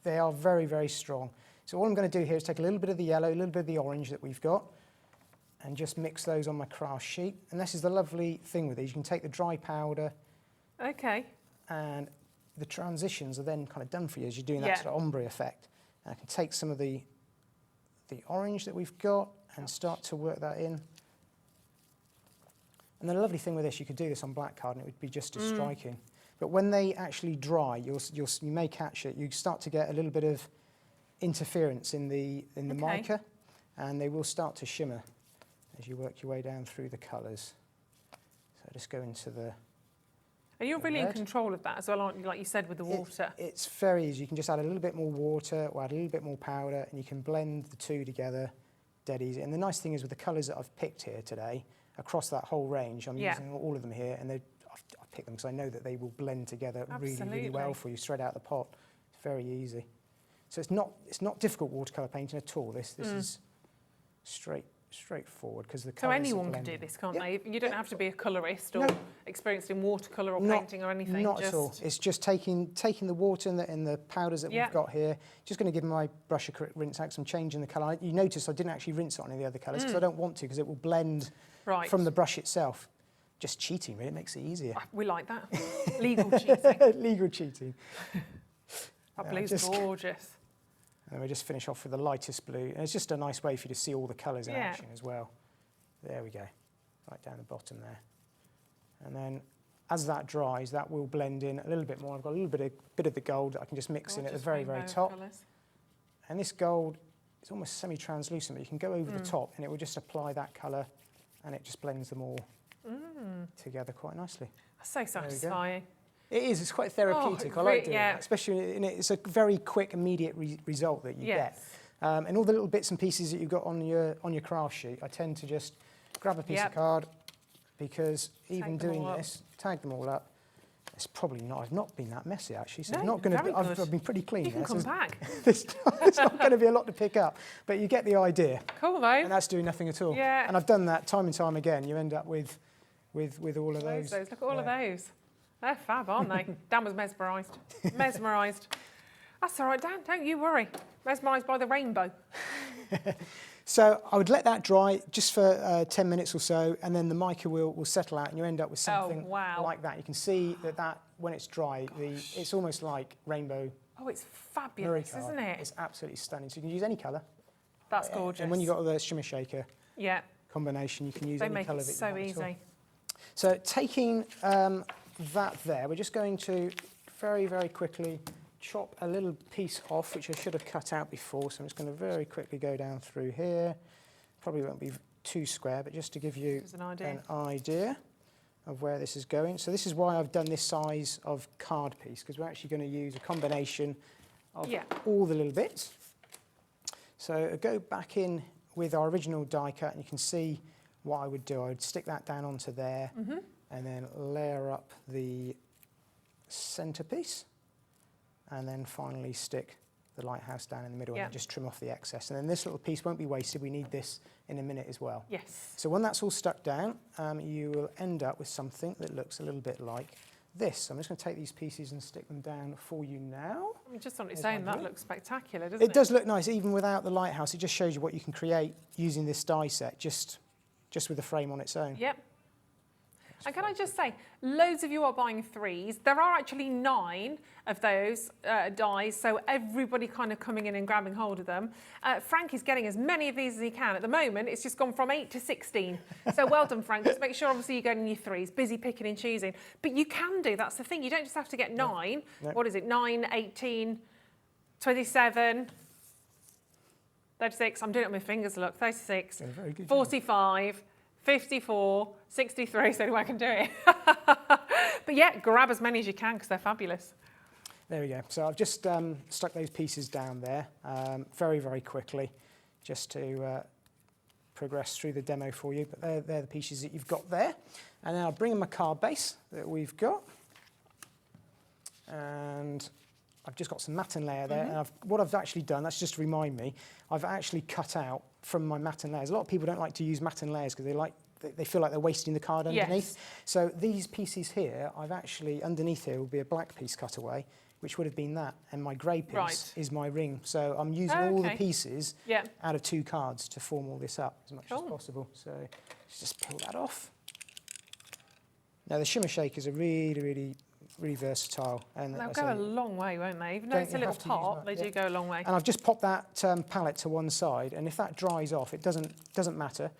They are very, very strong. So all I'm going to do here is take a little bit of the yellow, a little bit of the orange that we've got, and just mix those on my craft sheet. And this is the lovely thing with these. You can take the dry powder. Okay. And the transitions are then kind of done for you as you're doing that sort of ombre effect. And I can take some of the orange that we've got and start to work that in. And the lovely thing with this, you could do this on black card and it would be just as striking. But when they actually dry, you may catch it. You start to get a little bit of interference in the mica, and they will start to shimmer as you work your way down through the colours. So just go into the And you're really in control of that as well, aren't you, like you said, with the water? It's very easy. You can just add a little bit more water or add a little bit more powder, and you can blend the two together dead easy. And the nice thing is with the colours that I've picked here today, across that whole range, I'm using all of them here, and I've picked them because I know that they will blend together really, really well for you straight out of the pot. It's very easy. So it's not difficult watercolour painting at all. This is straightforward because the colours. So anyone can do this, can't they? You don't have to be a colourist or experienced in watercolour or painting or anything. Not at all. It's just taking the water and the powders that we've got here. Just going to give my brush a quick rinse out. I'm changing the colour. You notice I didn't actually rinse it on any of the other colours because I don't want to, because it will blend from the brush itself. Just cheating, really. It makes it easier. We like that. Legal cheating. Legal cheating. That blue's gorgeous. And then we just finish off with the lightest blue. And it's just a nice way for you to see all the colours in action as well. There we go, right down the bottom there. And then as that dries, that will blend in a little bit more. I've got a little bit of the gold that I can just mix in at the very, very top. Colours. And this gold is almost semi-translucent, but you can go over the top and it will just apply that colour and it just blends them all together quite nicely. That's so satisfying. It is, it's quite therapeutic. I like doing that, especially in it's a very quick, immediate result that you get. And all the little bits and pieces that you've got on your craft sheet, I tend to just grab a piece of card, because even doing this, tag them all up. It's probably not, I've not been that messy actually, so No, not going to, I've been pretty clean. You can come back. There's not going to be a lot to pick up, but you get the idea. Cool though. And that's doing nothing at all. Yeah. And I've done that time and time again. You end up with all of those. Look at all of those. They're fab, aren't they? Dan was mesmerised. Mesmerised. That's all right, Dan, don't you worry. Mesmerised by the rainbow. So I would let that dry just for 10 minutes or so, and then the mica will settle out and you end up with something like that. You can see that when it's dry, it's almost like rainbow. Oh, it's fabulous, isn't it? It's absolutely stunning. So you can use any colour. That's gorgeous. And when you've got the Shimmer Shaker combination, you can use any colour that you want. They make it so easy. So taking that there, we're just going to very, very quickly chop a little piece off, which I should have cut out before. So I'm just going to very quickly go down through here. Probably won't be too square, but just to give you an idea of where this is going. So this is why I've done this size of card piece, because we're actually going to use a combination of all the little bits. So I go back in with our original die cut, and you can see what I would do. I would stick that down onto there, and then layer up the centerpiece, and then finally stick the lighthouse down in the middle and just trim off the excess. And then this little piece won't be wasted. We need this in a minute as well. Yes. So when that's all stuck down, you will end up with something that looks a little bit like this. I'm just going to take these pieces and stick them down for you now. I mean, just on its own, that looks spectacular, doesn't it? It does look nice, even without the lighthouse. It just shows you what you can create using this die set, just with the frame on its own. Yep. And can I just say, loads of you are buying threes. There are actually 9 of those dies, so everybody kind of coming in and grabbing hold of them. Frank is getting as many of these as he can. At the moment, it's just gone from 8 to 16. So well done, Frank. Just make sure, obviously, you're getting your threes, busy picking and choosing. But you can do, that's the thing. You don't just have to get 9. No. What is it, 9, 18, 27, 36. I'm doing it on my fingers, look. 36, very good 45, 54, 63, so I can do it. But yeah, grab as many as you can because they're fabulous. There we go. So I've just stuck those pieces down there very, very quickly, just to progress through the demo for you. But they're the pieces that you've got there. And now I'll bring in my card base that we've got. And I've just got some matten layer there. And what I've actually done, that's just to remind me, I've actually cut out from my matten layers. A lot of people don't like to use matten layers because they feel like they're wasting the card underneath. Yes. So these pieces here, I've actually, underneath here will be a black piece cut away, which would have been that, and my grey piece is my ring. So I'm using all the pieces out of 2 cards to form all this up as much as possible. So let's just peel that off. Now the Shimmer Shakers are really versatile. And they'll go a long way, won't they? Even though it's a little pot, they do go a long way. And I've just popped that palette to one side, and if that dries off, it doesn't matter,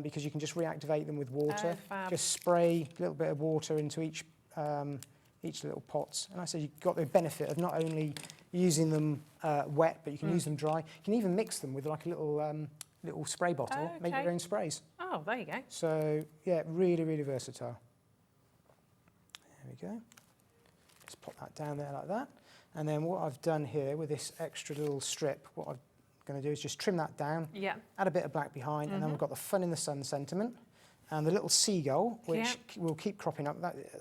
because you can just reactivate them with water. Just spray a little bit of water into each little pot. And I said you've got the benefit of not only using them wet, but you can use them dry. You can even mix them with like a little spray bottle, make your own sprays. Oh, there you go. So yeah, really versatile. There we go. Just pop that down there like that. And then what I've done here with this extra little strip, what I'm going to do is just trim that down, add a bit of black behind, and then we've got the Fun in the Sun sentiment and the little seagull, which will keep cropping up.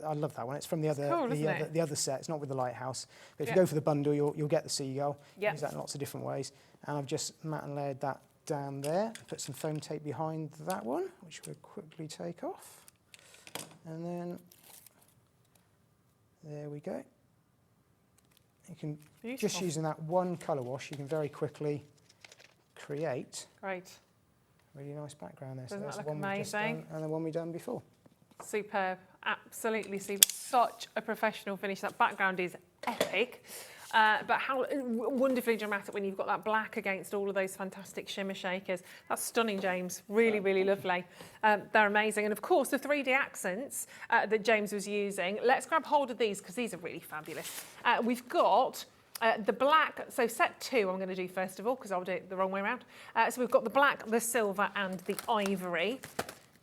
I love that one. It's from the other set. It's not with the lighthouse. But if you go for the bundle, you'll get the seagull. Use that in lots of different ways. And I've just matte and layered that down there. Put some foam tape behind that one, which we'll quickly take off. And then there we go. You can, just using that one colour wash, you can very quickly create a really nice background there. Doesn't so that's that the look one we've just amazing? done, and the one we've done before. Superb, absolutely super. Such a professional finish. That background is epic. but how wonderfully dramatic when you've got that black against all of those fantastic shimmer shakers. That's stunning, James. Really, really lovely. They're amazing. And of course, the 3D accents that James was using. Let's grab hold of these because these are really fabulous. We've got the black, so set 2 I'm going to do first of all because I'll do it the wrong way around. So we've got the black, the silver and the ivory.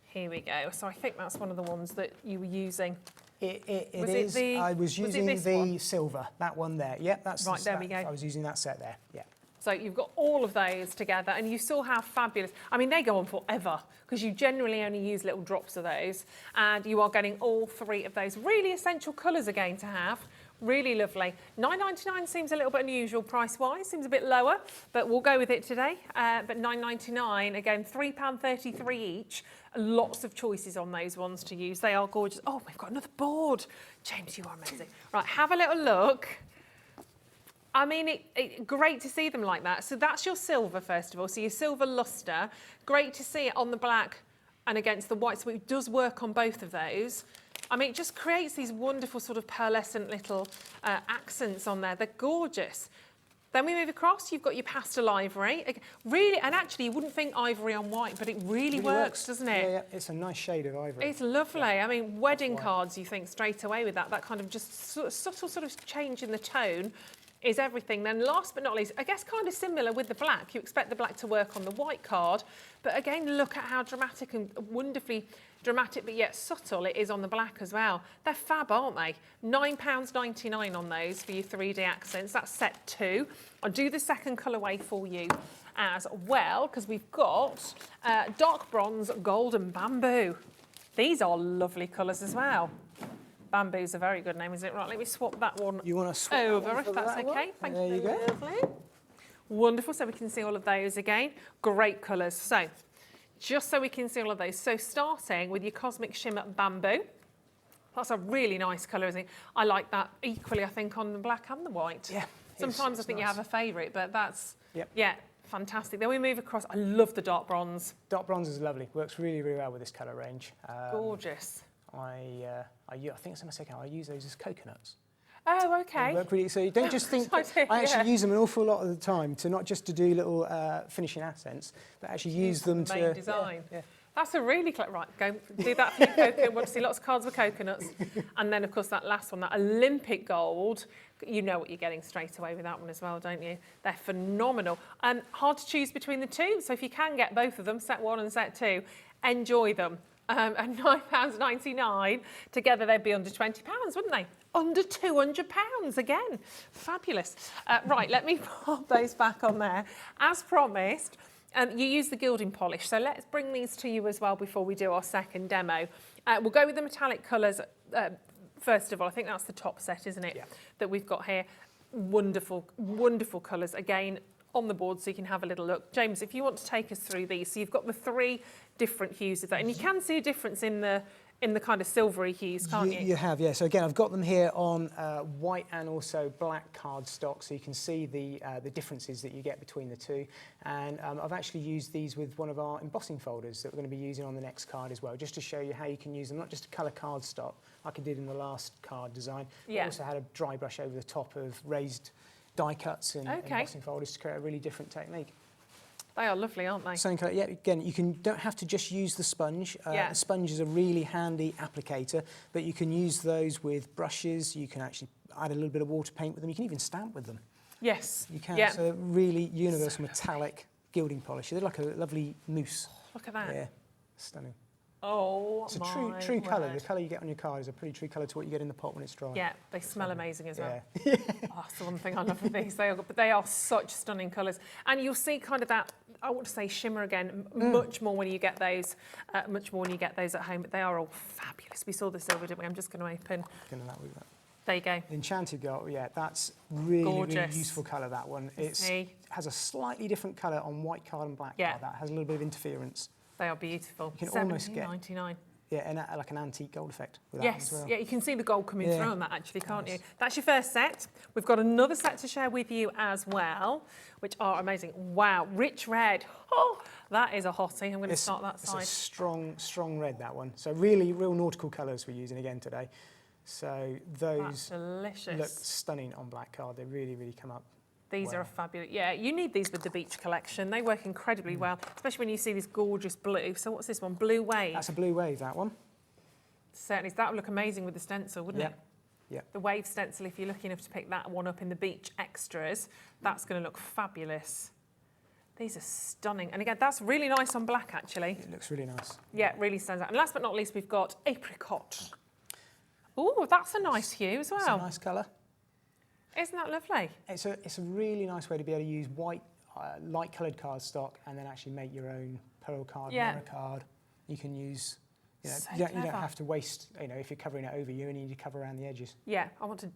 Here we go. So I think that's one of the ones that you were using. It is. I was using the silver, that one there. Yep, that's right. There we go. I was using that set there. Yeah. So you've got all of those together, and you saw how fabulous. I mean, they go on forever because you generally only use little drops of those, and you are getting all 3 of those really essential colours again to have. Really lovely. $9.99 seems a little bit unusual price-wise, seems a bit lower, but we'll go with it today. But $9.99, again, £3.33 each. Lots of choices on those ones to use. They are gorgeous. Oh, we've got another board. James, you are amazing. Right, have a little look. I mean, great to see them like that. So that's your silver, first of all. So your silver lustre. Great to see it on the black and against the white. So it does work on both of those. I mean, it just creates these wonderful sort of pearlescent little accents on there. They're gorgeous. Then we move across, you've got your pastel ivory. Really, and actually you wouldn't think ivory on white, but it really works, doesn't it? Yeah, it's a nice shade of ivory. It's lovely. Yeah. I mean, wedding cards, you think straight away with that kind of just subtle sort of change in the tone is everything. Then last but not least, I guess kind of similar with the black. You expect the black to work on the white card, but again, look at how dramatic and wonderfully dramatic but yet subtle it is on the black as well. They're fab, aren't they? £9.99 on those for your 3D accents. That's set 2. I'll do the second colourway for you as well because we've got dark bronze, gold and bamboo. These are lovely colours as well. Bamboo's a very good name, isn't it? Right, let me swap that one over if that's okay. Thank you. There you go. Lovely. Wonderful, so we can see all of those again. Great colours. So, just so we can see all of those. So starting with your Cosmic Shimmer Bamboo. That's a really nice colour, isn't it? I like that equally, I think, on the black and the white. Yeah. Sometimes I think nice. You have a favourite, but that's, yep. Yeah, fantastic. Then we move across. I love the dark bronze. Dark bronze is lovely. Works really, really well with this colour range. Gorgeous. I think it's a mistake. I use those as coconuts. Oh, okay. They work really, so you don't just think. I actually use them an awful lot of the time to not just to do little finishing accents, but actually use them to main design. Yeah. That's a really right. Go do that for your coconut. Want to see lots of cards with coconuts, and then of course that last one, that Olympic gold. You know what you're getting straight away with that one as well, don't you? They're phenomenal. Hard to choose between the two, so if you can get both of them, set 1 and set 2, enjoy them. At £9.99, together they'd be under £20, wouldn't they? Under £200 again. Fabulous. Right, let me pop those back on there. As promised, you use the gilding polish, so let's bring these to you as well before we do our second demo. We'll go with the metallic colours first of all. I think that's the top set, isn't it? Yeah. That we've got here. Wonderful, wonderful colours. Again, on the board so you can have a little look. James, if you want to take us through these, so you've got the 3 different hues of that, and you can see a difference in the kind of silvery hues, can't you? You have, yeah. So again, I've got them here on white and also black cardstock, so you can see the differences that you get between the two. And I've actually used these with one of our embossing folders that we're going to be using on the next card as well, just to show you how you can use them, not just to colour cardstock like I did in the last card design, but also had a dry brush over the top of raised die cuts and embossing folders to create a really different technique. They are lovely, aren't they? Same colour, yeah. Again, don't have to just use the sponge. The sponge is a really handy applicator, but you can use those with brushes. You can actually add a little bit of water paint with them. You can even stamp with them. Yes. You can. So really universal metallic gilding polish. They're like a lovely mousse. Look at that. Yeah, stunning. Oh, it's a true colour. The colour you get on your card is a pretty true colour to what you get in the pot when it's dry. Yeah, they smell amazing as well. Yeah. Oh, that's the one thing I love with these. They are such stunning colours. And you'll see kind of that, I want to say shimmer again, much more when you get those, at home. But they are all fabulous. We saw the silver, didn't we? I'm just going to open. There you go. Enchanted Gold, yeah, that's really useful colour, that one. It has a slightly different colour on white card and black card. That has a little bit of interference. They are beautiful. You can almost get $17.99. Yeah, and like an antique gold effect with that as well. Yeah, you can see the gold coming through on that actually, can't you? That's your first set. We've got another set to share with you as well, which are amazing. Wow, rich red. Oh, that is a hottie. I'm going to start that side. It's a strong red, that one. So really, real nautical colours we're using again today. So those delicious. look stunning on black card. They really, really come up. These well. are fabulous. Yeah, you need these with the beach collection. They work incredibly well, especially when you see this gorgeous blue. So what's this one? Blue Wave. That's a blue wave, that one. Certainly, that would look amazing with the stencil, wouldn't it? Yeah. The wave stencil, if you're lucky enough to pick that one up in the beach extras, that's going to look fabulous. These are stunning. And again, that's really nice on black, actually. It looks really nice. Yeah, it really stands out. And last but not least, we've got apricot. Oh, that's a nice hue as well. It's a nice colour. Isn't that lovely? It's a really nice way to be able to use white, light coloured cardstock and then actually make your own pearl card, mirror card. You can use, you know, So you don't clever. have to waste, you know, if you're covering it over, you only need to cover around the edges. Yeah, I want to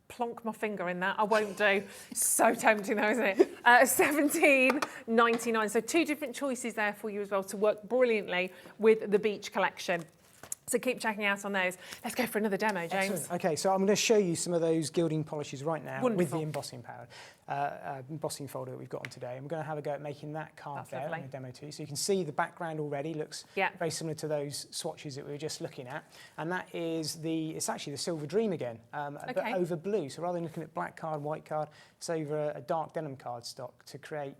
plonk my finger in that. I won't do. So tempting though, isn't it? $17.99. So 2 different choices there for you as well to work brilliantly with the beach collection. So keep checking out on those. Let's go for another demo, James. Excellent. Okay, so I'm going to show you some of those gilding polishes right now with Wonderful. the embossing powder, embossing folder that we've got on today. And we're going to have a go at making that card That's there lovely. in the demo too. So you can see the background already looks very similar to those swatches that we were just looking at. And that is it's actually the Silver Dream again, but over blue. So rather than looking at black card, white card, it's over a dark denim cardstock to create.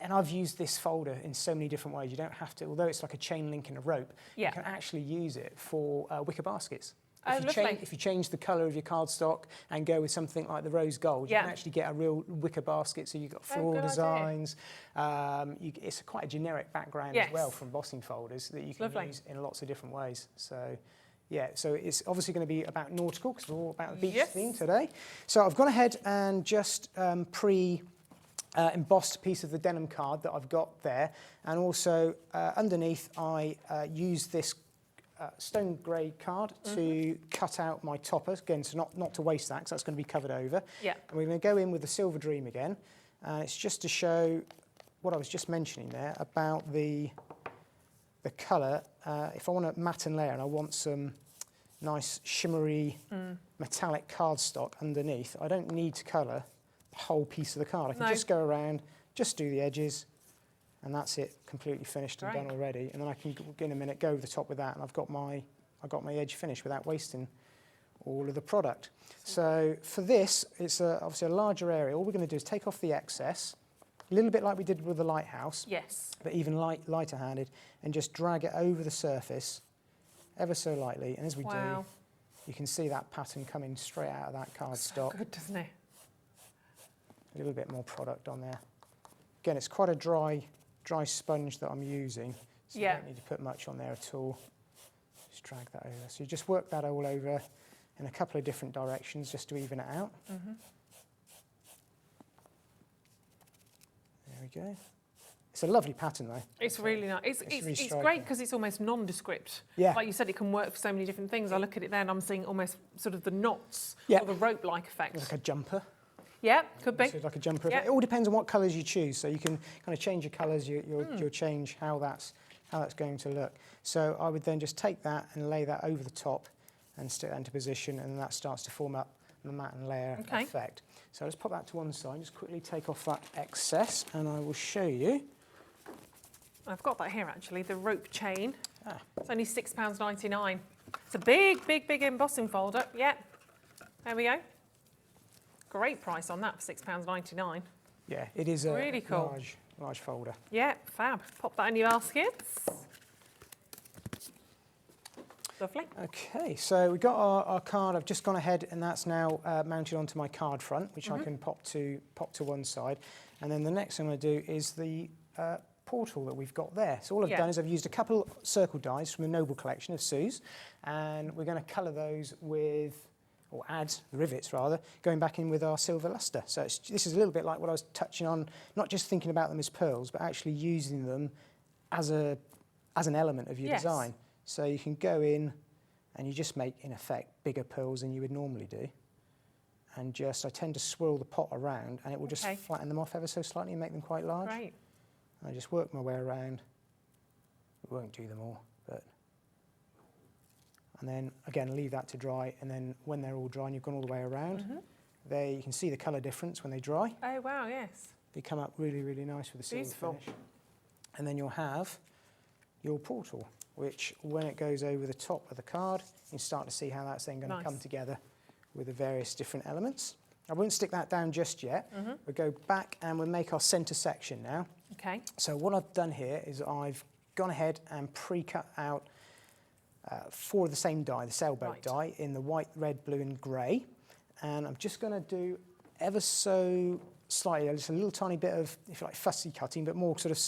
And I've used this folder in so many different ways. You don't have to, although it's like a chain link and a rope, you can actually use it for wicker baskets. If you change the colour of your cardstock and go with something like the rose gold, you can actually get a real wicker basket. So you've got floral designs. It's quite a generic background as well from embossing folders that you can use in lots of different ways. So yeah, so it's obviously going to be about nautical because we're all about the beach theme today. So I've gone ahead and just embossed piece of the denim card that I've got there, and also underneath I use this stone grey card to cut out my toppers again, so not to waste that because that's going to be covered over. And we're going to go in with the Silver Dream again. It's just to show what I was just mentioning there about the colour. If I want a matte and layer and I want some nice shimmery metallic cardstock underneath, I don't need to colour whole piece of the card. I can just go around, just do the edges, and that's it, completely finished and done already. And then I can, in a minute, go over the top with that, and I've got my edge finished without wasting all of the product. So for this, it's obviously a larger area. All we're going to do is take off the excess, a little bit like we did with the lighthouse, but even lighter handed, and just drag it over the surface ever so lightly. And as we do, you can see that pattern coming straight out of that cardstock. So good, doesn't it? A little bit more product on there. Again, it's quite a dry sponge that I'm using, so you don't need to put much on there at all. Just drag that over. So you just work that all over in a couple of different directions just to even it out. There we go. It's a lovely pattern though. It's really nice. It's great because it's almost nondescript. Like you said, it can work for so many different things. I look at it there and I'm seeing almost sort of the knots or the rope-like effect. Like a jumper. Yeah, could be. So like a jumper. It all depends on what colours you choose. So you can kind of change your colours. You'll change how that's going to look. So I would then just take that and lay that over the top and stick that into position, and that starts to form up the matte and layer effect. So let's pop that to one side. Just quickly take off that excess, and I will show you. I've got that here actually. The rope chain. It's only £6.99. It's a big embossing folder. Yeah. There we go. Great price on that for £6.99. Yeah, it is a really cool. large folder. Yeah, fab. Pop that in your baskets. Lovely. Okay, so we've got our card. I've just gone ahead and that's now mounted onto my card front, which I can pop to one side. And then the next thing I'm going to do is the portal that we've got there. So all I've done is I've used a couple circle dies from the Noble collection of Sue's, and we're going to colour those with, or add the rivets rather, going back in with our silver lustre. So this is a little bit like what I was touching on, not just thinking about them as pearls, but actually using them as an element of your design. So you can go in and you just make, in effect, bigger pearls than you would normally do. And I tend to swirl the pot around and it will just flatten them off ever so slightly and make them quite large. Great. And I just work my way around. We won't do them all, but... And then, again, leave that to dry, and then when they're all dry and you've gone all the way around, there you can see the colour difference when they dry. Oh, wow, yes. They come up really, really nice with the silver finish. And then you'll have your portal. which when it goes over the top of the card, you can start to see how that's then going to come together with the various different elements. I won't stick that down just yet. We'll go back and we'll make our centre section now. Okay. So what I've done here is I've gone ahead and pre-cut out 4 of the same die, the sailboat die, in the white, red, blue and grey. And I'm just going to do ever so slightly, just a little tiny bit of, if you like, fussy cutting, but more sort of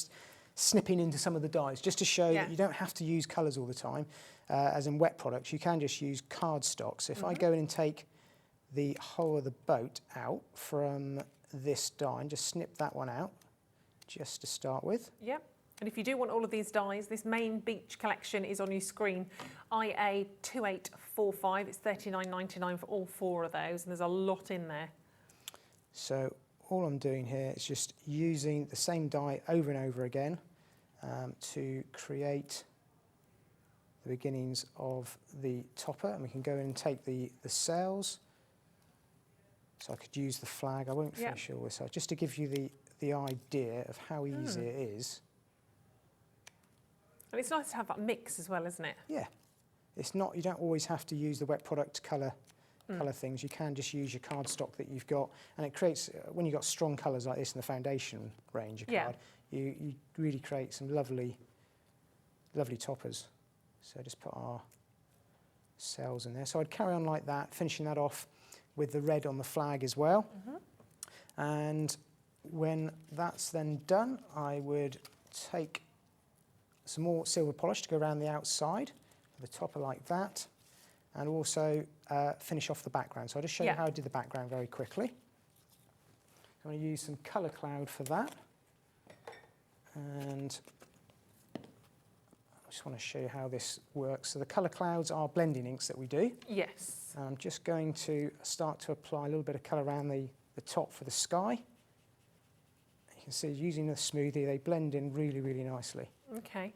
snipping into some of the dies, just to show that you don't have to use colours all the time. As in wet products, you can just use cardstock. So if I go in and take the whole of the boat out from this die and just snip that one out, just to start with. Yep. And if you do want all of these dies, this main beach collection is on your screen. IA2845, it's $39.99 for all 4 of those, and there's a lot in there. So all I'm doing here is just using the same die over and over again to create the beginnings of the topper, and we can go in and take the sails. So I could use the flag. I won't finish all this out, just to give you the idea of how easy it is. And it's nice to have that mix as well, isn't it? Yeah. It's not, you don't always have to use the wet product colour things. You can just use your cardstock that you've got, and it creates, when you've got strong colours like this in the foundation range of card, you really create some lovely toppers. So just put our sails in there. So I'd carry on like that, finishing that off with the red on the flag as well. And when that's then done, I would take some more silver polish to go around the outside of the topper like that, and also finish off the background. So I'll just show you how I did the background very quickly. I'm going to use some colour cloud for that, and I just want to show you how this works. So the colour clouds are blending inks that we do. Yes. And I'm just going to start to apply a little bit of colour around the top for the sky. You can see using the smoothie, they blend in really, really nicely. Okay.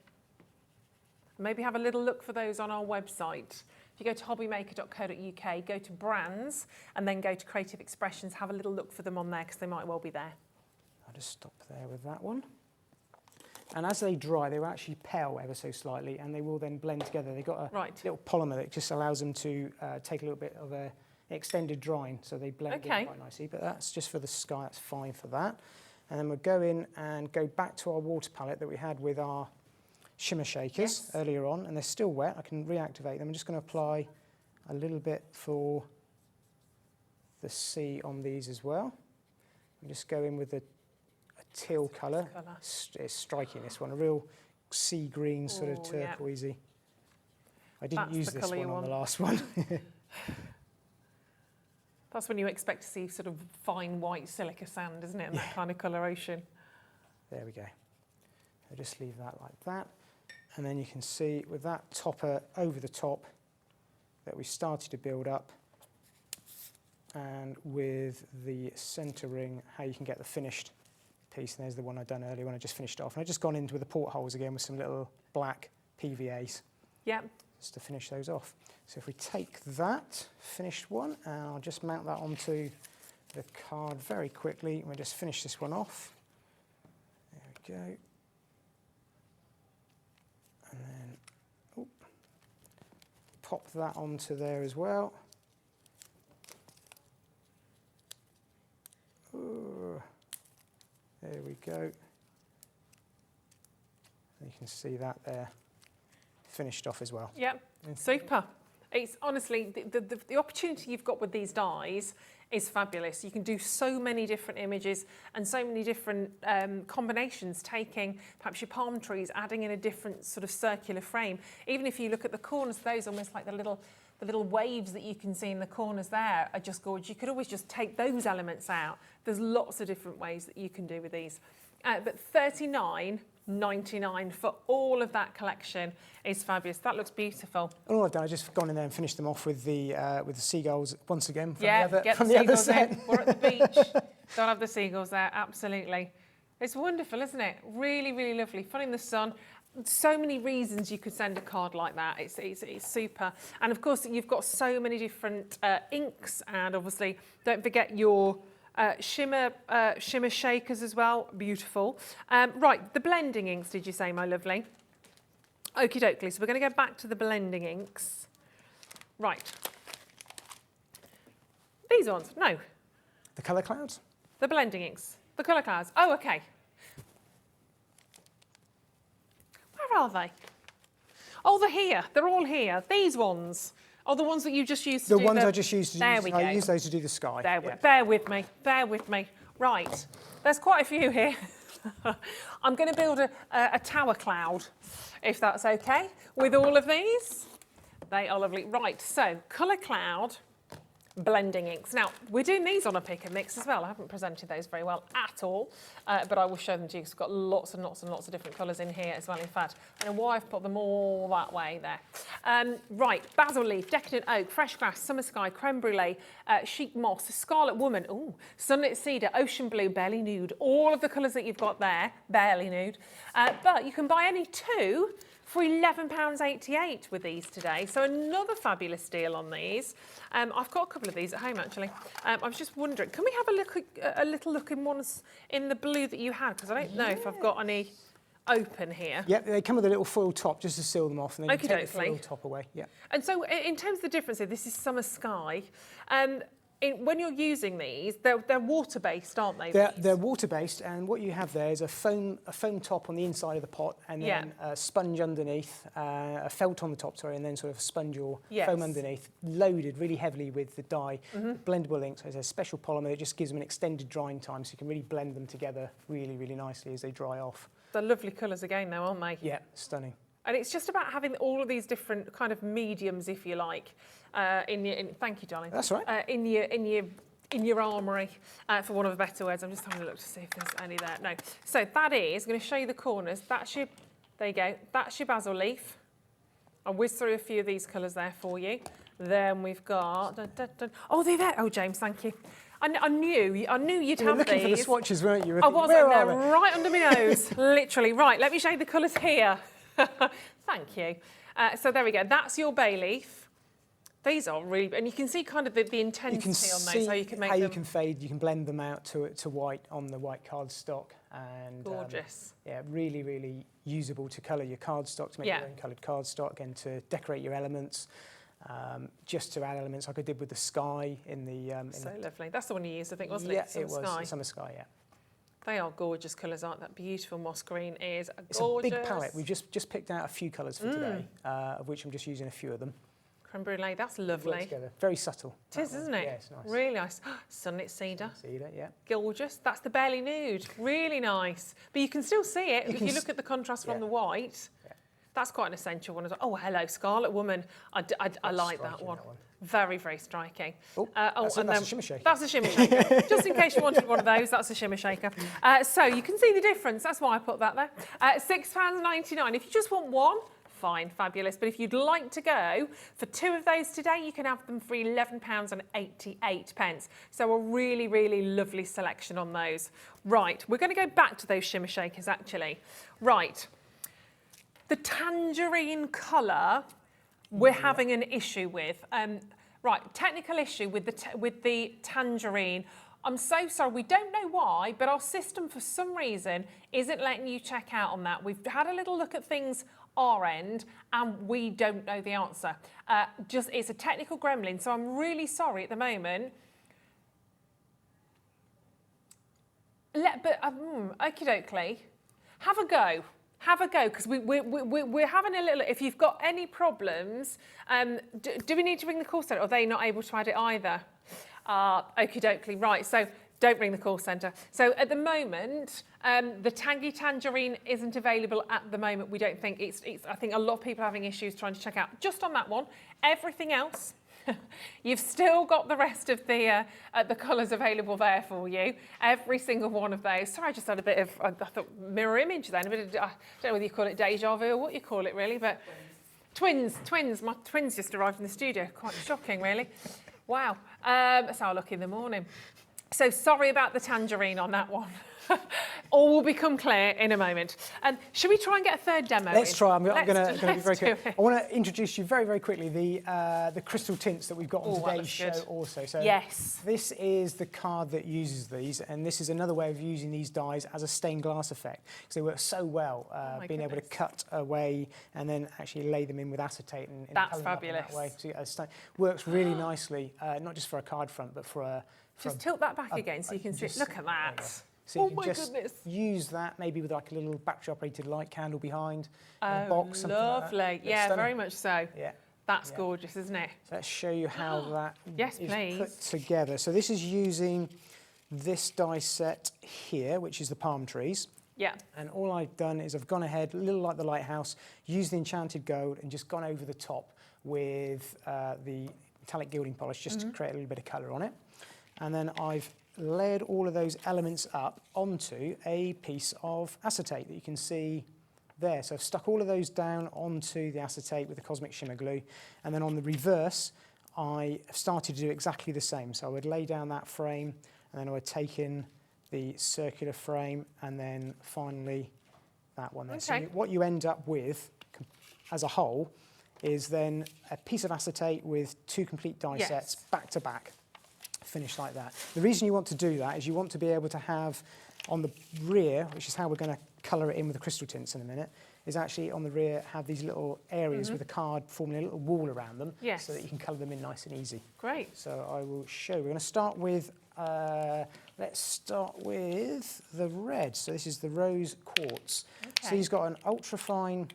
Maybe have a little look for those on our website. If you go to hobbymaker.co.uk, go to brands, and then go to creative expressions, have a little look for them on there, because they might well be there. I'll just stop there with that one. And as they dry, they will actually pale ever so slightly, and they will then blend together. They've got a little polymer that just allows them to take a little bit of an extended drying, so they blend in quite nicely. But that's just for the sky, that's fine for that. And then we'll go in and go back to our water palette that we had with our shimmer shakers earlier on, and they're still wet. I can reactivate them. I'm just going to apply a little bit for the sea on these as well. And just go in with a teal colour. It's striking, this one, a real sea green sort of turquoisey. I didn't use this one on the last one. That's when you expect to see sort of fine white silica sand, isn't it, and that kind of coloration. There we go. I'll just leave that like that. And then you can see with that topper over the top that we started to build up, and with the centre ring, how you can get the finished piece. And there's the one I'd done earlier when I just finished it off. And I've just gone into the portholes again with some little black PVAs. Yeah. Just to finish those off. So if we take that finished one, and I'll just mount that onto the card very quickly, and we'll just finish this one off. There we go. And then pop that onto there as well. Ooh, there we go. You can see that there, finished off as well. Yep, super. It's honestly, the opportunity you've got with these dies is fabulous. You can do so many different images and so many different combinations, taking perhaps your palm trees, adding in a different sort of circular frame. Even if you look at the corners, those almost like the little waves that you can see in the corners there are just gorgeous. You could always just take those elements out. There's lots of different ways that you can do with these. But $39.99 for all of that collection is fabulous. That looks beautiful. And all I've done, I've just gone in there and finished them off with the seagulls once again from get the the other seagulls set. in. We're at the beach. Don't have the seagulls there, absolutely. It's wonderful, isn't it? Really, really lovely. Fun in the sun. So many reasons you could send a card like that. It's super. And of course, you've got so many different inks, and obviously, don't forget your shimmer shakers as well. Beautiful. Right, the blending inks, did you say, my lovely? Okie dokie, so we're going to go back to the blending inks. Right. These ones, no. The colour clouds? The blending inks, the colour clouds. Oh, okay. Where are they? Oh, they're here. They're all here. These ones are the ones that you just used to do The ones I just used to do. There we go. I use those to do the sky. Bear with me. Bear with me. Right. There's quite a few here. I'm going to build a tower cloud, if that's okay, with all of these. They are lovely. Right, so colour cloud, blending inks. Now, we're doing these on a pick and mix as well. I haven't presented those very well at all, but I will show them to you because we've got lots and lots and lots of different colours in here as well. In fact, I don't know why I've put them all that way there. Right, basil leaf, decadent oak, fresh grass, summer sky, creme brulee, chic moss, scarlet woman, ooh, sunlit cedar, ocean blue, barely nude. All of the colours that you've got there, barely nude. But you can buy any two for £11.88 with these today. So another fabulous deal on these. I've got a couple of these at home actually. I was just wondering, can we have a little look in ones in the blue that you had? Because I don't know if I've got any open here. Yep, they come with a little foil top just to seal them off, and then you take the foil top away. Yeah. And so in terms of the difference here, this is summer sky. When you're using these, they're water-based, aren't they? They're water-based, and what you have there is a foam top on the inside of the pot, and then a sponge underneath, a felt on the top, sorry, and then sort of a sponge or foam underneath, loaded really heavily with the dye, blendable ink. So it's a special polymer that just gives them an extended drying time, so you can really blend them together really, really nicely as they dry off. They're lovely colours again, though, aren't they? Yeah, stunning. And it's just about having all of these different kind of mediums, if you like, thank you, darling. That's right. In your armoury, for want of a better words. I'm just having a look to see if there's any there. No. So that is, I'm going to show you the corners. That's your, there you go. That's your basil leaf. I'll whiz through a few of these colours there for you. Then we've got, oh, they're there. Oh, James, thank you. I knew you'd have these. You were looking for the swatches, weren't you? I was. They're right under my nose, literally. Right, let me show you the colours here. Thank you. So there we go. That's your bay leaf. These are really, and you can see kind of the intensity on those. How you can make them. You can fade. You can blend them out to white on the white cardstock, and gorgeous. Yeah, really, really usable to colour your cardstock, to make your own coloured cardstock, and to decorate your elements. Just to add elements like I did with the sky in the. So lovely. That's the one you used, I think, wasn't it? Yeah, it was. Sky. Summer sky. Yeah. They are gorgeous colours, aren't they? That beautiful moss green is gorgeous. It's a big palette. We've just picked out a few colours for today, of which I'm just using a few of them. Creme brulee, that's lovely. Together. Very subtle. It is, isn't it? Yeah, it's nice. Really nice. Sunlit cedar. Cedar, yeah. Gorgeous. That's the barely nude. Really nice. But you can still see it if you look at the contrast from the white. Yeah. That's quite an essential one as well. Oh, hello, Scarlet Woman. I like that one. Very, very striking. That's a shimmer shaker. That's a shimmer shaker. Just in case you wanted one of those, that's a shimmer shaker. So you can see the difference. That's why I put that there. £6.99. If you just want one, fine, fabulous. But if you'd like to go for two of those today, you can have them for £11.88. So a really, really lovely selection on those. Right, we're going to go back to those shimmer shakers, actually. Right. The tangerine colour, we're having an issue with. Right, technical issue with the tangerine. I'm so sorry, we don't know why, but our system for some reason isn't letting you check out on that. We've had a little look at things our end and we don't know the answer. It's a technical gremlin, so I'm really sorry at the moment. Okie dokie, have a go. Have a go, because we're having a little, if you've got any problems, do we need to ring the call centre, or are they not able to add it either? Okie dokie, right, so don't ring the call centre. So at the moment, the Tangy Tangerine isn't available at the moment. We don't think I think a lot of people are having issues trying to check out just on that one. Everything else, you've still got the rest of the colours available there for you. Every single one of those. Sorry, I just had a bit of, I thought, mirror image then. A bit of, I don't know whether you call it deja vu or what you call it really, but twins. My twins just arrived in the studio. Quite shocking, really. Wow. That's how I look in the morning. So sorry about the tangerine on that one. all will become clear in a moment. Should we try and get a third demo Let's in? try. I'm going to be very let's do quick. it. I want to introduce you very, very quickly the crystal tints that we've got on Oh, that today's looks show good. also. So Yes. this is the card that uses these, and this is another way of using these dyes as a stained glass effect, because they work so well, my being able to goodness. cut away and then actually lay them in with acetate and That's colour them up in that fabulous. way. So yeah, works really nicely, not just for a card front, but for a... Just tilt that back again so you can see. just- Look at there you go. that. So you Oh can my just goodness. use that maybe with like a little battery-operated light candle behind, in a Oh, box, something like lovely. that. It's Yeah, stunning. very much so. Yeah. That's Yeah. gorgeous, isn't it? So let's show you how that Yes, is please. put together. So this is using this die set here, which is the palm trees. Yeah. And all I've done is I've gone ahead, a little like the lighthouse, used the enchanted gold and just gone over the top with the metallic gilding polish just to create a little bit of colour on it. And then I've layered all of those elements up onto a piece of acetate that you can see there. So I've stuck all of those down onto the acetate with the Cosmic Shimmer glue. And then on the reverse, I started to do exactly the same. So I would lay down that frame, and then I would take in the circular frame, and then finally that one there. Okay. So what you end up with as a whole is then a piece of acetate with two complete die Yes. sets back to back, finished like that. The reason you want to do that is you want to be able to have on the rear, which is how we're going to colour it in with the crystal tints in a minute, is actually on the rear have these little areas with the card forming a little wall around them, Yes. so that you can colour them in nice and easy. Great. So I will show. We're going to start with, let's start with the red. So this is the rose quartz. So Okay. he's got an ultra fine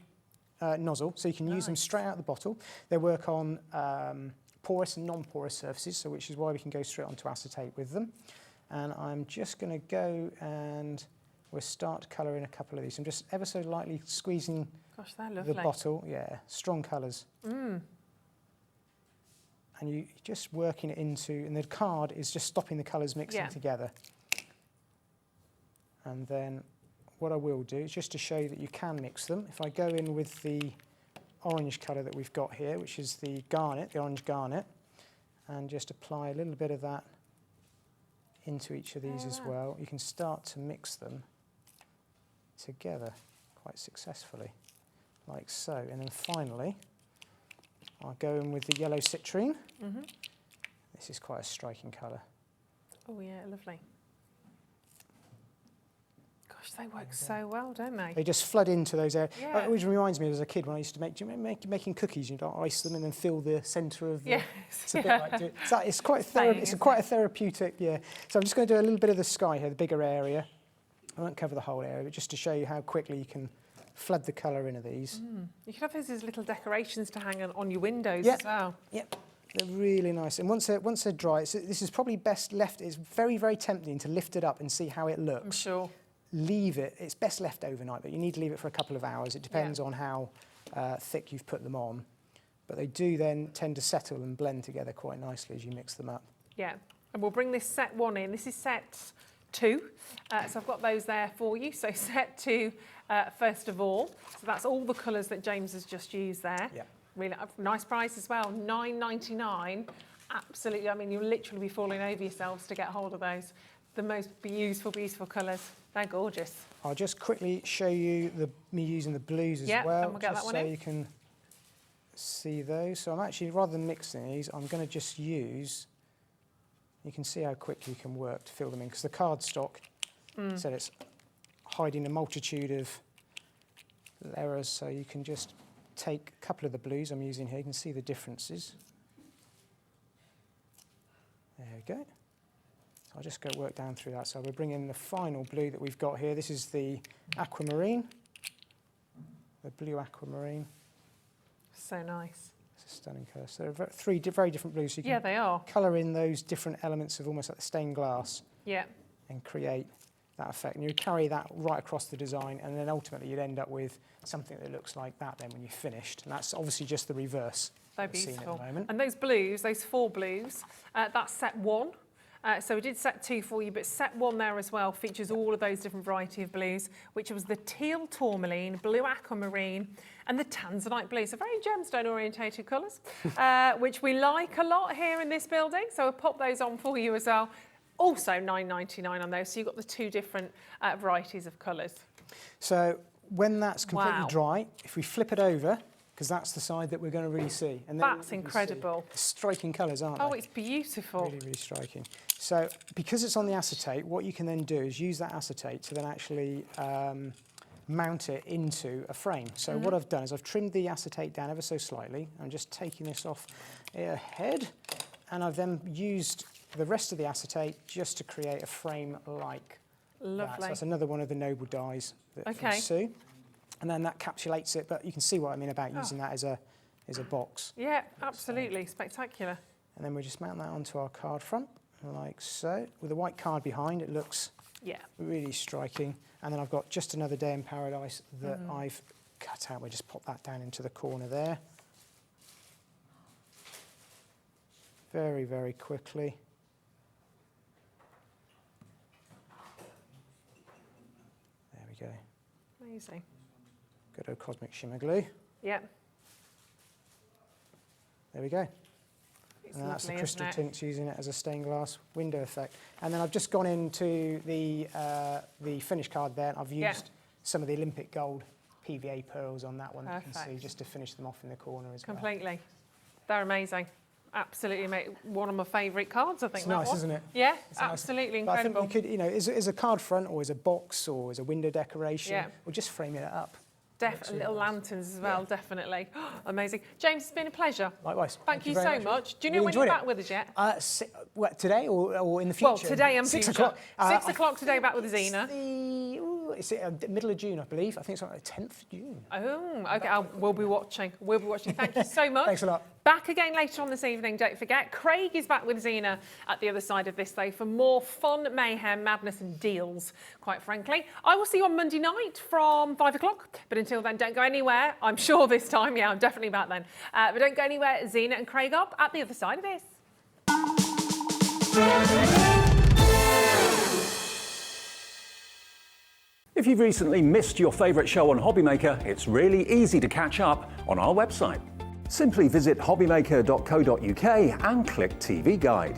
nozzle, so you can use them straight out of the bottle. They work on porous and non-porous surfaces, so which is why we can go straight onto acetate with them. And I'm just going to go and we'll start colouring a couple of these. I'm just ever so lightly squeezing Gosh, they're lovely. the bottle. Yeah, strong colours. And you just working it into, and the card is just stopping the colours mixing Yeah. together. And then what I will do is just to show you that you can mix them. If I go in with the orange colour that we've got here, which is the garnet, the orange garnet, and just apply a little bit of that into each of these as well, you can start to mix them together quite successfully, like so. And then finally, I'll go in with the yellow citrine. This is quite a striking colour. Oh yeah, lovely. Gosh, they work so well, don't they? They just flood into those areas. Yeah. Which reminds me, as a kid, when I used to make, do you remember making cookies? You don't ice them and then fill the centre of the... Yes, It's a bit yeah. like it's quite Saying, it's isn't quite a it? therapeutic, yeah. So I'm just going to do a little bit of the sky here, the bigger area. I won't cover the whole area, but just to show you how quickly you can flood the colour into these. You could have those as little decorations to hang on your windows Yeah. as well. Yep, they're really nice. And once they're dry, this is probably best left. It's very, very tempting to lift it up and see how it I'm looks. sure. Leave it. It's best left overnight, but you need to leave it for a couple of hours. It depends on how thick you've put them on. But they do then tend to settle and blend together quite nicely as you mix them up. Yeah, and we'll bring this set 1 in. This is set 2, so I've got those there for you. So set 2, first of all. So that's all the colours that James has just used there. Yeah. Really nice price as well, £9.99. Absolutely, I mean, you'll literally be falling over yourselves to get hold of those. The most beautiful, beautiful colours. They're gorgeous. I'll just quickly show you me using the blues as Yeah, well, and we'll get just that one so in. you can see those. So I'm actually, rather than mixing these, I'm going to just use, you can see how quickly you can work to fill them in, because the cardstock said it's hiding a multitude of errors, so you can just take a couple of the blues I'm using here, you can see the differences. There we go. I'll just go work down through that. So we'll bring in the final blue that we've got here. This is the aquamarine, the blue aquamarine. So nice. It's a stunning colour. So there are three very different blues. So you Yeah, can they are. colour in those different elements of almost like the stained glass Yeah. and create that effect. And you carry that right across the design, and then ultimately you'd end up with something that looks like that then when you've finished. And that's obviously just the reverse. They're we've seen at the beautiful. moment. And those blues, those 4 blues, that's set 1. So we did set 2 for you, but set 1 there as well features all of those different variety of blues, which was the teal tourmaline, blue aquamarine, and the tanzanite blue. So very gemstone orientated colours, which we like a lot here in this building. So we'll pop those on for you as well. Also $9.99 on those, so you've got the two different varieties of colours. So when that's completely Wow. dry, if we flip it over, because that's the side that we're going to really see. And then That's you can incredible. see the striking colours, aren't Oh, they? it's beautiful. Really, really striking. So because it's on the acetate, what you can then do is use that acetate to then actually mount it into a frame. So what I've done is I've trimmed the acetate down ever so slightly. I'm just taking this off ahead, and I've then used the rest of the acetate just to create a frame like that. Lovely. So that's another one of the noble dyes that Okay. from Sue. And then that encapsulates it, but you can see what I mean about using that as a box. Yeah, absolutely. Spectacular. And then we just mount that onto our card front, like so. With a white card behind, it looks Yeah. really striking. And then I've got just another day in paradise that I've cut out. We just pop that down into the corner there. Very, very quickly. There we go. Amazing. Good old cosmic shimmer glue. Yeah. There we go. It's And that's the lovely, crystal isn't it? tints using it as a stained glass window effect. And then I've just gone into the finish card there. And I've Yeah. used some of the Olympic gold PVA pearls on that one, that you can see, Perfect. just to finish them off in the corner as well. Completely. They're amazing. Absolutely, mate. One of my favourite cards, I think. It's that nice, one. isn't it? Yeah, It's nice. absolutely But I incredible. think you could, you know, as a card front or as a box or as a window decoration, Yeah. or just framing it up. Little lanterns as well, definitely. Amazing. James, it's been a pleasure. Likewise. Thank you very so much. Do you know Really when you're enjoyed it. back with us yet? What, today or in the future? Well, today and 6 future. o'clock. 6 o'clock today, back with Zena. It's the middle of June, I believe. I think it's like the 10th of June. Oh, okay. We'll be watching. We'll be watching. Thank you so much. Thanks a lot. Back again later on this evening. Don't forget, Craig is back with Zena at the other side of this, though, for more fun, mayhem, madness, and deals, quite frankly. I will see you on Monday night from 5 o'clock. But until then, don't go anywhere. I'm sure this time, yeah, I'm definitely back then. But don't go anywhere. Zena and Craig up at the other side of this. If you've recently missed your favourite show on HobbyMaker, it's really easy to catch up on our website. Simply visit hobbymaker.co.uk and click TV Guide.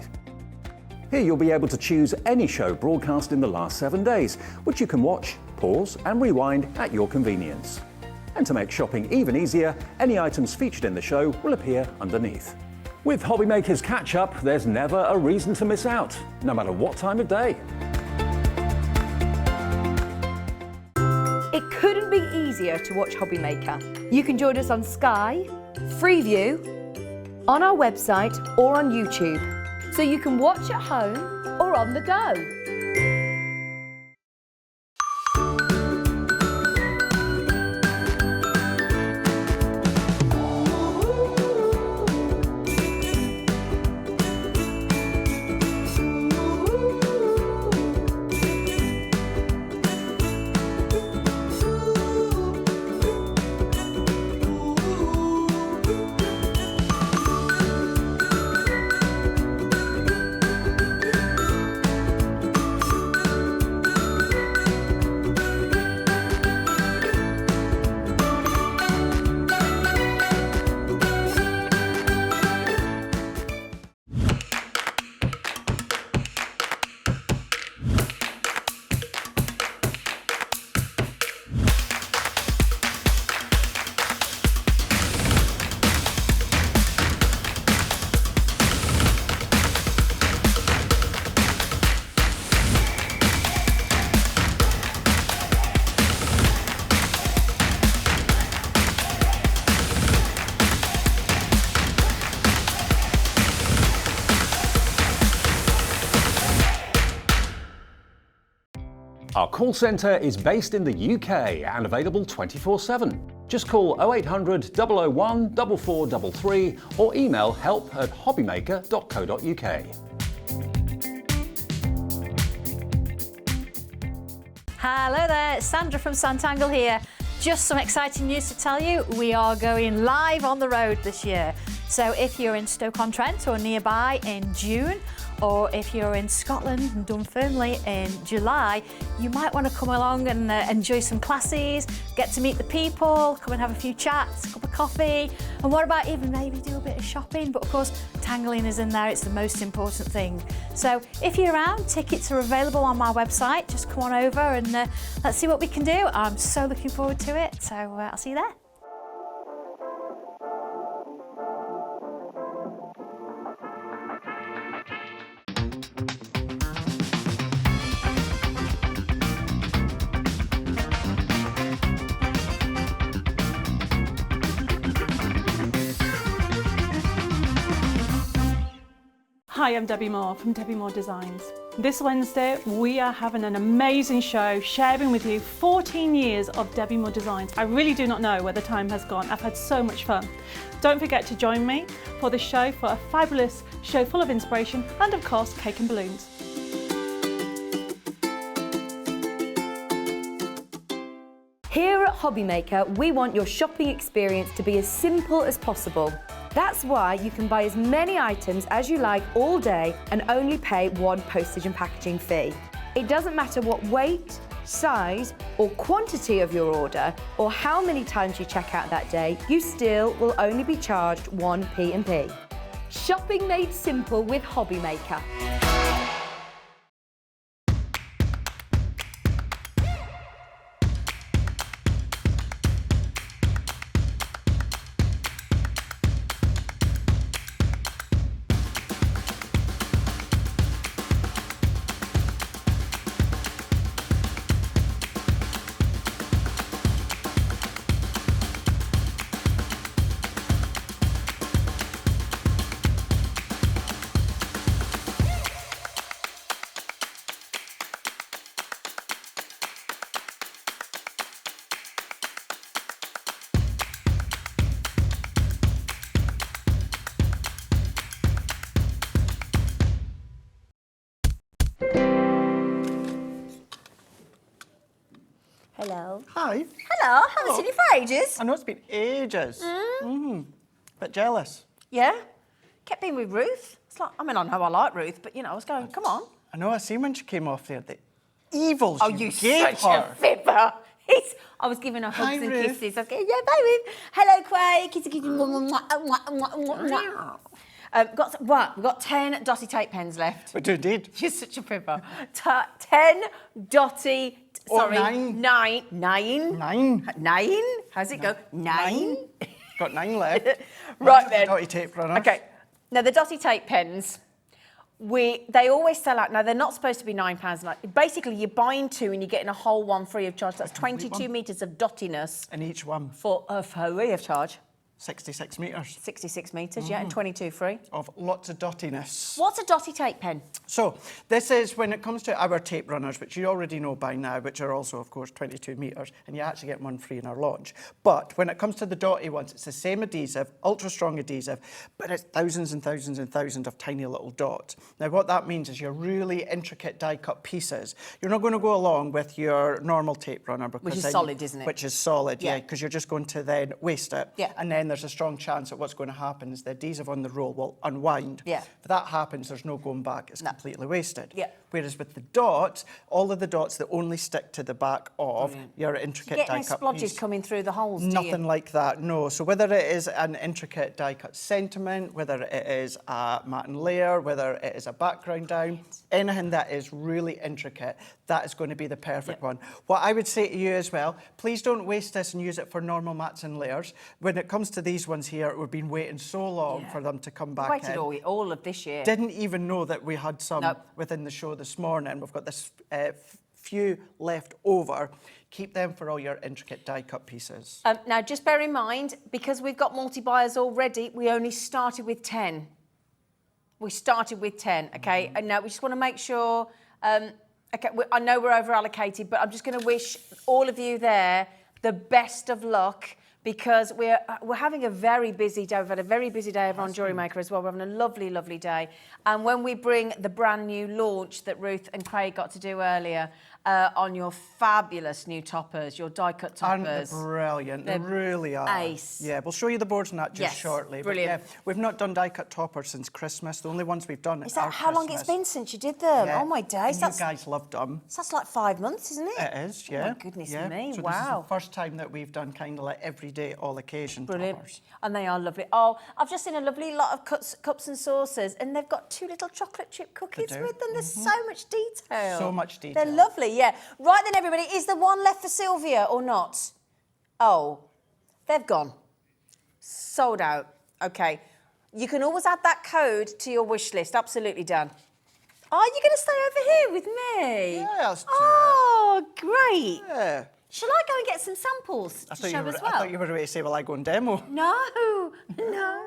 Here you'll be able to choose any show broadcast in the last 7 days, which you can watch, pause and rewind at your convenience. And to make shopping even easier, any items featured in the show will appear underneath. With HobbyMaker's catch-up, there's never a reason to miss out, no matter what time of day. It couldn't be easier to watch HobbyMaker. You can join us on Sky, Freeview, on our website or on YouTube, so you can watch at home or on the go. Our call centre is based in the UK and available 24/7. Just call 0800 001 4433 or email help@hobbymaker.co.uk. Hello there, Sandra from Santangle here. Just some exciting news to tell you. We are going live on the road this year. So if you're in Stoke-on-Trent or nearby in June, or if you're in Scotland and Dunfermline in July, you might want to come along and enjoy some classes, get to meet the people, come and have a few chats, a cup of coffee, and what about even maybe do a bit of shopping? But of course, tangling is in there, it's the most important thing. So if you're around, tickets are available on my website, just come on over and let's see what we can do. I'm so looking forward to it, so I'll see you there. Hi, I'm Debbie Moore from Debbie Moore Designs. This Wednesday, we are having an amazing show sharing with you 14 years of Debbie Moore Designs. I really do not know where the time has gone. I've had so much fun. Don't forget to join me for the show for a fabulous show full of inspiration and, of course, cake and balloons. Here at HobbyMaker, we want your shopping experience to be as simple as possible. That's why you can buy as many items as you like all day and only pay one postage and packaging fee. It doesn't matter what weight, size or quantity of your order or how many times you check out that day, you still will only be charged one P&P. Shopping made simple with HobbyMaker. Hello. Hi. Hello, haven't seen you for ages. I know it's been ages. Bit jealous. Yeah? Kept being with Ruth. It's like, I mean, I know I like Ruth, but you know, I was going, come on. I know, I seen when she came off there, the evils Oh, you you gave such her. a fibber. I was giving her hugs Hi, and Ruth. kisses. I was going, yeah, bye, Ruth. Hello, Quay. Kissy, kissy, mwah, mwah, mwah, mwah, mwah, mwah. We've got 10 dotty tape pens left. We do indeed. You're such a fibber. 10 dotty... Oh, Sorry, nine. Nine? How's it go? Nine? Got 9 left. Right The then. dotty tape runner. Okay. Now, the dotty tape pens, they always sell out. Now, they're not supposed to be £9. Basically, you're buying 2 and you're getting a whole one free of charge. That's 22 metres of dottiness And each one, for free of charge. 66 metres 66 metres, yeah, and 22 free. of lots of dottiness. What's a dotty tape pen? So, this is when it comes to our tape runners, which you already know by now, which are also, of course, 22 metres, and you actually get one free in our launch. But when it comes to the dotty ones, it's the same adhesive, ultra-strong adhesive, but it's thousands and thousands and thousands of tiny little dots. Now, what that means is your really intricate die-cut pieces, you're not going to go along with your normal tape runner. Because Which is then solid, isn't it? Which is solid, yeah, Yeah. because you're just going to then waste it. Yeah. And then there's a strong chance that what's going to happen is the adhesive on the roll will unwind. Yeah. If that happens, there's no going back. It's completely wasted. Yeah. Whereas with the dots, all of the dots that only stick to the back of your intricate You get no die-cut splodges piece. coming through the holes, do you? Nothing like that, no. So whether it is an intricate die-cut sentiment, whether it is a matte and layer, whether it is a background down, anything that is really intricate, that is going to be the perfect one. What I would say to you as well, please don't waste this and use it for normal mats and layers. When it comes to these ones here, we've been waiting so long for them to come back Waited in. all of this year. Didn't even know that we had some Nope. within the show this morning. We've got this few left over. Keep them for all your intricate die-cut pieces. Now, just bear in mind, because we've got multi-buyers already, we only started with 10. We started with 10, okay? And now we just want to make sure, okay, I know we're over-allocated, but I'm just going to wish all of you there the best of luck, because we're having a very busy day. We've had a very busy day over on Jewellery Maker as well. We're having a lovely, lovely day. And when we bring the brand new launch that Ruth and Craig got to do earlier on your fabulous new toppers, your die-cut toppers. Aren't they brilliant? They really are. Ace. Yeah, we'll show you the boards on that just shortly. Brilliant. But yeah, we've not done die-cut toppers since Christmas. The only ones we've done Is that how long it's been since you did them? Yeah. Oh my days. And you guys loved them. So that's like 5 months, isn't it? It is, yeah. Oh my goodness me, so wow. this is the first time that we've done kind of like everyday, all occasion Brilliant. toppers. And they are lovely. Oh, I've just seen a lovely lot of cups and saucers, and they've got 2 little chocolate chip cookies do. with them. There's so much detail. So much detail. They're lovely, yeah. Right then, everybody, is there one left for Sylvia or not? Oh, they've gone. Sold out. Okay. You can always add that code to your wish list. Absolutely done. Are you going to stay over here with me? Yeah, let's do Oh, great. Yeah. Shall I go and get some samples to show as well? I thought you were ready to say, well, I go and demo. No, no.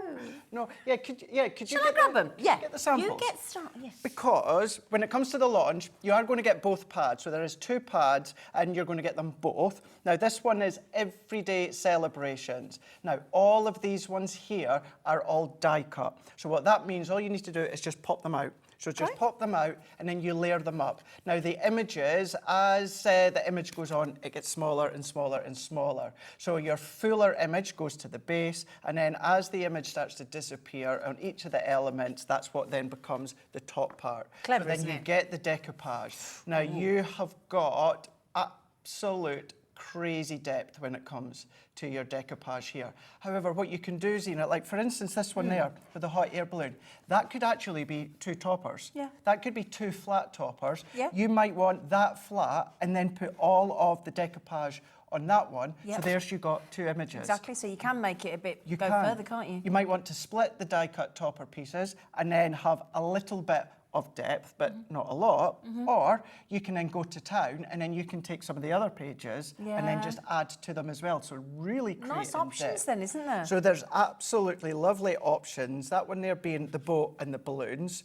No, yeah, could you Shall I get grab them? Yeah. Get the samples. You get started, yes. Because when it comes to the launch, you are going to get both pads. So there is 2 pads and you're going to get them both. Now, this one is Everyday Celebrations. Now, all of these ones here are all die cut. So what that means, all you need to do is just pop them out. So just pop them out and then you layer them up. Now the images, as the image goes on, it gets smaller and smaller and smaller. So your fuller image goes to the base, and then as the image starts to disappear on each of the elements, that's what then becomes the top part. Clever, so then isn't you it? get the decoupage. Now you have got absolute crazy depth when it comes to your decoupage here. However, what you can do, Zena, like for instance, this one there with the hot air balloon, that could actually be 2 toppers. Yeah. That could be 2 flat toppers. Yeah. You might want that flat and then put all of the decoupage on that one. Yep. So there's you got 2 images. Exactly, so you can make it a bit You go can. further, can't you? You might want to split the die-cut topper pieces and then have a little bit of depth, but not a lot. Or you can then go to town and then you can take some of the other pages and then Yeah. just add to them as well. So really creating Nice options depth. then, isn't there? So there's absolutely lovely options. That one there being the boat and the balloons.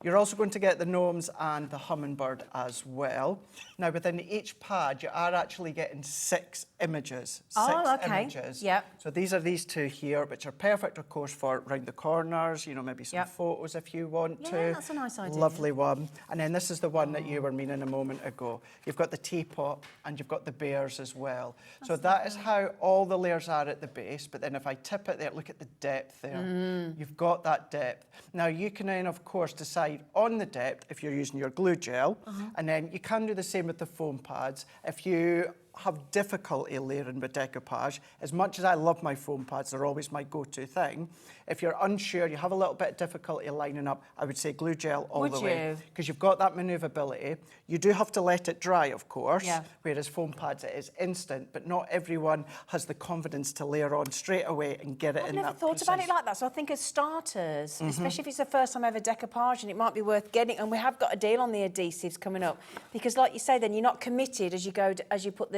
You're also going to get the gnomes and the hummingbird as well. Now, within each pad, you are actually getting 6 images. Oh, 6 okay. images. Yep. So these are these 2 here, which are perfect, of course, for round the corners, you know, maybe some Yep. photos if you want to. Yeah, that's a nice idea. Lovely one. And then this is the one that you were meaning a moment ago. You've got the teapot and you've got the bears as well. So that is how all the layers are at the base. But then if I tip it there, look at the depth there. You've got that depth. Now you can then, of course, decide on the depth if you're using your glue gel. And then you can do the same with the foam pads. If you have difficulty layering with decoupage, as much as I love my foam pads, they're always my go-to thing. If you're unsure, you have a little bit of difficulty lining up, I would say glue gel all the way. Because you've got that manoeuvrability. You do have to let it dry, of course, whereas foam pads, it is instant, but not everyone has the confidence to layer on straight away and get it in that I've never thought about it like that. So I think as starters, especially if it's the first time ever decoupage, and it might be worth getting, and we have got a deal on the adhesives coming up, because like you say, then you're not committed as you go, as you put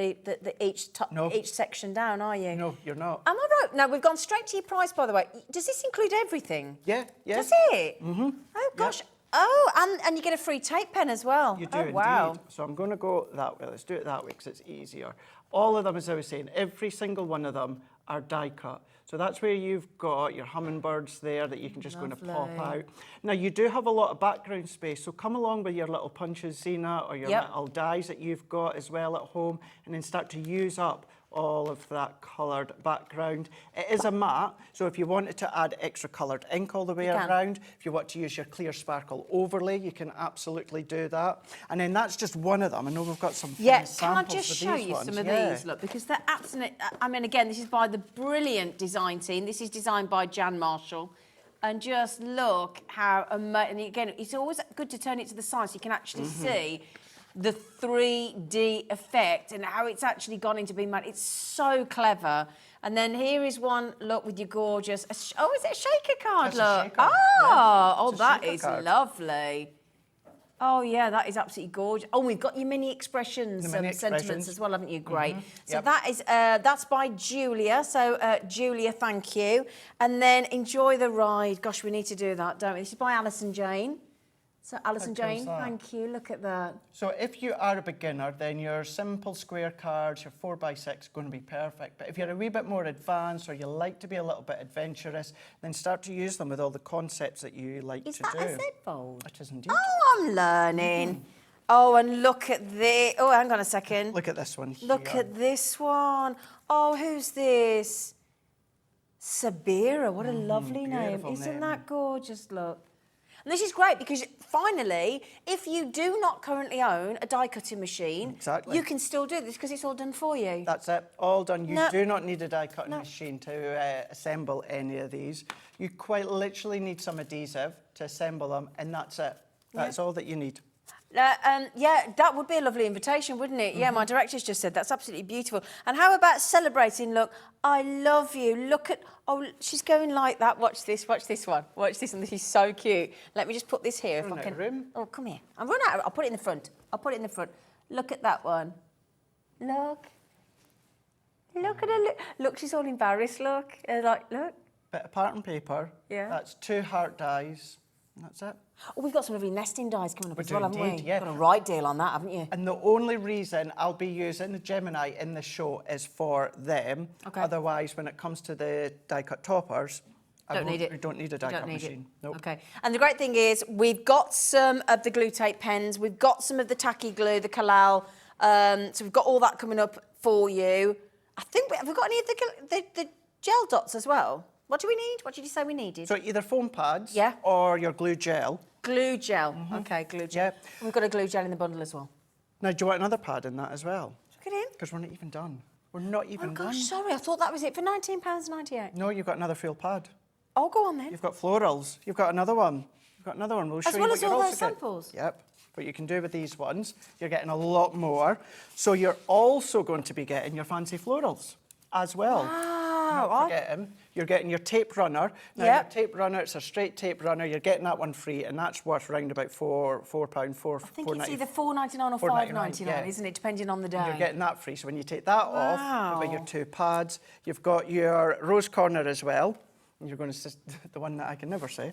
each section down, are you? No, you're not. Am I right? Now, we've gone straight to your price, by the way. Does this include everything? Yeah, yeah. Does it? Oh, gosh. Oh, and you get a free tape pen as well. You do indeed. Wow. So I'm going to go that way. Let's do it that way because it's easier. All of them, as I was saying, every single one of them are die cut. So that's where you've got your hummingbirds there that you can just go and pop out. Now, you do have a lot of background space, so come along with your little punches, Zena, or your little dies that you've got as well at home, and then start to use up all of that coloured background. It is a matte, so if you wanted to add extra coloured ink all the way around, if you want to use your clear sparkle overlay, you can absolutely do that. And then that's just one of them. I know we've got some Yes, samples can I just for show these you ones. some of these, look, because they're absolute, I mean, again, this is by the brilliant design team. This is designed by Jan Marshall. And just look how amazing, and again, it's always good to turn it to the side so you can actually see the 3D effect and how it's actually gone into being made. It's so clever. And then here is one, look, with your gorgeous, is it a shaker card, That's look? a shaker. Oh, It's a that shaker is card. lovely. Oh, yeah, that is absolutely gorgeous. Oh, we've got your mini expressions, sentiments as well, haven't you? Great. So that is, that's by Julia. So, Julia, thank you. And then enjoy the ride. Gosh, we need to do that, don't we? This is by Alison Jane. So Alison How cool's Jane, that? thank you. Look at that. So if you are a beginner, then your simple square cards, your 4x6 are going to be perfect. But if you're a wee bit more advanced or you like to be a little bit adventurous, then start to use them with all the concepts that you like Is to that do. a Z fold? It is indeed. Oh, I'm learning. Oh, and look at this. Oh, hang on a second. Look at this one here. Look at this one. Oh, who's this? Sabira. What a lovely name. beautiful Isn't name. that gorgeous? Look. And this is great because finally, if you do not currently own a die cutting machine, Exactly. you can still do this because it's all done for you. That's it, all done. You No. do not need a die cutting No. machine to assemble any of these. You quite literally need some adhesive to assemble them, and that's it. That's all that you need. Yeah, that would be a lovely invitation, wouldn't it? Yeah, my director's just said that's absolutely beautiful. And how about celebrating? Look, I love you. Look at, oh, she's going like that. Watch this one. Watch this one. This is so cute. Let me just put this here if Run I out can. of room. Oh, come here. I'm running out. I'll put it in the front. Look at that one. Look. Look at her. Look, she's all embarrassed. Look. Look. Bit of pattern paper. Yeah. That's 2 heart dies. And that's it. Oh, we've got some lovely nesting dies coming up We as do well, haven't indeed, we? yeah. Got a right deal on that, haven't you? And the only reason I'll be using the Gemini in the show is for them. Okay. Otherwise, when it comes to the die-cut toppers, We don't need a die-cut machine. Nope. Okay. And the great thing is we've got some of the glue tape pens, we've got some of the tacky glue, the Kalal. So we've got all that coming up for you. I think have we got any of the gel dots as well? What do we need? What did you say we needed? So either foam pads Yeah. or your glue gel. Glue gel. Okay, glue gel. Yeah. We've got a glue gel in the bundle as well. Now, do you want another pad in that as well? Look at him. Because we're not even done. We're not even Oh done. gosh, sorry, I thought that was it for £19.98. No, you've got another full pad. Oh, go on then. You've got florals. You've got another one. You've got another one. We'll show As you well what as you're all also those getting. samples? Yep. What you can do with these ones, you're getting a lot more. So you're also going to be getting your fancy florals as well. Wow. Not forgetting, you're getting your tape runner. Now, Yep. your tape runner, it's a straight tape runner. You're getting that one free, and that's worth around about £4. I think it's either £4.99 or £5.99, yeah. isn't it? Depending on the day. And you're getting that free. So when you take that off, you've got your Wow. 2 pads. You've got your rose corner as well. And you're going to the one that I can never say.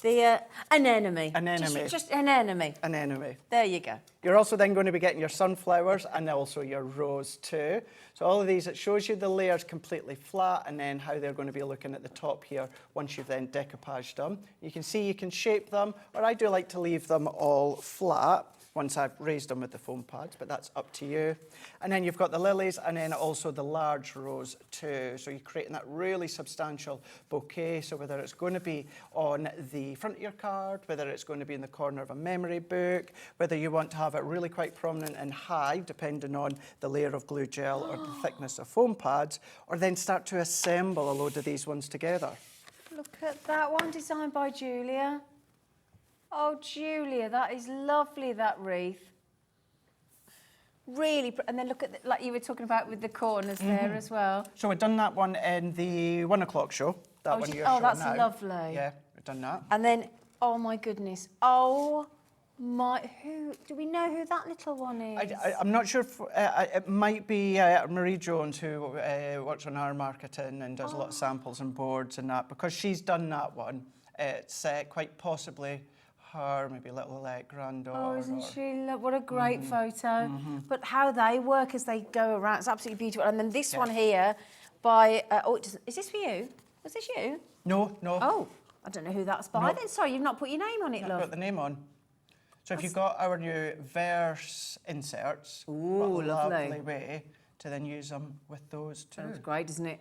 The anemone. Anemone. Just anemone. An enemy. There you go. You're also then going to be getting your sunflowers and also your rose too. So all of these, it shows you the layers completely flat and then how they're going to be looking at the top here once you've then decoupaged them. You can see you can shape them, or I do like to leave them all flat once I've raised them with the foam pads, but that's up to you. And then you've got the lilies and then also the large rose too. So you're creating that really substantial bouquet. So whether it's going to be on the front of your card, whether it's going to be in the corner of a memory book, whether you want to have it really quite prominent and high, depending on the layer of glue gel or the thickness of foam pads, or then start to assemble a load of these ones together. Look at that one, designed by Julia. Oh, Julia, that is lovely, that wreath. Really, and then look at, like you were talking about with the corners there as well. So we've done that one in the 1 o'clock show. That one you're showing that's now. lovely. Yeah, we've done that. And then, oh my goodness, oh my, do we know who that little one is? I'm not sure if it might be Marie Jones, who works on our marketing and does a lot of samples and boards and that, because she's done that one. It's quite possibly her, maybe little granddaughter. Oh, isn't she? What a great photo. But how they work as they go around, it's absolutely beautiful. And then this one here by, is this for you? Was this you? No. Oh, I don't know who that's by No. then. Sorry, you've not put your name on it, I've love. got the name on. So if you've got our new verse inserts, Ooh, what a lovely. lovely way to then use them with those too. Sounds great, doesn't it?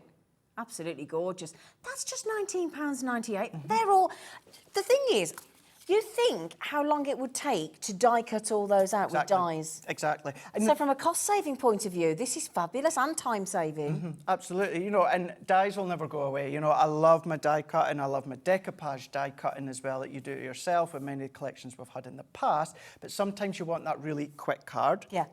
Absolutely gorgeous. That's just £19.98. They're all... The thing is, you think how long it would take to die cut all those out with dies. Exactly. And So from a cost-saving point of view, this is fabulous and time-saving. absolutely, and dies will never go away. I love my die cutting, I love my decoupage die cutting as well that you do yourself with many collections we've had in the past, but sometimes you want that really quick card. Yeah.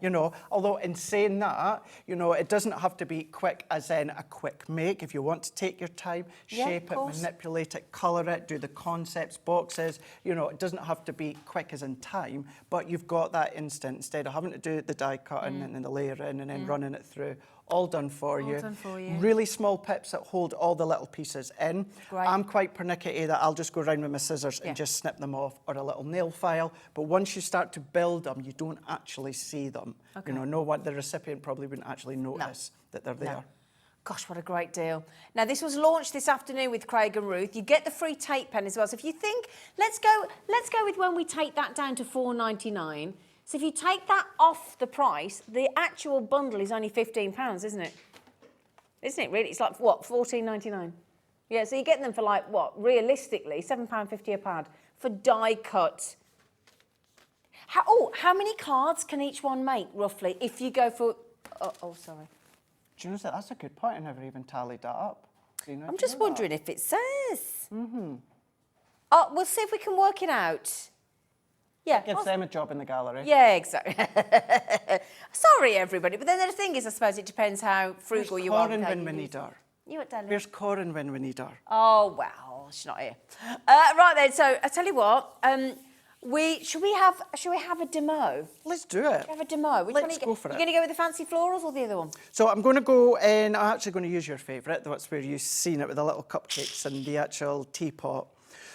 Although in saying that, it doesn't have to be quick as in a quick make. If you want to take your time, Yeah, shape of it, course. manipulate it, colour it, do the concepts, boxes, know, it doesn't have to be quick as in time, but you've got that instant instead of having to do the die cutting and then the layering and then running it through. All done for you. done for you. Really small pips that hold all the little pieces in. Great. I'm quite pernickety that I'll just go around with my scissors and just snip them off, or a little nail file. But once you start to build them, you don't actually see them. Okay. You know, no one, the recipient probably wouldn't actually notice that they're there. Gosh, what a great deal. Now, this was launched this afternoon with Craig and Ruth. You get the free tape pen as well. So if you think, let's go with when we take that down to $4.99. So if you take that off the price, the actual bundle is only £15, isn't it? Isn't it really? It's like, what, $14.99? Yeah, so you're getting them for like, what, realistically, £7.50 a pad for die cut. How many cards can each one make, roughly, if you go for... Oh, sorry. Do you know that? That's a good point. I never even tallied that up. I'm just wondering if it says. Oh, we'll see if we can work it out. Yeah. Gives them a job in the gallery. Yeah, exactly. Sorry, everybody. But then the thing is, I suppose it depends how frugal you are. Corin when we need her. You what, darling? Where's Corin when we need her? Oh, well, she's not here. Right then, so I tell you what, should we have a demo? Let's do it. Have a demo. Which Let's go for it. You're going to go with the fancy florals or the other one? So I'm going to go in, I'm actually going to use your favourite. That's where you've seen it with the little cupcakes and the actual teapot.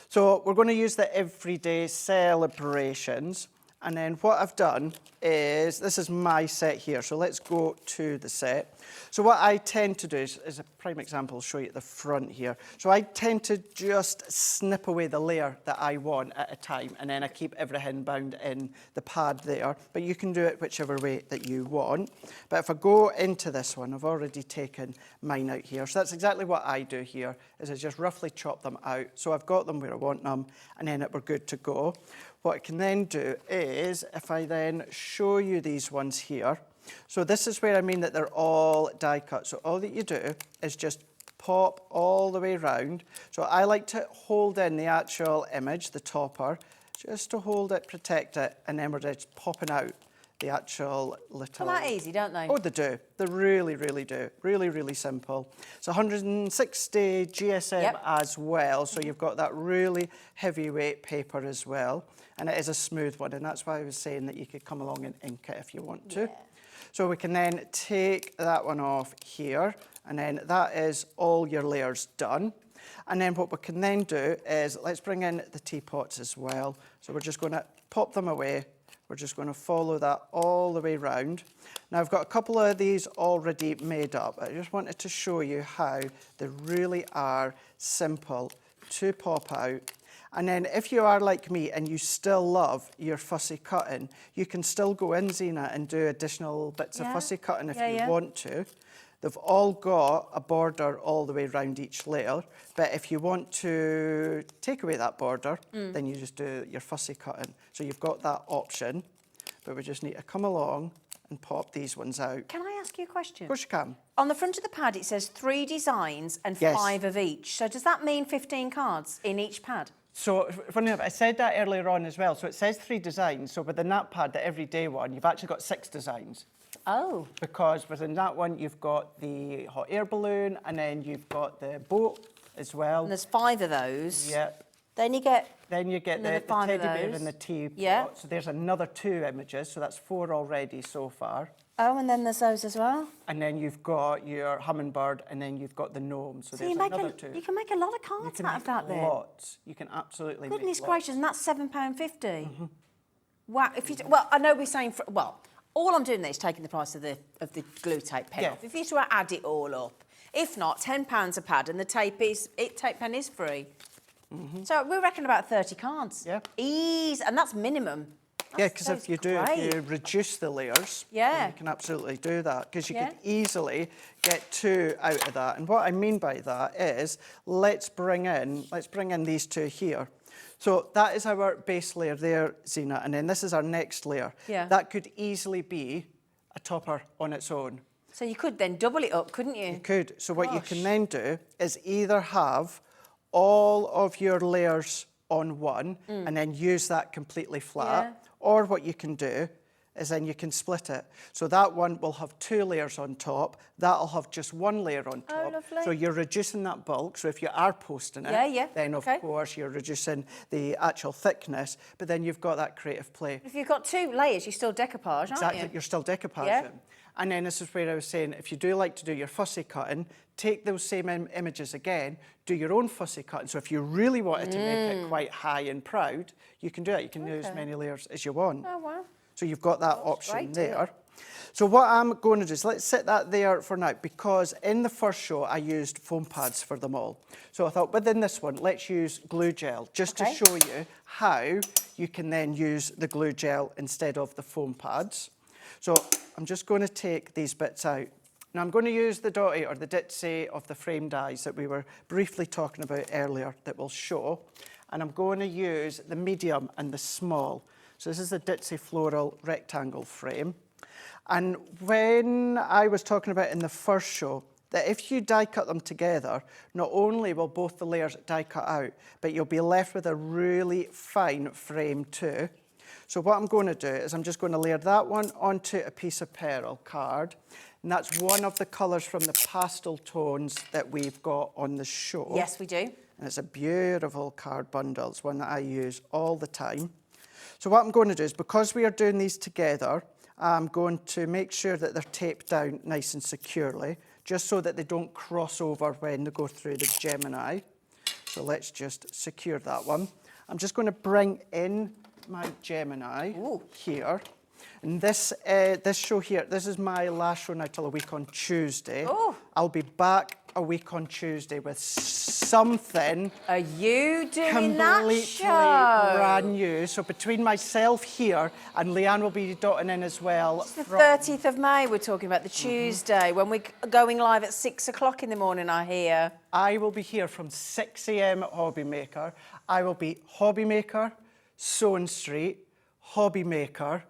So we're going to use the everyday celebrations. And then what I've done is, this is my set here. So let's go to the set. So what I tend to do is a prime example, I'll show you at the front here. So I tend to just snip away the layer that I want at a time, and then I keep everything bound in the pad there. But you can do it whichever way that you want. But if I go into this one, I've already taken mine out here. So that's exactly what I do here, is I just roughly chop them out. So I've got them where I want them, and then we're good to go. What I can then do is, if I then show you these ones here, so this is where I mean that they're all die cut. So all that you do is just pop all the way around. So I like to hold in the actual image, the topper, just to hold it, protect it, and then we're just popping out the actual little... Come out easy, don't they? Oh, they do. They really, really do. Really, really simple. It's 160 GSM as well, so you've got that really heavyweight paper as well. And it is a smooth one, and that's why I was saying that you could come along and ink it if you want to. So we can then take that one off here, and then that is all your layers done. And then what we can then do is, let's bring in the teapots as well. So we're just going to pop them away. We're just going to follow that all the way round. Now I've got a couple of these already made up. I just wanted to show you how they really are simple to pop out. And then if you are like me and you still love your fussy cutting, you can still go in, Zena, and do additional bits of fussy cutting if you want to. They've all got a border all the way around each layer, but if you want to take away that border, then you just do your fussy cutting. So you've got that option, but we just need to come along and pop these ones out. Can I ask you a question? Of course you can. On the front of the pad, it says 3 designs and 5 of each. So does that mean 15 cards in each pad? So, funny enough, I said that earlier on as well. So it says 3 designs. So within that pad, the everyday one, you've actually got 6 designs. Oh. Because within that one, you've got the hot air balloon, and then you've got the boat as well. And there's 5 of those. Yep. Then you get... Then you get the teddy bear and the teapot. Yeah. So there's another 2 images. So that's 4 already so far. Oh, and then there's those as well. And then you've got your hummingbird, and then you've got the gnome. So there's another 2. You can make a lot of cards out of that then. Lots. You can absolutely make Goodness lots. gracious, and that's £7.50. Wow. Well, I know we're saying... all I'm doing there is taking the price of the glue tape pen off. If you were to add it all up, if not, £10 a pad, and the tape pen is free. So we reckon about 30 cards. Yeah. Ease, and that's minimum. Yeah, because if you reduce the layers, then you can absolutely do that, because you can easily get 2 out of that. And what I mean by that is, let's bring in these 2 here. So that is our base layer there, Zena, and then this is our next layer. Yeah. That could easily be a topper on its own. So you could then double it up, couldn't you? You could. So what you can then do is either have all of your layers on one and then use that completely flat, or what you can do is then you can split it. So that one will have 2 layers on top. That'll have just 1 layer on top. Oh, lovely. So you're reducing that bulk. So if you are posting it, then of course you're reducing the actual thickness, but then you've got that creative play. If you've got 2 layers, you're still decoupage, aren't you? You're still decoupaging. Yeah. And then this is where I was saying, if you do like to do your fussy cutting, take those same images again, do your own fussy cutting. So if you really wanted to make it quite high and proud, you can do it. You can use as many layers as you want. Oh, wow. So you've got that option great, there. So what I'm going to do is let's set that there for now, because in the first show I used foam pads for them all. So I thought within this one, let's use glue gel just to show you how you can then use the glue gel instead of the foam pads. So I'm just going to take these bits out. Now I'm going to use the dotty or the ditzy of the frame dies that we were briefly talking about earlier that will show. And I'm going to use the medium and the small. So this is the ditzy floral rectangle frame. And when I was talking about in the first show, that if you die cut them together, not only will both the layers die cut out, but you'll be left with a really fine frame too. So what I'm going to do is I'm just going to layer that one onto a piece of pearl card. And that's one of the colours from the pastel tones that we've got on the show. Yes, we do. And it's a beautiful card bundle. It's one that I use all the time. So what I'm going to do is, because we are doing these together, I'm going to make sure that they're taped down nice and securely, just so that they don't cross over when they go through the Gemini. So let's just secure that one. I'm just going to bring in my Gemini here. And this show here, this is my last show now till a week on Tuesday. Oh. I'll be back a week on Tuesday with something. Are you doing that completely show? brand new. So between myself here and Leanne will be dotting in as well. It's the 30th of May we're talking about, the Tuesday, when we're going live at 6 o'clock in the morning, I hear. I will be here from 6 a.m. at HobbyMaker. I will be HobbyMaker, Sewn Street, HobbyMaker,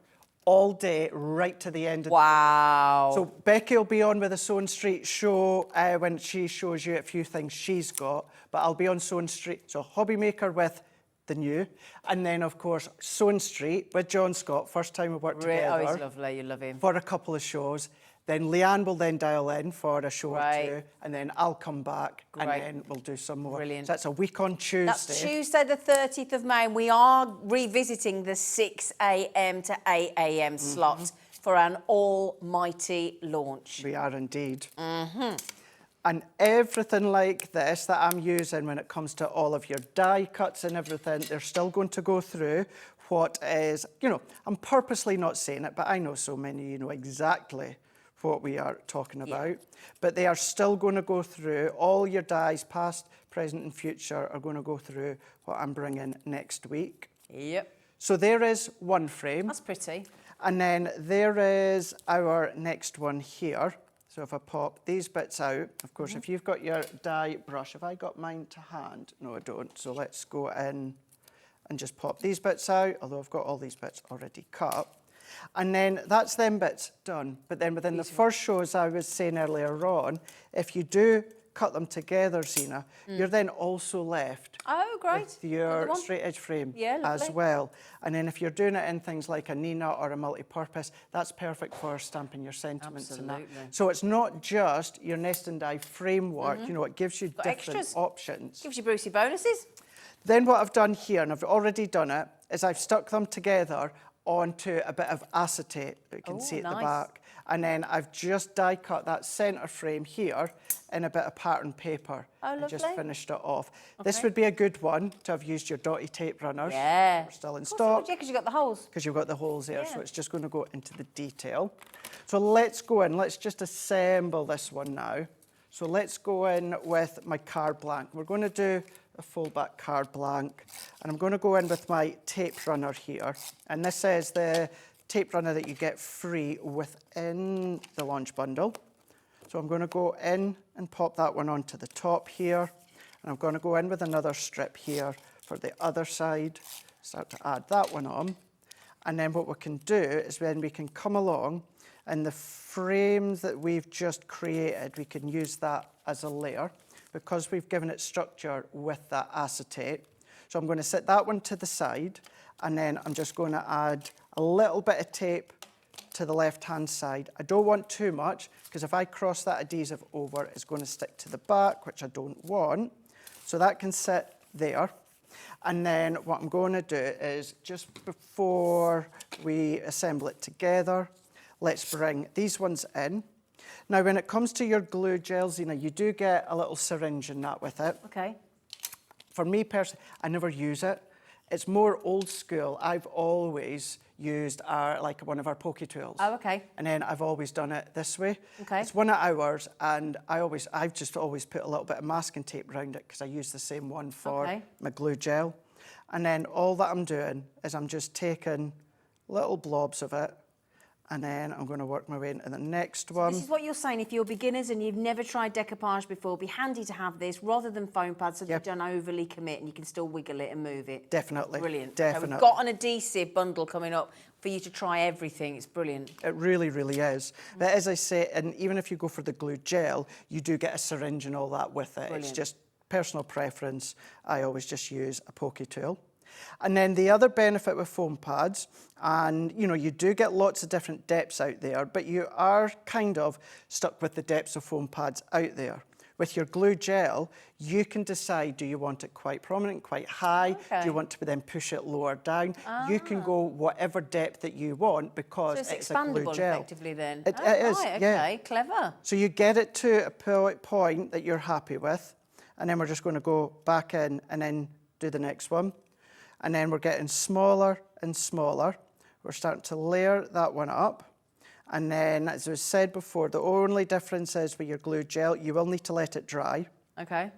all day, right to the end of the day. Wow. So Becky will be on with the Sewn Street show when she shows you a few things she's got, but I'll be on Sewn Street. So HobbyMaker with the new, and then of course Sewn Street with John Scott, first time we worked together. Oh, he's lovely, you love him. For a couple of shows. Then Leanne will then dial in for a show or two, and then I'll come back and then we'll do some more. Brilliant. So that's a week on Tuesday. That's Tuesday the 30th of May, and we are revisiting the 6 a.m. to 8 a.m. slot for an almighty launch. We are indeed. And everything like this that I'm using when it comes to all of your die cuts and everything, they're still going to go through what is, you know, I'm purposely not saying it, but I know so many, you know exactly what we are talking about. But they are still going to go through, all your dies, past, present and future, are going to go through what I'm bringing next week. Yep. So there is one frame. That's pretty. And then there is our next one here. So if I pop these bits out, of course, if you've got your die brush, have I got mine to hand? No, I don't. So let's go in and just pop these bits out, although I've got all these bits already cut. And then that's them bits done. But then within the first show, as I was saying earlier on, if you do cut them together, Zena, you're then also left Oh, great. with your straight edge frame as lovely. well. And then if you're doing it in things like a Nina or a multi-purpose, that's perfect for stamping your sentiments and that. So it's not just your nest and die framework, you know, it gives you different extras. options. Gives you Brucey bonuses. Then what I've done here, and I've already done it, is I've stuck them together onto a bit of acetate that you can see at the back. And then I've just die cut that centre frame here in a bit of pattern paper and just finished it off. This would be a good one to have used your dotty tape runners. Yeah. They're still in stock. Yeah, because you've got the holes. Because you've got the holes there, so it's just going to go into the detail. So let's go in, let's just assemble this one now. So let's go in with my card blank. We're going to do a full back card blank, and I'm going to go in with my tape runner here. And this is the tape runner that you get free within the launch bundle. So I'm going to go in and pop that one onto the top here, and I'm going to go in with another strip here for the other side, start to add that one on. And then what we can do is then we can come along, and the frames that we've just created, we can use that as a layer because we've given it structure with that acetate. So I'm going to set that one to the side, and then I'm just going to add a little bit of tape to the left-hand side. I don't want too much, because if I cross that adhesive over, it's going to stick to the back, which I don't want. So that can sit there. And then what I'm going to do is, just before we assemble it together, let's bring these ones in. Now, when it comes to your glue gel, Zena, you do get a little syringe in that with it. Okay. For me personally, I never use it. It's more old school. I've always used like one of our pokey tools. Oh, okay. And then I've always done it this way. Okay. It's one of ours, and I've just always put a little bit of masking tape around it, because I use the same one for my glue gel. And then all that I'm doing is I'm just taking little blobs of it, and then I'm going to work my way into the next one. This is what you're saying. If you're beginners and you've never tried decoupage before, it'd be handy to have this rather than foam pads, so that you don't overly commit and you can still wiggle it and move it. Definitely. Brilliant. Definitely. So we've got an adhesive bundle coming up for you to try everything. It's brilliant. It really, really is. But as I say, and even if you go for the glue gel, you do get a syringe and all that with it. Brilliant. It's just personal preference. I always just use a pokey tool. And then the other benefit with foam pads, and you do get lots of different depths out there, but you are kind of stuck with the depths of foam pads out there. With your glue gel, you can decide, do you want it quite prominent, quite high? Okay. Do you want to then push it lower down? You can go whatever depth that you want, because So it's a glue expandable gel. effectively then. It is, right, yeah. Okay, clever. So you get it to a point that you're happy with, and then we're just going to go back in and then do the next one. And then we're getting smaller and smaller. We're starting to layer that one up. And then, as I said before, the only difference is with your glue gel, you will need to let it dry. Okay.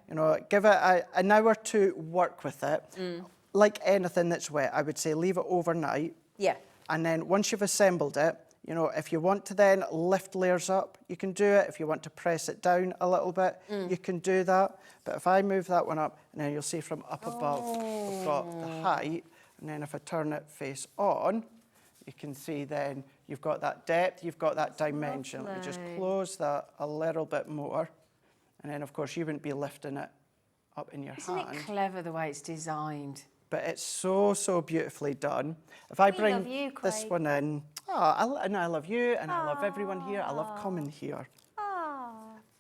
Give it an hour to work with it. Like anything that's wet, I would say leave it overnight. Yeah. And then once you've assembled it, if you want to then lift layers up, you can do it. If you want to press it down a little bit, you can do that. But if I move that one up, and then you'll see from up above, we've got the height. And then if I turn it face on, you can see then you've got that depth, you've got that dimension. Let me just close that a little bit more. And then, of course, you wouldn't be lifting it up in your Isn't hand. it clever the way it's designed? But it's so, so beautifully done. If I bring love you, this Craig. one in, and I love you, and I love everyone here. I love coming here.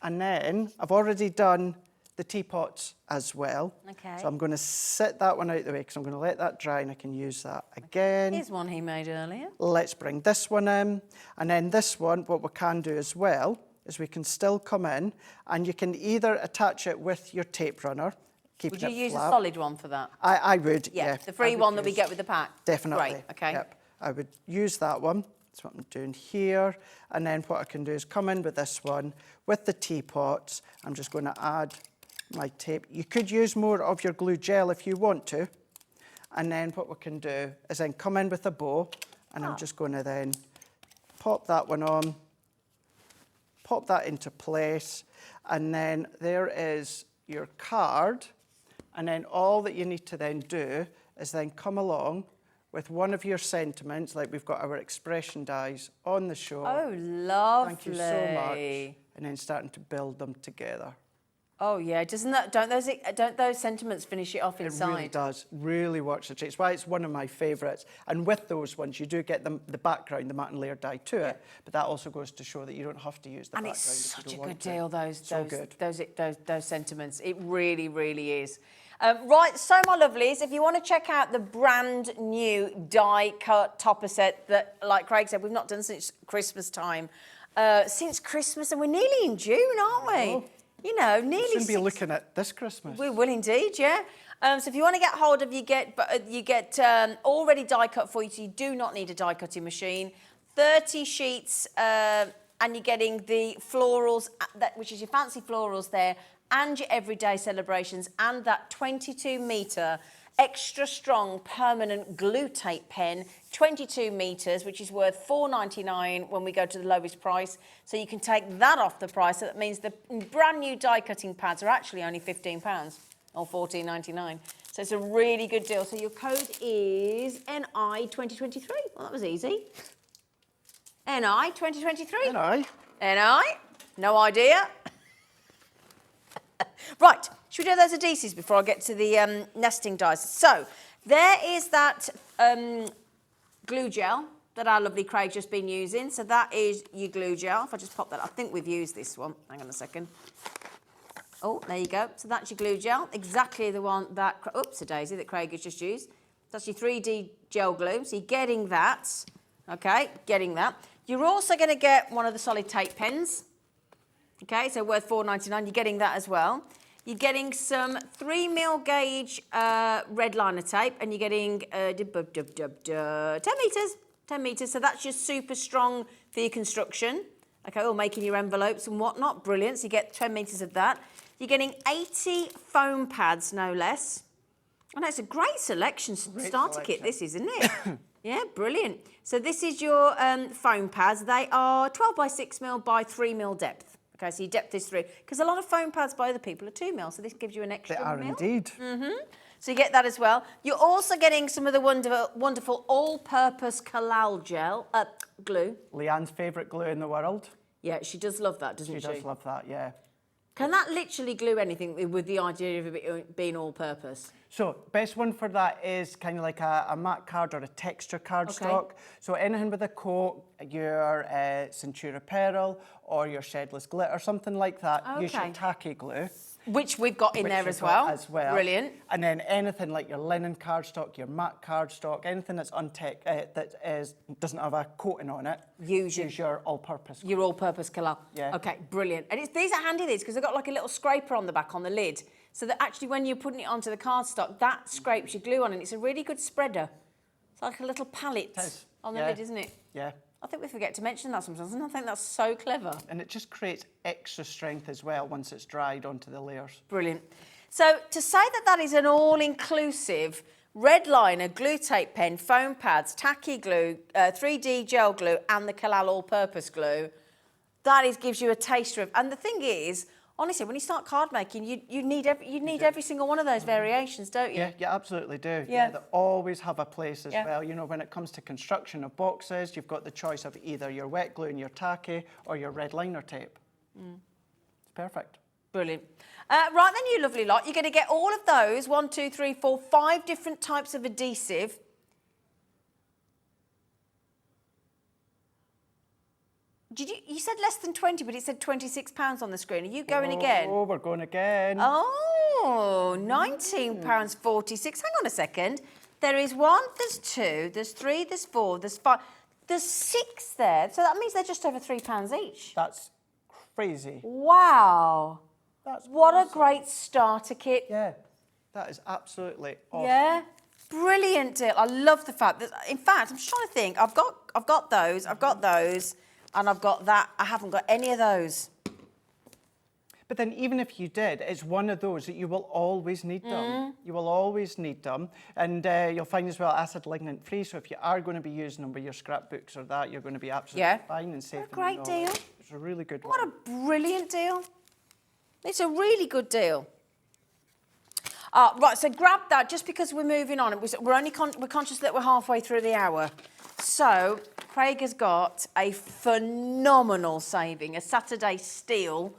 And then I've already done the teapots as well. Okay. So I'm going to set that one out the way, because I'm going to let that dry, and I can use that again. Here's one he made earlier. Let's bring this one in. And then this one, what we can do as well is we can still come in, and you can either attach it with your tape runner, keeping Would you it use flat. a solid one for that? I would, yeah. The free I would one that we use- get with the pack? Definitely. Great, okay. Yep. I would use that one. That's what I'm doing here. And then what I can do is come in with this one. With the teapots, I'm just going to add my tape. You could use more of your glue gel if you want to. And then what we can do is then come in with a bow, and I'm just going to then pop that one on, pop that into place, and then there is your card. And then all that you need to then do is then come along with one of your sentiments, like we've got our expression dies on the show. Oh, lovely. Thank you so much. And then starting to build them together. Oh yeah, don't those sentiments finish it off inside? It really does. Really works the trick. It's why it's one of my favourites. And with those ones, you do get the background, the matte and layer dye to it. But that also goes to show that you don't have to use the And background. it's if you such a don't good want to. deal, those sentiments. It really, really is. Right, so my lovelies, if you want to check out the brand new die cut topper set that, like Craig said, we've not done since Christmas time. Since Christmas, and we're nearly in June, aren't we? You know, nearly. Shouldn't be looking at this Christmas. We will indeed, yeah. So if you want to get hold of, you get already die cut for you, so you do not need a die cutting machine. 30 sheets, and you're getting the florals, which is your fancy florals there, and your everyday celebrations, and that 22 metre extra strong permanent glue tape pen, 22 metres, which is worth $4.99 when we go to the lowest price. So you can take that off the price. So that means the brand new die cutting pads are actually only £15 or $14.99. So it's a really good deal. So your code is NI 2023. Well, that was easy. NI 2023. NI. NI. No idea. Right, should we do those adhesives before I get to the nesting dies? So there is that glue gel, that our lovely Craig's just been using. So that is your glue gel. If I just pop that, I think we've used this one. Hang on a second. Oh, there you go. So that's your glue gel, exactly the one that, oops, a daisy, that Craig has just used. That's your 3D gel glue. So you're getting that, okay, getting that. You're also going to get one of the solid tape pens, okay, so worth £4.99. You're getting that as well. You're getting some 3mm gauge red liner tape, and you're getting 10 metres. 10 metres, so that's just super strong for your construction. Okay, or making your envelopes and whatnot. Brilliant. So you get 10 metres of that. You're getting 80 foam pads, no less. Oh, no, it's a great selection. Starter kit, this is, isn't it? Yeah, brilliant. So this is your foam pads. They are 12 by 6mm by 3mm depth. Okay, so your depth is 3. Because a lot of foam pads by other people are 2mm, so this gives you an extra They are mil. indeed. So you get that as well. You're also getting some of the wonderful all-purpose Kalal gel, glue. Leanne's favourite glue in the world. Yeah, she does love that, doesn't she? She does love that, yeah. Can that literally glue anything with the idea of it being all-purpose? So, best one for that is kind of like a matte card or a texture cardstock. So anything with a coat, your Centura Pearl or your Shedless Glitter, something like that, use your tacky glue. Which we've got in there as well. Brilliant. And then anything like your linen cardstock, your matte cardstock, anything that's doesn't have a coating on it, use your all-purpose. Your all-purpose Kalal. Yeah. Okay, brilliant. And these are handy, because they've got like a little scraper on the back on the lid, so that actually when you're putting it onto the cardstock, that scrapes your glue on, and it's a really good spreader. It's like a little palette on the lid, isn't it? Yeah. I think we forget to mention that sometimes, and I think that's so clever. And it just creates extra strength as well once it's dried onto the layers. Brilliant. So to say that is an all-inclusive red liner, glue tape pen, foam pads, tacky glue, 3D gel glue, and the Kalal all-purpose glue, that gives you a taster of. And the thing is, honestly, when you start card making, you need every single one of those variations, don't you? Yeah, you absolutely do. Yeah. They always have a place as well. You know, when it comes to construction of boxes, you've got the choice of either your wet glue and your tacky or your red liner tape. It's perfect. Brilliant. Right then, you lovely lot, you're going to get all of those, 1, 2, 3, 4, 5 different types of adhesive. You said less than 20, but it said £26 on the screen. Are you going again? Oh, we're going again. Oh, £19.46. Hang on a second. There is 1, there's 2, there's 3, there's 4, there's 5, there's 6 there. So that means they're just over £3 each. That's crazy. Wow. What a great starter kit. Yeah, that is absolutely awesome. Yeah. Brilliant deal. I love the fact that, in fact, I'm just trying to think. I've got those, and I've got that. I haven't got any of those. But then even if you did, it's one of those that you will always need them. You will always need them. And you'll find as well acid ligament free. So if you are going to be using them with your scrapbooks or that, you're going to be absolutely fine and safe. What a great deal. It's a really good one. What a brilliant deal. It's a really good deal. Right, so grab that just because we're moving on. We're conscious that we're halfway through the hour. So Craig has got a phenomenal saving, a Saturday steal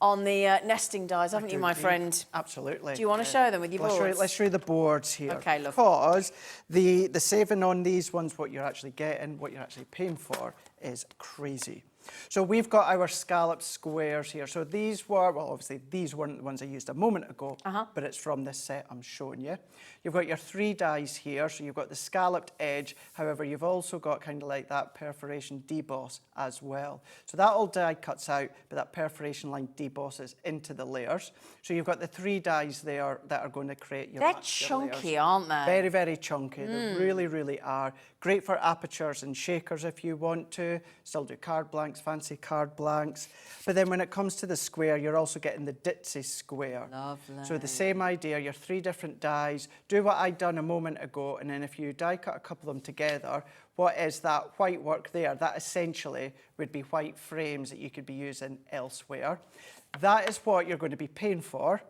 on the nesting dies, haven't you, my friend? Absolutely. Do you want to show them with your boards? Let's show you the boards here. Okay, look. Because the saving on these ones, what you're actually getting, what you're actually paying for, is crazy. So we've got our scalloped squares here. So these were, well, obviously these weren't the ones I used a moment ago, but it's from this set I'm showing you. You've got your 3 dies here. So you've got the scalloped edge. However, you've also got kind of like that perforation deboss as well. So that all die cuts out, but that perforation line debosses into the layers. So you've got the 3 dies there that are going to create your They're chunky, aren't they? Very, very chunky. They really, really are. Great for apertures and shakers if you want to. Still do card blanks, fancy card blanks. But then when it comes to the square, you're also getting the ditzy square. Lovely. So the same idea, your 3 different dies. Do what I'd done a moment ago, and then if you die cut a couple of them together, what is that white work there? That essentially would be white frames that you could be using elsewhere. That is what you're going to be paying for.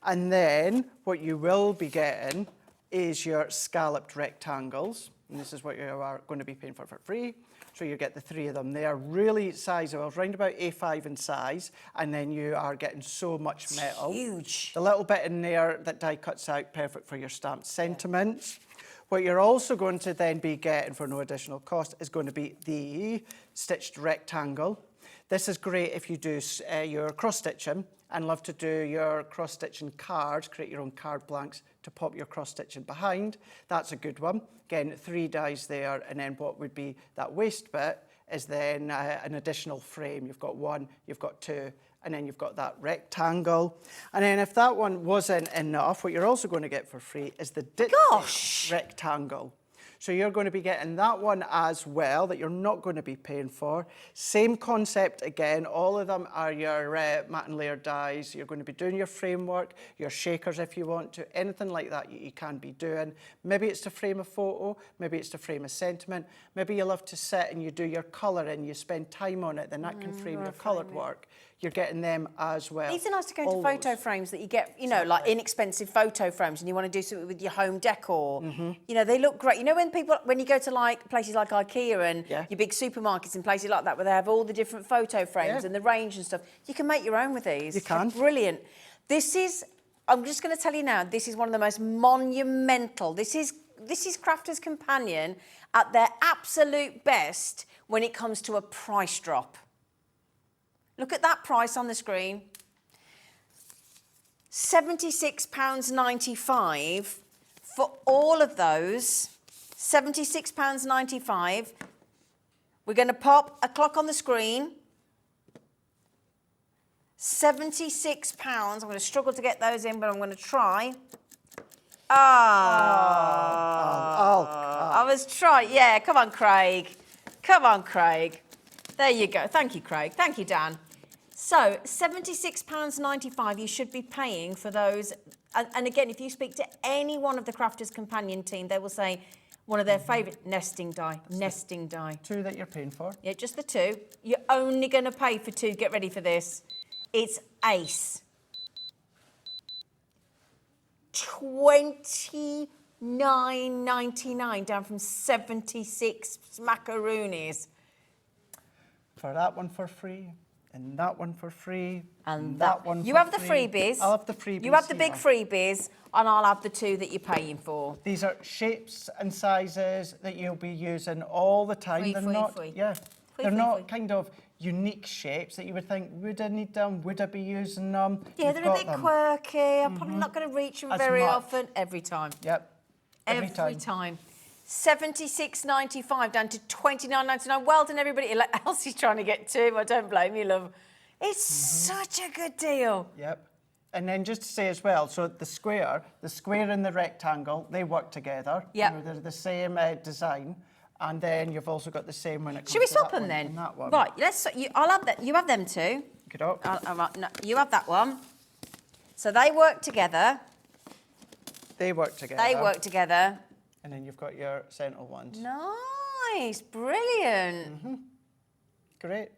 And then what you will be getting is your scalloped rectangles. And this is what you are going to be paying for free. So you get the 3 of them. They are really sizable, around about A5 in size, and then you are getting so much metal. Huge. The little bit in there that die cuts out, perfect for your stamped sentiments. What you're also going to then be getting for no additional cost is going to be the stitched rectangle. This is great if you do your cross-stitching and love to do your cross-stitching cards, create your own card blanks to pop your cross-stitching behind. That's a good one. Again, 3 dies there, and then what would be that waist bit is then an additional frame. You've got 1, you've got 2, and then you've got that rectangle. And then if that one wasn't enough, what you're also going to get for free is the ditch rectangle. So you're going to be getting that one as well, that you're not going to be paying for. Same concept again, all of them are your matte and layer dies. You're going to be doing your framework, your shakers if you want to, anything like that you can be doing. Maybe it's to frame a photo, maybe it's to frame a sentiment, maybe you love to sit and you do your colouring, you spend time on it, then that can frame your coloured work. You're getting them as well. These are nice to go into photo frames that you get, you know, like inexpensive photo frames, and you want to do something with your home decor. You know, they look great. You know, when you go to like places like IKEA and your big supermarkets and places like that, where they have all the different photo frames and the range and stuff, you can make your own with these. You can. They're brilliant. This is, I'm just going to tell you now, this is one of the most monumental. This is Crafter's Companion at their absolute best when it comes to a price drop. Look at that price on the screen. £76.95 for all of those. £76.95. We're going to pop a clock on the screen. £76. I'm going to struggle to get those in, but I'm going to try. I was trying. Yeah, come on, Craig. Come on, Craig. There you go. Thank you, Craig. Thank you, Dan. So, £76.95 you should be paying for those. And again, if you speak to any one of the Crafters Companion team, they will say one of their favourite nesting die. Nesting die. 2 that you're paying for? Yeah, just the 2. You're only going to pay for 2. Get ready for this. It's ace. $29.99 down from 76 smackaroonies. For that one for free, and that one for free, and that one you for have the free. freebies. I'll have the freebies. You have the big here. freebies, and I'll have the 2 that you're paying for. These are shapes and sizes that you'll be using all the time. Free, they're free, not, free. yeah, Free, they're free, not free. kind of unique shapes that you would think, would I need them? Would I be using them? Yeah, You've they're a got bit them. quirky. I'm probably not going to reach them As very much. often. Every time. Yep. Every time. £76.95 down to £29.99. Well done, everybody. Elsie's trying to get 2. I don't blame you, love. It's such a good deal. Yep. And then just to say as well, so the square and the rectangle, they work together. Yep. You know, they're the same design. And then you've also got the same when it comes Should we to swap that them one then? and that one. Right, I'll have that. You have them 2. Good up. No, you have that one. So they work together. They work together. They work together. And then you've got your central ones. Nice, brilliant. Great.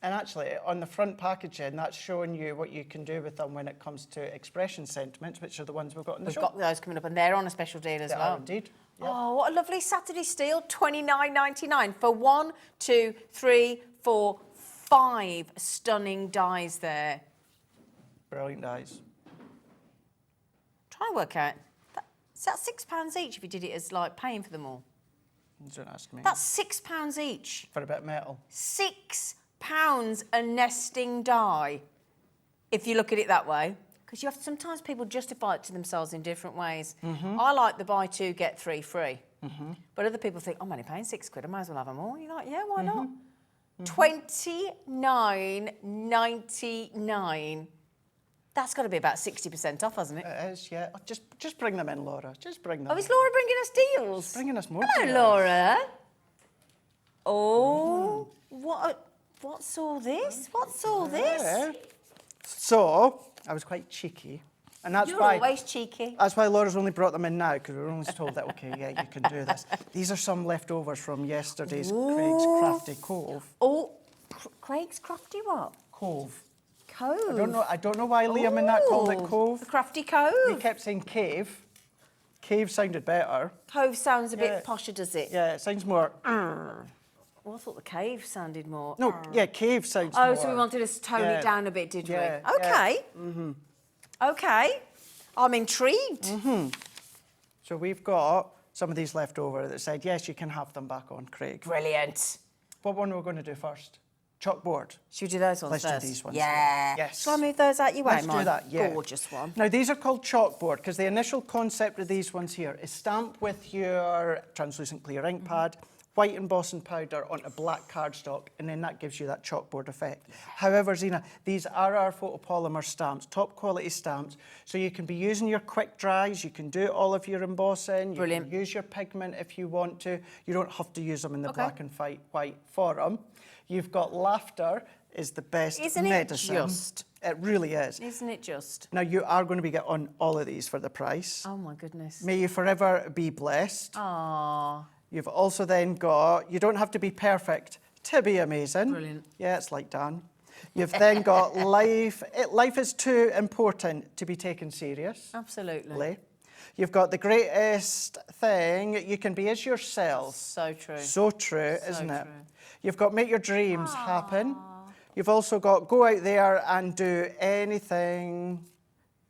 And actually, on the front packaging, that's showing you what you can do with them when it comes to expression sentiments, which are the ones we've got in the We've shop. got those coming up, and they're on a special deal as They well. are indeed. Yep. Oh, what a lovely Saturday steal. $29.99 for 1, 2, 3, 4, 5 stunning dies there. Brilliant dies. Try to work out. Is that £6 each if you did it as like paying for them all? Don't ask me. That's £6 each. For a bit of metal. £6 a nesting die, if you look at it that way. Because you have sometimes people justify it to themselves in different ways. I like the buy 2, get 3 free. But other people think, I'm only paying £6, I might as well have them all. You're like, yeah, why not? $29.99. That's got to be about 60% off, hasn't it? It is, yeah. Oh, just bring them in, Laura. Just bring them Oh, is Laura bringing us deals? bringing us more Hello, deals. Laura. Oh, what's all this? What's all this? Yeah. So, I was quite cheeky. And that's You're why, always cheeky. That's why Laura's only brought them in now, because we were only told that, OK, yeah, you can do this. These are some leftovers from yesterday's Craig's Crafty Cove. Oh, Craig's Crafty what? Cove. Cove. I don't know why Liam and that called it Cove. The Crafty Cove. He kept saying cave. Cave sounded better. Cove sounds a Yeah. bit posher, does it? Yeah, it sounds more... Well, I thought the cave sounded more... No, yeah, cave sounds more... Oh, so we wanted to tone it down a bit, did Yeah, we? Okay. yeah. Okay. I'm intrigued. So we've got some of these left over that said, yes, you can have them back on, Craig. Brilliant. What one are we going to do first? Chalkboard. Should we do those ones Let's first? do these ones. Yeah. Yes. Shall I move those out your way, Let's do that, yeah. Gorgeous one. Now, these are called chalkboard because the initial concept of these ones here is stamp with your translucent clear ink pad, white embossing powder onto black cardstock, and then that gives you that chalkboard effect. However, Zena, these are our photopolymer stamps, top quality stamps, so you can be using your quick dries, you can do all of your embossing, you Brilliant. can use your pigment if you want to. You don't have to use them in the black and white for them. You've got laughter is the best Isn't it medicine. just? It really is. Isn't it just? Now, you are going to be getting on all of these for the price. Oh, my goodness. May you forever be blessed. Aww. You've also then got, you don't have to be perfect to be amazing. Brilliant. Yeah, it's like Dan. You've then got life. Life is too important to be taken serious. Absolutely. You've got the greatest thing, you can be as yourself. So true. So true, isn't it? true. You've got make your dreams happen. You've also got go out there and do anything.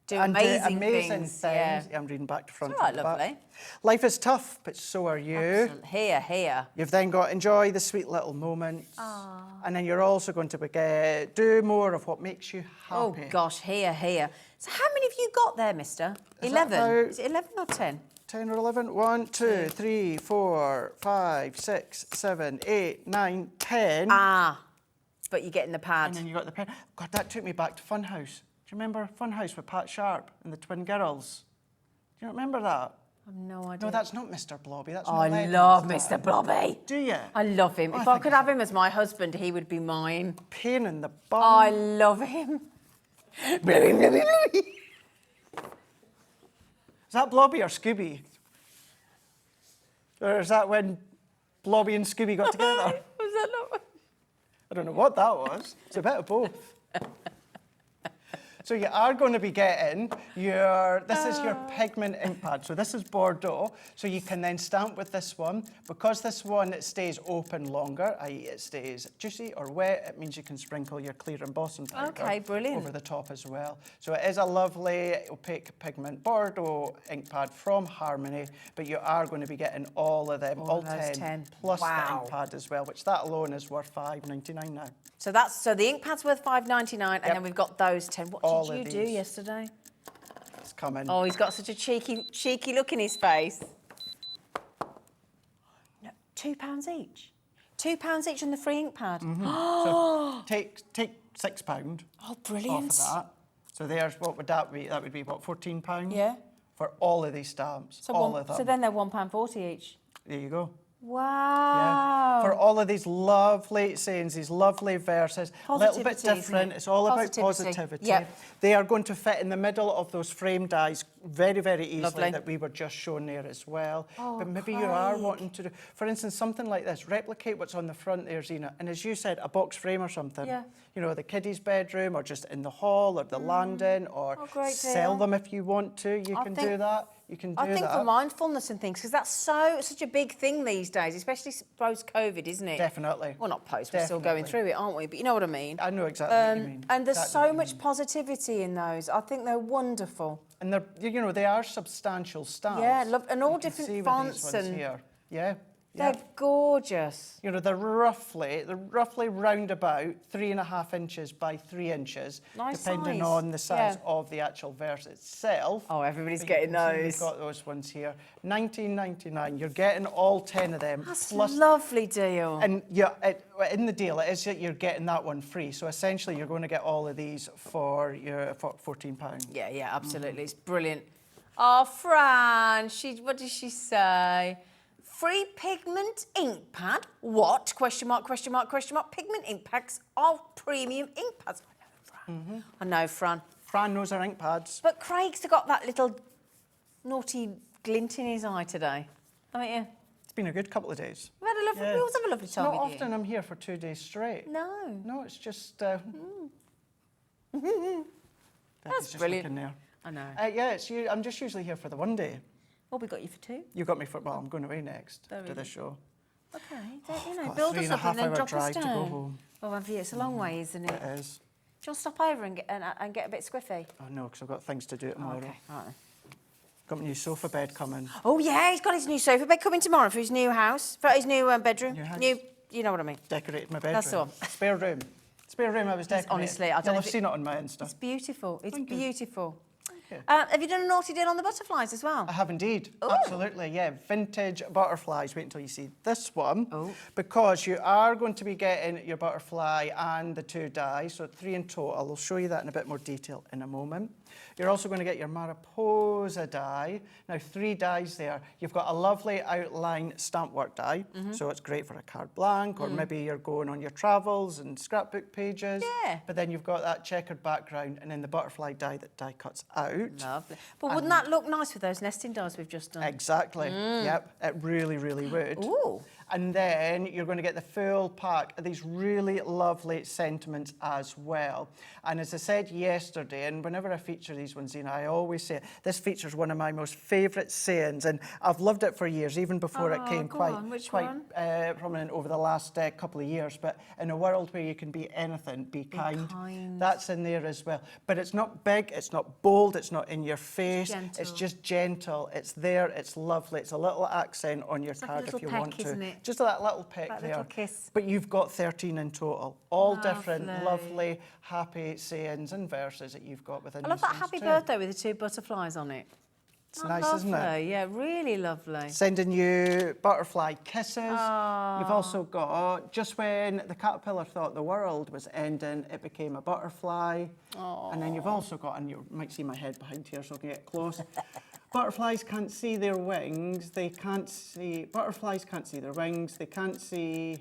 Do and amazing do amazing things. things. Yeah. I'm reading back to front. It's all right, and back. lovely. Life is tough, but so are you. Excellent. Here. You've then got enjoy the sweet little moments. And then you're also going to get do more of what makes you Oh, happy. gosh, here. So how many have you got there, mister? Is that 11? about- Is it 11 or 10? 10 or 11? 1, 2, 3, 4, 5, 6, 7, 8, 9, 10. Ah, but you're getting the pad. And then you got the pen. God, that took me back to Funhouse. Do you remember Funhouse with Pat Sharp and the twin girls? Do you remember that? I've no idea. No, that's not Mr. Blobby. That's I not love Lennon, is Mr. it? Blobby. Do you? I love him. Oh, If I I think could he's have him as my husband, he would be mine. Pain in the bum. I love him. Blobby, Blobby, Blobby. Is that Blobby or Scooby? Or is that when Blobby and Scooby got together? Was that not? I don't know what that was. It's a bit of both. So you are going to be getting this is your pigment ink pad. So this is Bordeaux. So you can then stamp with this one. Because this one, it stays open longer, i.e. it stays juicy or wet, it means you can sprinkle your clear embossing powder Okay, brilliant. over the top as well. So it is a lovely opaque pigment Bordeaux ink pad from Harmony, but you are going to be getting all of them, all those 10, 10. plus the Wow. ink pad as well, which that alone is worth $5.99 now. So the ink pad's worth $5.99, and then we've got those 10. What All did you of do these. yesterday? It's coming. Oh, he's got such a cheeky look in his face. No, £2 each. £2 each on the free ink pad. So take £6 Oh, off brilliant. of that. So there's, what would that be? That would be, what, £14? Yeah. For all of these stamps, So, all of them. so then they're £1.40 each. There you go. Wow. For all of these lovely sayings, these lovely verses, a little bit Positivity, isn't different. it? It's all about Positivity. positivity. Yep. They are going to fit in the middle of those frame dies very, very easily Lovely. that we were just shown there as well. Oh, but maybe you are Craig. wanting to do, for instance, something like this, replicate what's on the front there, Zena. And as you said, a box frame or something. Yeah. You know, the kiddies' bedroom or just in the hall or the landing or Oh, great sell deal. them if you want to. You I can think- do that. You can do I think that. for mindfulness and things, because that's such a big thing these days, especially post-COVID, isn't it? Definitely. Well, not post, we're still going Definitely. through it, aren't we? But you know what I mean. I know exactly what you mean. And there's Exactly so what you much mean. positivity in those. I think they're wonderful. And they're, you know, they are substantial stamps. Yeah, and all You can different see with fonts these ones and- here. Yeah. They're gorgeous. You know, they're roughly round about 3.5 inches by 3 inches, Nice depending size. on the size Yeah. of the actual verse itself. Oh, everybody's But you getting can see those. We've got those ones here. $19.99. You're getting all 10 of them. That's a lovely deal. And yeah, in the deal, it is that you're getting that one free. So essentially, you're going to get all of these for your for £14. Yeah, absolutely. It's brilliant. Oh, Fran, what did she say? Free pigment ink pad? What? Question mark. Pigment ink pads are premium ink pads. I know, Fran. Fran knows her ink pads. But Craig's got that little naughty glint in his eye today, haven't you? It's been a good couple of days. We've had a lovely, Yeah. we always have a lovely It's time not with often I'm here for 2 days straight. you. No. No, it's just. That's Just brilliant. looking there. I know. Yeah, I'm just usually here for the one day. Well, we got you for 2. You got me for. Well, I'm going away next Very to this good. show. Okay, don't, got a build us up and then 3.5 hour drop us drive to go down. home. Oh, have you? It's a long way, isn't it? It is. Do you want to stop over and get a bit squiffy? Oh no, because I've got things to do tomorrow. Okay, all right. Got my new sofa bed coming. Oh yeah, he's got his new sofa bed coming tomorrow for his new house, for his new bedroom. New house. You know what I mean. Decorated my bedroom. That's the one. Spare room. Spare room I was decorating. Honestly, I don't You'll know have if seen it on my Insta. It's beautiful. It's Thank you. beautiful. you. Have you done a naughty deal on the butterflies as well? I have indeed, absolutely, yeah. Vintage butterflies, wait until you see this one. Because you are going to be getting your butterfly and the 2 dies, so 3 in total. I'll show you that in a bit more detail in a moment. You're also going to get your Mariposa die. Now, 3 dies there. You've got a lovely outline stamp work die, so it's great for a carte blanche, or maybe you're going on your travels and scrapbook pages. Yeah. But then you've got that checkered background and then the butterfly die that die cuts out. Lovely. But wouldn't that look nice with those nesting dies we've just done? Exactly. Yep, it really, really would. Ooh. And then you're going to get the full pack of these really lovely sentiments as well. And as I said yesterday, and whenever I feature these ones, you know, I always say this features one of my most favourite sayings, and I've loved it for years, even before it came quite prominent over the last couple of years. But in a world where you can be anything, be kind. That's in there as well. But it's not big, it's not bold, it's not in your face. It's just gentle. It's there, it's lovely. It's a little accent on your card if you want to. Isn't it? Just that little peck That there. little kiss. But you've got 13 in total. All different, lovely, happy sayings and verses that you've got within I love that these happy too. birthday with the 2 butterflies on it. It's nice, isn't it? Yeah, really lovely. Sending you butterfly kisses. You've also got, just when the caterpillar thought the world was ending, it became a butterfly. And then you've also got, and you might see my head behind here, so I can get close. Butterflies can't see their wings. Butterflies can't see their wings. They can't see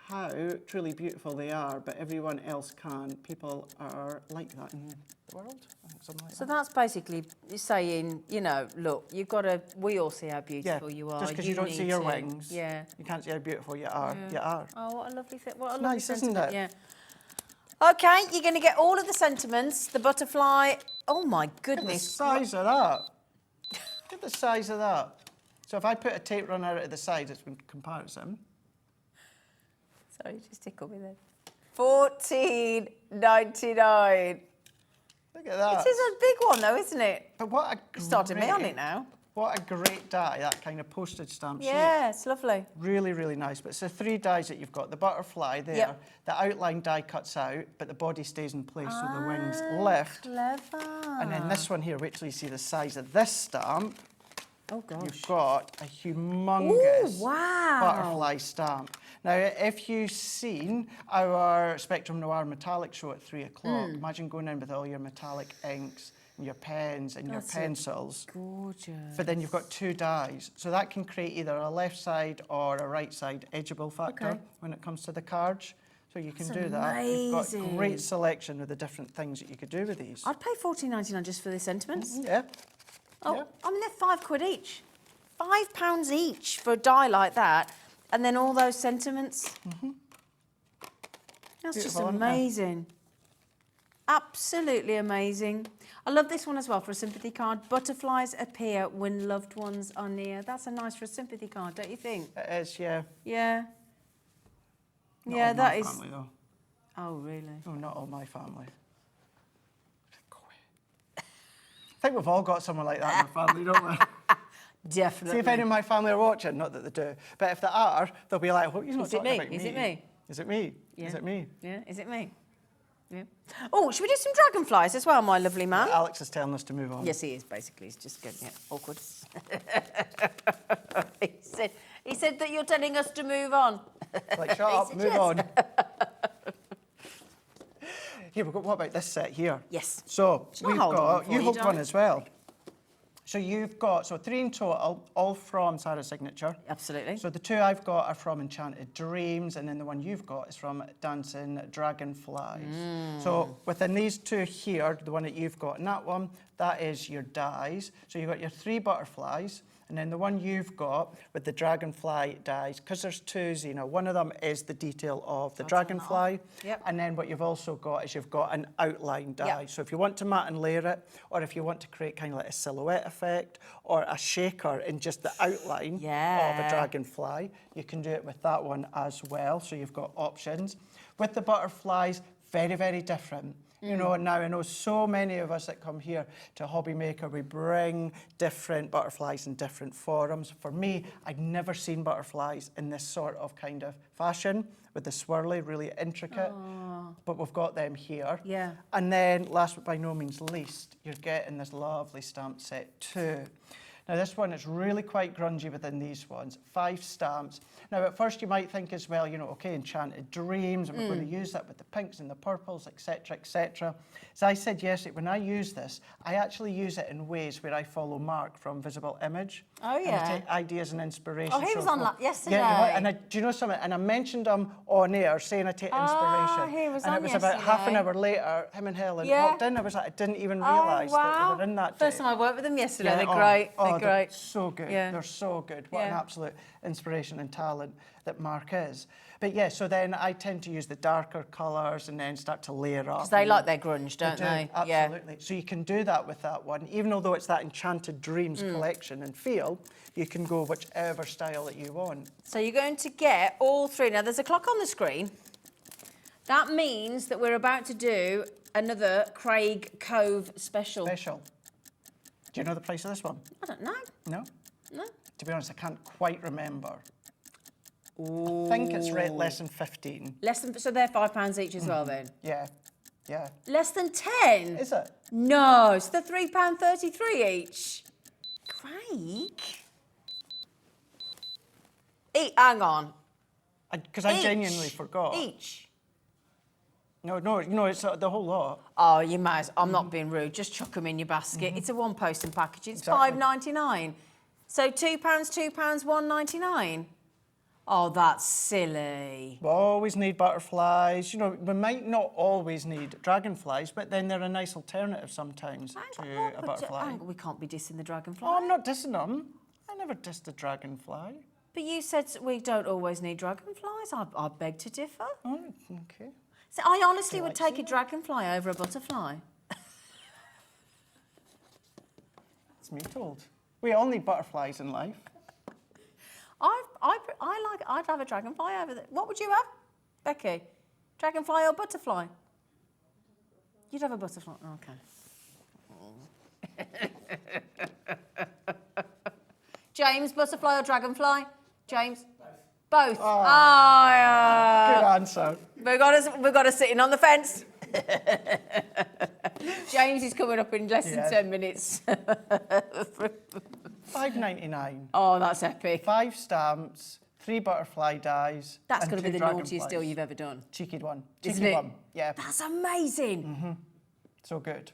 how truly beautiful they are, but everyone else can. People are like that in the world. I think something like So that. that's basically saying, you know, look, you've got to, we all see how beautiful you are. Just because you don't see your wings, Yeah. you can't see how beautiful you are. You are. Oh, what a lovely thing. What a lovely Nice, isn't sentiment. it? Yeah. Okay, you're going to get all of the sentiments, the butterfly. Oh, my Look at the goodness. size of that. Look at the size of that. So if I put a tape runner out at the side, it's in comparison. Sorry, just tickle me then. $14.99. Look at that. It is a big one, though, isn't it? But what a You started me on it now. What a great die, that kind of postage stamp shape. Yeah, it's lovely. Really, really nice. But it's the 3 dies that you've got. The butterfly there, Yep. the outline die cuts out, but the body stays in place, so the wings lift. Clever. And then this one here, wait till you see the size of this stamp. Oh, gosh. You've got a humongous Ooh, wow. butterfly stamp. Now, if you've seen our Spectrum Noir metallic show at 3 o'clock, imagine going in with all your metallic inks and your pens and your pencils. Gorgeous. But then you've got 2 dies. So that can create either a left side or a right side edgeable factor when it comes to the cards. So you can do that. You've got a great selection of the different things that you could do with these. I'd pay $14.99 just for the sentiments. Yeah. Oh, Yeah. I mean, they're £5 each. £5 each for a die like that. And then all those sentiments. That's just Beautiful, isn't it? amazing. Absolutely amazing. I love this one as well for a sympathy card. Butterflies appear when loved ones are near. That's a nice for a sympathy card, don't you think? It is, yeah. Yeah. Not Yeah, all that my is. family, though. Oh, really? No, not all my family. I think we've all got someone like that in our family, don't we? Definitely. See if any of my family are watching, not that they do, but if they are, they'll be like, well, he's not Is it talking me? about me. Is it me? Is it me? Yeah. Is it me? Yeah, is it me? Yeah. Oh, should we do some dragonflies as well, my lovely man? Alex is telling us to move on. Yes, he is, basically. He's just getting it awkward. he said that you're telling us to move on. Like, shut up, move on. Here, what about this set here? Yes. So, Shall I we've hold on got, for you you, hold Dom? one as well. So you've got, 3 in total, all from Sarah's signature. Absolutely. So the 2 I've got are from Enchanted Dreams, and then the one you've got is from Dancing Dragonflies. So within these 2 here, the one that you've got and that one, that is your dies. So you've got your 3 butterflies, and then the one you've got with the dragonfly dies, because there's 2, Zena, one of them is the detail of the dragonfly, and then what you've also got is you've got an outline die. So if you want to mat and layer it, or if you want to create kind of like a silhouette effect, or a shaker in just the outline of a dragonfly, you can do it with that one as well. So you've got options. With the butterflies, very, very different. You know, and now I know so many of us that come here to HobbyMaker, we bring different butterflies in different forms. For me, I'd never seen butterflies in this sort of kind of fashion, with the swirly, really intricate, but we've got them here. Yeah. And then, last but by no means least, you're getting this lovely stamp set too. Now this one is really quite grungy within these ones, 5 stamps. Now at first you might think as well, you know, okay, Enchanted Dreams, and we're going to use that with the pinks and the purples, etc., etc. As I said yesterday, when I use this, I actually use it in ways where I follow Mark from Visible Image. Oh, And yeah. I take ideas and inspiration. Oh, he was on that yesterday. Yeah, and do you know something? And I mentioned him on air saying I take inspiration. he was and on it was about half an yesterday. hour later, him and Helen Yeah. walked in. I was like, I didn't even realise that they were in that First day. time I worked with them yesterday. Yeah, They're great. They're they're great. so good. Yeah. They're so good. What an Yeah. absolute inspiration and talent that Mark is. But yeah, so then I tend to use the darker colours and then start to layer up. Because they like their grunge, don't they? Absolutely. So you can do that with that one. Even although it's that Enchanted Dreams collection and feel, you can go whichever style that you want. So you're going to get all 3. Now, there's a clock on the screen. That means that we're about to do another Craig Cove special. Special. Do you know the price of this one? I don't know. No? No. To be honest, I can't quite remember. I think it's less than 15. Less than, so they're £5 each as well then? Yeah, yeah. Less than 10? Is it? No, so they're £3.33 each. Craig? Hang on. Because I Each. genuinely forgot. Each? No, it's the whole lot. Oh, you might as, I'm not being rude, just chuck them in your basket. It's a one posting package, it's Exactly. £5.99. So £2, £1.99. Oh, that's silly. We always need butterflies. You know, we might not always need dragonflies, but then they're a nice alternative sometimes to a butterfly. We can't be dissing the dragonfly. Oh, I'm not dissing them. I never dissed the dragonfly. But you said we don't always need dragonflies. I beg to differ. Oh, okay. So I honestly would like take a seeing dragonfly over a butterfly. It's me told. We all need butterflies in life. I'd have a dragonfly over there. What would you have, Becky? Dragonfly or butterfly? You'd have a butterfly. Okay. James, butterfly or dragonfly? James? Both. Oh, yeah. Good answer. We've got us sitting on the fence. James is coming up in less than 10 minutes. $5.99. Oh, that's epic. 5 stamps, 3 butterfly dies. That's and going to be 2 the naughtiest dragonflies. deal you've ever done. Cheeky one. Isn't Cheeky it? one. Yeah. That's amazing. So good.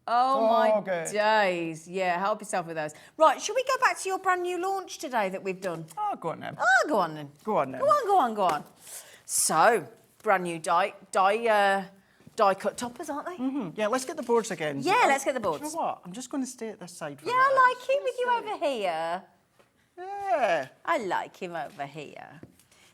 Oh my good. days. Yeah, help yourself with those. Right, should we go back to your brand new launch today that we've done? Oh, go on then. Oh, go on then. Go on then. Go on. So, brand new die cut toppers, aren't they? Yeah, let's get the boards again. Yeah, let's get the Do boards. you know what? I'm just going to stay at this side for Yeah, a minute. I like him with you over here. Yeah. I like him over here.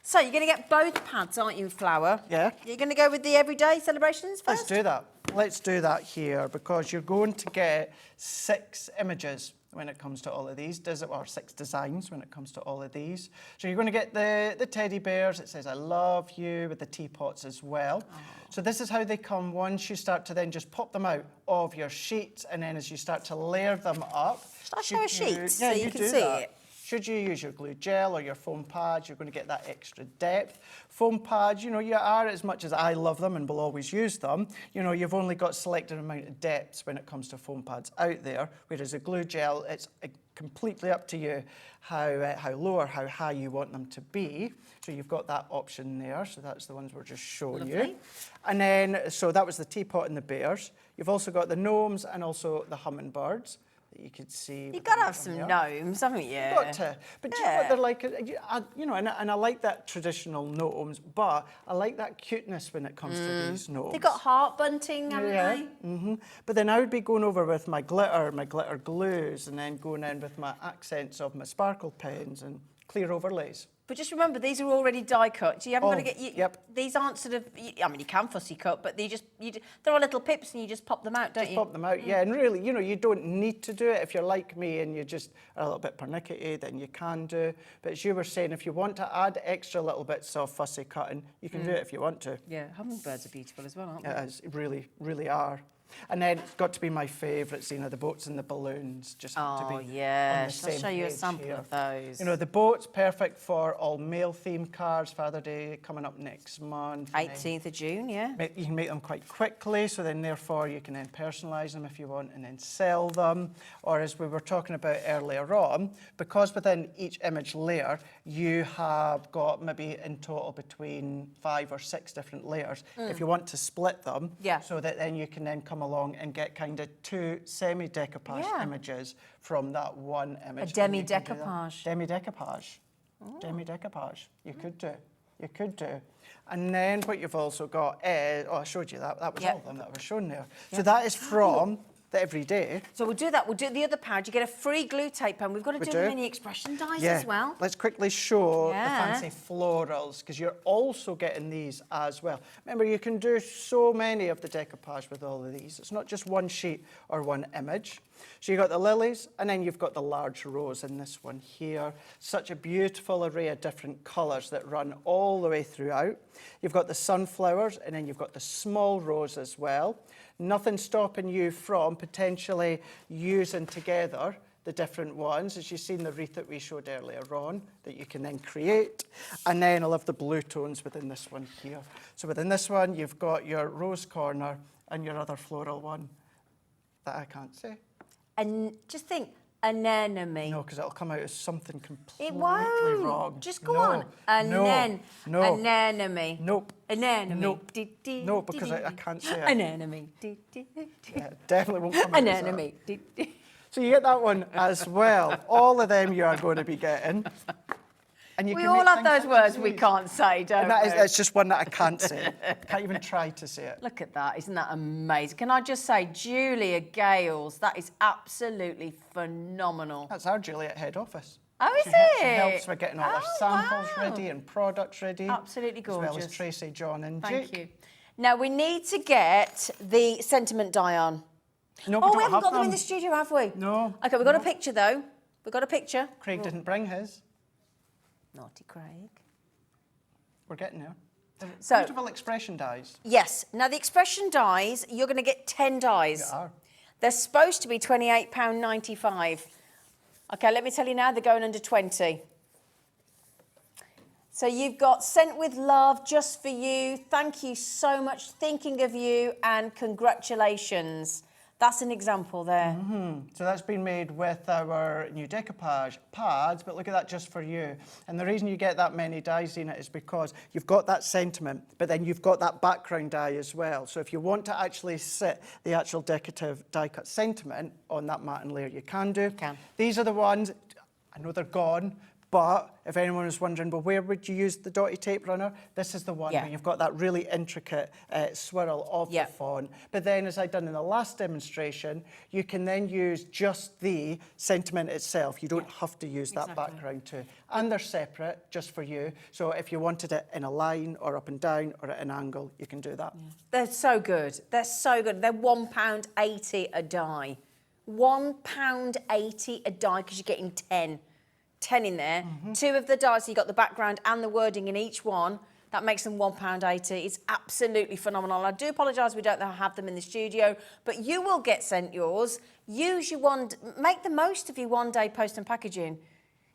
So, you're going to get both pads, aren't you, Flower? Yeah. You're going to go with the everyday celebrations Let's first? do that. Let's do that here because you're going to get 6 images when it comes to all of these, or 6 designs when it comes to all of these. So you're going to get the teddy bears. It says, I love you, with the teapots as well. Oh. So this is how they come once you start to then just pop them out of your sheets, and then as you start to layer them up. Should I show a sheet so yeah, you can do see that. it? Should you use your glue gel or your foam pads, you're going to get that extra depth. Foam pads, you know, you are, as much as I love them and will always use them, you know, you've only got selected amount of depths when it comes to foam pads out there, whereas a glue gel, it's completely up to you how low or how high you want them to be. So you've got that option there, so that's the ones we're just showing you. And then, so that was the teapot and the bears. You've also got the gnomes and also the hummingbirds that you could see. You've got to have some gnomes, haven't you? You've got to. But do you know what they're like? You know, and I like that traditional gnomes, but I like that cuteness when it comes to these gnomes. They've got heart bunting, haven't they? Mm-hmm. But then I would be going over with my glitter glues, and then going in with my accents of my sparkle pens and clear overlays. But just remember, these are already die cut. You haven't got to get... Yep. These aren't sort of... I mean, you can fussy cut, but they're all little pips and you just pop them out, don't you? Pop them out, yeah. And really, you know, you don't need to do it. If you're like me and you just are a little bit pernickety, then you can do. But as you were saying, if you want to add extra little bits of fussy cutting, you can do it if you want to. Yeah, hummingbirds are beautiful as well, aren't they? It is, really, really are. And then it's got to be my favourites, you know, the boats and the balloons. Just have to be on the yes. I'll same show you a page sample here. of those. You know, the boat's perfect for all male-themed cards. Father Day coming up next month. 18th of June, yeah. You can make them quite quickly, so then therefore you can then personalise them if you want and then sell them. Or as we were talking about earlier on, because within each image layer you have got maybe in total between 5 or 6 different layers. If you want to split them, so that then you can then come along and get kind of 2 semi-decoupage images from that one image. A demi-decoupage. Demi-decoupage. Demi-decoupage. You could do. You could do. And then what you've also got is, I showed you that. That was all of them that were shown there. So that is from the everyday. So we'll do that. We'll do the other pad. You get a free glue tape pen. We've got to do the mini expression dies as well. Let's quickly show the fancy florals, because you're also getting these as well. Remember, you can do so many of the decoupage with all of these. It's not just one sheet or one image. So you've got the lilies, and then you've got the large rose in this one here. Such a beautiful array of different colours that run all the way throughout. You've got the sunflowers, and then you've got the small rose as well. Nothing stopping you from potentially using together the different ones, as you've seen the wreath that we showed earlier on, that you can then create. And then I love the blue tones within this one here. So within this one, you've got your rose corner and your other floral one that I can't say. And just think, anemone. No, because it'll come out as something completely It won't. wrong. Just go on. Anemone. Nope. Anemone. Nope. No, because I can't say it. Anemone. Yeah, definitely won't come out as that. Anemone. So you get that one as well. All of them you are going to be getting. And you We can all make have things those such words as we these. can't say, don't And that we? is, it's just one that I can't say. Can't even try to say it. Look at that. Isn't that amazing? Can I just say, Julia Gales, that is absolutely phenomenal. That's our Julie at head office. Oh, is She it? helps with getting all our samples wow. ready and products ready. Absolutely gorgeous. As well as Tracy, John and Jake. Thank you. Now, we need to get the sentiment die on. No, We haven't got them in the studio, have we? No. OK, we've got a picture, though. We've got a picture. Craig didn't bring his. Naughty Craig. We're getting there. So, beautiful expression dies. yes. Now, the expression dies, you're going to get 10 dies. You are. They're supposed to be £28.95. OK, let me tell you now, they're going under 20. So you've got Sent With Love, Just For You. Thank you so much. Thinking of you and congratulations. That's an example there. So that's been made with our new decoupage pads, but look at that, Just For You. And the reason you get that many dies in it is because you've got that sentiment, but then you've got that background die as well. So if you want to actually sit the actual decorative die-cut sentiment on that matte layer, you can do. These are the ones, I know they're gone, but if anyone was wondering, well, where would you use the dotty tape runner? This is the one where you've got that really intricate swirl of the font. But then, as I've done in the last demonstration, you can then use just the sentiment itself. You don't have to use that background too. And they're separate, just for you. So if you wanted it in a line or up and down or at an angle, you can do that. They're so good. They're so good. They're £1.80 a die. £1.80 a die because you're getting 10 in there. 2 of the dies, so you've got the background and the wording in each one. That makes them £1.80. It's absolutely phenomenal. I do apologise we don't have them in the studio, but you will get sent yours. Use your make the most of your one-day post and packaging.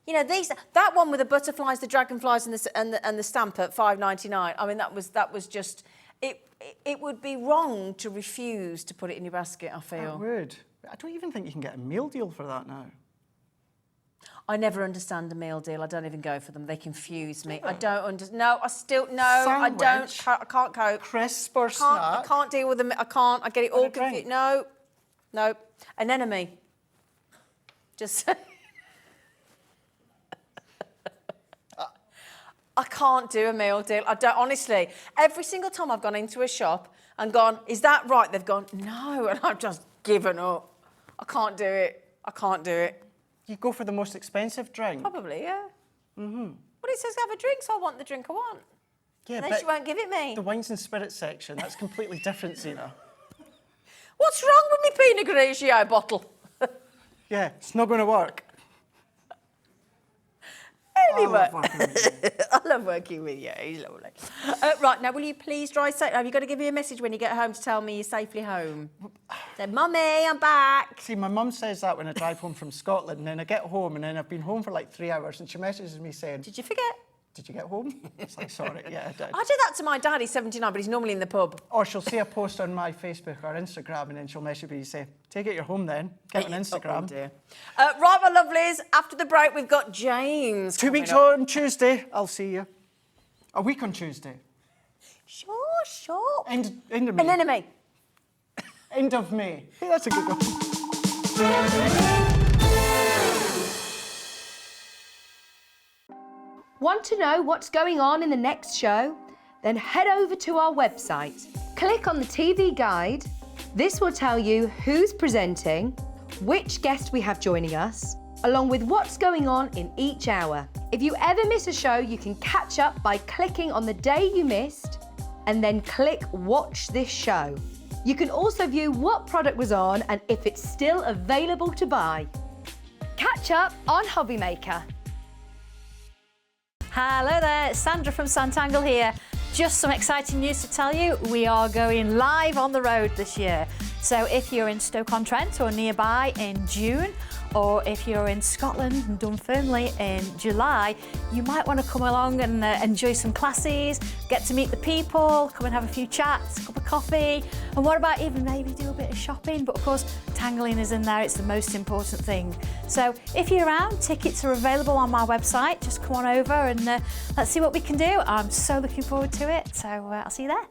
You know, that one with the butterflies, the dragonflies, and the stamp at £5.99. I mean, that was just it would be wrong to refuse to put it in your basket, I feel. I would. I don't even think you can get a meal deal for that now. I never understand a meal deal. I don't even go for them. They confuse me. I don't understand. No, I still... No, Sandwich, I don't. I can't cope. Crisp or I snack. can't deal with them. I can't. I get it all a drink. confused. No. An enemy. Just... I can't do a meal deal. I don't... Honestly, every single time I've gone into a shop and gone, is that right? They've gone, no. And I've just given up. I can't do it. I can't do it. You go for the most expensive drink. Probably, yeah. Well, Well, it says have a drink, so I want the drink I want. Yeah, And then but she won't give it me. the wines and spirits section, that's completely different, Zena. What's wrong with me Pinot Grigio bottle? Yeah, it's not going to work. Anyway, I love working with you. I love working with you. He's lovely. Right, now, will you please drive safe? Have you got to give me a message when you get home to tell me you're safely home? Say, Mummy, I'm back. See, my mum says that when I drive home from Scotland, and then I get home, and then I've been home for like 3 hours, and she messages me saying, Did you forget? did you get home? It's like, sorry, yeah, I did. I do that to my dad. He's 79, but he's normally in the pub. Or she'll see a post on my Facebook or Instagram, and then she'll message me and say, take it, you're home then. Get on Instagram. Oh, dear. Right, my lovelies, after the break, we've got James. 2 weeks coming up. on Tuesday, I'll see you. A week on Tuesday. Sure. End of May. An enemy. End of May. Hey, that's a good one. Want to know what's going on in the next show? Then head over to our website. Click on the TV guide. This will tell you who's presenting, which guest we have joining us, along with what's going on in each hour. If you ever miss a show, you can catch up by clicking on the day you missed and then click Watch This Show. You can also view what product was on and if it's still available to buy. Catch up on HobbyMaker. Hello there, Sandra from Santangle here. Just some exciting news to tell you. We are going live on the road this year. So if you're in Stoke-on-Trent or nearby in June, or if you're in Scotland and Dunfermline in July, you might want to come along and enjoy some classes, get to meet the people, come and have a few chats, a cup of coffee, and what about even maybe do a bit of shopping? But of course, tangling is in there, it's the most important thing. So if you're around, tickets are available on my website. Just come on over and let's see what we can do. I'm so looking forward to it, so I'll see you there.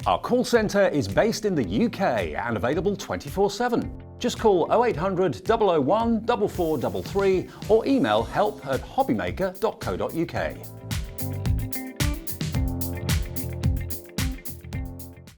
Our call centre is based in the UK and available 24/7. Just call 0800 001 4433 or email help@hobbymaker.co.uk.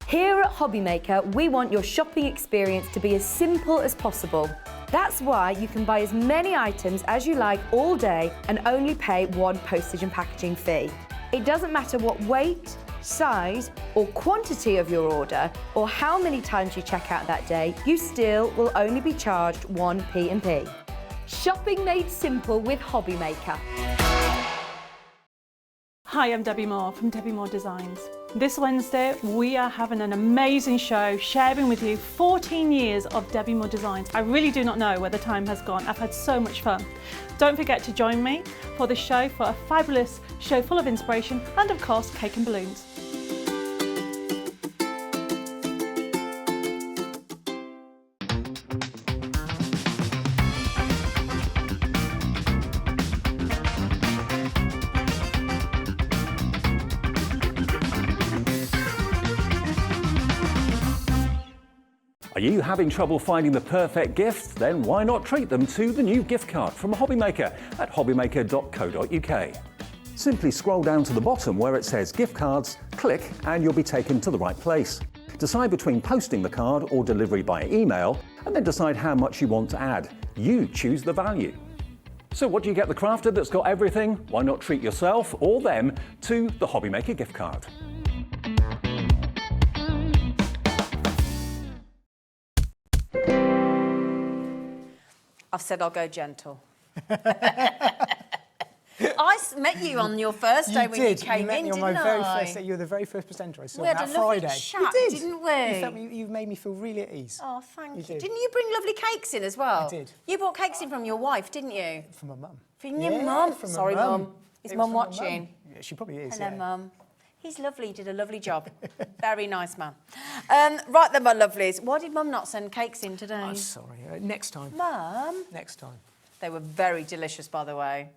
Here at HobbyMaker, we want your shopping experience to be as simple as possible. That's why you can buy as many items as you like all day and only pay one postage and packaging fee. It doesn't matter what weight, size or quantity of your order or how many times you check out that day, you still will only be charged one P&P. Shopping made simple with HobbyMaker. Hi, I'm Debbie Moore from Debbie Moore Designs. This Wednesday, we are having an amazing show sharing with you 14 years of Debbie Moore Designs. I really do not know where the time has gone. I've had so much fun. Don't forget to join me for the show for a fabulous show full of inspiration and, of course, cake and balloons. Are you having trouble finding the perfect gift? Then why not treat them to the new gift card from HobbyMaker at hobbymaker.co.uk. Simply scroll down to the bottom where it says gift cards, click and you'll be taken to the right place. Decide between posting the card or delivery by email and then decide how much you want to add. You choose the value. So what do you get the crafter that's got everything? Why not treat yourself or them to the HobbyMaker gift card? I've said I'll go gentle. I met you on your first day when you came in, didn't I? You were the very first presenter I saw We had that a lovely Friday. chat, didn't we? You made me feel really at ease. Oh, thank you. did. Didn't you bring lovely cakes in as well? I did. You brought cakes in from your wife, didn't you? From my mum. From your mum. from my Sorry, mum. Mum. Is It was Mum from my watching? Yeah, she probably is. Hello, yeah. Mum. He's lovely. He did a lovely job. Very nice man. Right then, my lovelies. Why did Mum not send cakes in today? I'm sorry. Next time. Mum. Next time. They were very delicious, by the way.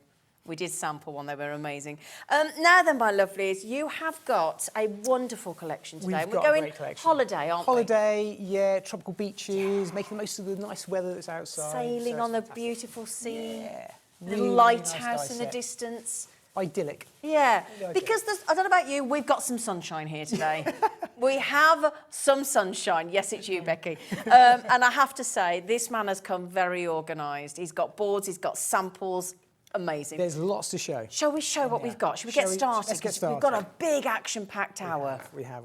We did sample one. They were amazing. Now then, my lovelies, you have got a wonderful collection today. We've We're got a going great collection. holiday, aren't we? Holiday, yeah, tropical beaches, making the most of the nice weather that's outside. Sailing so on the it's fantastic. beautiful sea. Yeah. Little Really lighthouse nice in the set. distance. Idyllic. Yeah, Really because I don't know about you, we've got some sunshine here today. We have some sunshine. Yes, it's you, Becky. And I have to say, this man has come very organised. He's got boards, he's got samples. Amazing. There's lots to show. Shall we show what we've got? Shall we get started? Let's get 'Cause started. We've got a big action-packed hour. We have.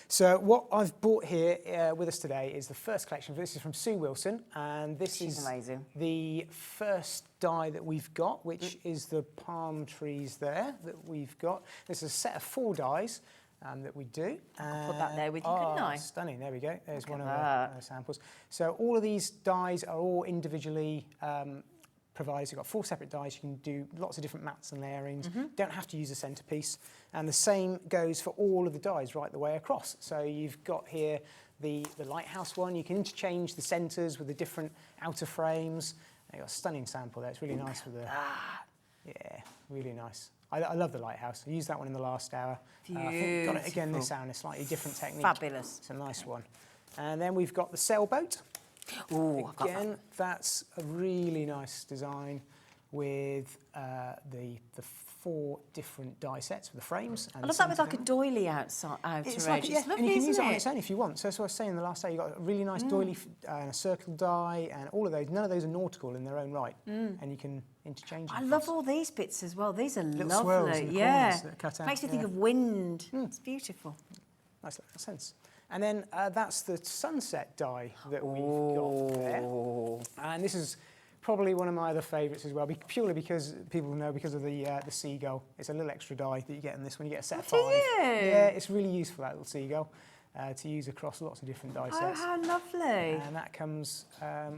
So what I've brought here with us today is the first collection. This is from Sue Wilson, and this She's is amazing. the first die that we've got, which is the palm trees there that we've got. This is a set of 4 dies that we do. I'll put that there with you, couldn't I? Stunning, there we go. There's one of that. the samples. So all of these dies are all individually provided. You've got 4 separate dies. You can do lots of different mats and layerings. Don't have to use a centerpiece. And the same goes for all of the dies right the way across. So you've got here the lighthouse one. You can interchange the centers with the different outer frames. You've got a stunning sample there. It's really nice with the... Yeah, really nice. I love the lighthouse. I used that one in the last hour. I think got it again this hour in a slightly different technique. Fabulous. It's a nice one. And then we've got the sailboat. Ooh, I've got that. Again, that's a really nice design with the 4 different die sets for the frames. And I love that with like a doily outer edge. It's like, yeah, It's lovely, and you can use isn't it on it? its own if you want. So that's what I was saying in the last day. You've got a really nice doily and a circle die and all of those. None of those are nautical in their own right. And you can interchange them. I love all these bits as well. These are Little lovely. swirls in the Yeah. corners that are cut out, Makes me think yeah. of wind. It's beautiful. Nice sense. And then that's the sunset die that we've got there. And this is probably one of my other favourites as well, purely because people know because of the seagull. It's a little extra die that you get in this one. You get a set of 5. do you? Yeah, it's really useful, that little seagull, to use across lots of different die Oh, sets. how lovely. And that comes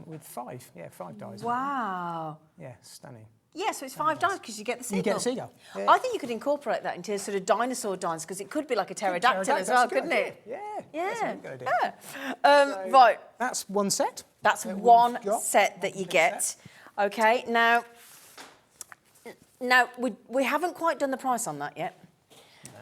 with 5. Yeah, 5 dies. Wow. Yeah, stunning. Yeah, so it's 5 dies because you get the seagull. You get the seagull. Yeah. I think you could incorporate that into sort of dinosaur dance because it could be like a pterodactyl as well, That's a good couldn't idea. it? Yeah. Yeah. That's a good idea. Yeah. Right. That's one set. That's that we've one got. set that you get. Okay, now we haven't quite done the price on that yet.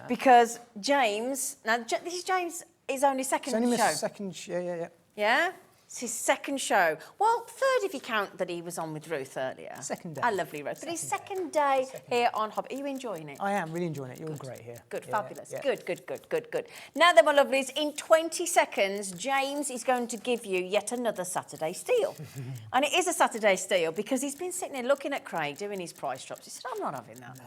Because James, this is James' only second It's only show. missed second. Yeah. Yeah? It's his second show. Well, third if you count that he was on with Ruth earlier. Second day. A lovely Ruth. But his second day here on Hobby. Are you enjoying it? I am really enjoying it. You're great here. Good, Yeah, fabulous. yeah. Good. Now then, my lovelies, in 20 seconds, James is going to give you yet another Saturday steal. And it is a Saturday steal because he's been sitting there looking at Craig doing his price drops. He said, I'm not having that.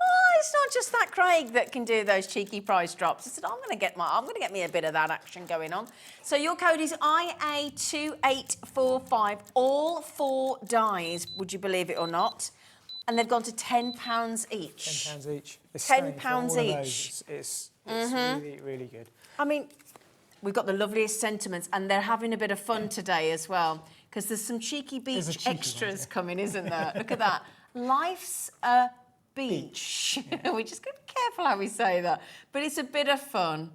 Oh, it's not just that Craig that can do those cheeky price drops. He said, I'm going to get me a bit of that action going on. So your code is IA2845. All 4 dies, would you believe it or not? And they've gone to £10 each. £10 each. It's £10 stunning for all of those. each. It's really, really good. I mean, we've got the loveliest sentiments and they're having a bit of fun today as well because there's some cheeky beach There's a cheeky extras one, yeah. coming, isn't there? Look at that. Life's a beach. We just got to be careful how we say that. But it's a bit of fun.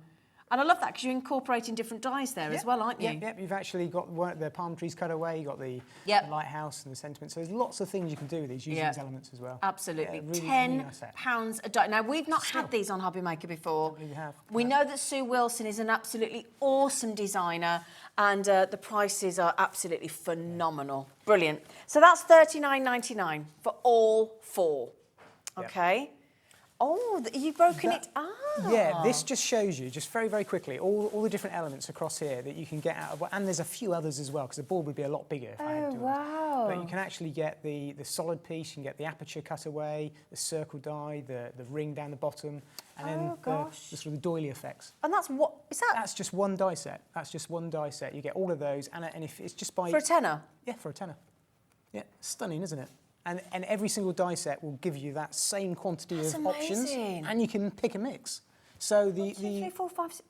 And I love that because you're incorporating different dyes there as well, aren't you? Yep. You've actually got the palm trees cut away, you've got the lighthouse and the sentiment. So there's lots of things you can do with these, using these elements as well. Absolutely. Yeah, really nice set. £10 a die. Now, we've not had these on HobbyMaker before. believe you have. We know that Sue Wilson is an absolutely awesome designer and the prices are absolutely phenomenal. Brilliant. So that's $39.99 for all 4. Okay. Oh, you've broken it. Yeah, this just shows you, just very, very quickly, all the different elements across here that you can get out of, and there's a few others as well, because the board would be a lot bigger if I had to do it. Wow. But you can actually get the solid piece, you can get the aperture cut away, the circle die, the ring down the bottom, and then the sort of the doily effects. And that's what, is that? That's just one die set. That's just one die set. You get all of those, and if it's just by... For a tenner? Yeah, for a tenner. Yeah, stunning, isn't it? And every single die set will give you that same quantity of options, and you can pick a mix. So the 1, 2, 3, 4, 5, 6.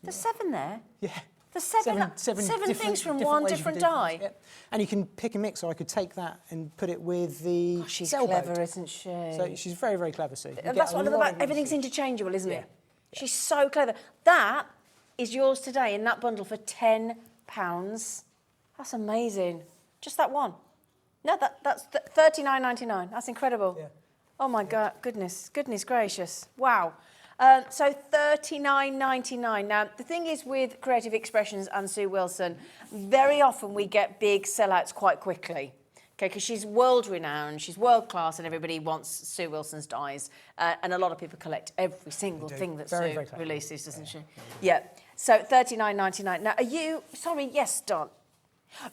There's 7 there. Yeah. The seven things from one ways you different can do die. things, yep. And you can pick and mix, or I could take that and put it with the She's sailboat. clever, isn't she? So she's very, very clever, Sue. You And get that's a what I love lot about of everything's usage. interchangeable, isn't Yeah. it? She's so clever. That is yours today in that bundle for £10. That's amazing. Just that one. No, that's $39.99. That's incredible. Yeah. Oh my God, goodness gracious. Wow. So $39.99. Now, the thing is with Creative Expressions and Sue Wilson, very often we get big sellouts quite quickly. Okay, because she's world-renowned, she's world-class, and everybody wants Sue Wilson's dies. And a lot of people collect every single thing that Very, Sue very clever. releases, doesn't she? Yeah. So $39.99. Now, are you... Sorry, yes, Don.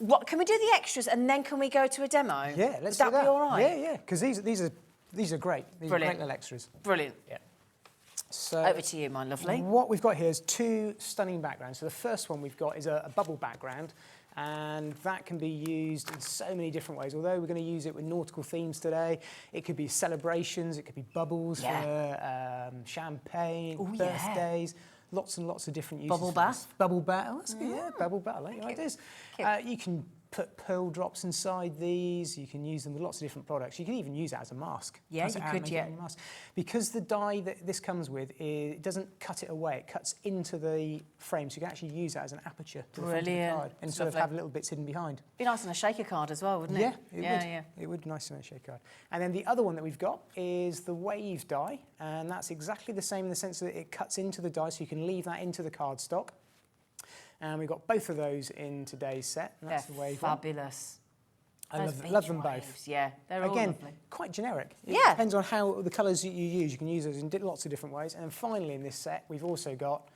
What, can we do the extras and then can we go to a demo? Yeah, let's Would do that be all right? Yeah, yeah, because these are great. These are Brilliant. great little extras. Brilliant. Yeah. So Over to you, my lovely. what we've got here is two stunning backgrounds. So the first one we've got is a bubble background, and that can be used in so many different ways. Although we're going to use it with nautical themes today, it could be celebrations, it could be bubbles for champagne, birthdays. Lots and lots of different uses. Bubble for bath? this. Bubble bath. Oh, that's good. Yeah, bubble bath. I like your ideas. You can put pearl drops inside these. You can use them with lots of different products. You can even use it as a mask. Yeah, Cut it you out could, and make it yeah. into a mask. Because the die that this comes with, it doesn't cut it away. It cuts into the frame, so you can actually use that as an aperture to the front of the Brilliant. card and That's sort of lovely. have little bits hidden behind. Be nice on a shaker card as well, wouldn't it? Yeah, it would. Yeah. It would, nice on a shake card. And then the other one that we've got is the wave die, and that's exactly the same in the sense that it cuts into the die, so you can leave that into the cardstock. And we've got both of those in today's set, and that's They're the wave one. fabulous. I Those love beach them both. waves, yeah, they're all Again, lovely. quite generic. It Yeah. depends on how the colours that you use. You can use those in lots of different ways. And then finally in this set, we've also got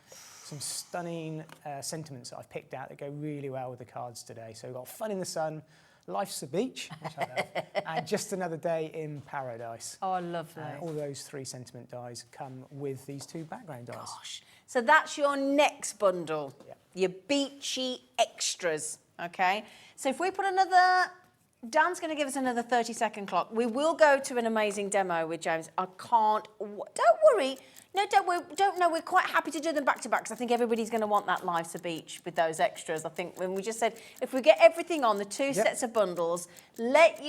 some stunning sentiments that I've picked out that go really well with the cards today. So we've got Fun in the Sun, Life's a Beach, which I love, and Just Another Day in Paradise. Oh, lovely. All those three sentiment dies come with these two background dies. Gosh. So that's your next bundle, Yeah. your beachy extras, okay? So if we put another... Dan's going to give us another 30-second clock. We will go to an amazing demo with James. I can't... Don't worry. No, don't know. We're quite happy to do them back-to-back because I think everybody's going to want that Life's a Beach with those extras. I think when we just said, if we get everything on, the two sets of bundles, let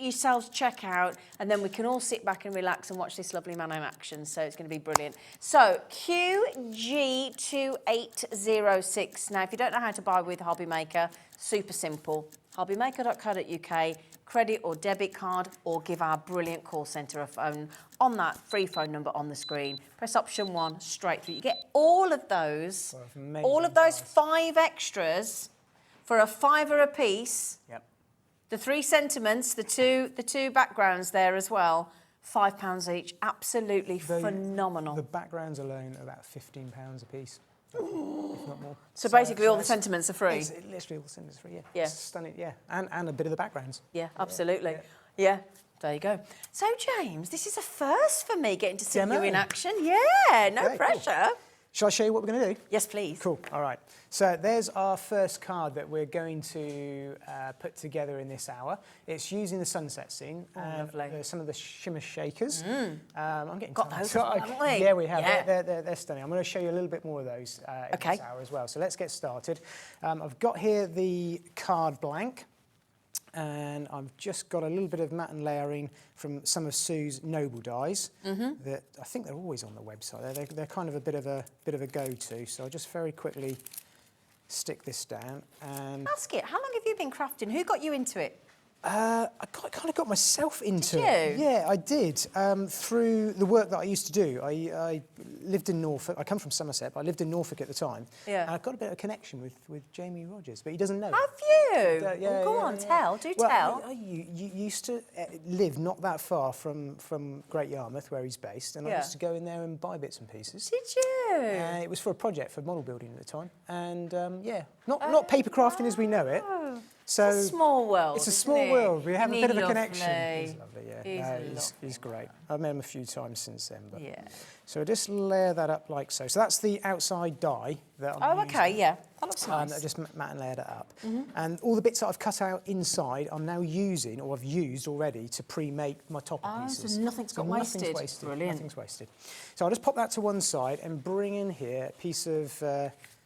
yourselves check out, and then we can all sit back and relax and watch this lovely man in action. So it's going to be brilliant. So QG2806. Now, if you don't know how to buy with HobbyMaker, super simple. HobbyMaker.co.uk, credit or debit card, or give our brilliant call centre a phone on that free phone number on the screen. Press option 1 straight through. You get all of those, all of those 5 extras for a £5 a piece. Yep. The 3 sentiments, the two backgrounds there as well. £5 each. Absolutely phenomenal. The backgrounds alone are about £15 a piece. If not more. So basically all the it's- sentiments are free. It's literally all the sentiments free, yeah. Yeah. It's stunning, yeah. And a bit of the backgrounds. Yeah, absolutely. Yeah. There you go. So, James, this is a first for me, getting to see Demo. you in action. Yeah, no Okay, cool. pressure. Shall I show you what we're going to do? Yes, please. Cool, all right. So there's our first card that we're going to put together in this hour. It's using the sunset scene. Lovely. Some of the Shimmer shakers. I'm getting Got tired. those, haven't we? Yeah, we have. Yeah. They're stunning. I'm going to show you a little bit more of those in Okay. this hour as well. So let's get started. I've got here the card blank. And I've just got a little bit of matte and layering from some of Sue's Noble dies that I think they're always on the website. They're kind of a bit of a go-to. So I'll just very quickly stick this down. And Ask it. How long have you been crafting? Who got you into it? I kind of got myself into Did it. you? Yeah, I did. Through the work that I used to do. I lived in Norfolk. I come from Somerset, but I lived in Norfolk at the time. Yeah. And I've got a bit of a connection with Jamie Rogers, but he doesn't know. Have you? Yeah, Go yeah, on, yeah. tell. Do Well, tell. You used to live not that far from Great Yarmouth, where he's based, and I Yeah. used to go in there and buy bits and pieces. Did you? It was for a project for model building at the time, and not paper crafting as we know it. So It's a small world. it's a isn't small it? world. We have a Isn't bit of he a connection. lovely? He's lovely, yeah. He's No, lovely. he's great. I've met him a few times since then. But. Yeah. So just layer that up like so. So that's the outside die that I'm using. Okay, yeah. That looks nice. I just matte and layered it up. And all the bits that I've cut out inside, I'm now using, or I've used already, to pre-make my topper pieces. so nothing's got wasted. Brilliant. Nothing's wasted. So I'll just pop that to one side and bring in here a piece of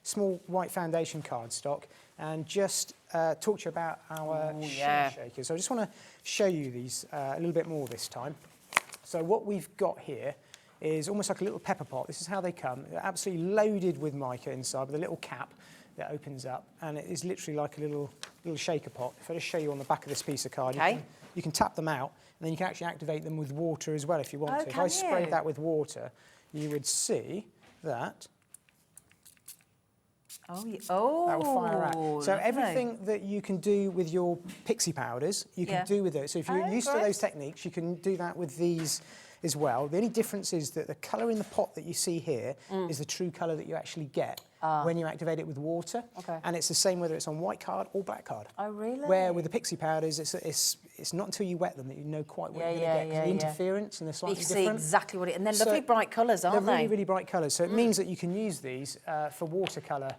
small white foundation cardstock and just talk to you about our yeah. shimmer shakers. So I just want to show you these a little bit more this time. So what we've got here is almost like a little pepper pot. This is how they come. They're absolutely loaded with mica inside with a little cap that opens up, and it is literally like a little shaker pot. If I just show you on the back of this piece of card, you can tap them out, and then you can actually activate them with water as well if you want to. If I sprayed that with water, you would see that Oh, that will fire out. So lovely. everything that you can do with your pixie powders, you can do with it. So if you're used to those techniques, you can do that with these as well. The only difference is that the colour in the pot that you see here is the true colour that you actually get when you activate it with water. Okay. And it's the same whether it's on white card or black card. Oh, really? Where with the pixie powders, it's not until you wet them that you know quite what you're going to get. 'Cause the interference and they're slightly You see different. exactly what it... And they're lovely bright colours, aren't they? They're really, really bright colours. So it means that you can use these for watercolour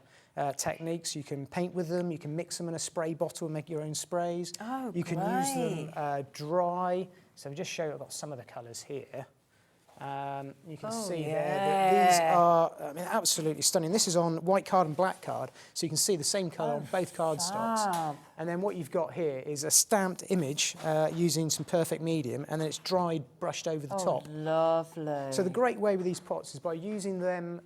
techniques. You can paint with them, you can mix them in a spray bottle and make your own sprays. Oh, you can use them dry. So I'll just show you, I've got some of the colours here. You can see there that these are absolutely stunning. This is on white card and black card, so you can see the same colour on both cardstocks. And then what you've got here is a stamped image using some perfect medium, and then it's dried, brushed over the top. Lovely. So the great way with these pots is by using them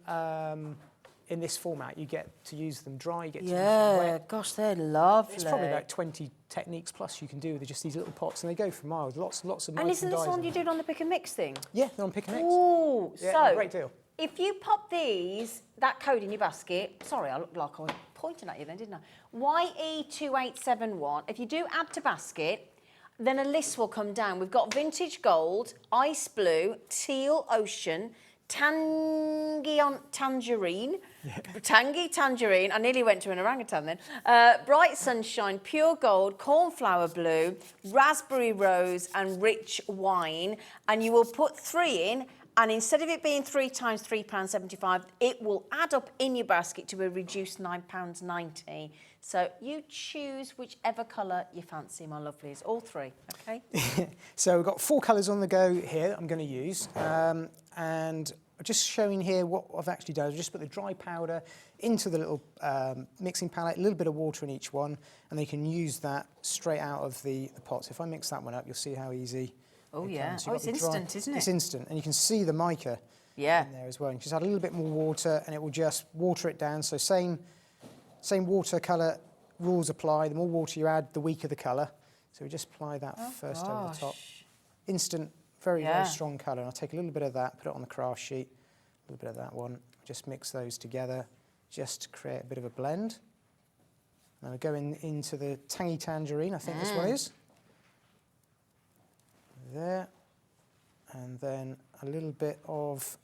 in this format, you get to use them dry, you get to use them wet. Gosh, they're lovely. It's probably about 20 techniques plus you can do with just these little pots, and they go for miles. Lots of And isn't this one you did on the pick and mix thing? Yeah, they're on pick and mix. Oh, yeah, so great deal. If you pop that code in your basket, sorry, I looked like I was pointing at you then, didn't I? YE2871, if you do add to basket, then a list will come down. We've got vintage gold, ice blue, teal ocean, tangy tangerine, I nearly went to an orangutan then, bright sunshine, pure gold, cornflower blue, raspberry rose and rich wine, and you will put 3 in, and instead of it being 3 times £3.75, it will add up in your basket to a reduced £9.90. So you choose whichever colour you fancy, my lovelies, all 3, okay? So we've got 4 colours on the go here that I'm going to use, and just showing here what I've actually done. I've just put the dry powder into the little mixing palette, a little bit of water in each one, and they can use that straight out of the pot. So if I mix that one up, you'll see how easy. Oh yeah, so it's instant, isn't it? It's instant, and you can see the mica in there as well. You just add a little bit more water, and it will just water it down. So same watercolour rules apply. The more water you add, the weaker the colour. So we just apply that first over the top. Instant. Very, very strong colour. And I'll take a little bit of that, put it on the craft sheet, a little bit of that one, just mix those together, just to create a bit of a blend. Now we're going into the tangy tangerine, I think this one is. There. And then a little bit of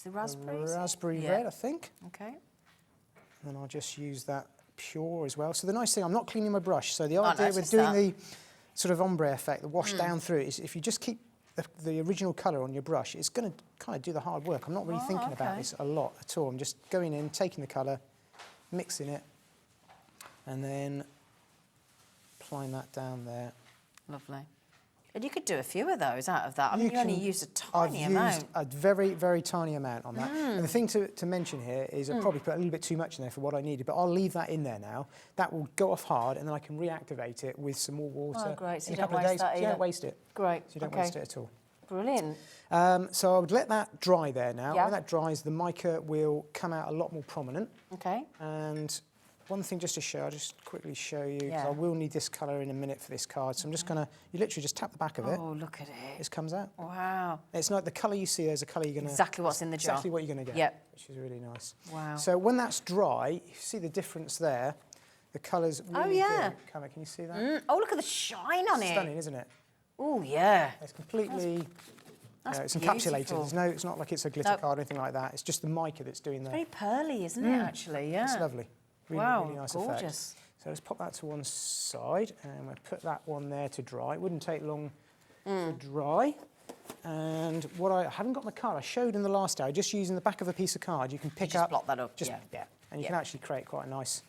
the raspberry red, I think. Okay. And then I'll just use that pure as well. So the nice thing, I'm not cleaning my brush. So the idea with doing the sort of ombre effect, the wash down through, is if you just keep the original colour on your brush, it's going to kind of do the hard work. I'm not really thinking about this a lot at all. I'm just going in, taking the colour, mixing it, and then applying that down there. Lovely. And you could do a few of those out of that. I mean, you only use a tiny amount. I've used a very, very tiny amount on that. And the thing to mention here is I probably put a little bit too much in there for what I needed, but I'll leave that in there now. That will go off hard, and then I can reactivate it with some more water. Oh, great. So in you a couple don't of waste days. that You don't waste it. Great. So you don't waste it at all. Brilliant. So I would let that dry there now. Yeah. When that dries, the mica will come out a lot more prominent. Okay. And one thing just to show, I'll just quickly show you, because I will need this colour in a minute for this card. So I'm just going to, you literally just tap the back of it. Oh, look at it. This comes out. Wow. It's not the colour you see, there's a colour you're going to... Exactly what's in the jar. Exactly what you're going to get. Yep. Which is really nice. Wow. So when that's dry, you see the difference there. The colour's really good. Can you see that? Oh, look at the shine on it. Stunning, isn't it? Oh, yeah. It's completely... That's it's encapsulated. It's not like it's a glitter card or anything like that. It's just the mica that's doing that. Very pearly, isn't it, actually? Yeah. It's lovely. Really, wow, really nice gorgeous. effect. So let's pop that to one side, and we'll put that one there to dry. It wouldn't take long to dry. And what I haven't got my card, I showed in the last day, just using the back of a piece of card, you can pick up... Just plop that up, And you can actually create quite a nice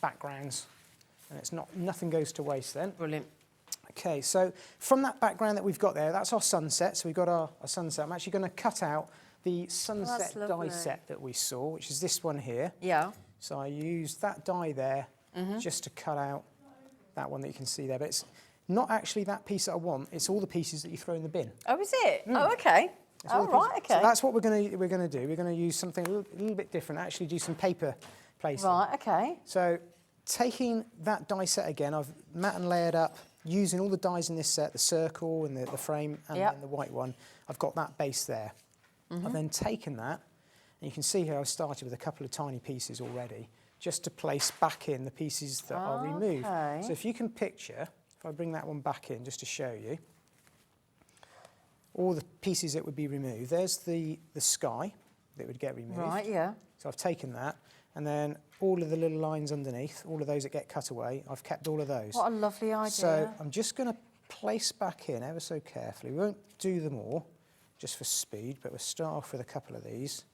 backgrounds. And it's not, nothing goes to waste then. Brilliant. Okay, so from that background that we've got there, that's our sunset. So we've got our sunset. I'm actually going to cut out the sunset die lovely. set that we saw, which is this one here. Yeah. So I used that die there just to cut out that one that you can see there. But it's not actually that piece that I want. It's all the pieces that you throw in the bin. Oh, is it? Oh, okay. It's all Oh, the right, pieces. okay. So that's what we're going to do. We're going to use something a little bit different. Actually, do some paper placing. Right, okay. So taking that die set again, I've mat and layered up using all the dies in this set, the circle and the frame and then the white one. I've got that base there. I've then taken that, and you can see here I've started with a couple of tiny pieces already, just to place back in the pieces that are removed. Okay. So if you can picture, if I bring that one back in just to show you, all the pieces that would be removed. There's the sky that would get removed. Right, yeah. So I've taken that, and then all of the little lines underneath, all of those that get cut away, I've kept all of those. What a lovely idea. So I'm just going to place back in ever so carefully. We won't do them all, just for speed, but we'll start off with a couple of these.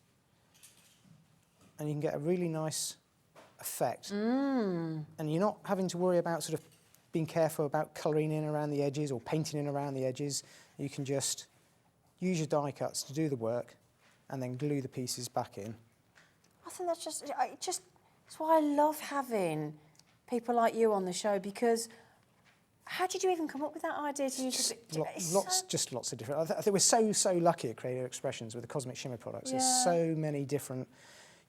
And you can get a really nice effect. And you're not having to worry about sort of being careful about colouring in around the edges or painting in around the edges. You can just use your die cuts to do the work and then glue the pieces back in. I think that's it's why I love having people like you on the show, because how did you even come up with that idea to use Lots of different. I think we're so lucky at Creative Expressions with the Cosmic Shimmer products. Yeah. There's so many different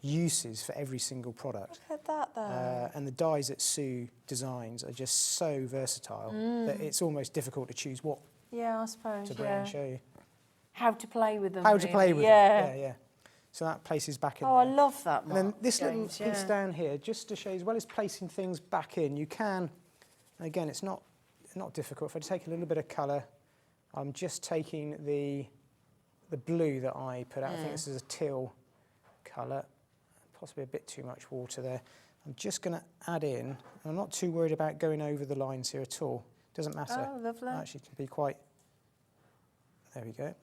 uses for every single product. Look at that though. And the dies that Sue designs are just so versatile that it's almost difficult to choose what Yeah, I suppose. to bring and show you. How to play with them. How to play with them. Yeah. So that places back in. Oh, I there. love that, And then Mark, this James, little piece down here, just to show you, as well as placing things back in, you can, again, it's not difficult. If I take a little bit of colour, I'm just taking the blue that I put out. I think this is a teal colour, possibly a bit too much water there. I'm just going to add in, and I'm not too worried about going over the lines here at all. Doesn't matter. Oh, lovely. Actually, it can be quite, there we go.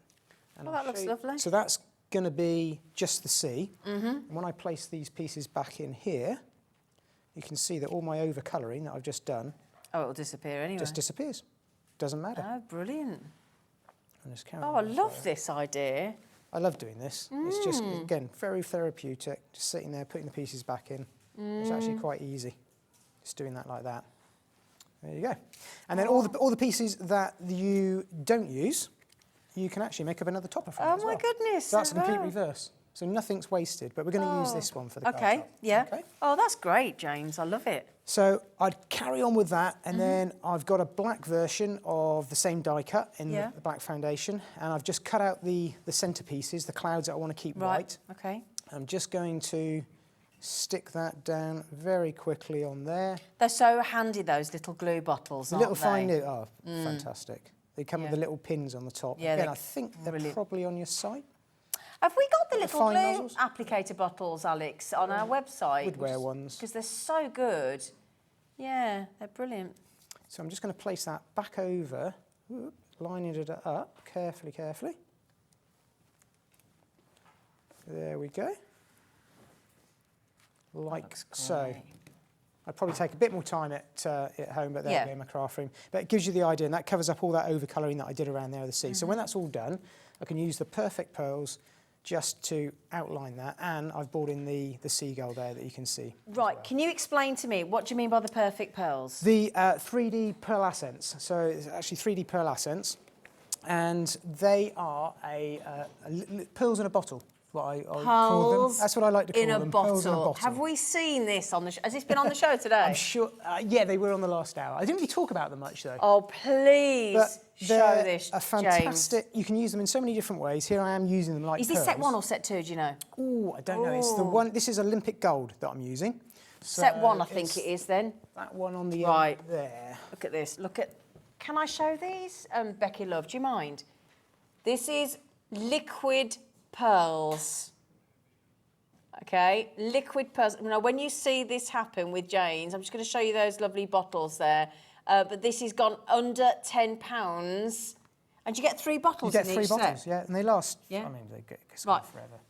And Oh, I'll that looks show you- lovely. So that's going to be just the sea. And when I place these pieces back in here, you can see that all my over-colouring that I've just done Oh, it'll disappear anyway. just disappears. Doesn't matter. Oh, brilliant. And just carry Oh, on I with love that. this idea. I love doing this. It's just, again, very therapeutic, just sitting there, putting the pieces back in. It's actually quite easy, just doing that like that. There you go. And then all the pieces that you don't use, you can actually make up another topper from Oh, as my well. goodness. So that's a complete wow. reverse. So nothing's wasted, but we're going to use this one for the card Okay, top. yeah. Okay. Oh, that's great, James. I love it. So I'd carry on with that, and then I've got a black version of the same die cut in the black foundation, and I've just cut out the centerpieces, the clouds that I want to keep white. Okay. I'm just going to stick that down very quickly on there. They're so handy, those little glue bottles, The aren't little they? fine nib, fantastic. They come with Yeah. the little pins on the top. Yeah, Again, they're I think they're brilliant. probably on your site. Have we got the little fine glue nozzles? applicator bottles, Alex, on our website? Woodware ones. Because they're so good. Yeah, they're brilliant. So I'm just going to place that back over, lining it up carefully. There we go. Like so. Great. I'd probably take a bit more time at home, but there Yeah. we go, my craft room. But it gives you the idea, and that covers up all that over-colouring that I did around there of the sea. So when that's all done, I can use the perfect pearls just to outline that, and I've brought in the seagull there that you can see. Right, can you explain to me, what do you mean by the perfect pearls? The 3D pearl accents. So it's actually 3D pearl accents, and they are pearls in a bottle. What I call them. Pearls That's what I like to call in a them. Pearls in a bottle. bottle. Have we seen this on the show? Has this been on the show today? I'm sure. Yeah, they were on the last hour. I didn't really talk about them much though. Oh, please But show they're this, a fantastic. You can use them in so many different ways. Here I am using them like Is this pearls. set 1 or set 2, do you know? Oh, I don't know. It's the one. This is Olympic gold that I'm using. Set 1, I So think it's it is then. That one on the Right. end there. Look at this. Look at. Can I show these, Becky Love? Do you mind? This is liquid pearls. Okay, liquid pearls. Now, when you see this happen with Jane's, I'm just going to show you those lovely bottles there. But this has gone under £10, and you get 3 bottles You get in 3 each bottles, set. yeah, and they last. Yeah. I mean, they go Right. forever.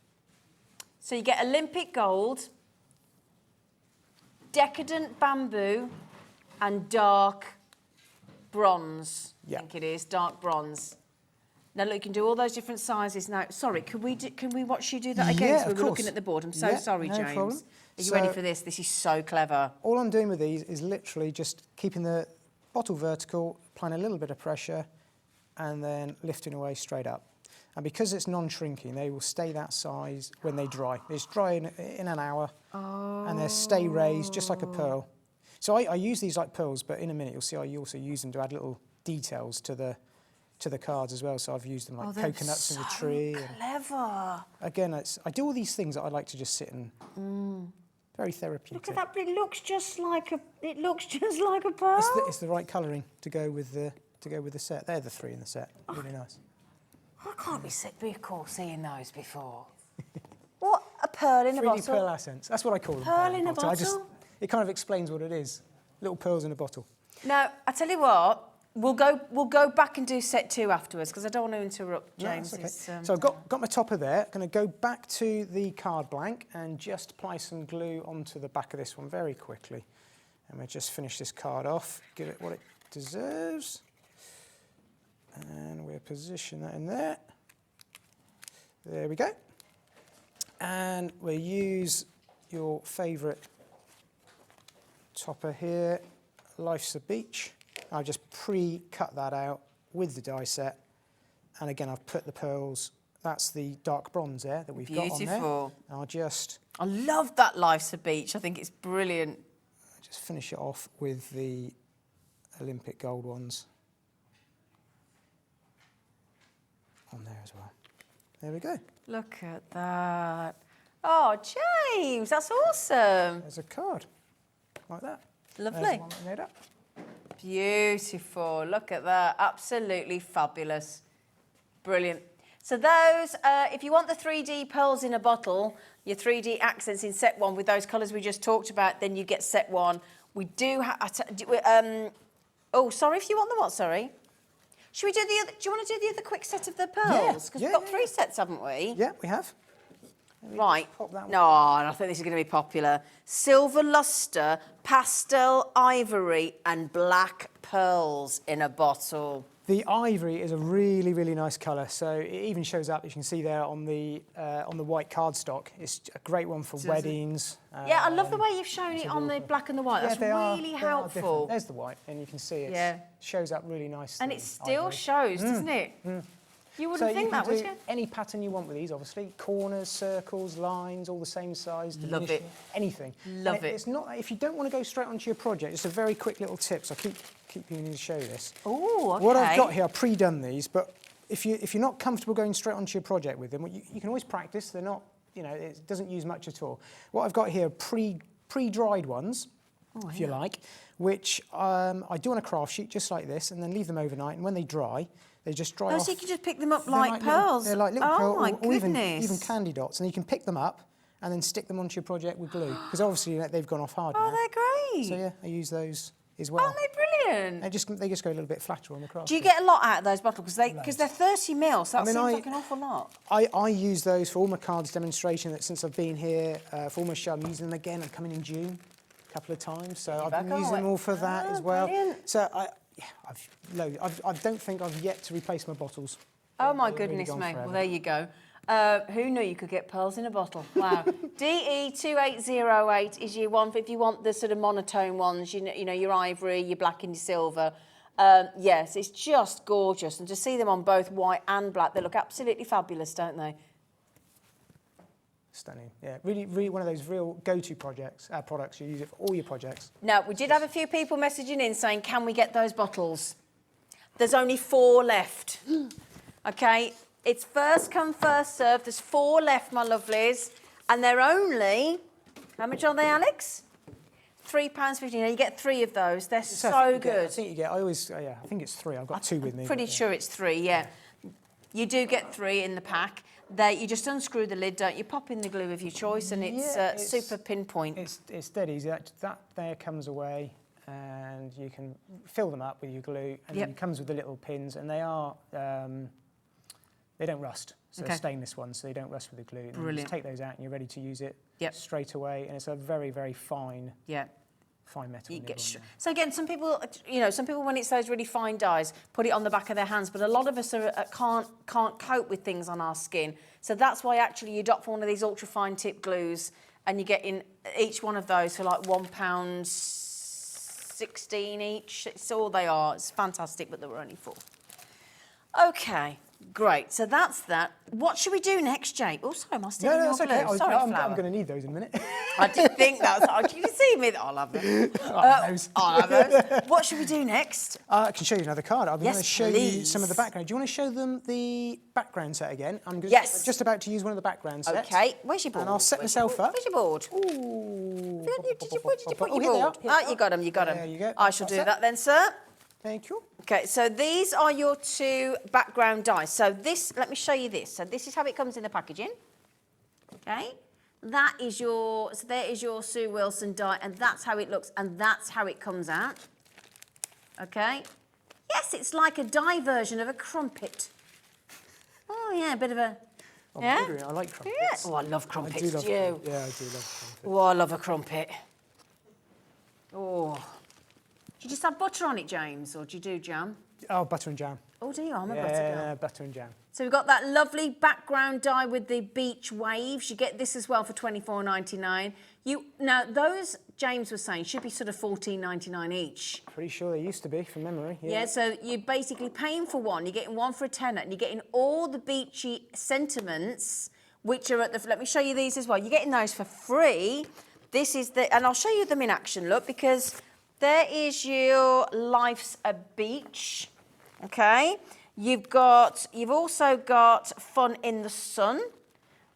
So you get Olympic gold, decadent bamboo, and dark bronze, I Yeah. think it is, dark bronze. Now look, you can do all those different sizes now. Sorry, can we watch you do that again? Yeah, So we of were looking course. at the board. I'm so Yeah, sorry, no James. problem. Are you ready So- for this? This is so clever. All I'm doing with these is literally just keeping the bottle vertical, applying a little bit of pressure, and then lifting away straight up. And because it's non-shrinking, they will stay that size when they dry. They just dry in an hour, and they stay raised just like a pearl. So I use these like pearls, but in a minute you'll see I also use them to add little details to the cards as well. So I've used them like coconuts in the tree. And Clever. again, I do all these things that I like to just sit and very therapeutic. Look at that, but it looks just like a pearl. It's the right colouring to go with the set. They're the 3 in the set. Really nice. I can't recall seeing those before. What? A pearl in a 3D bottle? pearl accents. That's what I call them. Pearl in a bottle? It kind of explains what it is. Little pearls in a bottle. Now, I tell you what, we'll go back and do set 2 afterwards because I don't want to interrupt No, that's James's. okay. So I've got my topper there. Going to go back to the card blank and just apply some glue onto the back of this one very quickly. And we'll just finish this card off, give it what it deserves. And we'll position that in there. There we go. And we'll use your favourite topper here, Life's a Beach. I've just pre-cut that out with the die set. And again, I've put the pearls, that's the dark bronze there that we've got on there. Beautiful. And I'll just I love that Life's a Beach. I think it's brilliant. just finish it off with the Olympic gold ones on there as well. There we go. Look at that. Oh, James, that's awesome. There's a card like that. Lovely. There's the one that I made up. Beautiful. Look at that. Absolutely fabulous. Brilliant. So those, if you want the 3D pearls in a bottle, your 3D accents in set 1 with those colours we just talked about, then you get set 1. We do have... oh, sorry, if you want the what, sorry? Should we do the other... Do you want to do the other quick set of the pearls? Because we've got 3 sets, haven't we? Yeah, we have. Right. Pop that one. No, I think this is going to be popular. Silver luster, pastel ivory, and black pearls in a bottle. The ivory is a really, really nice colour. So it even shows up, as you can see there, on the white cardstock. It's a great one for weddings. Yeah, I love the way you've shown it on the black and the white. That's really helpful. Different. There's the white, and you can see it shows up really nicely. And it still shows, doesn't it? You wouldn't think that, would you? Any pattern you want with these, obviously. Corners, circles, lines, all the same size. Love it. Anything. Love it. It's not, if you don't want to go straight onto your project, it's a very quick little tip, so I keep meaning to show this. Oh, okay. What I've got here, I've pre-done these, but if you're not comfortable going straight onto your project with them, you can always practice. They're not, it doesn't use much at all. What I've got here, pre-dried ones, if you like, which I do on a craft sheet just like this, and then leave them overnight, and when they dry, they just dry off. Oh, so you can just pick them up They're like pearls? They're like little pearls, my or even goodness. candy dots, and you can pick them up and then stick them onto your project with glue, because obviously they've gone off hard now. Oh, they're great. So yeah, I use those as well. Aren't they brilliant? They just go a little bit flatter on the craft. Do you get a lot out of those bottles? Because they're 30 mil, so that seems like an awful lot. I use those for all my cards demonstration. That since I've been here for all my show, I'm using them again. I'm coming in June a couple of times, so I've been using them all for that as well. Brilliant. So I don't think I've yet to replace my bottles. Oh my They've really goodness gone me! forever. Well, there you go. Who knew you could get pearls in a bottle? Wow. DE2808 is your one if you want the sort of monotone ones. You know your ivory, your black, and your silver. Yes, it's just gorgeous, and to see them on both white and black, they look absolutely fabulous, don't they? Stunning. Yeah, really, really one of those real go-to products. You use it for all your projects. Now, we did have a few people messaging in saying, can we get those bottles? There's only 4 left. OK, it's first come, first served. There's 4 left, my lovelies. And they're only, how much are they, Alex? £3.50. Now, you get 3 of those. They're so good. I think you get, I think it's 3. I've got 2 with me. Pretty sure it's 3, yeah. You do get 3 in the pack. You just unscrew the lid, don't you? Pop in the glue of your choice, and it's super pinpoint. It's dead easy. That there comes away, and you can fill them up with your glue, and it comes with the little pins, and they are they don't rust. So they're stainless ones, so they don't rust with the glue. And you just take those out, and you're ready to use it straight away, and it's a very, very fine fine metal. You nib get on there. so again, some people, some people when it's those really fine dyes, put it on the back of their hands, but a lot of us can't cope with things on our skin. So that's why actually you opt for one of these ultra fine tip glues, and you get in each one of those for like £1.16 each. It's all they are. It's fantastic, but they were only 4. Okay. Great, so that's that. What should we do next, Jake? Oh, sorry, am I still in your that's okay. glue? Sorry, I'm Flower. going to need those in a minute. I did think that. Can you see me? I'll have them. I'll have those. What should we do next? I can show you another card. I'm going to show you please. some of the background. Do you want to show them the background set again? I'm just about to use one of the background sets. Okay, where's your board? And I'll set myself up. Where's your board? Ooh. Where did you put your here they board? are. You got them, you got them. There you go. I shall That's do it. that then, sir. Thank you. Okay, so these are your 2 background dies. So this, let me show you this. So this is how it comes in the packaging. Okay, that is your, so there is your Sue Wilson die, and that's how it looks, and that's how it comes out. Okay, yes, it's like a die version of a crumpet. Oh yeah, a bit of a, yeah? I like crumpets. Yeah. Oh, I love crumpets, do you? Yeah, I do love crumpets. Oh, I love a crumpet. Oh. Do you just have butter on it, James, or do you do jam? Oh, butter and jam. Oh, do you? I'm a butter Yeah, girl. butter and jam. So we've got that lovely background die with the beach waves. You get this as well for $24.99. Now, those, James was saying, should be sort of $14.99 each. Pretty sure they used to be, from memory. Yeah, so you're basically paying for one. You're getting one for a tenner, and you're getting all the beachy sentiments, which are at the... Let me show you these as well. You're getting those for free. This is the... And I'll show you them in action, look, because... There is your Life's a Beach, okay? You've also got Fun in the Sun.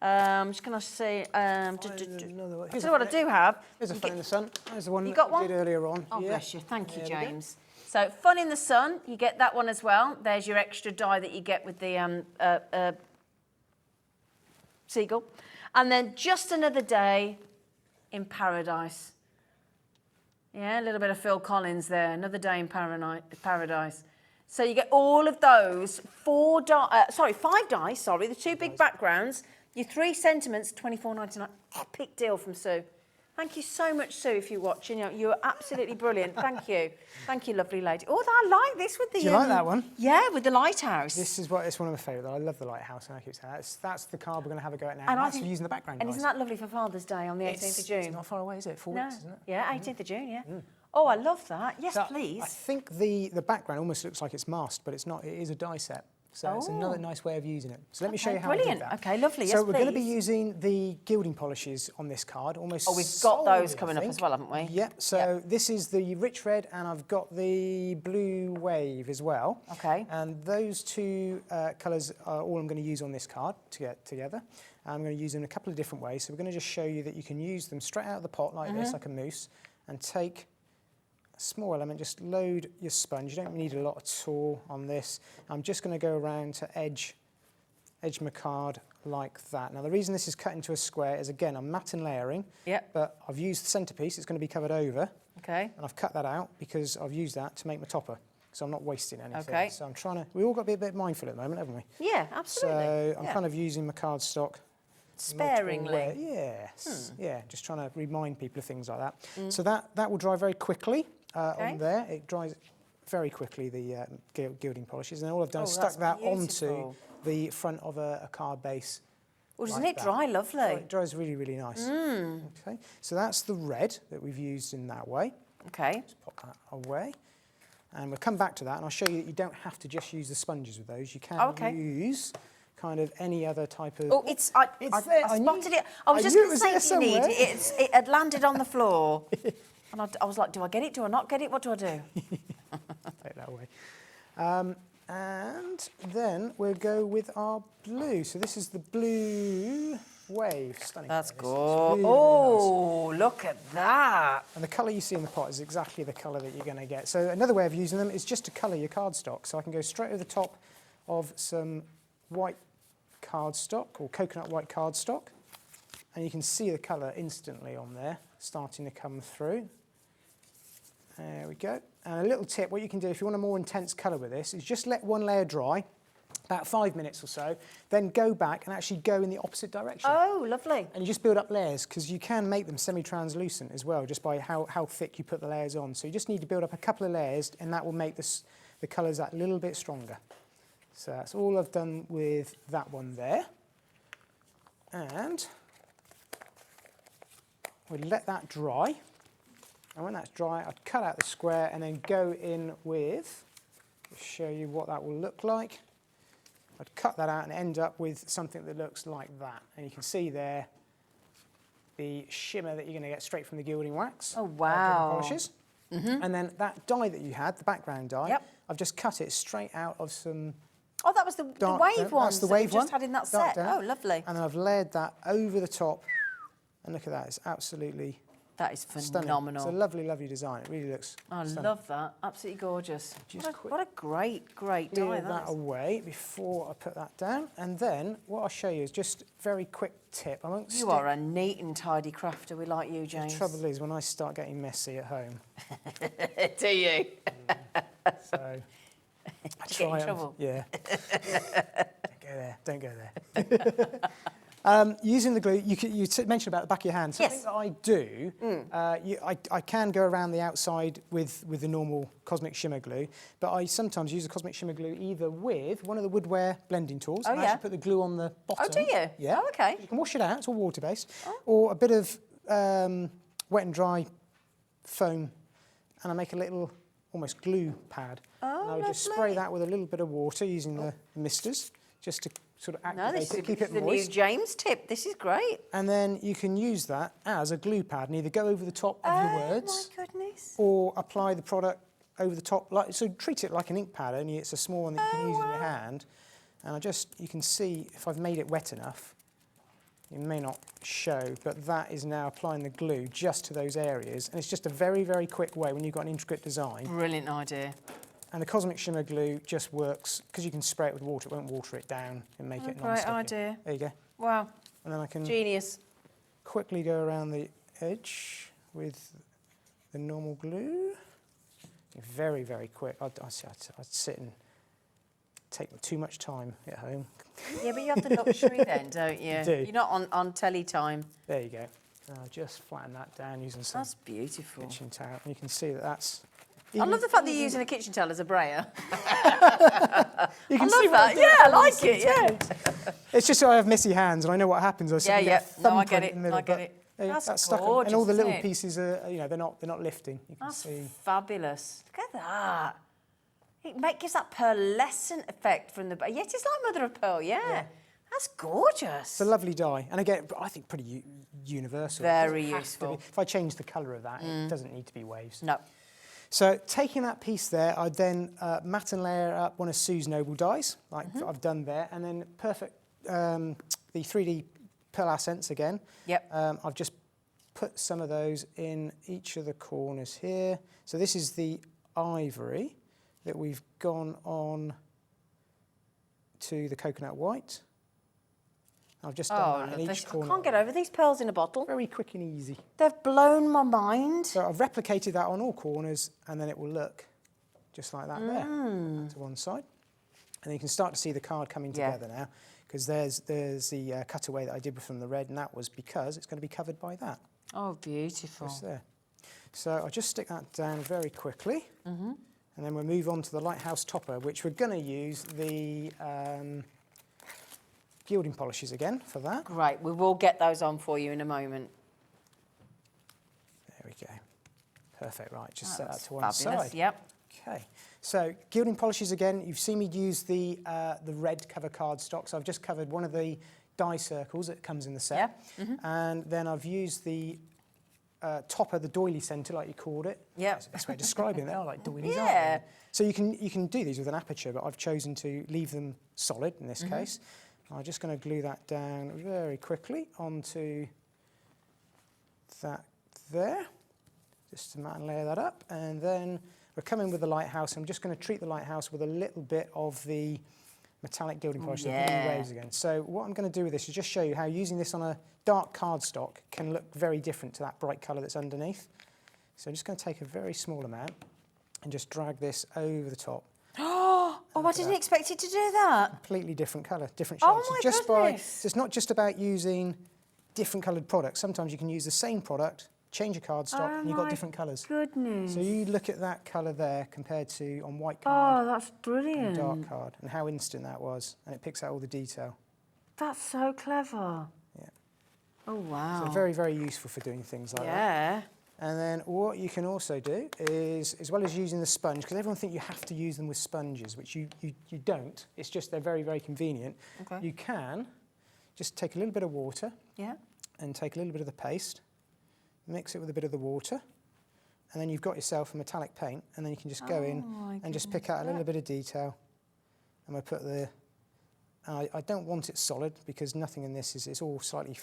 I'm just going to say, I'll tell you what I do have. There's a Fun in the Sun. There's the one You that got we one? did earlier on. Oh, Yeah. bless you. Thank you, There we go. James. So Fun in the Sun, you get that one as well. There's your extra die that you get with the seagull. And then Just Another Day in Paradise. Yeah, a little bit of Phil Collins there. Another Day in Paradise. So you get all of those 5 dice. The 2 big backgrounds. Your 3 sentiments, $24.99. Epic deal from Sue. Thank you so much, Sue, if you're watching. You're absolutely brilliant. Thank you. Thank you, lovely lady. Oh, I like this with the... Do you like that one? Yeah, with the lighthouse. It's one of my favourites. I love the lighthouse, and I keep saying that's the card we're going to have a go at now. And I that's think- for using the background And dice. isn't that lovely for Father's Day on the 18th of June? It's not far away, is it? 4 weeks, isn't it? Yeah, 18th of June, yeah. Oh, I love that. Yes, So please. I think the background almost looks like it's masked, but it's not. It is a die set. So it's another nice way of using it. So let me show you how brilliant. I did that. Okay, lovely. So Yes, we're going to be please. using the gilding polishes on this card. Almost. Oh, we've got those solely, I coming up think. as well, haven't we? Yep. So this is the rich red, and I've got the blue wave as well. Okay. And those 2 colours are all I'm going to use on this card to get together. I'm going to use them in a couple of different ways. So we're going to just show you that you can use them straight out of the pot like this, like a mousse, and take a small element, just load your sponge. You don't need a lot at all on this. I'm just going to go around to edge my card like that. Now the reason this is cut into a square is, again, I'm matte and layering, but I've used the centrepiece. It's going to be covered over. Okay. And I've cut that out because I've used that to make my topper. So I'm not wasting anything. Okay. So I'm trying to, we all got to be a bit mindful at the moment, haven't we? Yeah, absolutely. So I'm Yeah. kind of using my cardstock Sparingly. Yes. Yeah, just trying to remind people of things like that. So that will dry very quickly on there. It dries very quickly, the gilding polishes. And all I've done is stuck that onto the front of a card base. Well, doesn't like it that. dry lovely? Oh, it dries really, really nice. Okay, so that's the red that we've used in that way. Okay. Just pop that away. And we'll come back to that, and I'll show you that you don't have to just use the sponges with those. You can use kind of any other type of... Oh, I there. spotted it. I was just knew going it to was say, there do you need somewhere. it? It had landed on the floor. And I was like, do I get it? Do I not get it? What do I do? Take that away. And then we'll go with our blue. So this is the blue wave. Stunning. That's colour. good. This is really, Oh, look at that. And the colour you see in the pot is exactly the colour that you're going to get. So another way of using them is just to colour your cardstock. So I can go straight over the top of some white cardstock, or coconut white cardstock, and you can see the colour instantly on there, starting to come through. There we go. And a little tip, what you can do if you want a more intense colour with this is just let one layer dry, about 5 minutes or so, then go back and actually go in the opposite direction. Oh, lovely. And you just build up layers, because you can make them semi-translucent as well, just by how thick you put the layers on. So you just need to build up a couple of layers, and that will make the colours that little bit stronger. So that's all I've done with that one there. And we'll let that dry. And when that's dry, I'd cut out the square and then go in with, I'll show you what that will look like. I'd cut that out and end up with something that looks like that. And you can see there the shimmer that you're going to get straight from the gilding wax. Oh, wow. Polishes. And then that dye that you had, the background dye, Yep. I've just cut it straight out of some Oh, that was the dark wave down. ones That's the that wave we one. just had in that dark set. down. Oh, lovely. And then I've layered that over the top. And look at that, it's absolutely That is stunning. phenomenal. It's a lovely, lovely design. It really looks I stunning. love that. Absolutely gorgeous. Just What a great, great Clear dye that that is. away before I put that down. And then what I'll show you is just a very quick tip. I won't You are a neat and tidy crafter. We like you, James. The trouble is when I start getting messy at home. Do you? So I Get in try trouble. Yeah. Don't go there. Using the glue, you mentioned about the back of your hand. Something Yes. that I do, I can go around the outside with the normal Cosmic Shimmer glue, but I sometimes use the Cosmic Shimmer glue either with one of the woodware blending tools, Oh, and yeah. actually put the glue on the bottom. Oh, do you? Yeah. Oh, okay. You can wash it out, it's all water-based, or a bit of wet and dry foam, and I make a little almost glue pad. Oh, and I would just spray lovely. that with a little bit of water using the misters, just to sort of No, activate this is it, keep this it is the new moist. James tip. This is great. And then you can use that as a glue pad and either go over the top of your words Oh, my goodness. or apply the product over the top. So treat it like an ink pad, only it's a small one that you can use in your hand. And you can see if I've made it wet enough, it may not show, but that is now applying the glue just to those areas. And it's just a very, very quick way when you've got an intricate design. Brilliant idea. And the Cosmic Shimmer glue just works, because you can spray it with water, it won't water it down and make it Great non-sticky. idea. There you go. Wow. And then I can Genius. quickly go around the edge with the normal glue. Very, very quick. I'd sit and take too much time at home. Yeah, but you have the luxury then, don't you? do. You're not on telly time. There you go. Just flatten that down using some That's beautiful. kitchen towel. And you can see that that's... I love the fact that you're using a kitchen towel as a brayer. You I can love see what I'm that. doing. Yeah, I like it. Yeah. It's just so I have messy hands and I know what happens. I suddenly get a No, I thumbprint get it. in the middle, I get but it. there you go, That's stuck on. gorgeous, And all the isn't little it? pieces are, they're not lifting. You can That's see. fabulous. Look at that. It gives that pearlescent effect from the... Yet it's like mother of pearl, yeah. That's gorgeous. It's a lovely dye, and again, I think pretty universal. Very It doesn't have to useful. be. If I change the colour of that, it doesn't need to be waves. No. So taking that piece there, I'd then matte and layer up one of Sue's Noble dyes, like I've done there, and then the 3D Pearl Accents again. Yep. I've just put some of those in each of the corners here. So this is the ivory that we've gone on to the coconut white. I've just done that in each I corner. can't get over these pearls in a bottle. Very quick and easy. They've blown my mind. So I've replicated that on all corners, and then it will look just like that there, to one side. And you can start to see the card coming together now, because there's the cutaway that I did from the red, and that was because it's going to be covered by that. Oh, beautiful. Just there. So I'll just stick that down very quickly, and then we'll move on to the lighthouse topper, which we're going to use the gilding polishes again for that. Great. We will get those on for you in a moment. There we go. Perfect. Right, just set that That's to one fabulous. side. Yep. Okay. So gilding polishes again. You've seen me use the red cover cardstock. So I've just covered one of the die circles that comes in the set, and then I've used the topper, the doily centre, like you called it. Yep. That's the best way of describing it. They are like doilies, Yeah. aren't they? So you can do these with an aperture, but I've chosen to leave them solid in this case. I'm just going to glue that down very quickly onto that there, just to matte and layer that up. And then we're coming with the lighthouse. I'm just going to treat the lighthouse with a little bit of the metallic gilding polish, so mini waves again. So what I'm going to do with this is just show you how using this on a dark cardstock can look very different to that bright colour that's underneath. So I'm just going to take a very small amount and just drag this over the top. Oh, I didn't expect it to do that. Completely different colour, different Oh shades. my So it's not just about using different coloured products. Sometimes you can use the same product, change your cardstock, and you've got different colours. Goodness. So you look at that colour there compared to on white Oh, card that's brilliant. and dark card, and how instant that was, and it picks out all the detail. That's so clever. Yeah. Oh, wow. So very, very useful for doing things like that. Yeah. And then what you can also do is, as well as using the sponge, because everyone thinks you have to use them with sponges, which you don't. It's just they're very, very convenient. Okay. You can just take a little bit of water Yeah. and take a little bit of the paste, mix it with a bit of the water, and then you've got yourself a metallic paint, and then you can just go in and just pick out a little bit of detail. And we'll put the... I don't want it solid because nothing in this is... It's all slightly...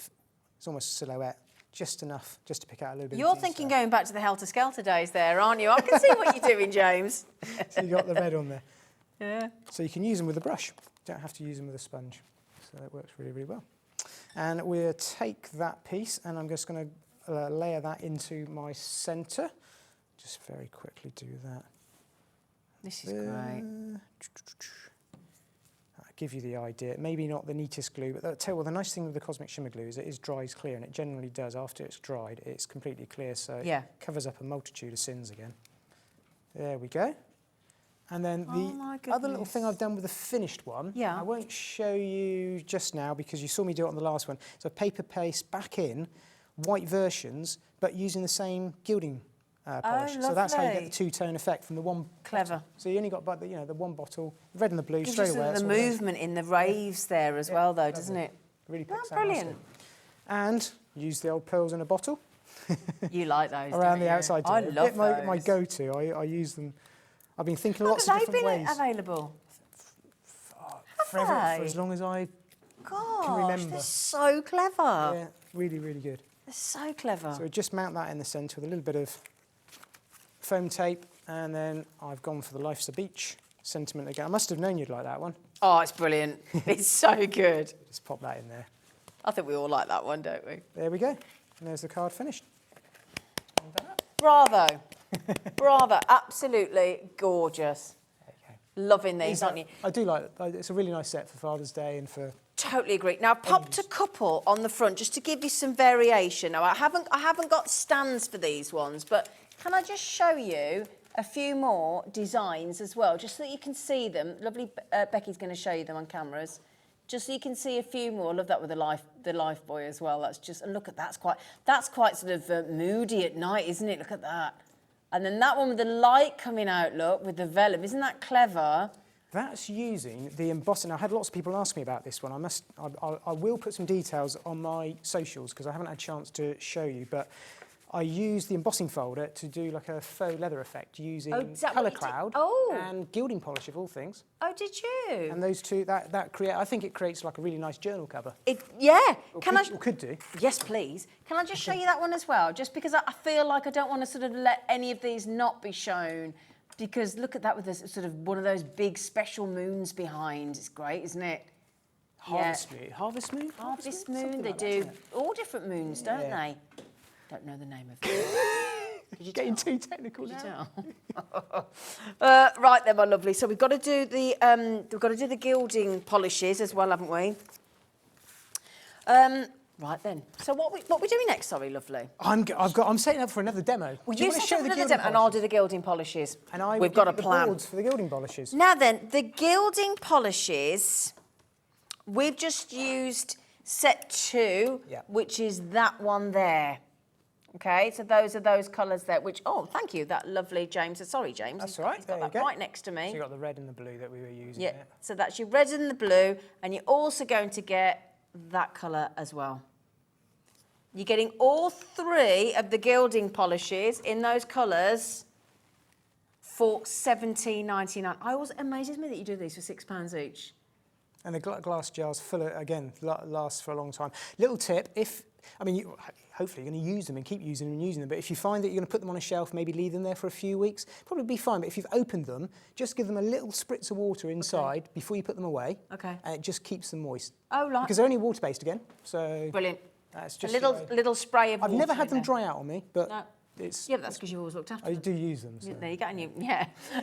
It's almost silhouette. Just enough, just to pick out a little bit You're of detail. thinking going back to the Helter Skelter days there, aren't you? I can see what you're doing, James. So you got the red on there. Yeah. So you can use them with a brush. You don't have to use them with a sponge. So it works really, really well. And we'll take that piece and I'm just going to layer that into my centre. Just very quickly do that. This is great. That'll give you the idea. Maybe not the neatest glue, but I'll tell you what, the nice thing with the Cosmic Shimmer glue is it dries clear, and it generally does. After it's dried, it's completely clear, so it covers up a multitude of sins again. There we go. And then the other little thing I've done with the finished one, I won't show you just now because you saw me do it on the last one. So paper paste back in, white versions, but using the same gilding polish. So that's how you get the two-tone effect from the one. Clever. So you only got the one bottle, red and the blue, straight away. The movement in the raves there as well, though, doesn't it? Really picks out brilliant. nicely. And use the old pearls in a bottle. You like those, around don't the you? outside. I love those. My go-to. I use them. I've been thinking lots Have of they different been ways. available? For as long as I can remember. They're so clever. Yeah, really, really good. They're so clever. So just mount that in the centre with a little bit of foam tape, and then I've gone for the Life's a Beach sentiment again. I must have known you'd like that one. Oh, it's brilliant. It's so good. Just pop that in there. I think we all like that one, don't we? There we go. And there's the card finished. Bravo. Bravo. Absolutely gorgeous. Loving these, aren't you? I do like it. It's a really nice set for Father's Day and for... Totally agree. Now, I've popped a couple on the front just to give you some variation. Now, I haven't got stands for these ones, but can I just show you a few more designs as well, just so that you can see them? Lovely, Becky's going to show you them on cameras, just so you can see a few more. I love that with the life boy as well. That's just, and look at that's quite sort of moody at night, isn't it? Look at that. And then that one with the light coming out, look, with the vellum. Isn't that clever? That's using the embossing. I had lots of people ask me about this one. I will put some details on my socials because I haven't had a chance to show you, but I used the embossing folder to do like a faux leather effect using Colour Cloud and gilding polish of all things. Oh, did you? And those two, I think it creates like a really nice journal cover. Could do. Yes, please. Can I just show you that one as well? Just because I feel like I don't want to sort of let any of these not be shown. Because look at that with this sort of one of those big special moons behind. It's great, isn't it? Harvest moon. Harvest moon? Harvest moon. They do all different moons, don't they? Don't know the name of it. You're getting too technical now. Did you tell? Right then, my lovely. So we've got to do the gilding polishes as well, haven't we? Right then. So what we doing next? Sorry, lovely. I'm setting up for another demo. Well, you set up another demo, and I'll do the gilding polishes. And we've got a plan. Boards for the gilding polishes. Now then, the gilding polishes. We've just used set 2, which is that one there. Okay, so those are those colours there, which, thank you, that lovely James. Sorry, James. That's all right. He's got that right next to me. So you got the red and the blue that we were using. Yeah, so that's your red and the blue, and you're also going to get that colour as well. You're getting all 3 of the gilding polishes in those colours for $17.99. It always amazes me that you do these for £6 each. And the glass jars full of, again, lasts for a long time. Little tip, hopefully you're going to use them and keep using them and using them, but if you find that you're going to put them on a shelf, maybe leave them there for a few weeks, probably be fine. But if you've opened them, just give them a little spritz of water inside before you put them away. Okay. And it just keeps them moist. Oh, right. Because they're only water-based again, so... Brilliant. That's just a little spray of water. I've never had them dry out on me, but it's... Yeah, but that's because you always looked after I them. do use them. So. There you go, and you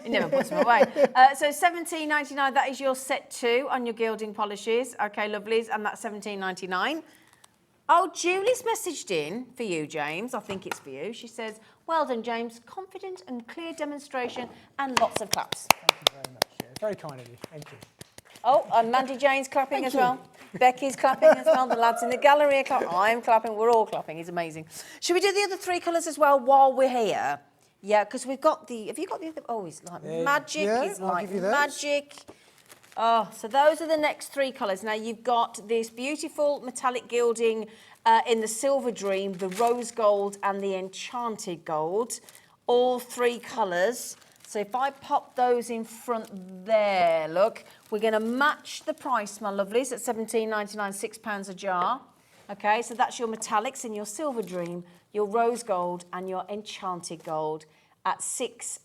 never puts them away. So £17.99, that is your set 2 on your gilding polishes. Okay, lovelies, and that's £17.99. Oh, Julie's messaged in for you, James. I think it's for you. She says, well done, James. Confident and clear demonstration and lots of claps. Thank you very much. Yeah, very kind of you. Thank you. Oh, and Mandy Jane's clapping as well. Becky's clapping as well. The lads in the gallery are clapping. I'm clapping. We're all clapping. It's amazing. Should we do the other 3 colours as well while we're here? Yeah, because we've got the... Have you got the other... Oh, it's like magic. Yeah, It's I'll like give you those. magic. Oh, so those are the next 3 colours. Now, you've got this beautiful metallic gilding in the Silver Dream, the Rose Gold and the Enchanted Gold. All 3 colours. So if I pop those in front there, look, we're going to match the price, my lovelies, at £17.99, £6 a jar. Okay, so that's your metallics in your Silver Dream, your Rose Gold and your Enchanted Gold at £6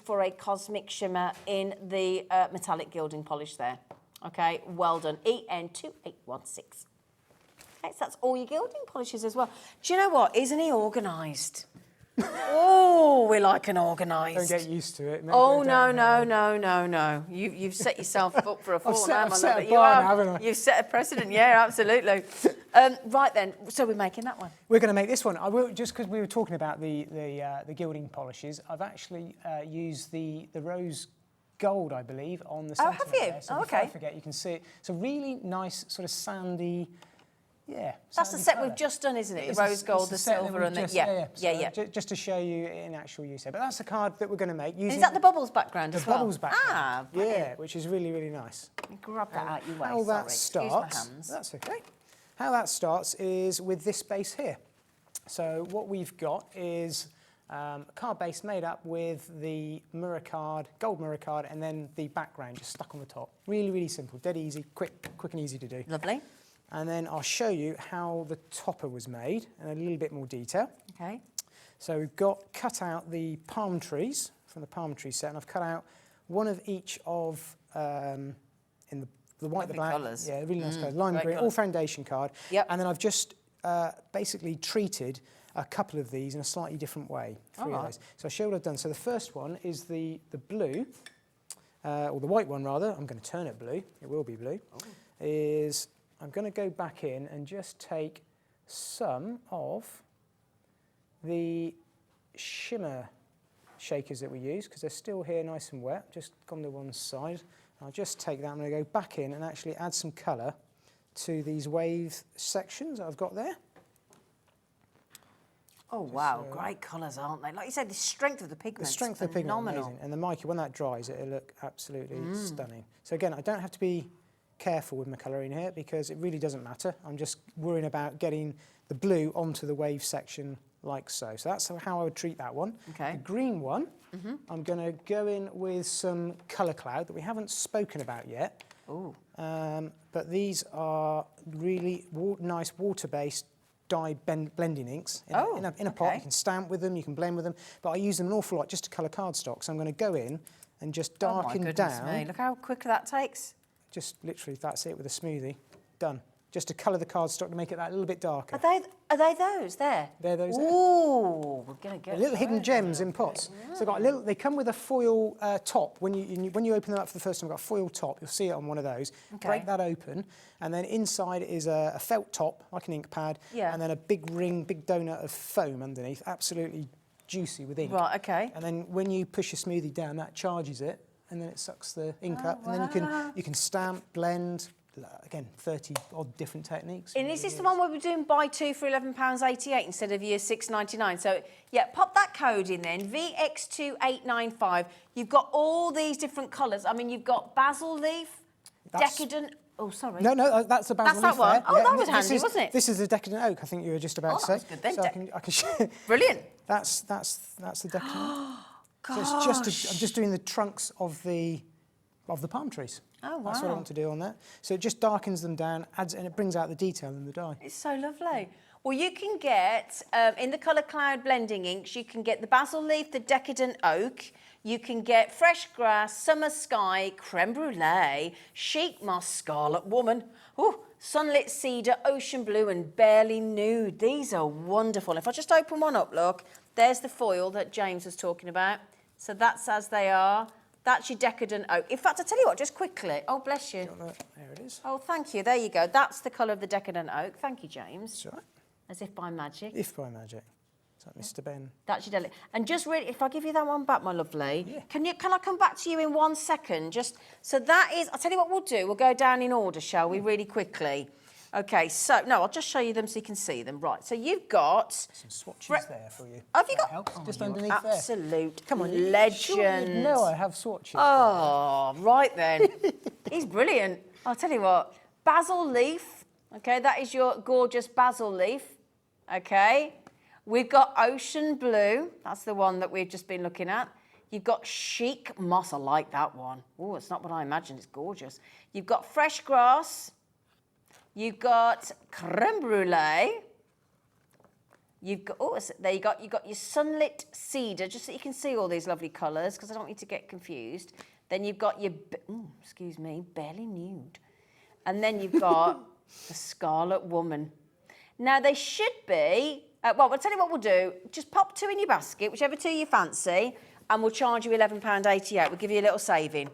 for a Cosmic Shimmer in the metallic gilding polish there. Okay, well done. EN2816. Okay, so that's all your gilding polishes as well. Do you know what? Isn't he organised? Oh, we like an organised. Don't get used to it. Oh, no. You've set yourself up for a fall now, I've my set love. a bar, haven't I? You've set a precedent, yeah, absolutely. Right then, so we're making that one. We're going to make this one. I will, just because we were talking about the gilding polishes, I've actually used the rose gold, I believe, on the centre. Oh, have you? There. So Oh, before I okay. forget, you can see it. It's a really nice sort of sandy, That's the set we've just done, isn't it? The rose gold, the silver, and the... Yeah. Just to show you in actual use there. But that's the card that we're going to make. Using Is that the bubbles background the as well? bubbles background. Ah, brilliant. yeah, which is really, really nice. Let me grab that out your way, How that sorry. starts, Excuse my hands. that's okay. How that starts is with this base here. So what we've got is a card base made up with the mirror card, gold mirror card, and then the background just stuck on the top. Really, really simple, dead easy, quick and easy to do. Lovely. And then I'll show you how the topper was made in a little bit more detail. Okay. So we've cut out the palm trees from the palm tree set, and I've cut out one of each of in the white, the black, colours. yeah, really nice colours, lime great green, colour. all foundation card. Yep. And then I've just basically treated a couple of these in a slightly different way. 3 of those. So I'll show you what I've done. So the first one is the blue, or the white one rather. I'm going to turn it blue. It will be blue. Is I'm going to go back in and just take some of the shimmer shakers that we use, because they're still here nice and wet, just gone to one side. I'll just take that, I'm going to go back in and actually add some colour to these wave sections that I've got there. Oh, wow, great colours, aren't they? Like you said, the strength of the pigment The strength of the pigment is phenomenal. amazing. And the mica, when that dries, it'll look absolutely stunning. So again, I don't have to be careful with my colouring here because it really doesn't matter. I'm just worrying about getting the blue onto the wave section like so. So that's how I would treat that one. Okay. The green one, I'm going to go in with some colour cloud that we haven't spoken about yet. Ooh. But these are really nice water-based dye blending inks in a pot. okay. You can stamp with them, you can blend with them, but I use them an awful lot just to colour cardstock. So I'm going to go in and just darken oh my goodness down. me. Look how quick that takes. Just literally, that's it with a smoothie. Done. Just to colour the cardstock to make it that little bit darker. Are they those there? They're those there. Ooh, we're gonna get Little hidden gems in pots. So got a little. They come with a foil top. When you open them up for the first time, got a foil top. You'll see it on one of those. Okay. Break that open, and then inside is a felt top, like an ink pad, Yeah. and then a big ring, big donut of foam underneath. Absolutely juicy with ink. Right, okay. And then when you push your smoothie down, that charges it, and then it sucks the ink up, and then you can stamp, blend. Again, 30 odd different techniques. And is this the one where we're doing buy 2 for £11.88 instead of your £6.99? So, yeah, pop that code in then, VX2895. You've got all these different colours. I mean, you've got basil leaf, decadent... Oh, sorry. No, that's the basil That's that leaf one? there. Oh, that was this handy, is, wasn't it? This is the decadent oak, I think you were just about to say. Oh, that was good then. So I can show Brilliant. That's the decadent oak. So it's just I'm just doing the trunks of the palm trees. Oh, wow. That's what I want to do on that. So it just darkens them down, and it brings out the detail in the dye. It's so lovely. Well, you can get, in the Colour Cloud blending inks, you can get the basil leaf, the decadent oak, you can get fresh grass, summer sky, creme brulee, chic moss, scarlet woman, ooh, sunlit cedar, ocean blue and barely nude. These are wonderful. If I just open one up, look, There's the foil that James was talking about. So that's as they are. That's your decadent oak. In fact, I'll tell you what, just quickly. Oh, bless you. There it is. Oh, thank you. There you go. That's the colour of the decadent oak. Thank you, James. That's all right. As if by magic. If by magic. It's like Mr. Ben. That's your deli. And just really, if I give you that one back, my lovely, can I come back to you in 1 second? Just so that is. I'll tell you what we'll do. We'll go down in order, shall we? Really quickly. Okay. So no, I'll just show you them so you can see them. Right. So you've got some swatches there for you. Have you got? Helps just underneath absolute there. Come on, legend. No, I have swatches. Oh, right then. He's brilliant. I'll tell you what. Basil leaf. Okay, that is your gorgeous basil leaf. Okay. We've got ocean blue. That's the one that we've just been looking at. You've got chic moss. I like that one. Oh, it's not what I imagined. It's gorgeous. You've got fresh grass. You've got creme brulee. You've got, oh, there you got. You've got your sunlit cedar, just so you can see all these lovely colours, because I don't want you to get confused. Then you've got your, excuse me, barely nude. And then you've got the Scarlet Woman. Now, they should be, well, I'll tell you what we'll do. Just pop 2 in your basket, whichever 2 you fancy, and we'll charge you £11.88. We'll give you a little saving.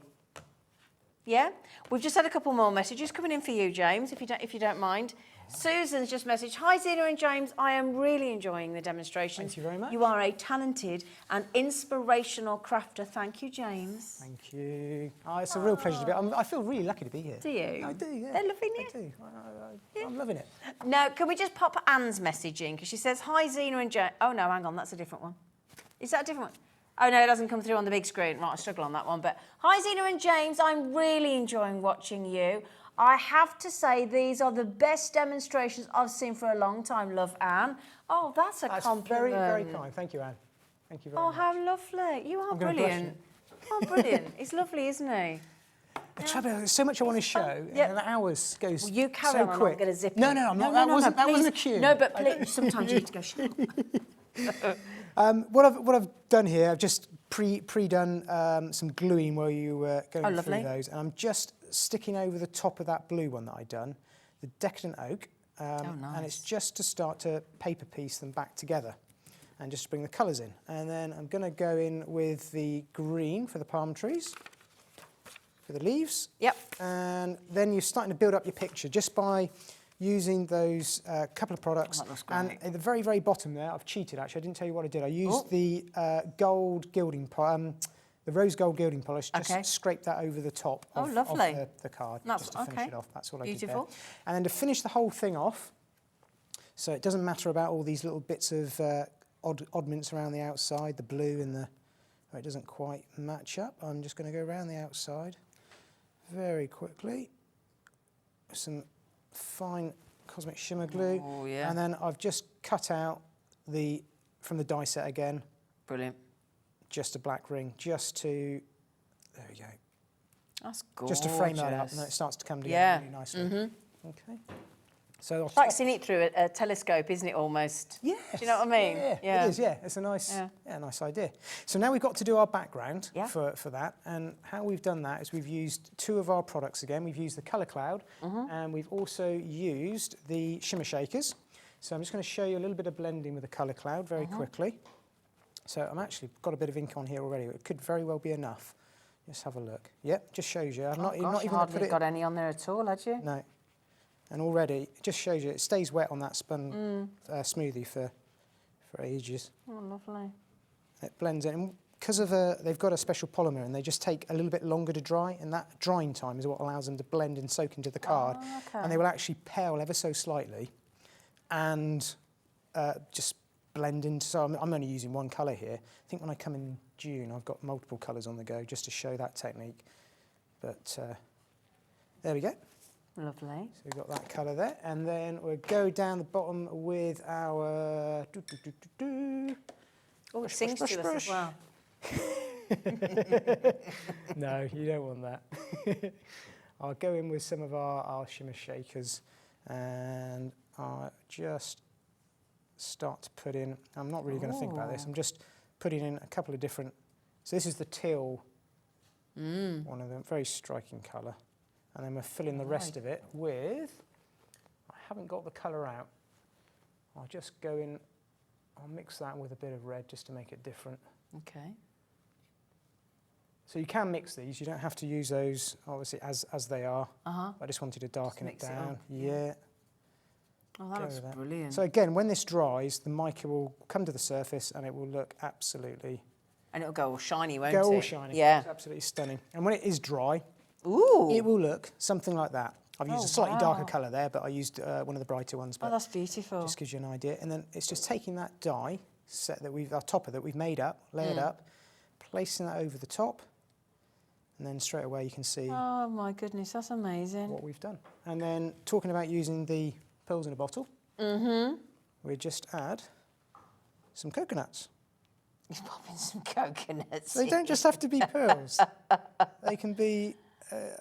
Yeah? We've just had a couple more messages coming in for you, James, if you don't mind. Susan's just messaged, hi Zena and James, I am really enjoying the demonstrations. Thank you very much. You are a talented and inspirational crafter. Thank you, James. Thank you. Oh, it's a real pleasure to be here. I feel really lucky to be here. Do you? I do, yeah. They're loving you. I do. I'm loving it. Now, can we just pop Anne's message in? Because she says, hi Zena and James. Oh no, hang on, that's a different one. Is that a different one? Oh no, it doesn't come through on the big screen. Right, I struggle on that one. But hi Zena and James, I'm really enjoying watching you. I have to say, these are the best demonstrations I've seen for a long time, love Anne. Oh, that's a compliment. Very, very kind. Thank you, Anne. Thank you very much. Oh, how lovely. You are brilliant. Oh, brilliant. He's lovely, isn't he? The trouble is, there's so much I want to show, and the hours goes you carry so on, quick. I'm going to zip No, in. no, I'm not. That wasn't a cue. No, but please, sometimes you need to go, shut up. What I've done here, I've just pre-done some gluing while you were going through those, and I'm just sticking over the top of that blue one that I'd done, the decadent oak, nice. and it's just to start to paper piece them back together, and just to bring the colours in. And then I'm going to go in with the green for the palm trees, for the leaves. Yep. And then you're starting to build up your picture just by using those couple of products. Oh, that looks great. And at the very, very bottom there, I've cheated actually, I didn't tell you what I did. I used the gold gilding, the rose gold gilding polish, just scrape that over the top of the card, just to finish it off. That's what I did there. And then to finish the whole thing off, so it doesn't matter about all these little bits of oddments around the outside, the blue and the, oh, it doesn't quite match up. I'm just going to go around the outside very quickly. Some fine cosmic shimmer glue. Oh, yeah. And then I've just cut out from the die set again. Brilliant. Just a black ring, just to, there we go. That's gorgeous. Just to frame that up, and then it starts to come together really nicely. Mm-hmm. Okay. So it's like seeing it through a telescope, isn't it, almost? Yes. Do you know what I mean? Yeah, it is, yeah. It's a nice, nice idea. So now we've got to do our background for that, and how we've done that is we've used 2 of our products again. We've used the Colour Cloud, and we've also used the Shimmer Shakers. So I'm just going to show you a little bit of blending with the Colour Cloud very quickly. So I'm actually got a bit of ink on here already. It could very well be enough. Just have a look. Yep, just shows you. I've not even hardly got any on there at all, had you? No. And already, it just shows you, it stays wet on that spun smoothie for ages. Oh, lovely. It blends in. And because of they've got a special polymer and they just take a little bit longer to dry, and that drying time is what allows them to blend and soak into the card. Oh, okay. And they will actually pale ever so slightly and just blend into, so I'm only using one colour here. I think when I come in June, I've got multiple colours on the go just to show that technique. But there we go. Lovely. So we've got that colour there, and then we'll go down the bottom with our... Oh, it sings to us as well. No, you don't want that. I'll go in with some of our Shimmer Shakers, and I'll just start to put in, I'm not really going to think about this, I'm just putting in a couple of different, so this is the teal, one of them, very striking colour, and then we're filling the rest of it with, I haven't got the colour out, I'll just go in I'll mix that with a bit of red just to make it different. Okay. So you can mix these. You don't have to use those, obviously, as they are. I just wanted to darken it mix it down. up, Yeah. Oh, that looks brilliant. So again, when this dries, the mica will come to the surface and it will look absolutely... And it'll go all shiny, won't it? Go all shiny. Yeah. It's absolutely stunning. And when it is dry, Ooh. it will look something like that. I've used Oh, a slightly darker wow. colour there, but I used one of the brighter ones. But Oh, that's beautiful. just gives you an idea. And then it's just taking that dye set that our topper that we've made up, layered up, placing that over the top, and then straight away you can see Oh my goodness, that's amazing. what we've done. And then talking about using the pearls in a bottle, we just add some coconuts. He's popping some coconuts. They don't just have to be pearls. They can be...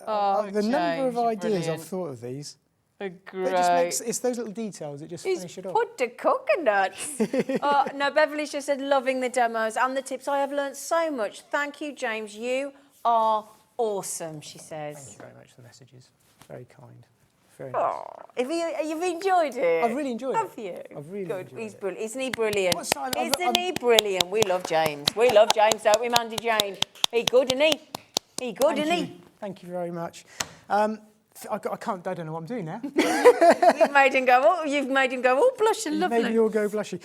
Oh, the number of James, ideas brilliant. I've thought of these. Great. It just makes, it's those little details that just He's finish it off. put the coconuts. Oh, no, Beverly's just said loving the demos and the tips. I have learnt so much. Thank you, James. You are awesome, she says. Thank you very much for the messages. Very kind. Very nice. Oh, you've enjoyed it? I've really enjoyed it. Have you? I've really Good. enjoyed He's it. brilliant. Isn't he brilliant? What's that? Isn't he brilliant? We love James. We love James, don't we, Mandy Jane? He good, isn't he? He good, isn't he? Thank you very much. I don't know what I'm doing now. You've made him go, oh, blushing, lovely. Maybe you'll go blushy.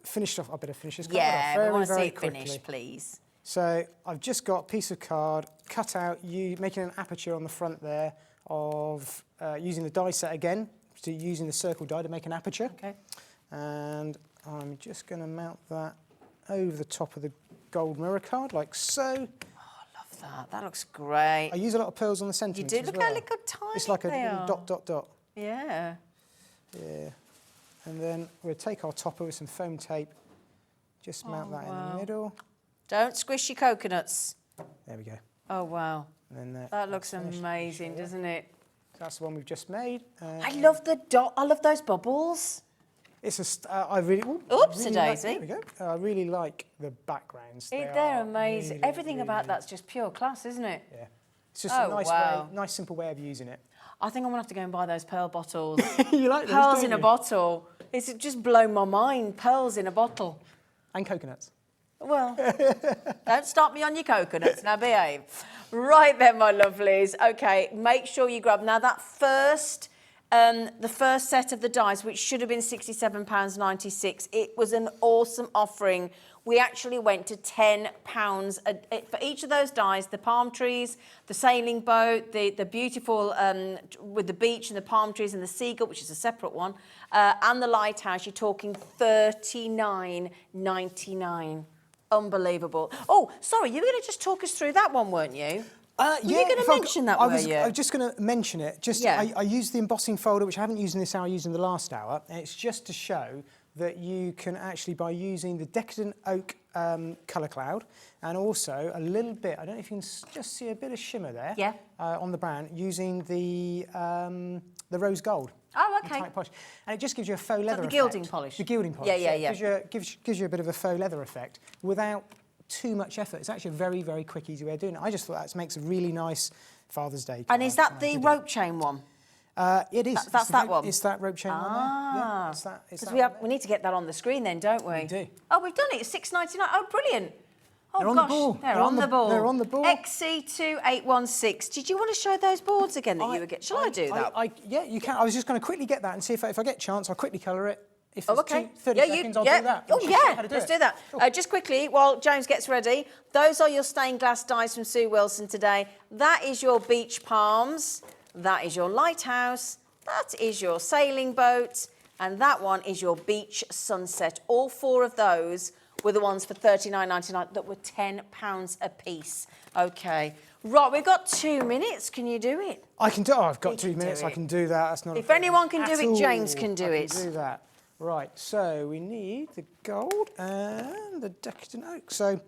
Finished off. I better finish this card off Yeah, very, we want to see very it quickly. finished, please. So I've just got a piece of card cut out, making an aperture on the front there of using the die set again, so using the circle die to make an aperture. Okay. And I'm just going to mount that over the top of the gold mirror card, like so. That looks great. I use a lot of pearls on the centre. You do. Look how little tiny It's like a they little are. dot, dot, dot. Yeah. Yeah. And then we'll take our topper with some foam tape, just mount that in the middle. Don't squish your coconuts. There we go. Oh, wow. And then That looks amazing, doesn't it? that's the one we've just made. I love the dot. I love those bubbles. It's I really. Oopsie-daisy. There we go. I really like the backgrounds. They're are amazing. really, Everything about that's just pure class, isn't it? Yeah. It's just Oh, a nice wow. way, nice simple way of using it. I think I'm gonna have to go and buy those pearl bottles. You like those, Pearls don't in a you? bottle. It's just blown my mind. Pearls in a bottle. And coconuts. Well, don't stop me on your coconuts. Now behave. Right then, my lovelies. Okay, make sure you grab now that first. The first set of the dies, which should have been £67.96, it was an awesome offering. We actually went to £10 for each of those dies, the palm trees, the sailing boat, the beautiful with the beach and the palm trees and the seagull, which is a separate one, and the lighthouse, you're talking $39.99. Unbelievable. Oh, sorry, you were going to just talk us through that one, weren't you? Were you going to mention that, were you? I was just going to mention it. I used the embossing folder, which I haven't used in this hour, I used in the last hour. And it's just to show that you can actually, by using the Decadent Oak colour cloud, and also a little bit, I don't know if you can just see a bit of shimmer there on the brown, using the rose gold. Oh, okay. Tight polish. And it just gives you a faux leather the effect. gilding polish? The gilding polish. Yeah. Gives you a bit of a faux leather effect without too much effort. It's actually a very, very quick, easy way of doing it. I just thought that makes a really nice Father's Day card. And is that the rope chain one? It is. That's that one? It's that rope chain one there. Yeah, it's that. Because we need to get that on the screen then, don't we? We do. Oh, we've done it. It's $6.99. Oh, brilliant. Oh, They're on gosh. the ball. They're on the ball. They're on the ball. XC2816. Did you want to show those boards again that you were getting? Shall I do that? Yeah, you can. I was just going to quickly get that and see if I get a chance, I'll quickly colour it. If Oh, there's okay. 30 seconds, I'll do that. Oh, Just show you yeah. how to do Let's it. do that. Cool. Just quickly, while James gets ready, those are your stained glass dies from Sue Wilson today. That is your beach palms. That is your lighthouse. That is your sailing boat. And that one is your beach sunset. All four of those were the ones for $39.99 that were £10 a piece. Okay. Right, we've got 2 minutes. Can you do it? I can do. Oh, I've got You 2 can do minutes. I it. can do that. That's not. If anyone can do at it, all. James can do I it. Can do that. Right. So we need the gold and the Decadent Oak. So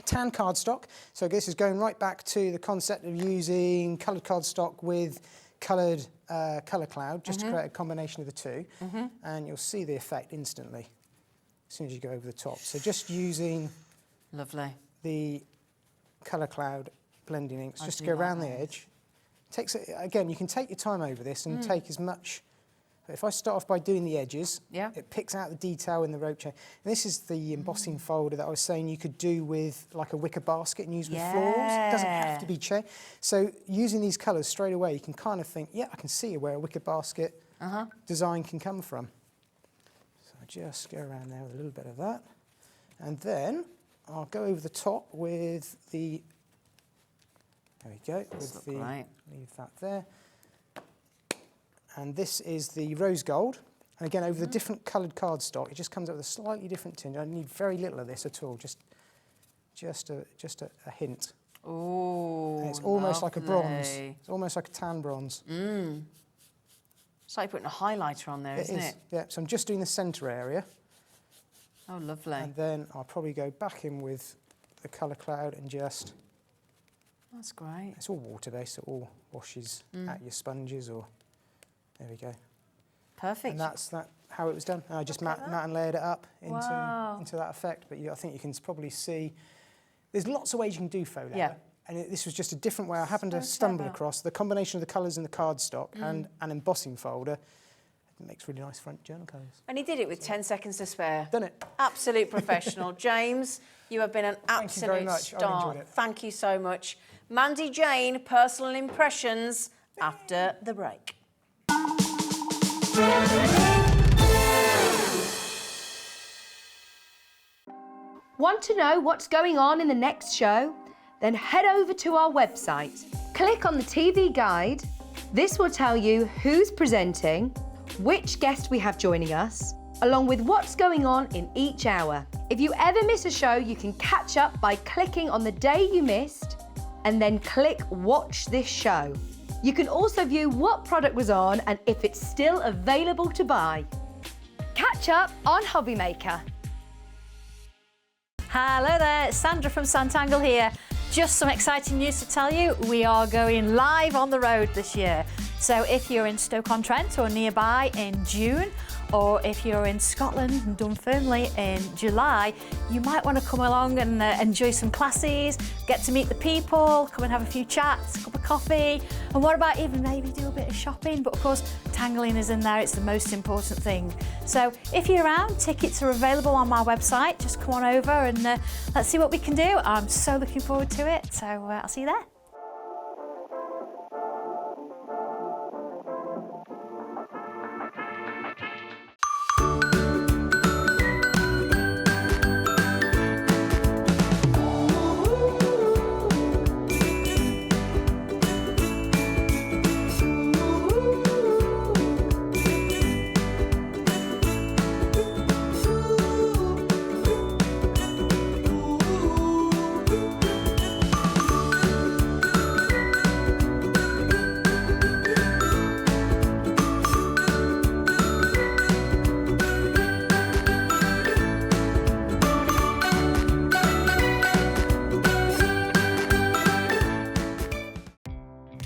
tan cardstock. So this is going right back to the concept of using coloured cardstock with coloured colour cloud, just to create a combination of the two, and you'll see the effect instantly as soon as you go over the top. So just using Lovely. the colour cloud blending inks, just to do go around like the edge. Takes again, you can take your time over this and take as much But if I start off by doing the edges, Yeah. it picks out the detail in the rope chain. And this is the embossing folder that I was saying you could do with like a wicker basket and use with florals. It doesn't have to be chain. So using these colours straight away, you can kind of think, yeah, I can see where a wicker basket design can come from. So I just go around there with a little bit of that. And then I'll go over the top with the, there we go, with the, leave that there. And this is the rose gold. And again, over the different coloured cardstock, it just comes out with a slightly different tinge. I need very little of this at all, just a hint. Oh, and it's almost like a bronze. It's almost like a tan bronze. It's like putting a highlighter on there, isn't it? Yeah, so I'm just doing the centre area. Oh, lovely. And then I'll probably go back in with the colour cloud and just... That's great. It's all water-based, so it all washes at your sponges or... There we go. Perfect. And that's how it was done. And I just matte and layered it up into that effect. But I think you can probably see... There's lots of ways you can do faux leather. Yeah. And this was just a different way I happened to stumble across. The combination of the colours in the cardstock and an embossing folder, it makes really nice front journal covers. And he did it with 10 seconds to spare. Done it. Absolute professional. James, you have been an Thank you very absolute much. I've star. enjoyed it. Thank you so much. Mandy Jane, personal impressions after the break. Want to know what's going on in the next show? Then head over to our website. Click on the TV guide. This will tell you who's presenting, which guest we have joining us, along with what's going on in each hour. If you ever miss a show, you can catch up by clicking on the day you missed and then click Watch This Show. You can also view what product was on and if it's still available to buy. Catch up on HobbyMaker. Hello there, Sandra from Santangle here. Just some exciting news to tell you. We are going live on the road this year. So if you're in Stoke-on-Trent or nearby in June, or if you're in Scotland and Dunfermline in July, you might want to come along and enjoy some classes, get to meet the people, come and have a few chats, a cup of coffee, and what about even maybe do a bit of shopping? But of course, tangling is in there, it's the most important thing. So if you're around, tickets are available on my website. Just come on over and let's see what we can do. I'm so looking forward to it, so I'll see you there.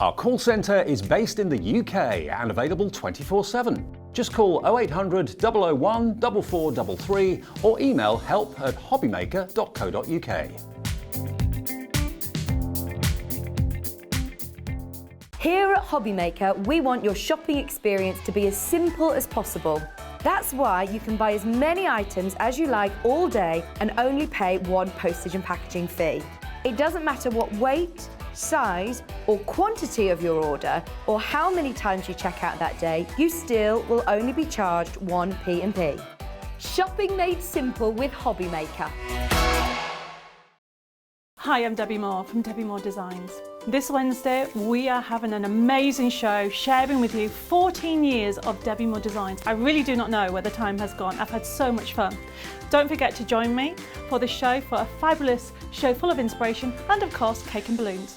Our call centre is based in the UK and available 24/7. Just call 0800 001 4433 or email help@hobbymaker.co.uk. Here at HobbyMaker, we want your shopping experience to be as simple as possible. That's why you can buy as many items as you like all day and only pay one postage and packaging fee. It doesn't matter what weight, size or quantity of your order or how many times you check out that day, you still will only be charged one P&P. Shopping made simple with HobbyMaker. Hi, I'm Debbie Moore from Debbie Moore Designs. This Wednesday, we are having an amazing show sharing with you 14 years of Debbie Moore Designs. I really do not know where the time has gone. I've had so much fun. Don't forget to join me for the show for a fabulous show full of inspiration and, of course, cake and balloons.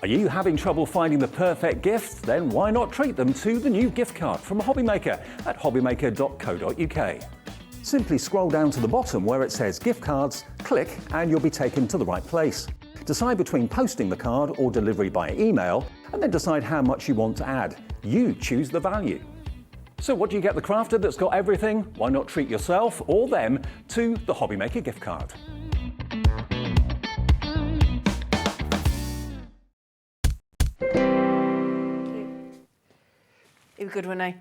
Are you having trouble finding the perfect gift? Then why not treat them to the new gift card from HobbyMaker at hobbymaker.co.uk. Simply scroll down to the bottom where it says gift cards, click and you'll be taken to the right place. Decide between posting the card or delivery by email and then decide how much you want to add. You choose the value. So what do you get the crafter that's got everything? Why not treat yourself or them to the HobbyMaker gift card? He was good, wasn't he?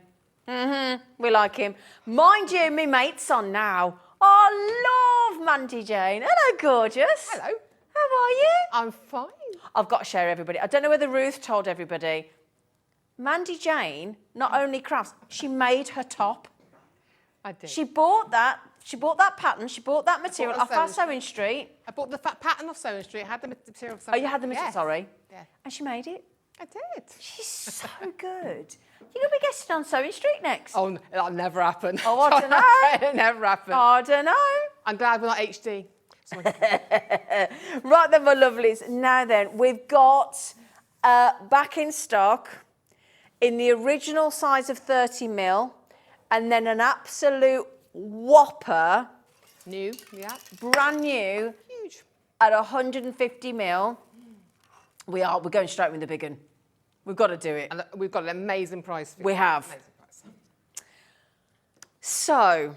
We like him. Mind you, my mate's on now. I love Mandy Jane. Hello, gorgeous. Hello. How are you? I'm fine. I've got to share everybody. I don't know whether Ruth told everybody. Mandy Jane not only crafts, she made her top. I did. She bought that pattern, she bought that material off our sewing street. I bought the pattern off Sewing Street. I had the material. Oh, you had the material, Yes. sorry. Yeah. And she made it. I did. She's so good. You're going to be guesting on Sewing Street next. Oh, that'll never happen. Oh, I don't know. It'll never happen. I don't know. I'm glad we're not HD. Right then, my lovelies. Now then, we've got back in stock in the original size of 30mm, and then an absolute whopper, New, yeah. brand new, Huge. at 150mm. We're going straight with the big one. We've got to do it. And we've got an amazing price for you. We have. Amazing price. So,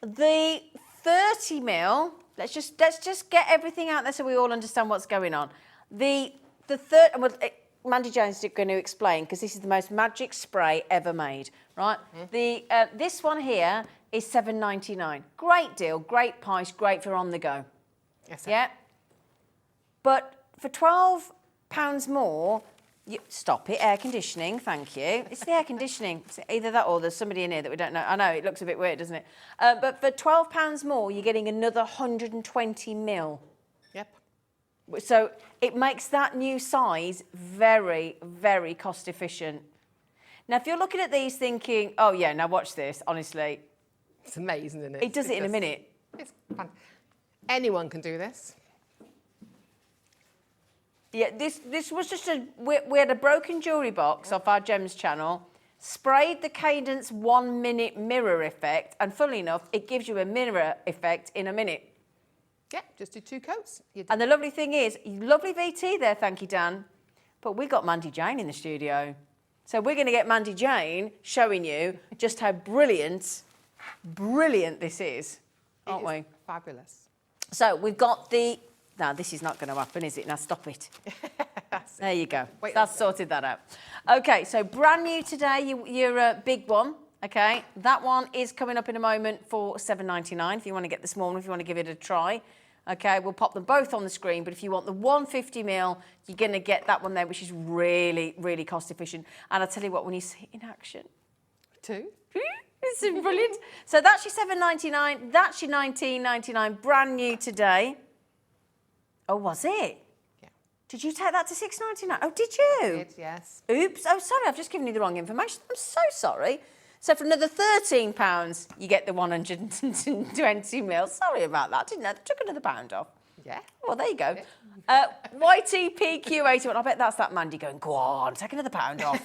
the 30mm, let's just get everything out there so we all understand what's going on. The third, and Mandy Jones is going to explain, because this is the most magic spray ever made, right? This one here is $7.99. Great deal, great price, great for on the go. Yes, sir. Yeah. But for £12 more, stop it, air conditioning, thank you. It's the air conditioning. It's either that or there's somebody in here that we don't know. I know, it looks a bit weird, doesn't it? But for £12 more, you're getting another 120mm. Yep. So it makes that new size very, very cost efficient. Now, if you're looking at these thinking, oh yeah, now watch this, honestly. It's amazing, isn't it? It does it in a minute. It's fun. Anyone can do this. Yeah, this was just we had a broken jewellery box off our Gems channel, sprayed the Cadence 1 minute mirror effect, and funnily enough, it gives you a mirror effect in a minute. Yeah, just do 2 coats. And the lovely thing is, lovely VT there, thank you, Dan, but we got Mandy Jane in the studio. So we're going to get Mandy Jane showing you just how brilliant this is, aren't we? Fabulous. So we've got the... Now, this is not going to happen, is it? Now, stop it. There you go. That's sorted that out. OK, so brand new today, your big one, OK? That one is coming up in a moment for $7.99 if you want to get the small one, if you want to give it a try. OK, we'll pop them both on the screen, but if you want the 150mm, you're going to get that one there, which is really, really cost efficient. And I'll tell you what, when you see it in action... 2. It's brilliant. So that's your $7.99, that's your $19.99, brand new today. Oh, was it? Yeah. Did you take that to $6.99? Oh, did you? I did, yes. Oops. Oh, sorry, I've just given you the wrong information. I'm so sorry. So for another £13, you get the 120mm. Sorry about that. Didn't know. They took another £1 off. Yeah. Well, there you go. YTPQ81. I bet that's that Mandy going, go on, take another £1 off.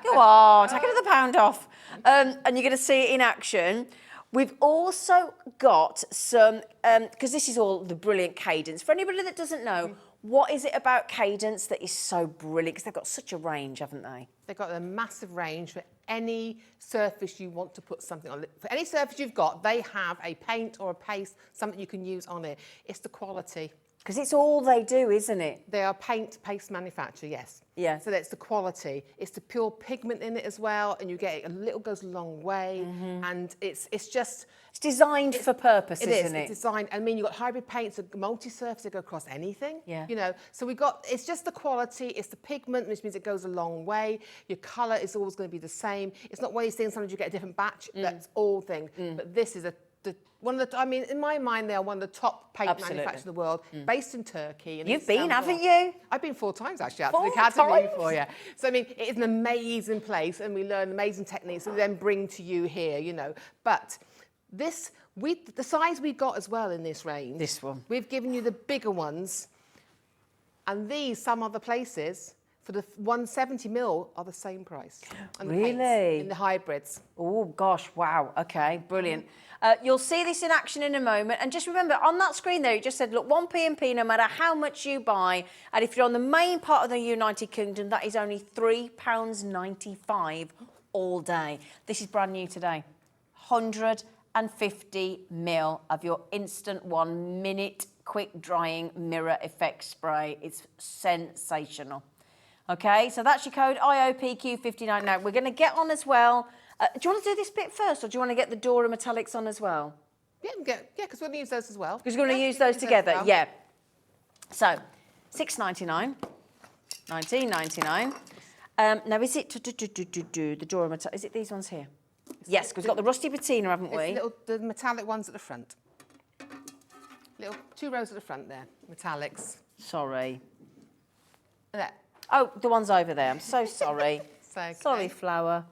Go on, take another £1 off. And you're going to see it in action. We've also got some, because this is all the brilliant Cadence. For anybody that doesn't know, what is it about Cadence that is so brilliant? Because they've got such a range, haven't they? They've got a massive range for any surface you want to put something on. For any surface you've got, they have a paint or a paste, something you can use on it. It's the quality. Because it's all they do, isn't it? They are paste manufacturer, yes. Yeah. So that's the quality. It's the pure pigment in it as well, and you get it, a little goes a long way, and it's just... It's designed for purpose, isn't it? It's designed. I mean, you've got hybrid paints, multi-surface, they go across anything. Yeah. You know, so we've got, it's just the quality, it's the pigment, which means it goes a long way. Your colour is always going to be the same. It's not one of these things, sometimes you get a different batch, that's all thing. But this is one of the, I mean, in my mind, they are one of the top paint manufacturers in the world, based in Turkey. And You've been, haven't you? I've been 4 times, actually, out to 4 the academy times? before, yeah. So, I mean, it is an amazing place, and we learn amazing techniques that we then bring to you here, you know. But this, the size we got as well in this range. This one. We've given you the bigger ones. And these, some other places, for the 170ml are the same price. And the Really? paints in the hybrids. Oh, gosh, wow. Okay, brilliant. You'll see this in action in a moment. And just remember, on that screen there, it just said, look, 1p&p, no matter how much you buy. And if you're on the main part of the United Kingdom, that is only £3.95 all day. This is brand new today. 150ml of your instant 1 minute quick drying mirror effect spray. It's sensational. Okay, so that's your code IOPQ59. Now, we're going to get on as well. Do you want to do this bit first, or do you want to get the Dora Metallics on as well? Yeah, because we're going to use those as well. Because you're going to use those together, yeah. So, $6.99, $19.99. Now, is it the Dora Metallic? Is it these ones here? Yes, because we've got the rusty patina, haven't we? It's the metallic ones at the front. Little 2 rows at the front there, metallics. Sorry. There. Oh, the one's over there. I'm so sorry. Okay. Sorry, Flower.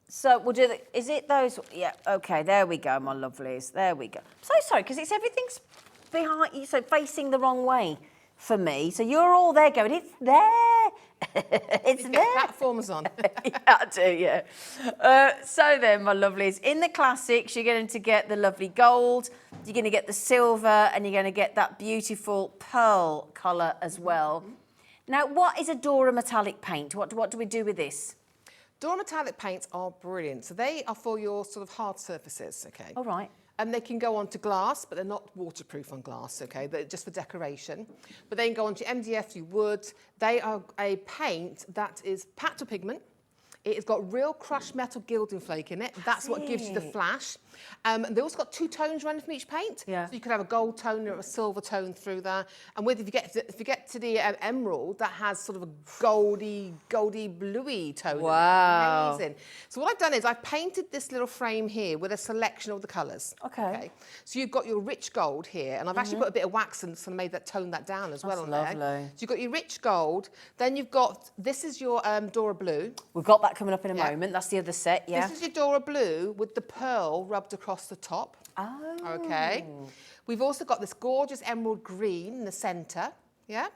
So we'll do is it those? Yeah, okay, there we go, my lovelies. There we go. So sorry, because everything's behind you, so facing the wrong way for me. So you're all there going, it's there. It's You there. get platforms on. Yeah, I do, yeah. So then, my lovelies, in the classics, you're going to get the lovely gold, you're going to get the silver, and you're going to get that beautiful pearl colour as well. Now, what is a Dora metallic paint? What do we do with this? Dora metallic paints are brilliant. So they are for your sort of hard surfaces, okay? All right. And they can go onto glass, but they're not waterproof on glass, okay? They're just for decoration. But they can go onto MDF, you wood. They are a paint that is packed with pigment. It has got real crushed metal gilding flake in it. That's what gives you the flash. They also got 2 tones running from each paint. Yeah. So you could have a gold tone or a silver tone through there. And if you get to the emerald, that has sort of a goldy, bluey tone. Wow. Amazing. So what I've done is I've painted this little frame here with a selection of the colours. Okay. So you've got your rich gold here, and I've actually put a bit of wax and sort of made that tone that down as well on there. lovely. So you've got your rich gold. Then you've got, this is your Dora blue. We've got that coming up in a Yeah. moment. That's the other set, yeah. This is your Dora blue with the pearl rubbed across the top. Oh. Okay. We've also got this gorgeous emerald green in the centre. Yeah.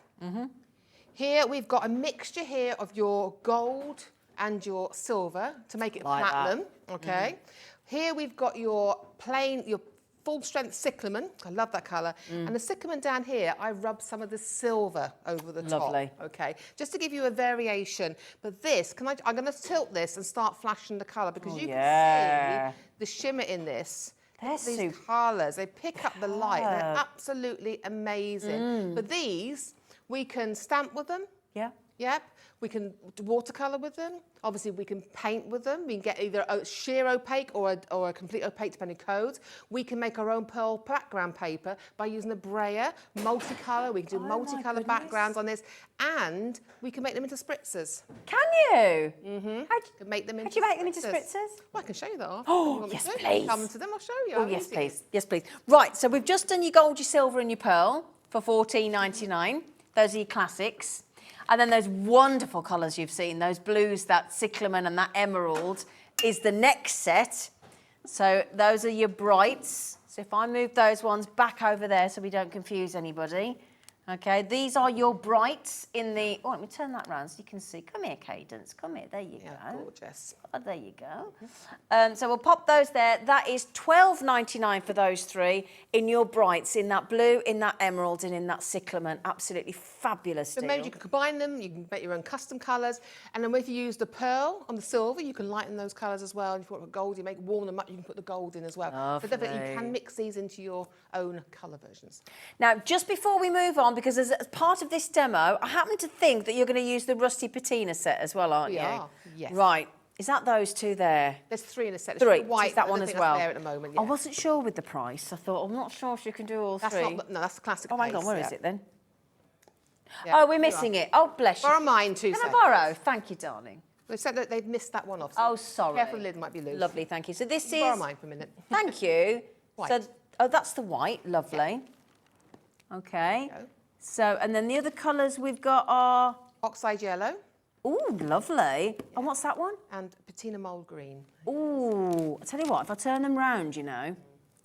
Here we've got a mixture here of your gold and your silver to make it Like that. platinum. Okay. Here we've got your plain, your full strength cyclamen. I love that colour. And the cyclamen down here, I rubbed some of the silver over the Lovely. top. Okay. Just to give you a variation. But this, I'm going to tilt this and start flashing the colour because you can see the shimmer in this. They're These superb. colours, they pick up the light. They're absolutely amazing. But these, we can stamp with them. Yeah. Yep. We can watercolour with them. Obviously, we can paint with them. We can get either a sheer opaque or a complete opaque, depending on codes. We can make our own pearl background paper by using a brayer, multicolour. We can do multicolour backgrounds on this. And we can make them into spritzers. Can you? Can make them into How do you make them into spritzers? Well, I can show you that off. Oh, yes, please. Come to them, I'll show you. Oh, yes, please. Yes, please. Right, so we've just done your gold, your silver and your pearl for $14.99. Those are your classics. And then those wonderful colours you've seen, those blues, that cyclamen and that emerald is the next set. So those are your brights. So if I move those ones back over there so we don't confuse anybody. Okay, these are your brights in the... Oh, let me turn that round so you can see. Come here, Cadence. Come here. There you go. Gorgeous. Oh, there you go. So we'll pop those there. That is $12.99 for those 3 in your brights, in that blue, in that emerald, and in that cyclamen. Absolutely fabulous So deal. maybe you can combine them, you can make your own custom colours, and then if you use the pearl on the silver, you can lighten those colours as well. And if you want gold, you warm them up, you can put the gold in as well. So definitely you can mix these into your own colour versions. Now, just before we move on, because as part of this demo, I happen to think that you're going to use the rusty patina set as well, aren't you? We are, yes. Right. Is that those 2 there? There's 3 in a set. 3. The white, Is that one I as think well? That's there at the moment, I yeah. wasn't sure with the price. I thought, I'm not sure if you can do all 3. That's not, no, that's the classic Oh, hang on, paste, where yeah. is it then? Yeah, Oh, we're you missing are. it. Oh, bless you. Borrow mine, 2 Can I seconds. borrow? Thank you, darling. They said that they've missed that one off. Oh, sorry. Careful, the lid might be loose. Lovely, thank you. So this Borrow is... mine for a minute. Thank you. White. So, oh, that's the white. Lovely. Okay. There you go. So, and then the other colours we've got are... Oxide yellow Ooh, lovely. And what's that one? and patina mould green. Ooh, I tell you what, if I turn them round, you know,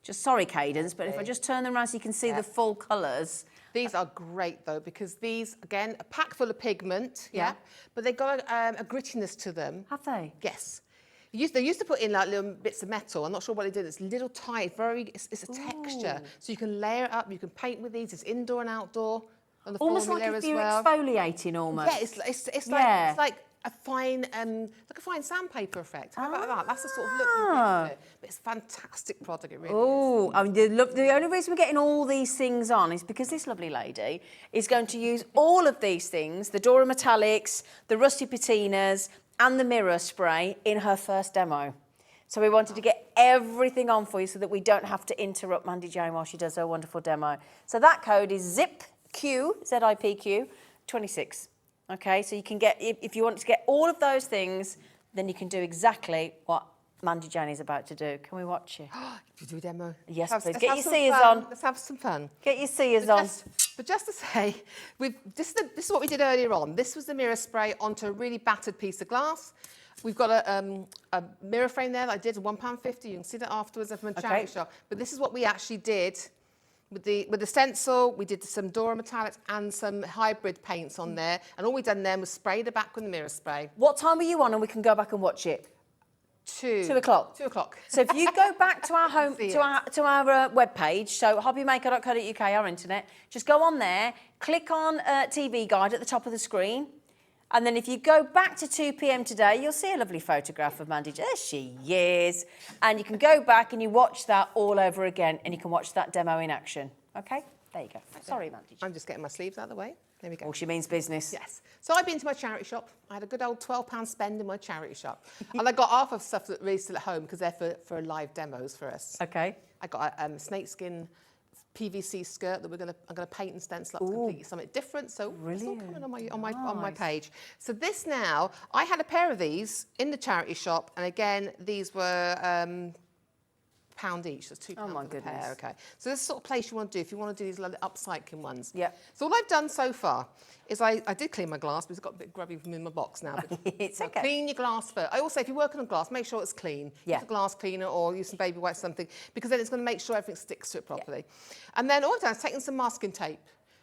Just sorry, Cadence, but if I just turn them around so you can see the full colours. These are great though, because these, again, a pack full of pigment, Yeah. but they've got a grittiness to them. Have they? Yes. They used to put in like little bits of metal. I'm not sure what they did. It's little tiny, it's a texture. So you can layer it up, you can paint with these. It's indoor and outdoor. On the Almost like formula if as you're well. exfoliating almost. Yeah, it's Yeah. like a fine, like a fine sandpaper effect. How about that? That's the sort of look you get with it. But it's a fantastic product, it really is. Oh, I mean, the only reason we're getting all these things on is because this lovely lady is going to use all of these things, the Dora Metallics, the Rusty Patinas, and the mirror spray in her first demo. So we wanted to get everything on for you so that we don't have to interrupt Mandy Jane while she does her wonderful demo. So that code is ZIPQ, Z-I-P-Q, 26. Okay, so you can get, if you want to get all of those things, then you can do exactly what Mandy Jane is about to do. Can we watch it? You do a demo? Yes, Let's please. have Get your some seers fun. on. Let's have some fun. Get your seers on. But just to say, this is what we did earlier on. This was the mirror spray onto a really battered piece of glass. We've got a mirror frame there that I did, £1.50. You can see that afterwards from a charity shop. But this is what we actually did with the stencil. We did some Dora Metallics and some hybrid paints on there. And all we done then was spray the back with the mirror spray. What time were you on, and we can go back and watch it? 2 o'clock. 2 o'clock. So if you go back to our home, See to our webpage, so hobbymaker.co.uk, our internet, just go on there, click on TV Guide at the top of the screen, and then if you go back to 2 p.m. today, you'll see a lovely photograph of Mandy. There she is. And you can go back and you watch that all over again, and you can watch that demo in action. Okay? There you go. Sorry, Mandy. I'm just getting my sleeves out of the way. There we go. Oh, she means business. Yes. So I've been to my charity shop. I had a good old £12 spend in my charity shop. And I got half of stuff that really still at home because they're for live demos for us. Okay. I got a snakeskin PVC skirt that I'm going to paint and stencil up completely something different. So it's all coming on my page. So this now, I had a pair of these in the charity shop, and again, these were £1 each. So it's £2 my for the pair. goodness. Okay. So this is the sort of place you want to do if you want to do these little upcycling ones. Yeah. So all I've done so far is I did clean my glass, but it's got a bit grubby from in my box now. But It's so okay. Clean your glass first. I also, if you're working on glass, make sure it's clean. Yeah. Use a glass cleaner or use some baby white something, because then it's going to make sure everything sticks to it properly. And then all I've done is taken some masking tape,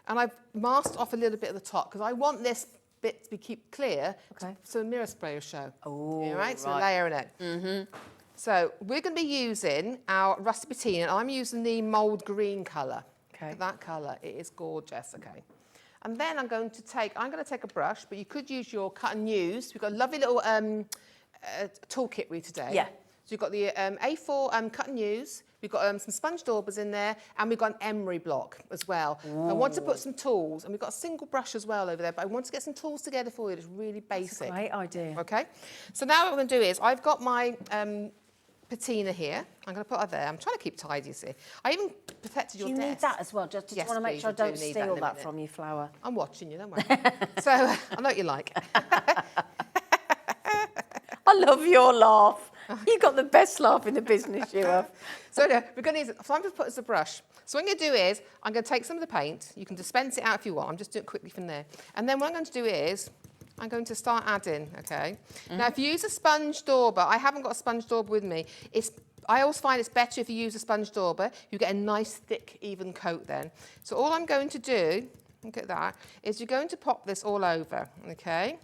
and I've masked off a little bit of the top because I want this bit to be keep clear, so the mirror spray will show. Oh, All right, so right. layering it. Mm-hmm. So we're going to be using our Rusty Patina, and I'm using the mould green colour. Okay. That colour, it is gorgeous. Okay. And then I'm going to take a brush, but you could use your cut and use. We've got a lovely little toolkit with you today. Yeah. So you've got the A4 cut and use. We've got some sponge daubers in there, and we've got an emery block as well. Ooh. I want to put some tools, and we've got a single brush as well over there, but I want to get some tools together for you. It's really basic. Great idea. Okay. So now what I'm going to do is I've got my patina here. I'm going to put her there. I'm trying to keep tidy, you see. I even protected your Do you desk. need that as well? Just Yes, want to make please, sure I I do don't need that steal in a that minute. from you, Flower. I'm watching you, don't worry. So I know what you like. I love your laugh. You've got the best laugh in the business, you have. So no, we're going to use, so I'm just put as a brush. So what I'm going to do is, I'm going to take some of the paint. You can dispense it out if you want. I'm just doing it quickly from there. And then what I'm going to do is, I'm going to start adding, okay? Now, if you use a sponge dauber, I haven't got a sponge dauber with me. I always find it's better if you use a sponge dauber. You get a nice, thick, even coat then. So all I'm going to do, look at that, is you're going to pop this all over, okay?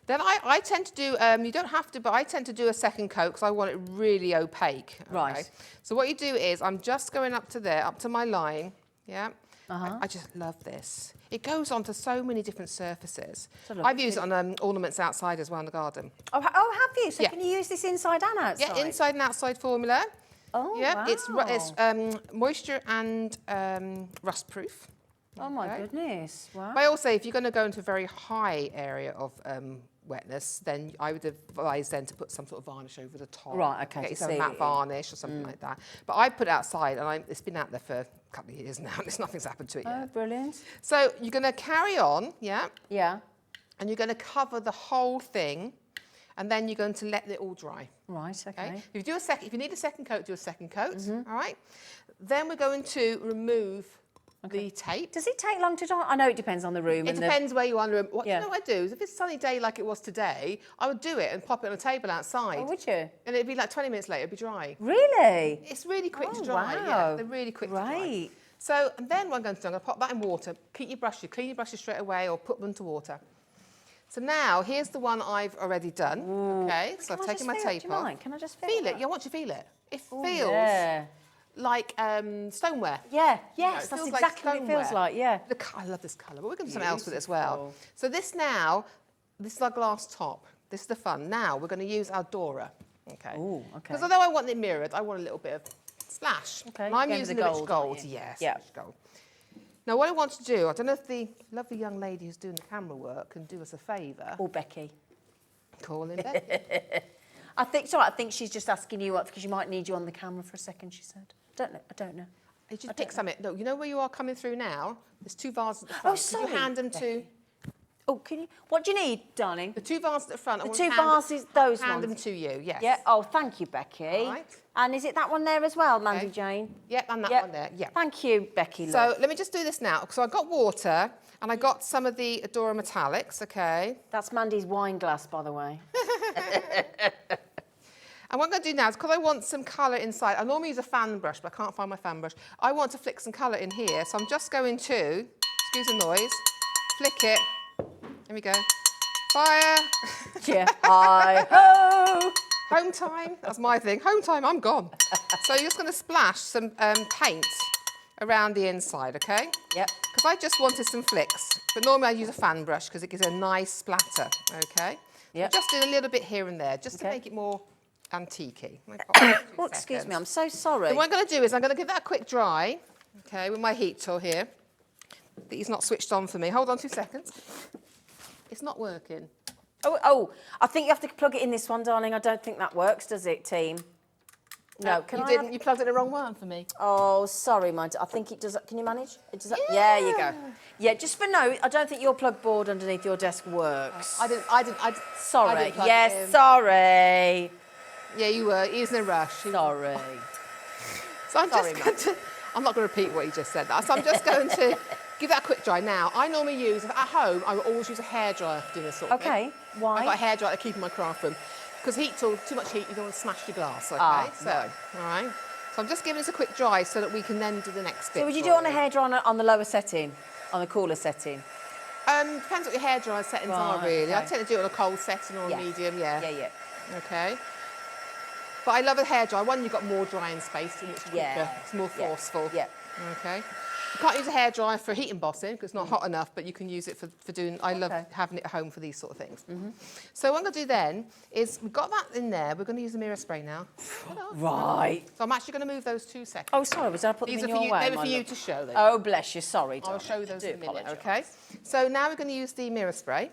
Then I tend to do, you don't have to, but I tend to do a second coat because I want it really opaque. Okay? Right. So what you do is, I'm just going up to there, up to my line, yeah? I just love this. It goes onto so many different surfaces. I've used it on ornaments outside as well in the garden. Oh, have you? So Yeah. can you use this inside and outside? Yeah, inside and outside formula. Oh, Yeah, wow. it's moisture and rust proof. Oh, my Okay. goodness. Wow. But also, if you're going to go into a very high area of wetness, then I would advise then to put some sort of varnish over the top. Right, okay, Get to yourself a seal matte it in. varnish or something like that. But I put it outside, and it's been out there for a couple of years now, and nothing's happened to it Oh, yet. brilliant. So you're going to carry on, yeah, Yeah. and you're going to cover the whole thing, and then you're going to let it all dry. Right, okay. If you need a second coat, do a second coat. All right. Then we're going to remove the tape. Does it take long to dry? I know it depends on the room. It depends where you are in the room. What, Yeah. You know what I do is if it's a sunny day like it was today, I would do it and pop it on a table outside. Oh, would you? And it'd be like 20 minutes later, it'd be dry. Really? It's really quick to Oh, dry. wow. Yeah, they're really quick to dry. Right. So, and then what I'm going to do, I'm going to pop that in water. Keep your brushes, clean your brushes straight away or put them to water. So now, here's the one I've already done. Okay, so I've taken my tape off. Can I just feel Feel it. Yeah, I want you to feel it. It feels Yeah. like stoneware. Yeah, it yes, that's feels like exactly what it feels stoneware. like, yeah. I love this colour, but we're going to do something else with it as well. So this now, this is our glass top. This is the fun. Now we're going to use our Dora. Okay. Ooh, okay. Because although I want it mirrored, I want a little bit of splash. Okay, And I'm going for using the the rich gold, gold. aren't you? Yes, Yeah. rich gold. Now what I want to do, I don't know if the lovely young lady who's doing the camera work can do us a favour. Or Becky. Call in Becky. I think she's just asking you what, because she might need you on the camera for a second, she said. I don't know. You just pick something. No, you know where you are coming through now? There's 2 vases at the front. sorry, Could you hand them to... Oh, can you? What do you need, darling? The 2 vases at the front. I The want 2 to hand- vases, those Hand ones. them to you, yes. Yeah. Oh, thank you, Becky. All right. And is it that one there as well, Mandy Okay. Jane? Yep, and that Yep. one there, yeah. Thank you, Becky. So love. let me just do this now. So I got water and I got some of the Adora Metallics, okay? That's Mandy's wine glass, by the way. And what I'm going to do now is, because I want some colour inside, I normally use a fan brush, but I can't find my fan brush. I want to flick some colour in here, so I'm just going to, excuse the noise, flick it. Here we go. Fire. Yeah. Hi-ho! Home time, that's my thing. Home time, I'm gone. So you're just going to splash some paint around the inside, okay? Yep. Because I just wanted some flicks. But normally I use a fan brush because it gives a nice splatter, okay? Yep. Just do a little bit here and there, just to Okay. make it more antique-y. Oh, excuse me, I'm so sorry. So what I'm going to do is I'm going to give that a quick dry, okay, with my heat tool here. He's not switched on for me. Hold on 2 seconds. It's not working. Oh, I think you have to plug it in this one, darling. I don't think that works, does it, team? No, can you I didn't. have- You plugged in the wrong one for me. Oh, sorry, I think it does. Can you manage? It does. Yeah, you go. Yeah, just for note, I don't think your plug board underneath your desk works. I didn't. Sorry. I didn't plug it Yes, in. sorry. Yeah, you were. He was in a rush. Sorry. So I'm Sorry, just going to, I'm not going to repeat what you just said. So I'm just going to give that a quick dry. Now, I normally use, at home, I will always use a hairdryer for doing this sort of thing. Okay, why? I've got a hairdryer to keep in my craft room. Because heat tool, too much heat, you don't want to smash your glass, okay? All right. So I'm just giving this a quick dry so that we can then do the next bit. So would you do it on a hairdryer on the lower setting, on the cooler setting? Depends what your hairdryer settings are, Right, really. I okay. tend to do it on a cold setting or a Yeah. medium, yeah. Yeah. Okay. But I love a hairdryer. One, you've got more drying space and it's quicker. Yeah. It's more Yeah. forceful. Yeah. Okay. You can't use a hairdryer for heat embossing because it's not hot enough, but you can use it for doing, I love Okay. having it at home for these sort of things. So what I'm going to do then is, we've got that in there, we're going to use the mirror spray now. Right. So I'm actually going to move those 2 seconds. Oh, sorry, was I put These them are in for your you, way? they were my for you love? to show them. Oh, bless you. Sorry, I'll darling. show you those I in a do minute, apologise. okay? So now we're going to use the mirror spray.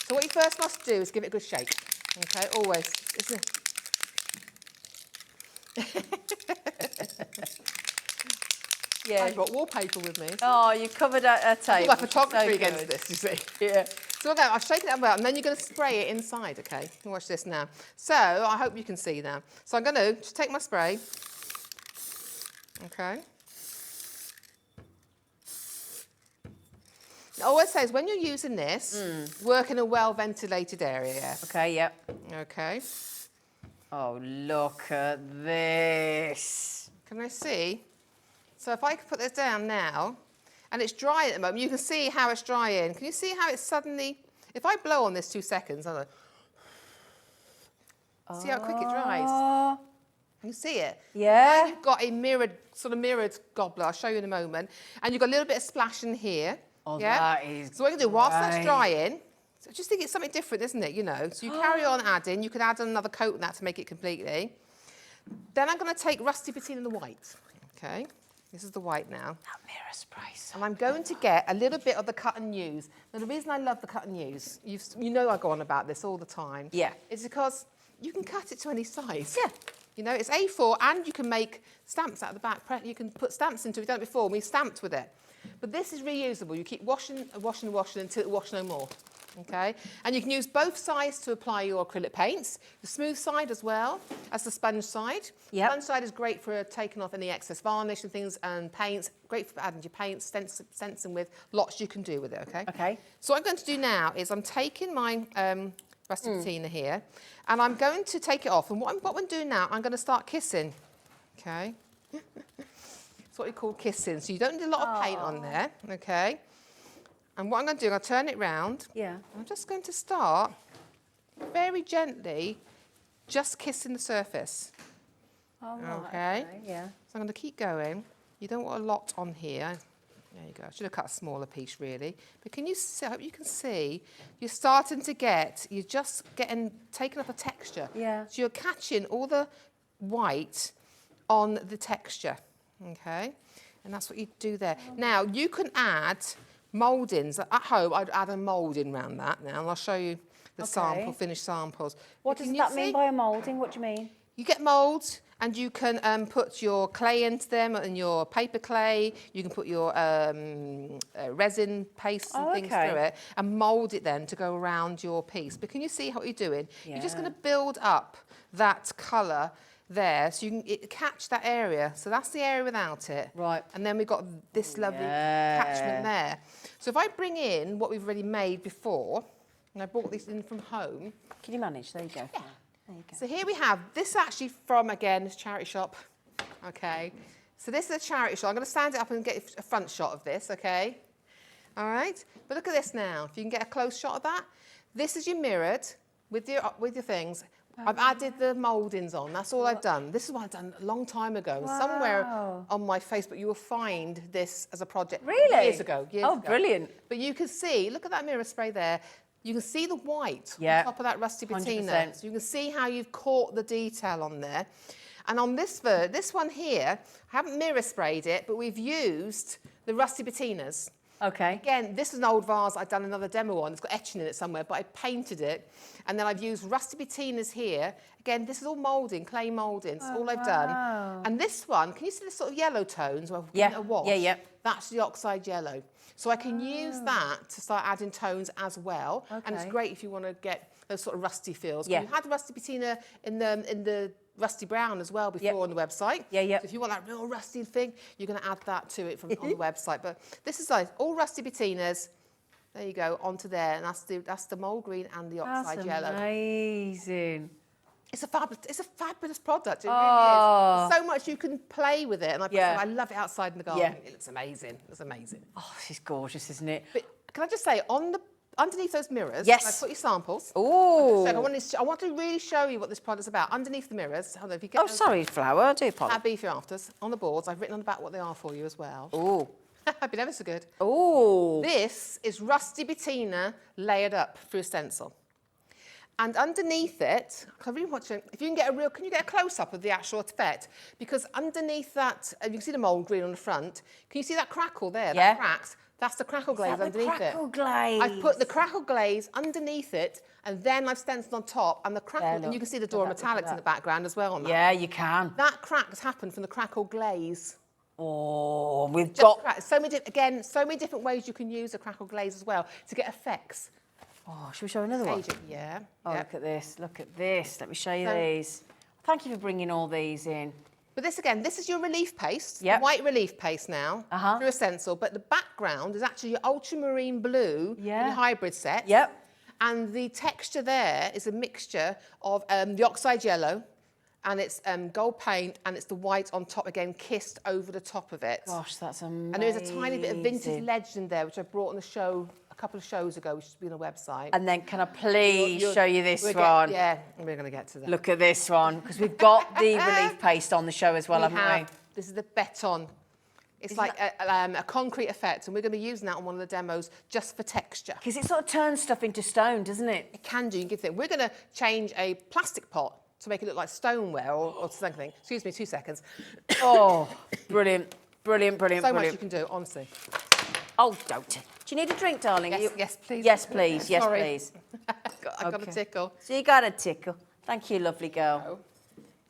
So what you first must do is give it a good shake. Okay, always. Yeah. I brought wallpaper with me. Oh, you covered a Do table. my photography So against good. this, you see. Yeah. So okay, I've shaken it up well, and then you're going to spray it inside, okay? Watch this now. So I hope you can see now. So I'm going to just take my spray. Okay. It always says when you're using this, work in a well-ventilated area. Okay, yep. Okay. Oh, look at this. Can I see? So if I could put this down now, and it's dry at the moment, you can see how it's drying. Can you see how it's suddenly, if I blow on this 2 seconds, I'll go, see how quick it dries? Can you see it? Yeah. Now you've got a mirrored gobbler, I'll show you in a moment, and you've got a little bit of splash in here. Oh, yeah? that is So what you can do, whilst that's great. drying, so I just think it's something different, isn't it, you know? So you carry on adding, you could add another coat on that to make it completely. Then I'm going to take rusty patina and the white, okay? This is the white now. That mirror spray. And I'm going to get a little bit of the cut and use. Now, the reason I love the cut and use, you know I go on about this all the time. Yeah. Is because you can cut it to any size. Yeah. You know, it's A4 and you can make stamps out of the back. You can put stamps into it. We've done it before and we stamped with it. But this is reusable. You keep washing and washing and washing until it washes no more. Okay, and you can use both sides to apply your acrylic paints. The smooth side as well as the sponge side. Yep. Sponge side is great for taking off any excess varnish and things and paints. Great for adding your paints, stenciling with. Lots you can do with it, okay? Okay. So what I'm going to do now is I'm taking my rusty patina here and I'm going to take it off. And what I'm doing now, I'm going to start kissing, okay? It's what we call kissing. So you don't need a lot of paint on there, okay? And what I'm going to do, I'll turn it round. Yeah. I'm just going to start very gently, just kissing the surface. Oh, right, Okay. Yeah. So I'm going to keep going. You don't want a lot on here. There you go. I should have cut a smaller piece, really. But can you see, I hope you can see, you're starting to get, you're just taking up a texture. Yeah. So you're catching all the white on the texture, okay? And that's what you do there. Now, you can add mouldings. At home, I'd add a moulding around that now, and I'll show you the finished samples. What does that mean by a moulding? What do you mean? You get moulds, and you can put your clay into them and your paper clay. You can put your resin paste and things through it and mould it then to go around your piece. But can you see what you're doing? Yeah. You're just going to build up that colour there so you can catch that area. So that's the area without it. Right. And then we've got this lovely catchment there. So if I bring in what we've already made before, and I brought this in from home. Can you manage? There you go. Yeah. There you go. So here we have, this actually from, again, this charity shop, okay? So this is a charity shop. I'm going to stand it up and get a front shot of this, okay? All right? But look at this now. If you can get a close shot of that. This is your mirrored with your things. I've added the mouldings on. That's all I've done. This is what I've done a long time ago. Wow. Somewhere on my Facebook, you will find this as a project. Really? Years ago. Oh, brilliant. But you can see, look at that mirror spray there. You can see the white on top of that rusty patina. 100%. So you can see how you've caught the detail on there. And on this one here, I haven't mirror sprayed it, but we've used the rusty patinas. Okay. Again, this is an old vase I've done another demo on. It's got etching in it somewhere, but I painted it. And then I've used rusty patinas here. Again, this is all moulding, clay moulding. It's all I've done. And this one, can you see the sort of yellow tones? Well, Yeah. a wash? Yeah. That's the oxide yellow. So I can use that to start adding tones as well. And it's Okay. great if you want to get those sort of rusty feels. Yeah. We had rusty patina in the rusty brown as well before on the website. Yeah. So if you want that real rusty thing, you're going to add that to it from on the website. But this is like all rusty patinas. There you go, onto there, and that's the mould green and the oxide yellow. Amazing. It's a fabulous product. It really is. There's so much you can play with it, and I love it outside in the garden. Yeah. It looks amazing. It's amazing. Oh, this is gorgeous, isn't it? But can I just say, underneath those mirrors, Yes. I put your samples. Oh. I want to really show you what this product's about. Underneath the mirrors, hold on, if you get Oh, sorry, Flower. I do apologise. Add beef afters on the boards. I've written on the back what they are for you as well. Oh. I've been ever so good. Oh. This is rusty patina layered up through a stencil. And underneath it, I really want to, if you can get can you get a close-up of the actual effect? Because underneath that, you can see the mould green on the front. Can you see that crackle there? Yeah. That cracks? That's the crackle glaze underneath crackle it. glaze? I've put the crackle glaze underneath it, and then I've stenciled on top, and the crackle, and you can see the Dora metallics in the background as well on that. Yeah, you can. That crack has happened from the crackle glaze. Oh, we've Just got... so many different ways you can use a crackle glaze as well to get effects. Oh, should we show another one? Yeah. Oh, yeah. look at this. Look at this. Let me show you So- these. Thank you for bringing all these in. But this again, this is your relief paste, Yep. the white relief paste now, through a stencil. But the background is actually your ultramarine blue in your hybrid set. Yep. And the texture there is a mixture of the oxide yellow, and it's gold paint, and it's the white on top again, kissed over the top of it. Gosh, that's amazing. And there is a tiny bit of vintage legend there, which I brought on the show a couple of shows ago, which has been on the website. And then can I please show you this we're one? Yeah, we're going to get to that. Look at this one, because we've got the relief paste on the show as well, haven't we? This is the beton. It's like a concrete effect, and we're going to be using that on one of the demos just for texture. Because it sort of turns stuff into stone, doesn't it? It can do. You can give it. We're going to change a plastic pot to make it look like stoneware or something. Excuse me, 2 seconds. Oh, brilliant, brilliant, brilliant, So much brilliant. you can do, honestly. Oh, don't. Do you need a drink, darling? Yes, please. Yes, please. Yes, Sorry. please. I got a tickle. So you got a tickle. Thank you, lovely girl.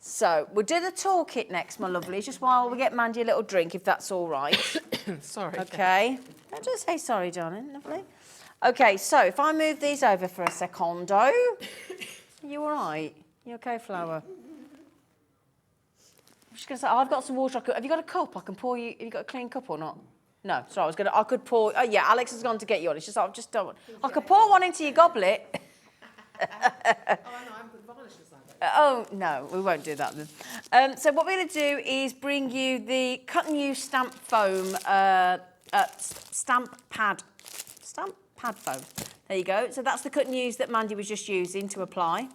So we'll do the toolkit next, my lovely, just while we get Mandy a little drink, if that's all right. Sorry. Okay. Don't just say sorry, darling, lovely. Okay, so if I move these over for a secondo, you all right? You okay, Flower? I'm just going to say, I've got some water. Have you got a cup I can pour you? Have you got a clean cup or not? No, sorry, I could pour. Oh, yeah, Alex has gone to get you on. It's just, I just don't. I could pour one into your goblet. Oh, no, we won't do that then. So what we're going to do is bring you the cut and use stamp foam, stamp pad foam. There you go. So that's the cut and use that Mandy was just using to apply.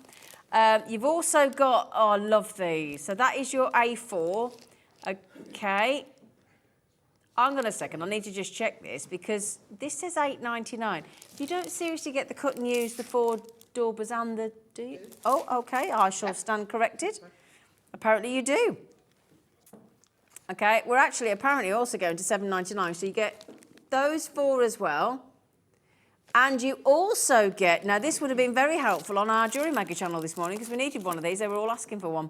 You've also got, oh, I love these. So that is your A4. Okay. Hang on a second, I need to just check this because this says $8.99. You don't seriously get the cut and use, the 4 daubers and the, do you? Oh, okay, I shall stand corrected. Apparently you do. Okay, we're actually apparently also going to $7.99, so you get those 4 as well. And you also get, now this would have been very helpful on our Jewellery Maggie channel this morning because we needed one of these, they were all asking for one.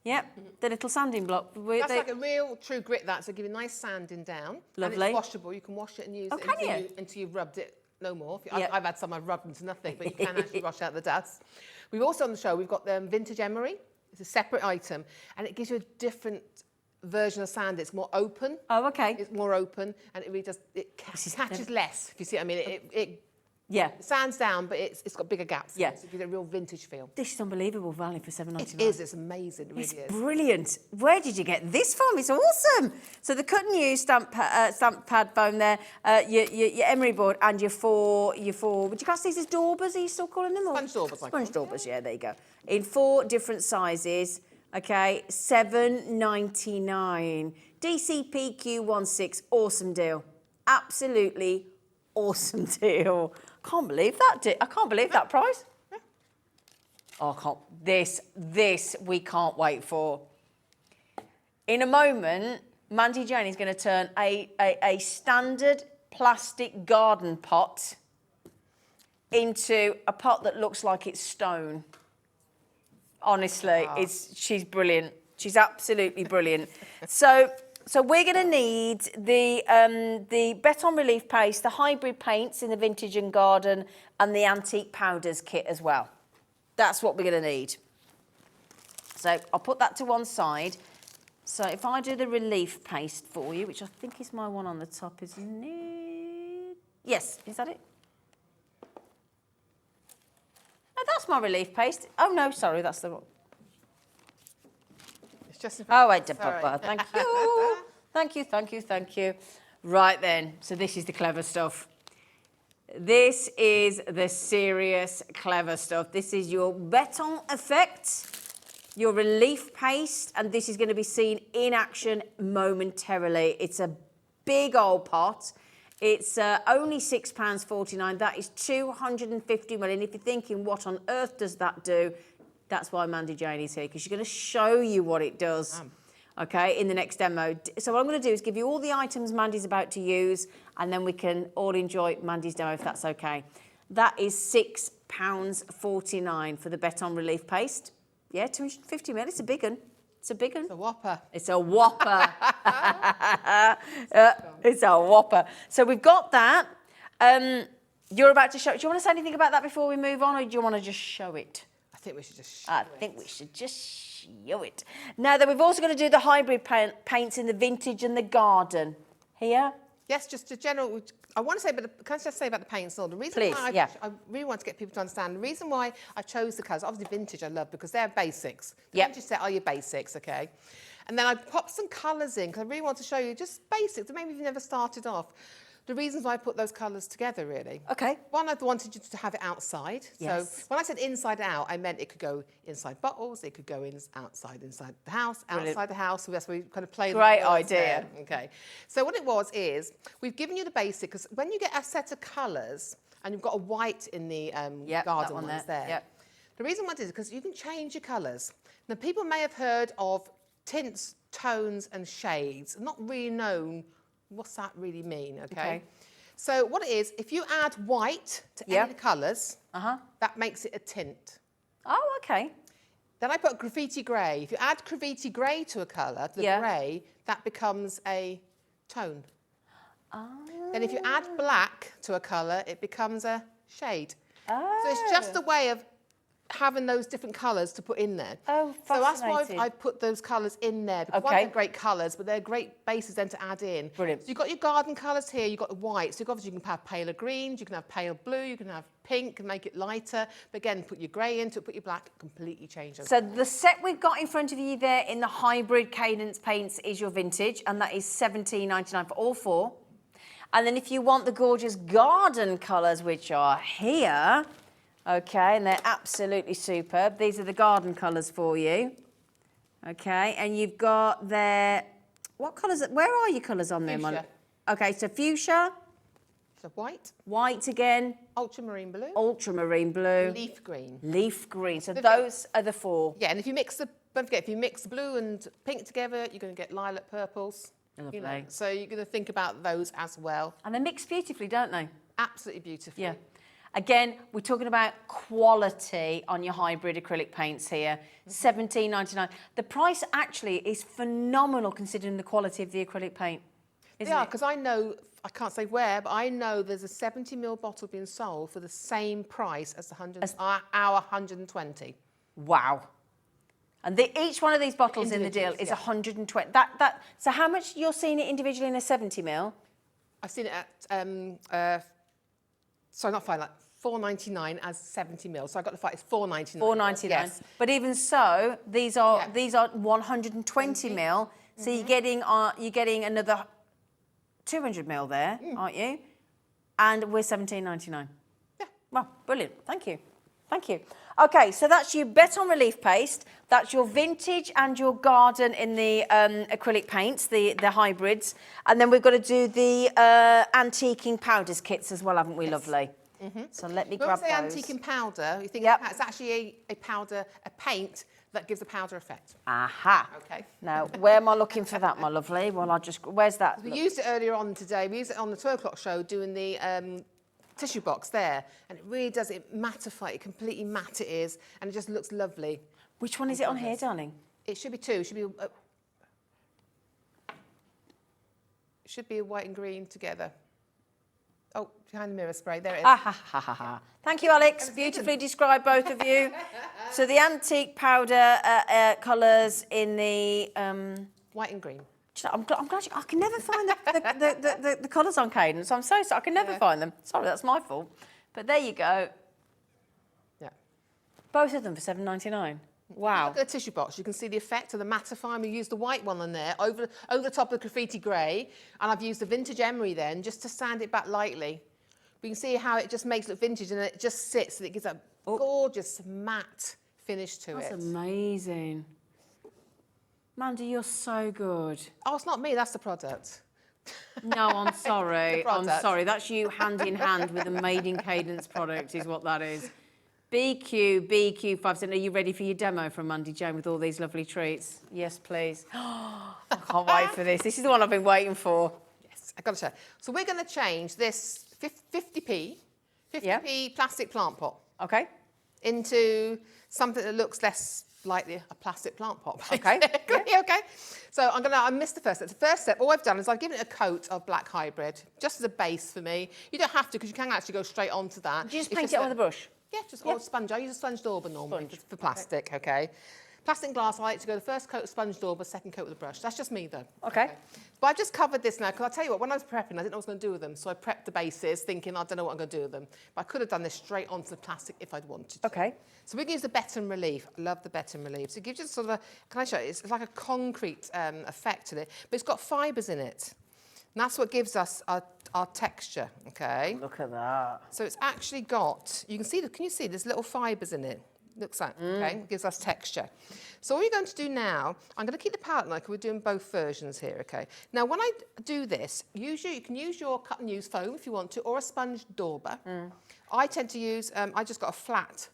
Yep, the little sanding block. That's like a real true grit, that, so give you a nice sanding down. Lovely. And it's washable, you can wash it and use it until you've rubbed it no more. I've had some I've rubbed into nothing, but you can actually wash out the dust. We've also on the show, we've got the vintage emery. It's a separate item, and it gives you a different version of sand. It's more open. Oh, okay. It's more open, and it really does, it catches less, if you see what I mean. It sands down, but it's got bigger gaps. Yeah. So it gives it a real vintage feel. This is unbelievable value for $7.99. It is, it's amazing, it really is. It's brilliant. Where did you get this from? It's awesome. So the cut and use stamp pad foam there, your emery board and your four, would you class these as daubers? Are you still calling them? Sponge daubers. Sponge daubers, yeah, there you go. In 4 different sizes, okay, $7.99. DCPQ16, awesome deal. Absolutely awesome deal. Can't believe that. I can't believe that price. Yeah. Oh, I can't. This we can't wait for. In a moment, Mandy Jane is going to turn a standard plastic garden pot into a pot that looks like it's stone. Honestly, she's brilliant. She's absolutely brilliant. So we're going to need the Beton Relief Paste, the hybrid paints in the Vintage and Garden, and the Antique Powders kit as well. That's what we're going to need. So I'll put that to one side. So if I do the Relief Paste for you, which I think is my one on the top, isn't it? Yes, is that it? No, that's my Relief Paste. Oh, no, sorry, that's the wrong. Oh, I did, Papa. Thank you. Thank you. Right then, so this is the clever stuff. This is the serious clever stuff. This is your Beton Effect, your Relief Paste, and this is going to be seen in action momentarily. It's a big old pot. It's only £6.49. That is 250 ml. And if you're thinking, what on earth does that do? That's why Mandy Jane is here, because she's going to show you what it does, okay, in the next demo. So what I'm going to do is give you all the items Mandy's about to use, and then we can all enjoy Mandy's demo, if that's okay. That is £6.49 for the Beton Relief Paste. Yeah, 250 ml. It's a big one. It's a big one. It's a whopper. It's a whopper. It's a whopper. So we've got that. You're about to show it. Do you want to say anything about that before we move on, or do you want to just show it? I think we should just show it. I think we should just show it. Now, then we've also got to do the hybrid paints in the Vintage and the Garden. Here? Yes, just a general. I want to say, but can I just say about the paints and all? The reason why I really want to get people to understand the reason why I chose the colours. Obviously, vintage I love because they're basics. The vintage set are your basics, okay? And then I popped some colours in because I really want to show you just basics. Maybe you've never started off. The reasons why I put those colours together, really. Okay. One, I wanted you to have it outside. Yes. So when I said inside out, I meant it could go inside bottles, it could go inside the house, outside the house. So that's where we kind of play. Great idea. There. Okay. So what it was is, we've given you the basic, because when you get a set of colours, and you've got a white in the garden ones there. Yep. The reason why it is because you can change your colours. Now, people may have heard of tints, tones and shades, not really known what's that really mean, okay? So what it is, if you add white to any of the colours, that makes it a tint. Oh, okay. Then I put graffiti grey. If you add graffiti grey to a colour, the grey, that becomes a tone. Then if you add black to a colour, it becomes a shade. So it's just a way of having those different colours to put in there. Oh, so that's why fascinating. I put those colours in there, because one, they're great colours, but they're great bases then to add in. Brilliant. So you've got your garden colours here, you've got the white, so obviously you can have paler greens, you can have pale blue, you can have pink and make it lighter, but again, put your grey into it, put your black, completely change it. So the set we've got in front of you there in the hybrid Cadence paints is your vintage, and that is $17.99 for all four. And then if you want the gorgeous garden colours, which are here, okay, and they're absolutely superb. These are the garden colours for you. Okay, and you've got their, what colours, where are your colours on there, Fuchsia. Okay, so fuchsia. So white. White again. Ultramarine blue. Ultramarine blue. Leaf green. Leaf green. So those are the four. Yeah, and if you mix the, don't forget, if you mix blue and pink together, you're going to get lilac purples. Lovely. You know, so you're going to think about those as well. And they mix beautifully, don't they? Absolutely beautiful. Yeah. Again, we're talking about quality on your hybrid acrylic paints here. $17.99. The price actually is phenomenal considering the quality of the acrylic paint, isn't Yeah, it? because I know, I can't say where, but I know there's a 70ml bottle being sold for the same price as our 120. Wow. And each one of these bottles in the deal is 120. So how much you're seeing it individually in a 70ml? I've seen it at, sorry, not fine, like $4.99 as 70ml. So I got the fight. It's $4.99. $4.99. Yes. But even so, these are 120ml. So you're getting another 200ml there, aren't you? And we're $17.99. Yeah. Well, brilliant. Thank you. Thank you. Okay, so that's your Beton Relief paste. That's your vintage and your garden in the acrylic paints, the hybrids. And then we've got to do the antiquing powders kits as well, haven't we, lovely? So let me grab those. When we say antiquing powder, you think it's actually a powder, a paint that gives a powder effect. Aha. Okay. Now, where am I looking for that, my lovely? Well, I'll just, where's that? We used it earlier on today. We used it on the 12 o'clock show doing the tissue box there, and it really does, it mattify, it completely matte it is, and it just looks lovely. Which one is it on here, darling? It should be two. It should be a white and green together. Oh, behind the mirror spray. There it is. Ah, ha, ha, ha, ha. Thank you, Alex. Beautifully described, both of you. So the antique powder colours in the... white and green. I'm glad I can never find the colours on Cadence. I'm so sorry. I can never find them. Sorry, that's my fault. But there you go. Yeah. Both of them for $7.99. Wow. Look at the tissue box. You can see the effect of the mattifying. We used the white one on there over the top of the graffiti grey, and I've used the vintage emery then just to sand it back lightly. But you can see how it just makes it look vintage, and it just sits, and it gives a gorgeous matte finish to it. That's amazing. Mandy, you're so good. Oh, it's not me. That's the product. No, I'm sorry. I'm product. sorry. That's you hand in hand with the Made in Cadence product is what that is. BQ5. Are you ready for your demo from Mandy Jane with all these lovely treats? Yes, please. I can't wait for this. This is the one I've been waiting for. Yes, I've got to show. So we're going to change this 50p plastic plant pot. Okay. Into something that looks less like a plastic plant pot. Okay. Okay. So I missed the first step. The first step, all I've done is I've given it a coat of black hybrid, just as a base for me. You don't have to, because you can actually go straight onto that. Do you just paint it on with a brush? Yeah, just or sponge. I use a sponge dauber normally for plastic, okay? Plastic and glass, I like to go the first coat of sponge dauber, second coat with a brush. That's just me, though. Okay. But I've just covered this now, because I'll tell you what, when I was prepping, I didn't know what I was going to do with them. So I prepped the bases, thinking, I don't know what I'm going to do with them. But I could have done this straight onto the plastic if I'd wanted to. Okay. So we can use the Beton Relief. I love the Beton Relief. So it gives you sort of a, can I show you? It's like a concrete effect to it, but it's got fibres in it. And that's what gives us our texture, okay? Look at that. So it's actually got, you can see, can you see there's little fibres in it? Looks like, okay, it gives us texture. So all you're going to do now, I'm going to keep the palette like we're doing both versions here, okay? Now, when I do this, usually you can use your cut and use foam if you want to, or a sponge dauber. I tend to use, I just got a flat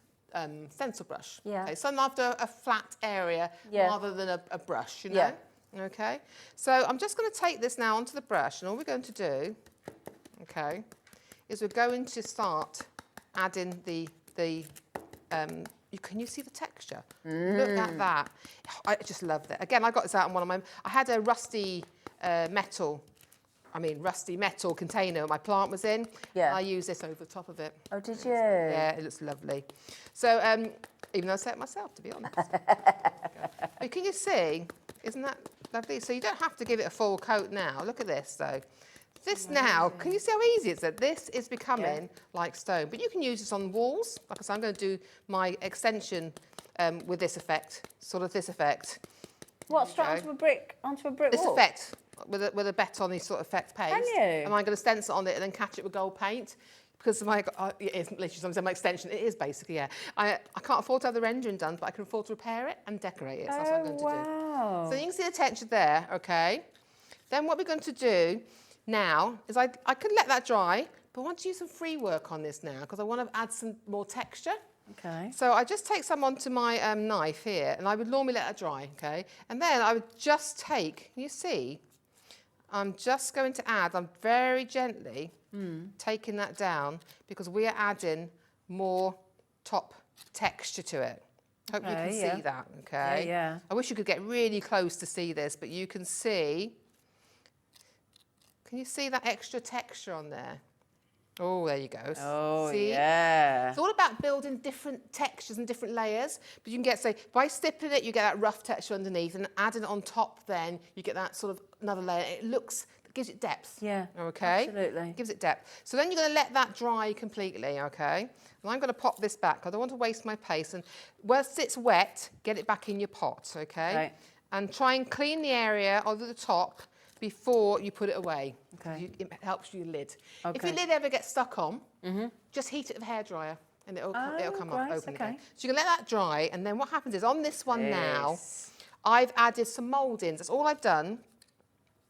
stencil brush. Yeah. Okay, so I'm after a flat area rather than a brush, you know? Yeah. Okay, so I'm just going to take this now onto the brush, and all we're going to do, okay, is we're going to start adding can you see the texture? Look at that. I just love that. Again, I got this out on one of my, I had a rusty metal rusty metal container my plant was in. Yeah. And I use this over the top of it. Oh, did you? Yeah, it looks lovely. So, even though I set it myself, to be honest. But can you see? Isn't that lovely? So you don't have to give it a full coat now. Look at this, though. This now, can you see how easy it is? This is becoming like stone. But you can use this on walls. Like I said, I'm going to do my extension with this effect, sort of this effect. What, straight onto a brick This wall? effect, with a beton sort of effect paste. Can you? And I'm going to stencil on it and then catch it with gold paint. Because it isn't literally my extension, it is basically, yeah. I can't afford to have the rendering done, but I can afford to repair it and decorate it. So that's what I'm going to wow. do. So you can see the texture there, okay? Then what we're going to do now is I can let that dry, but I want to use some free work on this now because I want to add some more texture. Okay. So I just take some onto my knife here, and I would normally let that dry, okay? And then I would just take, you see, I'm just going to add, I'm very gently taking that down because we are adding more top texture to it. Hope you can see that, okay? Yeah. I wish you could get really close to see this, but you can see, can you see that extra texture on there? Oh, there you go. Oh, see? yeah. It's all about building different textures and different layers. But you can get, say, by stippling it, you get that rough texture underneath, and adding it on top then, you get that sort of another layer. It gives it depth. Yeah, okay? absolutely. Gives it depth. So then you're going to let that dry completely, okay? And I'm going to pop this back. I don't want to waste my paste. And whilst it's wet, get it back in your pot, okay? Right. And try and clean the area over the top before you put it away. Okay. It helps your lid. Okay. If your lid ever gets stuck on, just heat it with a hairdryer and it'll come up great, open okay. again. So you can let that dry, and then what happens is on this one now, I've added some mouldings. That's all I've done.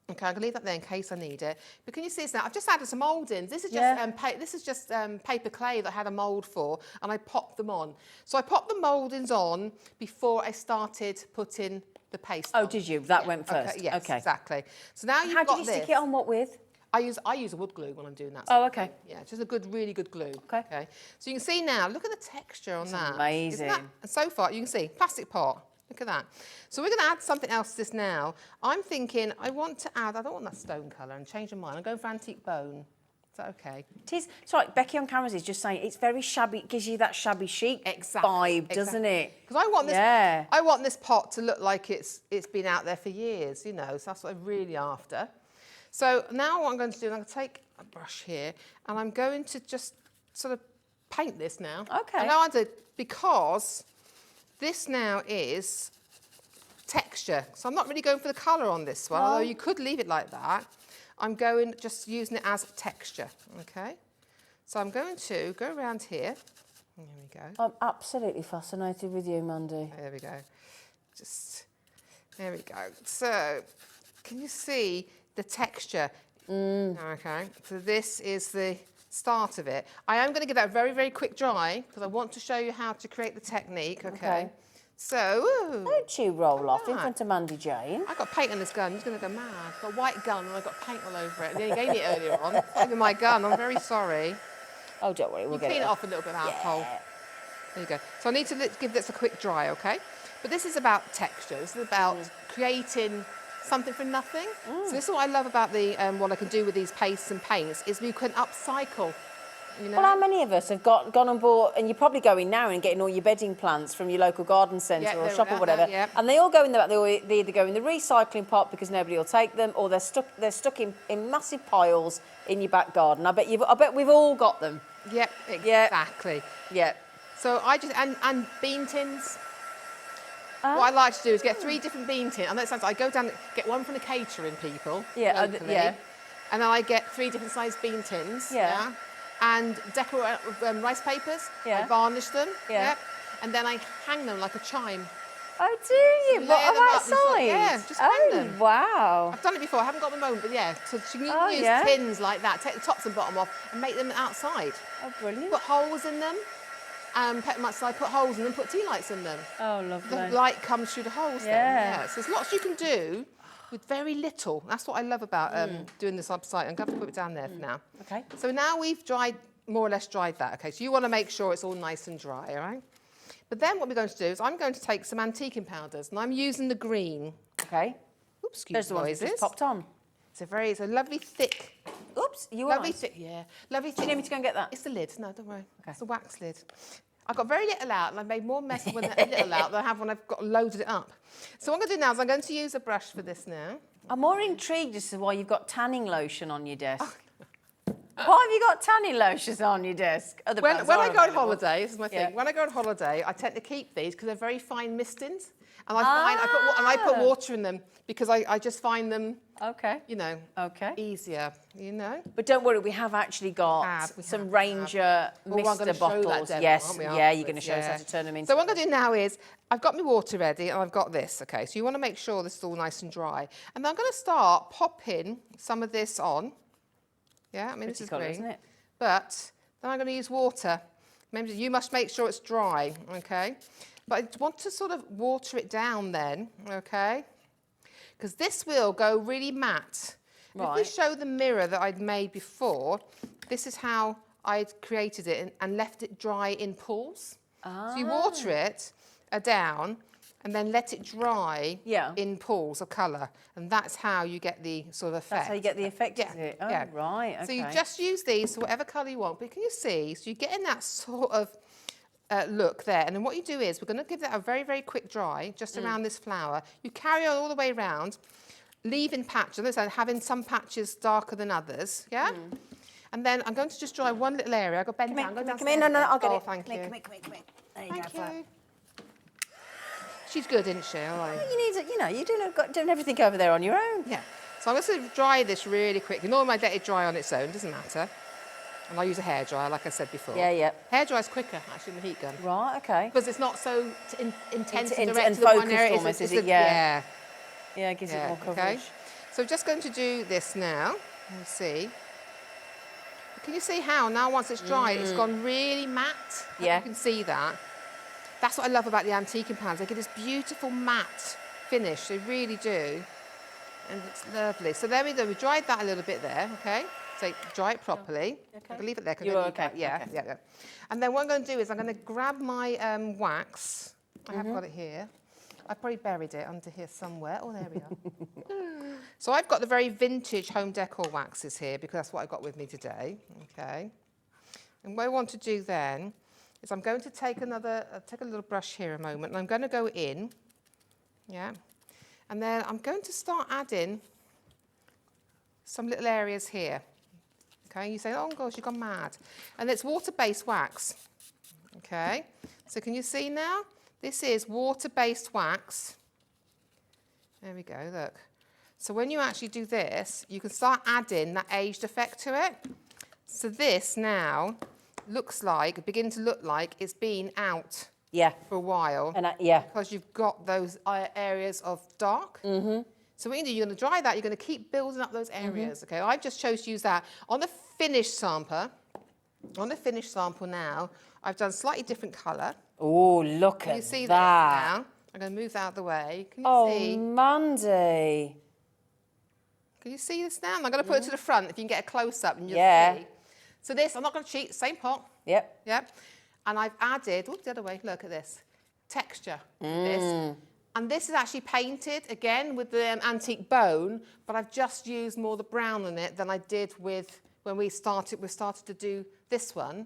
Okay, I'm gonna leave that there in case I need it. But can you see this now? I've just added some mouldings. This is just paper clay that I had a mould for, and I popped them on. So I popped the mouldings on before I started putting the paste on. Oh, did you? That went first. Okay, yes, okay. exactly. So now you've How got do you this. stick it on? What with? I use a wood glue when I'm doing that. Oh, okay. Yeah, just a really good glue. Okay. So you can see now, look at the texture on that. Amazing. Isn't that, and so far, you can see, plastic pot. Look at that. So we're going to add something else to this now. I'm thinking I want to add, I don't want that stone colour, and changing mine. I'm going for antique bone. Is that okay? It is. It's like Becky on cameras is just saying it's very shabby. It gives you that shabby chic vibe, doesn't it? Because I want this. Yeah. I want this pot to look like it's been out there for years. You know, so that's what I'm really after. So now what I'm going to do is I'm going to take a brush here, and I'm going to just sort of paint this now. Okay. And now I do because this now is texture. So I'm not really going for the colour on this one, although you could leave it like that. I'm going just using it as texture, okay? So I'm going to go around here. There we go. I'm absolutely fascinated with you, Mandy. There we go. There we go. So can you see the texture? Okay, so this is the start of it. I am going to give that a very quick dry because I want to show you how to create the technique, okay? So, Don't you roll off in that. front of Mandy Jane. I've got paint on this gun. I'm just going to go mad. I've got a white gun and I've got paint all over it. And you gave me it earlier on. It's not even my gun. I'm very sorry. Oh, don't worry, we'll get Clean it it off a little bit of alcohol. There you go. So I need to give this a quick dry, okay? But this is about texture. This is about creating something from nothing. So this is what I love about the what I can do with these pastes and paints is we can upcycle. You know? Well, how many of us have gone on board, and you're probably going now and getting all your bedding plants from your local garden centre or shop or whatever, and they all go in the back. They either go in the recycling pot because nobody will take them, or they're stuck in massive piles in your back garden. I bet we've all got them. Yep, exactly. Yeah. So I just and bean tins. What I like to do is get 3 different bean tins. I know it sounds. I go down, get one from the catering people. Locally, and then I get 3 different sized bean tins. Yeah. And decorate with rice papers. I varnish them. And then I hang them like a chime. Oh, do you? What, Layer them up outside? Yeah, just hang them. Wow. I've done it before. I haven't got the moment, but yeah. So you can use tins like that. Take the tops and bottom off and make them outside. Oh, brilliant. Put holes in them. Put holes in them. Put tea lights in them. Oh, lovely. The light comes through the holes. Then. So there's lots you can do with very little. That's what I love about doing this website. I'm going to put it down there for now. Okay. So now we've more or less dried that. Okay. So you want to make sure it's all nice and dry. All right. But then what we're going to do is I'm going to take some antiquing powders, and I'm using the green. Okay. Oops, excuse There's the ones noises. that just popped on. It's a lovely thick. Oops, you Lovely are. thick, yeah. Lovely Do thick. you need me to go and get that? It's the lid. No, don't worry. It's the wax lid. I got very little out, and I made more mess with a little out than I have when I've got loaded it up. So what I'm going to do now is I'm going to use a brush for this now. I'm more intrigued as to why you've got tanning lotion on your desk. Why have you got tanning lotions on your desk? Other When brands I are go on available. holiday, this is my thing. Yeah. When I go on holiday, I tend to keep these because they're very fine mistings. And I put water in them because I just find them, Okay. you know, Okay. easier, you know. But don't worry, we have actually got some Ranger Well, I'm gonna mister show that bottles. demo, Yes, aren't we, yeah, you're going to afterwards? show us how Yeah. to turn them into. So what I'm going to do now is, I've got my water ready and I've got this, okay? So you want to make sure this is all nice and dry. And I'm going to start popping some of this on. Yeah, I mean, this Pretty is colour, green. isn't it? But then I'm going to use water. Remember, you must make sure it's dry, okay? But I want to sort of water it down then, okay? Because this will go really matte. If we Right. show the mirror that I'd made before, this is how I'd created it and left it dry in pools. So you water it down and then let it dry in pools of colour. And that's how you get the sort of effect. That's how you get the effect, Yeah, is it? Oh, yeah. right, okay. So you just use these for whatever colour you want. But can you see? So you get in that sort of look there. And then what you do is, we're going to give that a very, very quick dry, just around this flower. You carry on all the way around, leaving patches, having some patches darker than others, yeah? And then I'm going to just dry one little area. I've got bend down. Come in, no, I'll get oh, it. Thank you. Come in. There you Thank go. you. She's good, isn't she? All right. You need to, you're doing everything over there on your own. Yeah. So I'm going to dry this really quickly. Normally I let it dry on its own, doesn't matter. And I use a hairdryer, like I said before. Yeah, yeah. Hairdryer's quicker, actually, than the heat gun. Right, okay. Because it's not so intense and and direct to the one focused area. almost, is it's it? the- Yeah. Yeah, it gives it more Okay. coverage. So we're just going to do this now. Let's see. Can you see how now once it's dried, it's gone really matte? Yeah. You can see that. That's what I love about the antiquing pans. They get this beautiful matte finish. They really do. And it's lovely. So there we go. We dried that a little bit there, okay? So dry it properly. Okay. I can leave it there. 'cause You're I don't need okay, that. Yeah, okay. yeah. And then what I'm going to do is I'm going to grab my wax. I have got it here. I probably buried it under here somewhere. Oh, there we are. So I've got the very vintage home decor waxes here because that's what I got with me today. Okay. And what I want to do then is I'm going to take a little brush here a moment, and I'm going to go in. Yeah. And then I'm going to start adding some little areas here. Okay. You say, oh gosh, you've gone mad. And it's water-based wax. Okay. So can you see now? This is water-based wax. There we go, look. So when you actually do this, you can start adding that aged effect to it. So this now begin to look like it's been out for a while. And because you've got those areas of dark. So what you do, you're going to dry that, you're going to keep building up those areas, okay? I've just chose to use that. On the finished sample now, I've done slightly different colour. Oh, look Can at you see that. that now? I'm going to move that out of the way. Can you see? Mandy. Can you see this now? And I'm going to put it to the front if you can get a close-up and you'll Yeah. see. So this, I'm not going to cheat, same pot. Yep. Yep. And I've added, the other way, look at this, texture. This. And this is actually painted, again, with the antique bone, but I've just used more the brown in it than I did with when we started to do this one.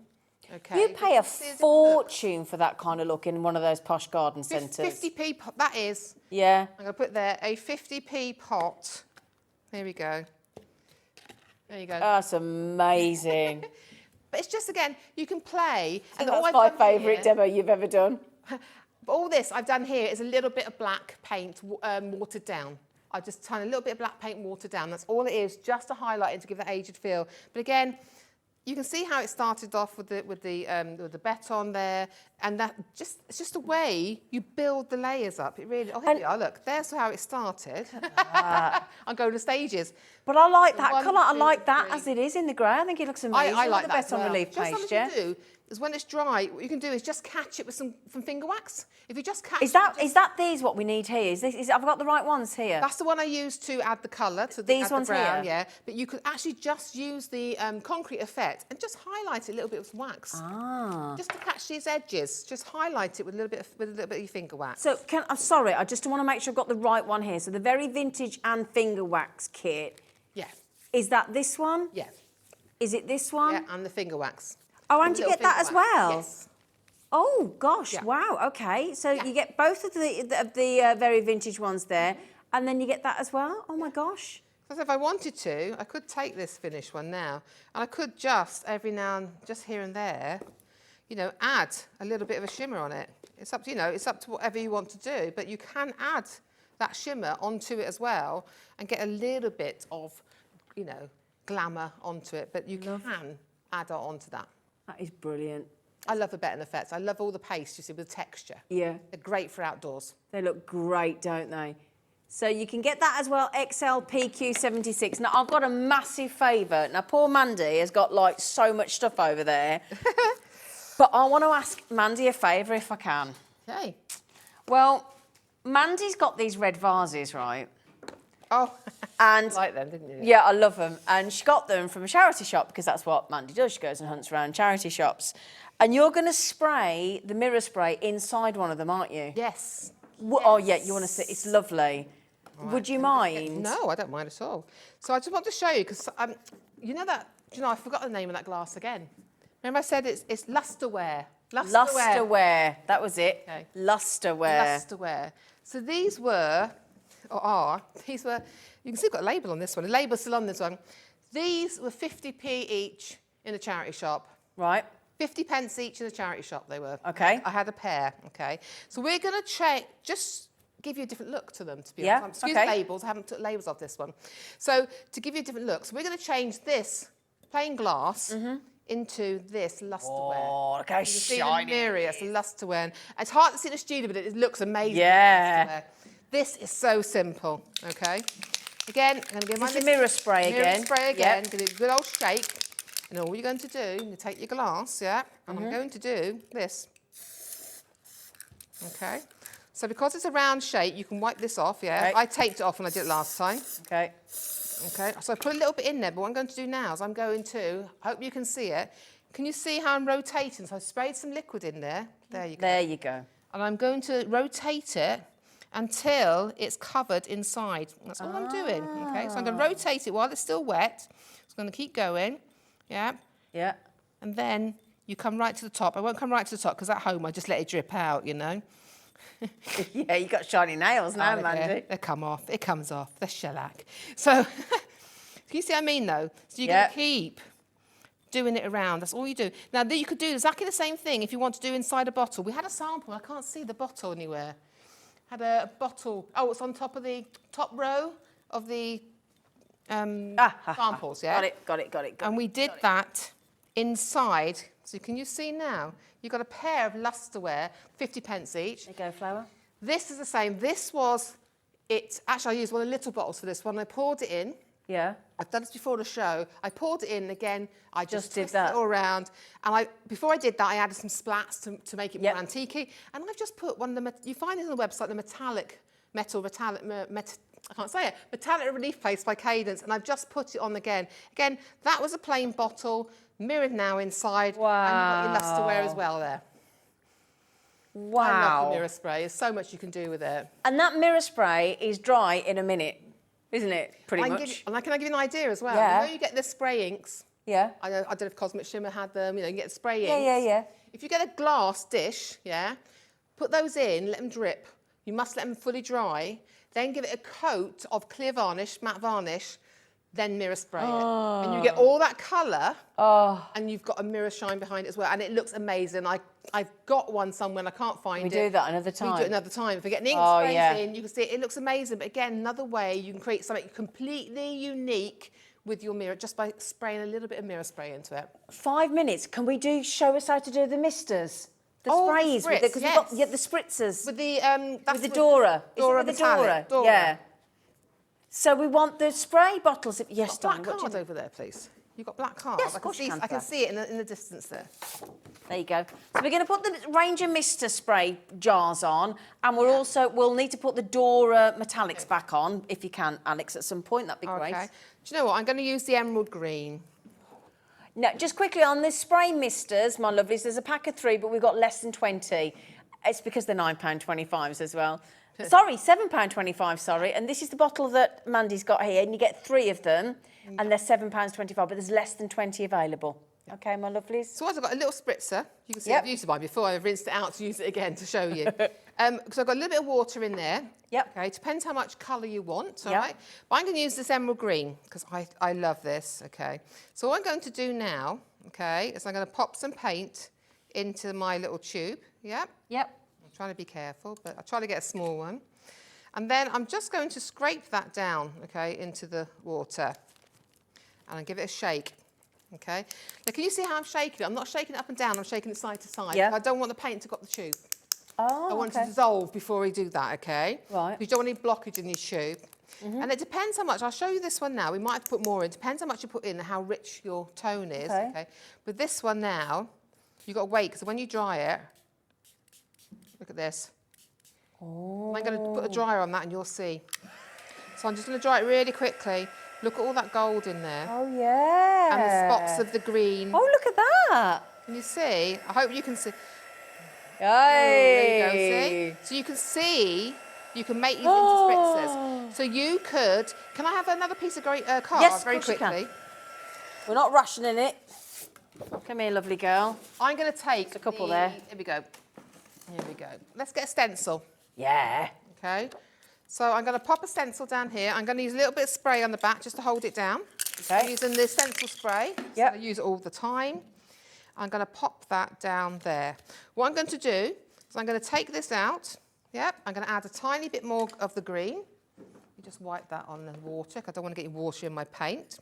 Okay. You pay a See the different look? fortune for that kind of look in one of those posh garden centres. 50p pot, that is. Yeah. I'm going to put there a 50p pot. There we go. There you go. That's amazing. But it's just, again, you can play. And all that's I've my done favourite here- demo you've ever done. But all this I've done here is a little bit of black paint watered down. I've just done a little bit of black paint watered down. That's all it is, just to highlight it to give that aged feel. But again, you can see how it started off with the beton there, and it's just the way you build the layers up. It really. Oh, here we are. Look, there's how it started. I'm going to stages. But I like So that 1, colour. I 2, like that 3. as it is in the grey. I think it looks amazing. I like the that best on as well. relief Just paste, what yeah? you do is when it's dry, what you can do is just catch it with some finger wax. If you just catch Is that these what we need here? I've got the right ones here? That's the one I used to add the colour to These add ones the brown, here? yeah. But you could actually just use the concrete effect and just highlight it a little bit with wax. Just to catch these edges. Just highlight it with a little bit of your finger wax. So, I'm sorry, I just want to make sure I've got the right one here. So the very vintage and finger wax kit, Yeah. Is that this one? Yeah. Is it this one? Yeah, and the finger wax. Oh, And and the you little get that finger as wax. well? Yes. Oh, gosh, Yeah. wow, okay. So Yeah. you get both of the very vintage ones there, and then you get that as well? Oh, my gosh. So if I wanted to, I could take this finished one now, and I could just, every now and just here and there, you know, add a little bit of a shimmer on it. It's up to, you know, it's up to whatever you want to do, but you can add that shimmer onto it as well and get a little bit of, you know, glamour onto it, but you can add onto that. That is brilliant. I love the betting effects. I love all the paste, you see, with the texture. Yeah. They're great for outdoors. They look great, don't they? So you can get that as well, XLPQ76. Now, I've got a massive favour. Now, poor Mandy has got, like, so much stuff over there. But I want to ask Mandy a favour if I can. Okay. Well, Mandy's got these red vases, right? Oh, And you like them, didn't you? yeah, I love them. And she got them from a charity shop because that's what Mandy does. She goes and hunts around charity shops. And you're going to spray the mirror spray inside one of them, aren't you? Yes. Oh, yeah, you want to see? It's lovely. Would you mind? No, I don't mind at all. So I just want to show you, because you know that, do you know, I forgot the name of that glass again. Remember I said it's lusterware. Lusterware. That was it. Okay. Lusterware. Lusterware. So these were, you can see I've got a label on this one. The label's still on this one. These were 50p each in a charity shop. Right. 50 pence each in a charity shop they were. Okay. I had a pair, okay. So we're going to just give you a different look to them, to be Yeah, honest. Excuse okay. labels, I haven't took labels off this one. So to give you a different look, so we're going to change this plain glass into this lusterware. Oh, look how You can see shiny. the mirror, it's a lusterware. And it's hard to see in the studio, but it looks amazing. Yeah. Lusterware. This is so simple, okay. Again, I'm going to give my Just a mirror spray again. Mirror spray again. Yep. Give it a good old shake. And all you're going to do, you take your glass, yeah, and I'm going to do this. Okay. So because it's a round shape, you can wipe this off, yeah. Okay. I taped it off when I did it last time. Okay. Okay. So I put a little bit in there, but what I'm going to do now is I'm going to, I hope you can see it. Can you see how I'm rotating? So I sprayed some liquid in there. There you go. There you go. And I'm going to rotate it until it's covered inside. That's all I'm doing, okay? So I'm going to rotate it while it's still wet. It's going to keep going, yeah? Yeah. And then you come right to the top. I won't come right to the top because at home I just let it drip out, you know? Yeah, you got shiny nails now, Oh, Mandy. They come off. It comes off. They're shellac. So, can you see what I mean, though? So you're going Yep. to keep doing it around. That's all you do. Now, you could do exactly the same thing if you want to do inside a bottle. We had a sample. I can't see the bottle anywhere. Had a bottle. Oh, it's on top of the top row of the samples, yeah? Got it. And we did that inside. So can you see now? You've got a pair of lusterware, 50 pence each. There you go, Flower. This is the same. This was it. Actually, I used one of the little bottles for this one. I poured it in. Yeah. I've done this before the show. I poured it in again. I just did twisted that. it all around. And before I did that, I added some splats to make it Yep. more antique-y. And I've just put one of the, you find it on the website, the metallic I can't say it, metallic relief paste by Cadence. And I've just put it on again. Again, that was a plain bottle, mirrored now inside. Wow. And you've got your lusterware as well there. I love Wow. the mirror spray. There's so much you can do with it. And that mirror spray is dry in a minute, isn't it? Pretty Can much. I give you an idea as well? Yeah. You know you get the spray inks. Yeah. I don't know if Cosmic Shimmer had them. You know, you get spray inks. Yeah. If you get a glass dish, yeah, put those in, let them drip. You must let them fully dry. Then give it a coat of clear varnish, matte varnish, then mirror spray it. And you get all that colour, and you've got a mirror shine behind it as well. And it looks amazing. I've got one somewhere and I can't find it. We do that another time. We do it another time. If we get an ink Oh, sprays yeah. in, you can see it. It looks amazing. But again, another way you can create something completely unique with your mirror just by spraying a little bit of mirror spray into it. 5 minutes. Can we show us how to do the misters? The Oh, the sprays with spritz, because we've got yes. the spritzers With the with the Dora. Is it Dora with the metallic. Dora? Yeah. So we want the spray bottles. Yes, Black darling. what do card you- over there, please. You've got black cards. Yes, of course you can, I can Fran. see it in the distance there. There you go. So we're going to put the Ranger Mister spray jars on, and we'll need to put the Dora metallics back on if you can, Alex, at some point. That'd be great. Okay. Do you know what? I'm going to use the emerald green. Now, just quickly on the spray misters, my lovelies, there's a pack of 3, but we've got less than 20. It's because they're £9.25s as well. Sorry, £7.25, sorry. And this is the bottle that Mandy's got here, and you get 3 of them, and they're £7.25, but there's less than 20 available. Okay, my lovelies? So I've got a little spritzer. You can see Yep. I've used mine before. I've rinsed it out to use it again to show you. Because I've got a little bit of water in there. Yep. Okay, depends how much colour you want, all Yep. right? But I'm going to use this emerald green because I love this, okay? So what I'm going to do now, okay, is I'm going to pop some paint into my little tube, yep? Yep. I'm trying to be careful, but I'll try to get a small one. And then I'm just going to scrape that down, okay, into the water. And I'll give it a shake. Okay. Now, can you see how I'm shaking it? I'm not shaking it up and down. I'm shaking it side to side. Yeah. I don't want the paint to go up the tube. Oh, I want it okay. to dissolve before we do that, okay? Right. You don't want any blockage in your tube. And it depends how much. I'll show you this one now. We might have to put more in. Depends how much you put in and how rich your tone is, Okay. okay? But this one now, you've got to wait, because when you dry it, look at this. Oh. I'm going to put a dryer on that and you'll see. So I'm just going to dry it really quickly. Look at all that gold in there. Oh, yeah. And the spots of the green. Oh, look at that. Can you see? I hope you can see. Hey. There you go, see? So you can see, you can make these into spritzers. So you could, can I have another piece of card Yes, very of course you can. quickly? We're not rationing it. Come here, lovely girl. I'm going to take a couple there. Here we go. Here we go. Let's get a stencil. Yeah. Okay. So I'm going to pop a stencil down here. I'm going to use a little bit of spray on the back just to hold it down. Okay. I'm using the stencil spray. Yep. So I use it all the time. I'm going to pop that down there. What I'm going to do is I'm going to take this out. Yep. I'm going to add a tiny bit more of the green. You just wipe that on the water because I don't want to get any water in my paint.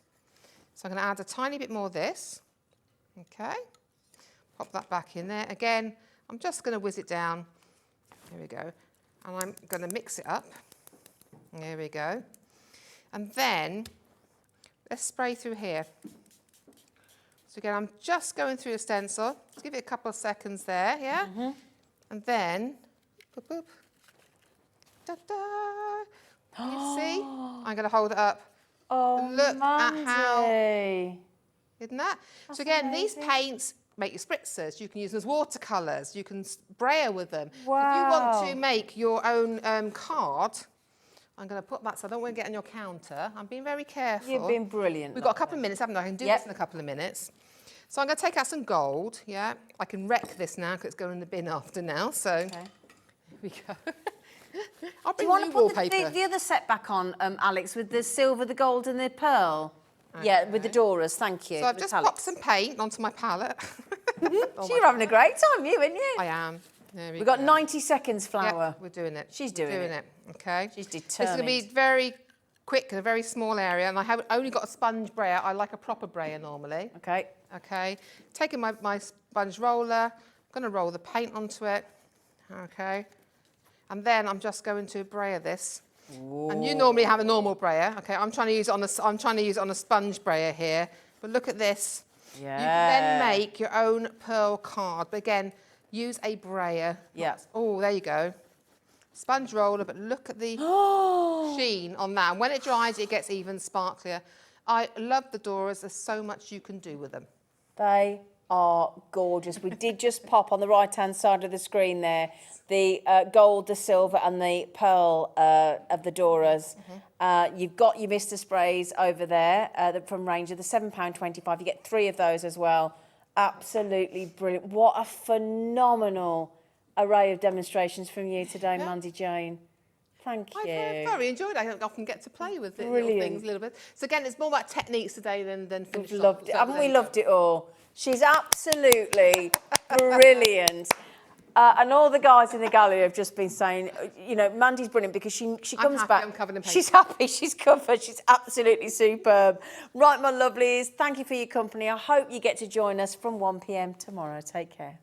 So I'm going to add a tiny bit more of this. Okay. Pop that back in there. Again, I'm just going to whiz it down. Here we go. And I'm going to mix it up. There we go. And then let's spray through here. So again, I'm just going through the stencil. Just give it a couple of seconds there, yeah? And then, boop, boop. Da-da. Can you see? I'm going to hold it up. Oh, Look Mandy. at how, isn't that? That's so again, amazing. these paints make your spritzers. You can use them as watercolours. You can spray with them. Wow. If you want to make your own card, I'm going to put that so I don't want to get on your counter. I'm being very careful. You've been brilliant. We've got a couple of minutes, haven't we? I can do Yep. this in a couple of minutes. So I'm going to take out some gold, yeah? I can wreck this now because it's going in the bin after now, so Okay. here we go. I'll Do you bring want new to put wallpaper. the other set back on, Alex, with the silver, the gold and the pearl? Yeah, with the Doras, thank you. So I've just metallics. popped some paint onto my palette. So you're having a great time, you, aren't you? I am. There we We've got go. 90 seconds, Flower. Yep, we're doing it. She's We're doing it. Okay. She's This is determined. going to be very quick in a very small area, and I have only got a sponge brayer. I like a proper brayer normally. Okay. Okay. Taking my sponge roller, I'm going to roll the paint onto it. Okay. And then I'm just going to brayer this. Ooh. And you normally have a normal brayer. Okay. I'm trying to use it on a sponge brayer here. But look at this. Yeah. You can then make your own pearl card. But again, use a brayer. Yeah. Oh, there you go. Sponge roller, but look at the sheen on that. And when it dries, it gets even sparklier. I love the Doras. There's so much you can do with them. They are gorgeous. We did just pop on the right-hand side of the screen there the gold, the silver and the pearl of the Doras. You've got your Mr. Sprays over there from Ranger, the £7.25. You get 3 of those as well. Absolutely brilliant. What a phenomenal array of demonstrations from you today, Mandy Jane. Thank you. I very enjoyed it. I don't often get to play with it, little Brilliant. things a little bit. So again, it's more about techniques today than finished. We've loved it. Haven't we loved it all? She's absolutely brilliant. And all the guys in the gallery have just been saying, you know, Mandy's brilliant because she comes happy back. I'm covered in paint. She's happy, she's covered, she's absolutely superb. Right, my lovelies, thank you for your company. I hope you get to join us from 1 p.m. tomorrow. Take care.